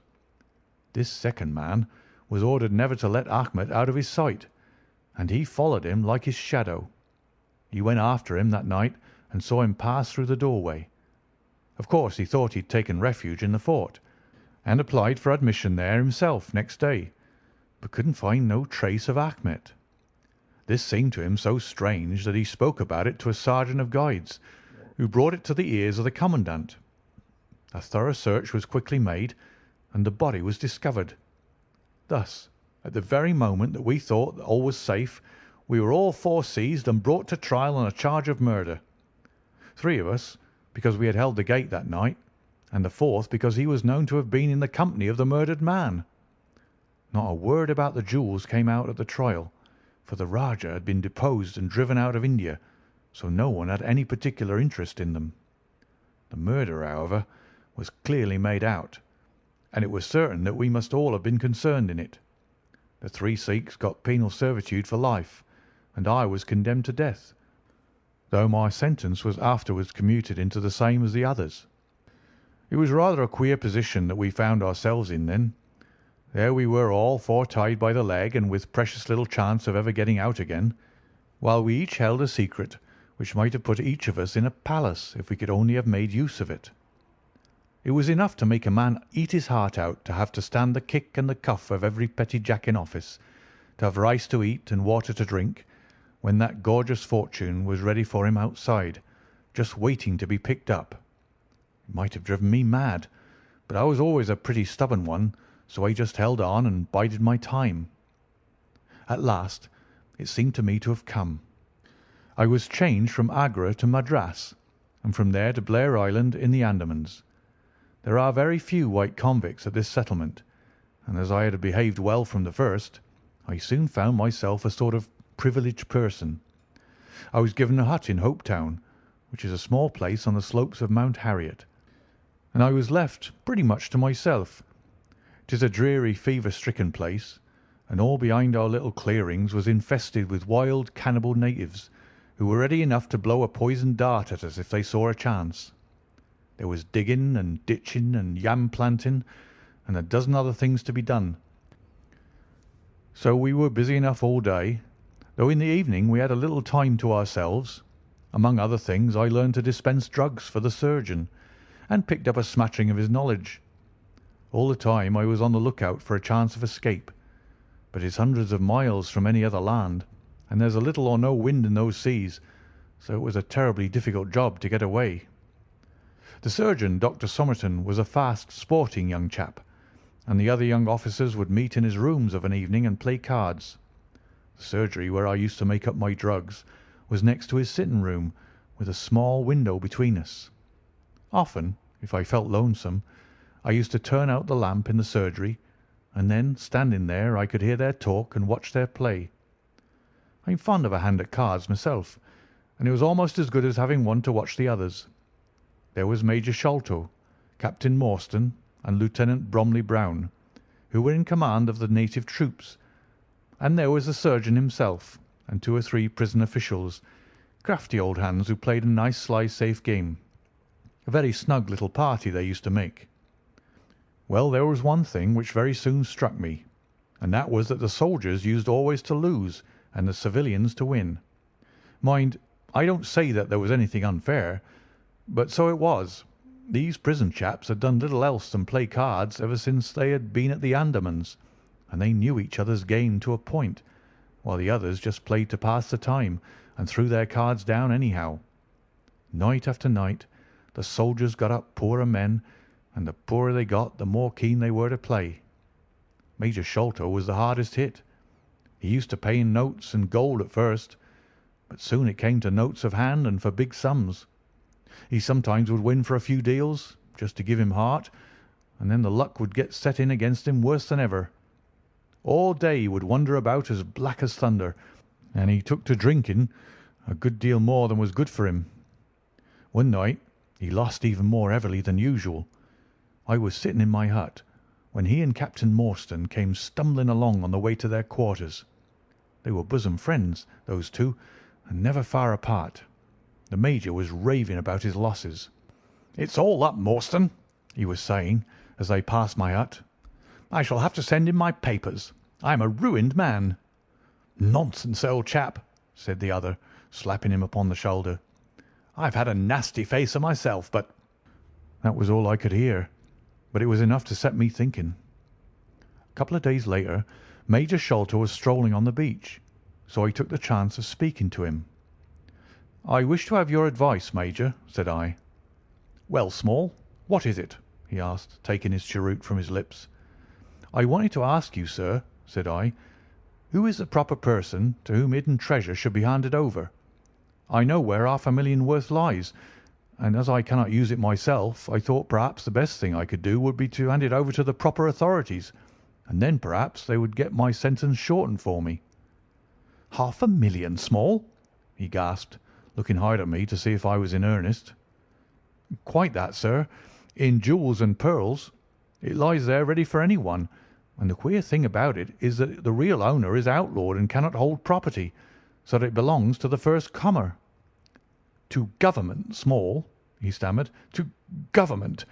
This second man was ordered never to let Ahmet out of his sight, and he followed him like his shadow. He went after him that night and saw him pass through the doorway. Of course, he thought he had taken refuge in the fort, and applied for admission there himself next day, but couldn't find no trace of Ahmet. This seemed to him so strange that he spoke about it to a sergeant of guards, who brought it to the ears of the commandant. A thorough search was quickly made, and the body was discovered. Thus, at the very moment that we thought that all was safe, we were all 4 seized and brought to trial on a charge of murder. 3 of us, because we had held the gate that night, and the 4th because he was known to have been in the company of the murdered man. Not a word about the jewels came out at the trial, for the Rajah had been deposed and driven out of India, so no one had any particular interest in them. The murder, however, was clearly made out, and it was certain that we must all have been concerned in it. The 3 Sikhs got penal servitude for life, and I was condemned to death, though my sentence was afterwards commuted into the same as the others. It was rather a queer position that we found ourselves in then. There we were all 4 tied by the leg and with precious little chance of ever getting out again, while we each held a secret which might have put each of us in a palace if we could only have made use of it. It was enough to make a man eat his heart out to have to stand the kick and the cuff of every petty jack in office, to have rice to eat and water to drink, when that gorgeous fortune was ready for him outside, just waiting to be picked up. It might have driven me mad, but I was always a pretty stubborn one, so I just held on and bided my time. At last it seemed to me to have come. I was changed from Agra to Madras, and from there to Blair Island in the Andamans. There are very few white convicts at this settlement, and as I had behaved well from the first, I soon found myself a sort of privileged person. I was given a hut in Hopetown, which is a small place on the slopes of Mount Harriet, and I was left pretty much to myself. 'Tis a dreary, fever-stricken place, and all behind our little clearings was infested with wild, cannibal natives, who were ready enough to blow a poisoned dart at us if they saw a chance. There was digging and ditching and yam planting, and a dozen other things to be done. So we were busy enough all day, though in the evening we had a little time to ourselves. Among other things, I learned to dispense drugs for the surgeon, and picked up a smattering of his knowledge. All the time I was on the lookout for a chance of escape, but it's hundreds of miles from any other land, and there's a little or no wind in those seas, so it was a terribly difficult job to get away. The surgeon, Dr. Somerton, was a fast, sporting young chap, and the other young officers would meet in his rooms of an evening and play cards. The surgery, where I used to make up my drugs, was next to his sitting room, with a small window between us. Often, if I felt lonesome, I used to turn out the lamp in the surgery, and then, standing there, I could hear their talk and watch their play. I'm fond of a hand at cards myself, and it was almost as good as having one to watch the others. There was Major Sholto, Captain Morstan, and Lieutenant Bromley Brown, who were in command of the native troops, and there was the surgeon himself, and 2 or 3 prison officials, crafty old hands who played a nice, sly, safe game. A very snug little party they used to make. Well, there was one thing which very soon struck me, and that was that the soldiers used always to lose and the civilians to win. Mind, I don't say that there was anything unfair, but so it was. These prison chaps had done little else than play cards ever since they had been at the Andamans, and they knew each other's game to a point, while the others just played to pass the time and threw their cards down anyhow. Night after night the soldiers got up poorer men, and the poorer they got the more keen they were to play. Major Sholto was the hardest hit. He used to pay in notes and gold at first, but soon it came to notes of hand and for big sums. He sometimes would win for a few deals, just to give him heart, and then the luck would get set in against him worse than ever. All day he would wander about as black as thunder, and he took to drinking a good deal more than was good for him. One night he lost even more heavily than usual. I was sitting in my hut when he and Captain Morstan came stumbling along on the way to their quarters. They were bosom friends, those two, and never far apart. The Major was raving about his losses. "It's all up, Morstan," he was saying, as they passed my hut. "I shall have to send in my papers. I am a ruined man." "Nonsense, old chap," said the other, slapping him upon the shoulder. "I've had a nasty facer myself, but—" That was all I could hear, but it was enough to set me thinking. A couple of days later, Major Sholto was strolling on the beach, so I took the chance of speaking to him. "I wish to have your advice, Major," said I. "Well, Small, what is it?" he asked, taking his cheroot from his lips. "I wanted to ask you, sir," said I, "who is the proper person to whom hidden treasure should be handed over? I know where £500,000 worth lies, and as I cannot use it myself, I thought perhaps the best thing I could do would be to hand it over to the proper authorities, and then perhaps they would get my sentence shortened for me." "£500,000, Small!" he gasped, looking hard at me to see if I was in earnest. "Quite that, sir, in jewels and pearls. It lies there ready for anyone, and the queer thing about it is that the real owner is outlawed and cannot hold property, so that it belongs to the first comer." "To Government, Small," he stammered, "to Government."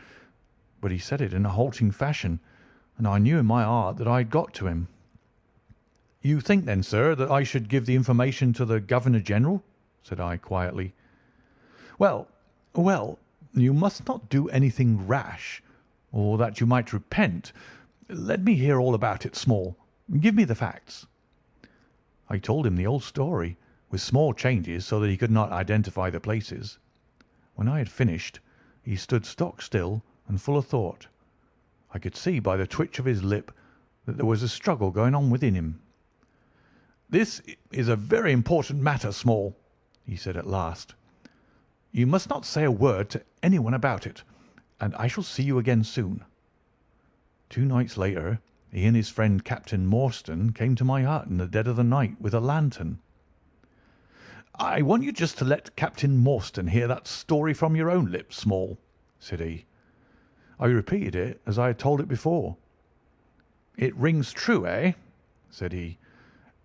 But he said it in a halting fashion, and I knew in my heart that I had got to him. "You think then, sir, that I should give the information to the Governor-General?" said I quietly. Well, you must not do anything rash, or that you might repent. Let me hear all about it, Small. Give me the facts." I told him the old story, with small changes so that he could not identify the places. When I had finished, he stood stock still and full of thought. I could see by the twitch of his lip that there was a struggle going on within him. "This is a very important matter, Small," he said at last. "You must not say a word to anyone about it, and I shall see you again soon." 2 nights later he and his friend Captain Morstan came to my hut in the dead of the night with a lantern. I want you just to let Captain Morstan hear that story from your own lips, Small," said he. I repeated it as I had told it before. "It rings true, eh?" said he.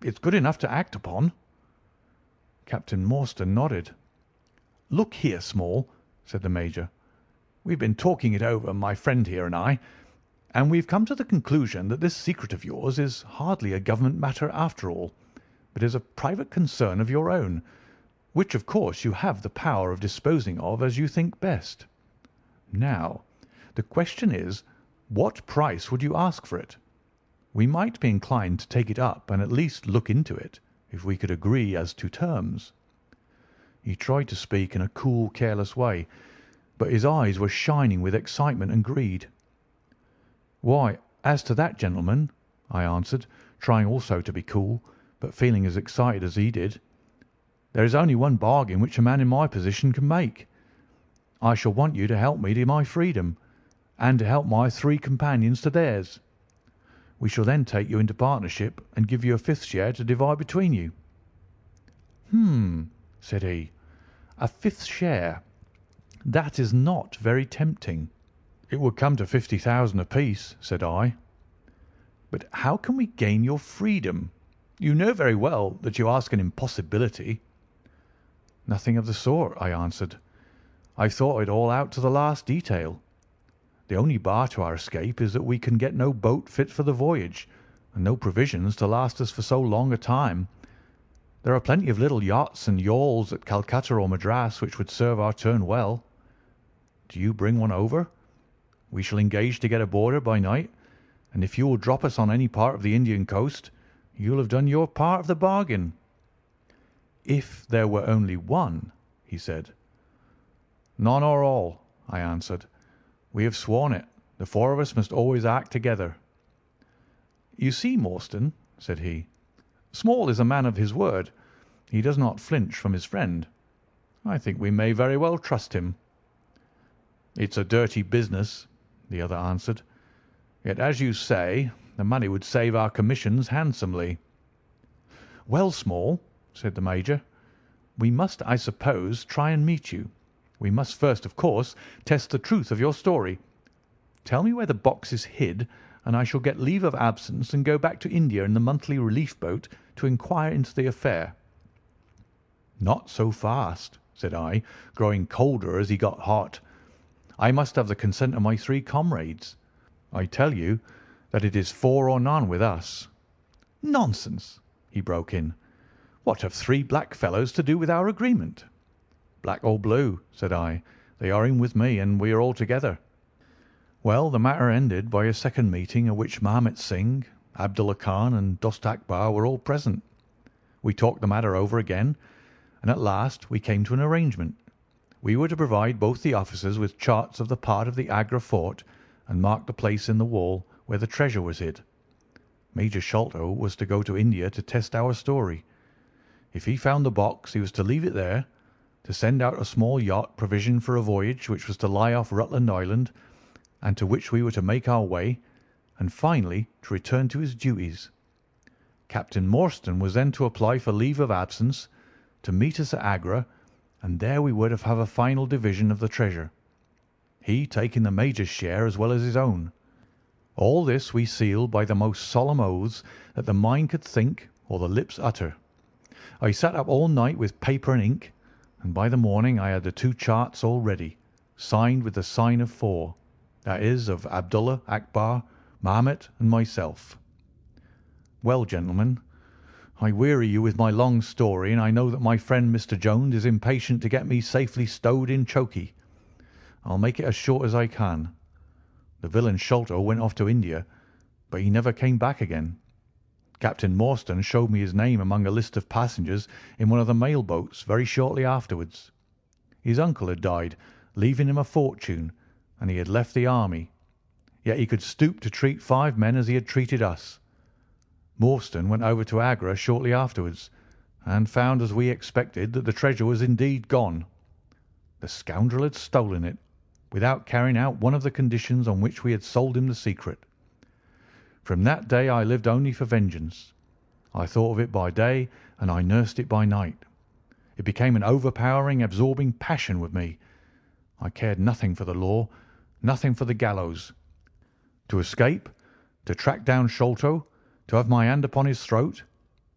"It's good enough to act upon." Captain Morstan nodded. "Look here, Small," said the Major. "We've been talking it over, my friend here and I, and we've come to the conclusion that this secret of yours is hardly a government matter after all, but is a private concern of your own, which of course you have the power of disposing of as you think best. Now, the question is, what price would you ask for it? We might be inclined to take it up and at least look into it, if we could agree as to terms." He tried to speak in a cool, careless way, but his eyes were shining with excitement and greed. "Why, as to that, gentlemen," I answered, trying also to be cool, but feeling as excited as he did, "there is only one bargain which a man in my position can make. I shall want you to help me to my freedom, and to help my 3 companions to theirs. We shall then take you into partnership and give you a 5th share to divide between you." Said he. "A 5th share. That is not very tempting." "It would come to 50,000 apiece," said I. "But how can we gain your freedom? You know very well that you ask an impossibility." "Nothing of the sort," I answered. "I've thought it all out to the last detail. The only bar to our escape is that we can get no boat fit for the voyage, and no provisions to last us for so long a time. There are plenty of little yachts and yawls at Calcutta or Madras which would serve our turn well. Do you bring one over? We shall engage to get aboard her by night, and if you will drop us on any part of the Indian coast, you'll have done your part of the bargain." "If there were only one," he said. "None or all," I answered. "We have sworn it. The 4 of us must always act together." "You see, Morstan," said he, "Small is a man of his word. He does not flinch from his friend. I think we may very well trust him." "It's a dirty business," the other answered. "Yet, as you say, the money would save our commissions handsomely." "Well, Small," said the Major, "we must, I suppose, try and meet you. We must first, of course, test the truth of your story. Tell me where the box is hid, and I shall get leave of absence and go back to India in the monthly relief boat to inquire into the affair." "Not so fast," said I, growing colder as he got hot. "I must have the consent of my 3 comrades. I tell you that it is 4 or none with us." "Nonsense!" he broke in. "What have 3 black fellows to do with our agreement?" "Black or blue," said I, "they are in with me, and we are all together." Well, the matter ended by a second meeting at which Mahomet Singh, Abdullah Khan, and Dost Akbar were all present. We talked the matter over again, and at last we came to an arrangement. We were to provide both the officers with charts of the part of the Agra fort and mark the place in the wall where the treasure was hid. Major Sholto was to go to India to test our story. If he found the box, he was to leave it there, to send out a small yacht provisioned for a voyage which was to lie off Rutland Island, and to which we were to make our way, and finally to return to his duties. Captain Morstan was then to apply for leave of absence, to meet us at Agra, and there we were to have a final division of the treasure, he taking the Major's share as well as his own. All this we sealed by the most solemn oaths that the mind could think or the lips utter. I sat up all night with paper and ink, and by the morning I had the 2 charts all ready, signed with the sign of 4, that is, of Abdullah, Akbar, Mahomet, and myself. Well, gentlemen, I weary you with my long story, and I know that my friend Mr. Jones is impatient to get me safely stowed in chokey. I'll make it as short as I can. The villain Sholto went off to India, but he never came back again. Captain Morstan showed me his name among a list of passengers in one of the mail boats very shortly afterwards. His uncle had died, leaving him a fortune, and he had left the army. Yet he could stoop to treat 5 men as he had treated us. Morstan went over to Agra shortly afterwards, and found, as we expected, that the treasure was indeed gone. The scoundrel had stolen it, without carrying out one of the conditions on which we had sold him the secret. From that day I lived only for vengeance. I thought of it by day, and I nursed it by night. It became an overpowering, absorbing passion with me. I cared nothing for the law, nothing for the gallows. To escape, to track down Sholto, to have my hand upon his throat,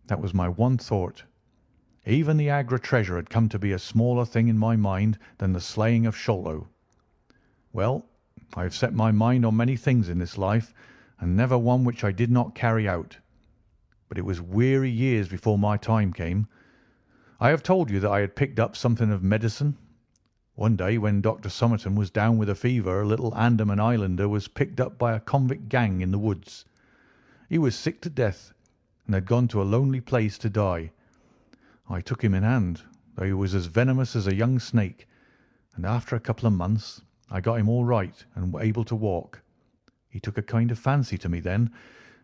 that was my one thought. Even the Agra treasure had come to be a smaller thing in my mind than the slaying of Sholto. Well, I have set my mind on many things in this life, and never one which I did not carry out. But it was weary years before my time came. I have told you that I had picked up something of medicine. One day, when Dr. Somerton was down with a fever, a little Andaman islander was picked up by a convict gang in the woods. He was sick to death, and had gone to a lonely place to die. I took him in hand, though he was as venomous as a young snake, and after a couple of months I got him all right and able to walk. He took a kind of fancy to me then,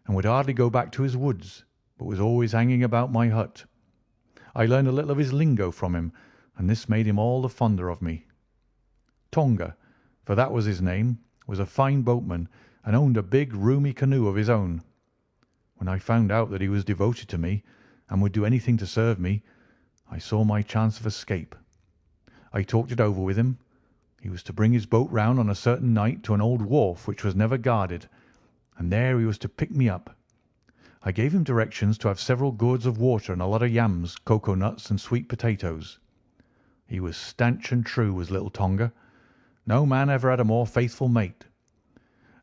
and would hardly go back to his woods, but was always hanging about my hut. I learned a little of his lingo from him, and this made him all the fonder of me. Tonga, for that was his name, was a fine boatman, and owned a big, roomy canoe of his own. When I found out that he was devoted to me, and would do anything to serve me, I saw my chance of escape. I talked it over with him. He was to bring his boat round on a certain night to an old wharf which was never guarded, and there he was to pick me up. I gave him directions to have several gourds of water and a lot of yams, cocoa nuts, and sweet potatoes. He was stanch and true, was little Tonga. No man ever had a more faithful mate.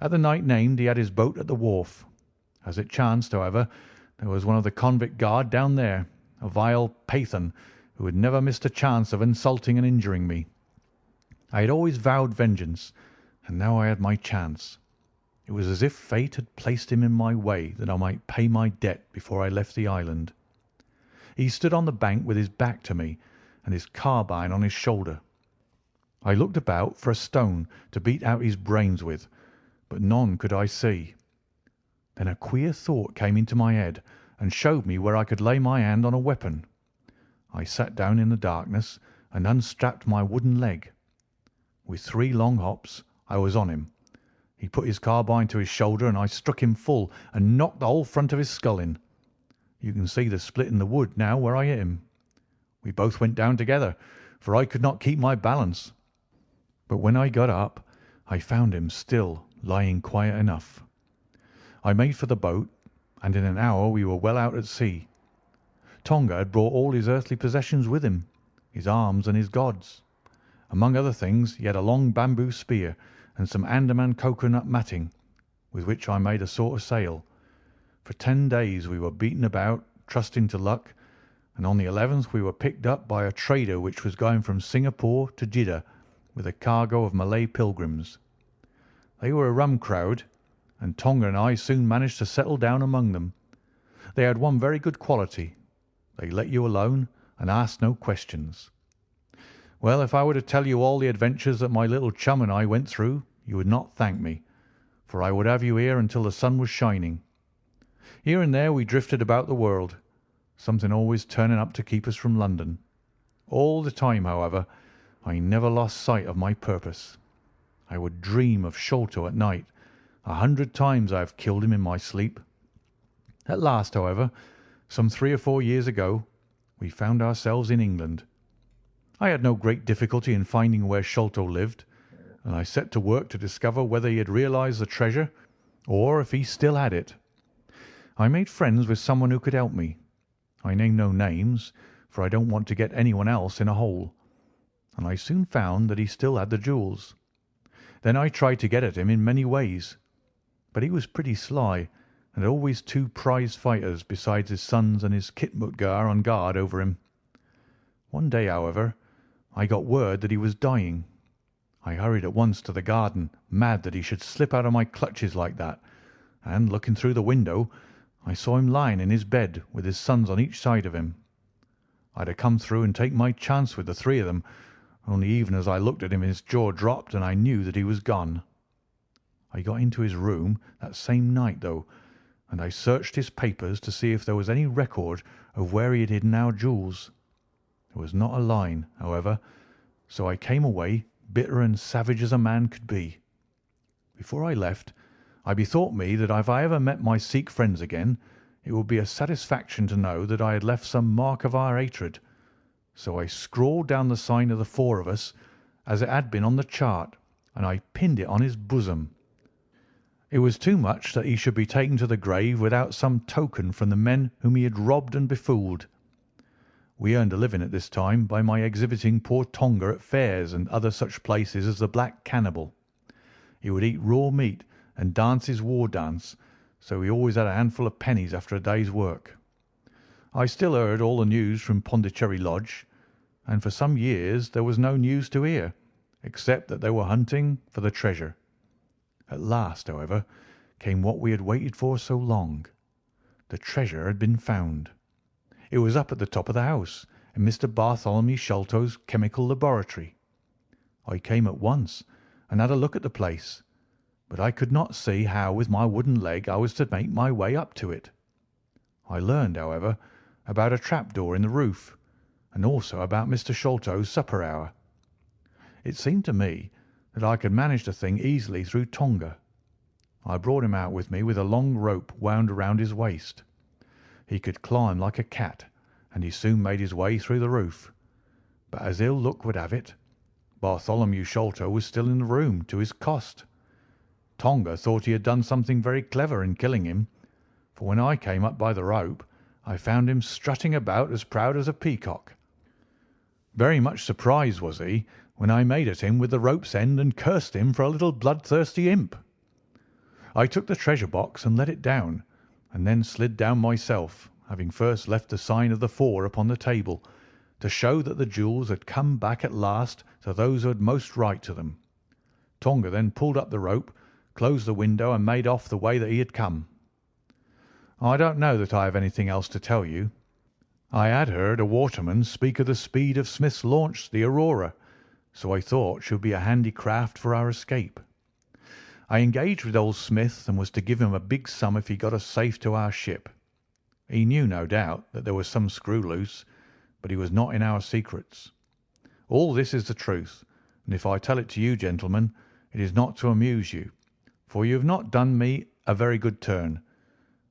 At the night named he had his boat at the wharf. As it chanced, however, there was one of the convict guard down there, a vile Pathan, who had never missed a chance of insulting and injuring me. I had always vowed vengeance, and now I had my chance. It was as if fate had placed him in my way that I might pay my debt before I left the island. He stood on the bank with his back to me and his carbine on his shoulder. I looked about for a stone to beat out his brains with, but none could I see. Then a queer thought came into my head and showed me where I could lay my hand on a weapon. I sat down in the darkness and unstrapped my wooden leg. With 3 long hops I was on him. He put his carbine to his shoulder, and I struck him full and knocked the whole front of his skull in. You can see the split in the wood now where I hit him. We both went down together, for I could not keep my balance. But when I got up, I found him still lying quiet enough. I made for the boat, and in an hour we were well out at sea. Tonga had brought all his earthly possessions with him, his arms and his gods. Among other things, he had a long bamboo spear and some Andaman cocoa-nut matting, with which I made a sort of sail. For 10 days we were beaten about, trusting to luck, and on the 11th we were picked up by a trader which was going from Singapore to Jeddah with a cargo of Malay pilgrims. They were a rum crowd, and Tonga and I soon managed to settle down among them. They had one very good quality. They let you alone and asked no questions. Well, if I were to tell you all the adventures that my little chum and I went through, you would not thank me, for I would have you here until the sun was shining. Here and there we drifted about the world, something always turning up to keep us from London. All the time, however, I never lost sight of my purpose. I would dream of Sholto at night. 100 times I have killed him in my sleep. At last, however, some 3 or 4 years ago, we found ourselves in England. I had no great difficulty in finding where Sholto lived, and I set to work to discover whether he had realized the treasure or if he still had it. I made friends with someone who could help me. I name no names, for I don't want to get anyone else in a hole, and I soon found that he still had the jewels. Then I tried to get at him in many ways, but he was pretty sly, and had always 2 prize fighters besides his sons and his Khitmutgar on guard over him. One day, however, I got word that he was dying. I hurried at once to the garden, mad that he should slip out of my clutches like that, and, looking through the window, I saw him lying in his bed with his sons on each side of him. I'd have come through and taken my chance with the 3 of them, only even as I looked at him his jaw dropped and I knew that he was gone. I got into his room that same night, though, and I searched his papers to see if there was any record of where he had hidden our jewels. There was not a line, however, so I came away bitter and savage as a man could be. Before I left, I bethought me that if I ever met my Sikh friends again, it would be a satisfaction to know that I had left some mark of our hatred. So I scrawled down the sign of the four of us as it had been on the chart, and I pinned it on his bosom. It was too much that he should be taken to the grave without some token from the men whom he had robbed and befooled. We earned a living at this time by my exhibiting poor Tonga at fairs and other such places as the Black Cannibal. He would eat raw meat and dance his war dance, so he always had a handful of pennies after a day's work. I still heard all the news from Pondicherry Lodge, and for some years there was no news to hear, except that they were hunting for the treasure. At last, however, came what we had waited for so long. The treasure had been found. It was up at the top of the house, in Mr. Bartholomew Sholto's chemical laboratory. I came at once and had a look at the place, but I could not see how with my wooden leg I was to make my way up to it. I learned, however, about a trapdoor in the roof, and also about Mr. Sholto's supper hour. It seemed to me that I could manage the thing easily through Tonga. I brought him out with me with a long rope wound around his waist. He could climb like a cat, and he soon made his way through the roof. But as ill luck would have it, Bartholomew Sholto was still in the room to his cost. Tonga thought he had done something very clever in killing him, for when I came up by the rope, I found him strutting about as proud as a peacock. Very much surprised was he when I made at him with the rope's end and cursed him for a little bloodthirsty imp. I took the treasure box and let it down, and then slid down myself, having first left the sign of the four upon the table, to show that the jewels had come back at last to those who had most right to them. Tonga then pulled up the rope, closed the window, and made off the way that he had come. I don't know that I have anything else to tell you. I had heard a waterman speak of the speed of Smith's launch, the Aurora, so I thought she would be a handy craft for our escape. I engaged with old Smith and was to give him a big sum if he got us safe to our ship. He knew, no doubt, that there was some screw loose, but he was not in our secrets. All this is the truth, and if I tell it to you, gentlemen, it is not to amuse you, for you have not done me a very good turn,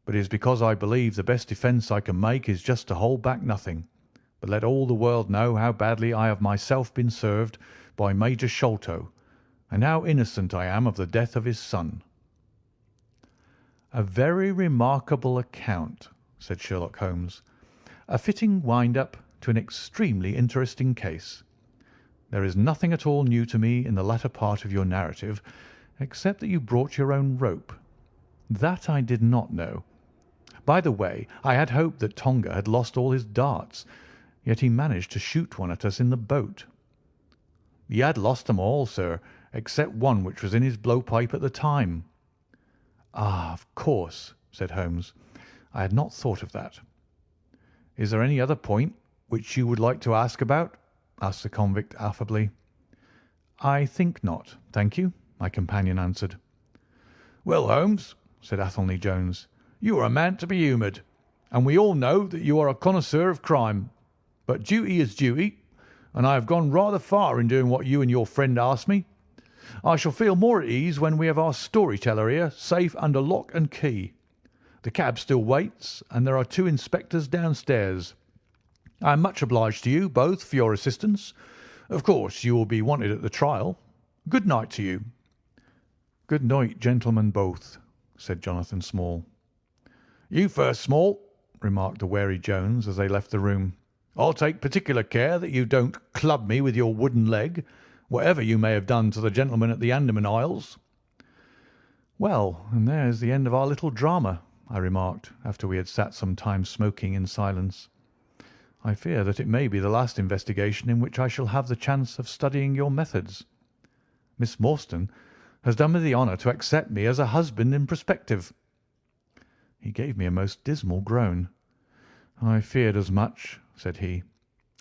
but it is because I believe the best defence I can make is just to hold back nothing, but let all the world know how badly I have myself been served by Major Sholto, and how innocent I am of the death of his son." "A very remarkable account," said Sherlock Holmes. "A fitting wind-up to an extremely interesting case. There is nothing at all new to me in the latter part of your narrative, except that you brought your own rope. That I did not know. By the way, I had hoped that Tonga had lost all his darts, yet he managed to shoot one at us in the boat." "He had lost them all, sir, except one which was in his blowpipe at the time." "Ah, of course," said Holmes. "I had not thought of that." "Is there any other point which you would like to ask about?" asked the convict affably. "I think not, thank you," my companion answered. "Well, Holmes," said Athelney Jones, "you are a man to be humoured, and we all know that you are a connoisseur of crime. But duty is duty, and I have gone rather far in doing what you and your friend asked me. I shall feel more at ease when we have our story-teller here safe under lock and key. The cab still waits, and there are 2 inspectors downstairs. I am much obliged to you both for your assistance. Of course, you will be wanted at the trial. Good night to you." "Good night, gentlemen both," said Jonathan Small. "You first, Small," remarked the wary Jones as they left the room. "I'll take particular care that you don't club me with your wooden leg, whatever you may have done to the gentleman at the Andaman Isles." "Well, and there's the end of our little drama," I remarked, after we had sat some time smoking in silence. "I fear that it may be the last investigation in which I shall have the chance of studying your methods. Miss Morstan has done me the honour to accept me as a husband in prospective." He gave me a most dismal groan. "I feared as much," said he.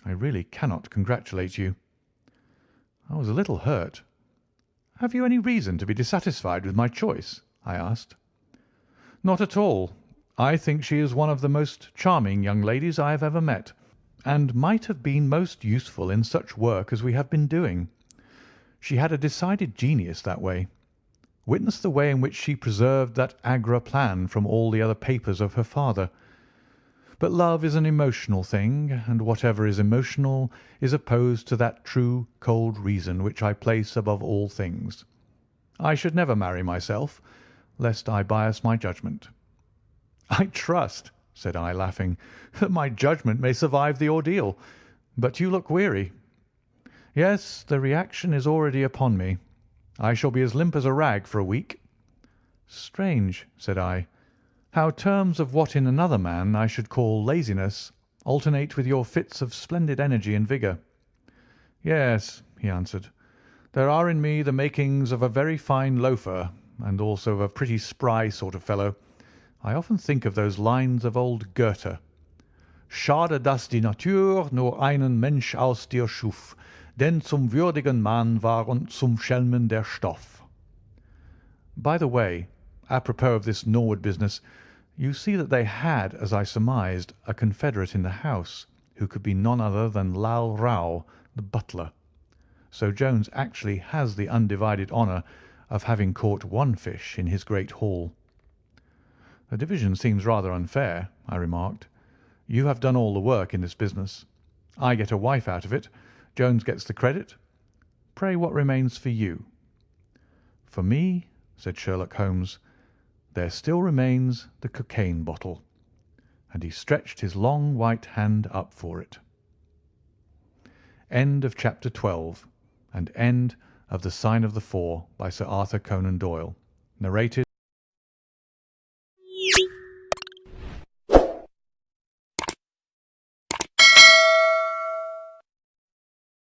"I really cannot congratulate you." I was a little hurt. "Have you any reason to be dissatisfied with my choice?" I asked. "Not at all. I think she is one of the most charming young ladies I have ever met, and might have been most useful in such work as we have been doing. She had a decided genius that way. Witness the way in which she preserved that Agra plan from all the other papers of her father. But love is an emotional thing, and whatever is emotional is opposed to that true, cold reason which I place above all things. I should never marry myself, lest I bias my judgment." "I trust," said I, laughing, "that my judgment may survive the ordeal. But you look weary." "Yes, the reaction is already upon me. I shall be as limp as a rag for a week." "Strange," said I, "how terms of what in another man I should call laziness alternate with your fits of splendid energy and vigour." "Yes," he answered, "there are in me the makings of a very fine loafer, and also of a pretty spry sort of fellow. I often think of those lines of old Goethe: Schade, dass die Natur nur einen Mensch aus dir schuf, denn zum würdigen Mann war und zum Schelmen der Stoff. By the way, apropos of this Norwood business, you see that they had, as I surmised, a confederate in the house, who could be none other than Lal Rao, the butler. So Jones actually has the undivided honour of having caught one fish in his great haul." "The division seems rather unfair," I remarked. "You have done all the work in this business. I get a wife out of it. Jones gets the credit. Pray, what remains for you?" "For me," said Sherlock Holmes, "there still remains the cocaine bottle." And he stretched his long white hand up for it. End of chapter 12, and end of The Sign of the Four by Sir Arthur Conan Doyle. Narrated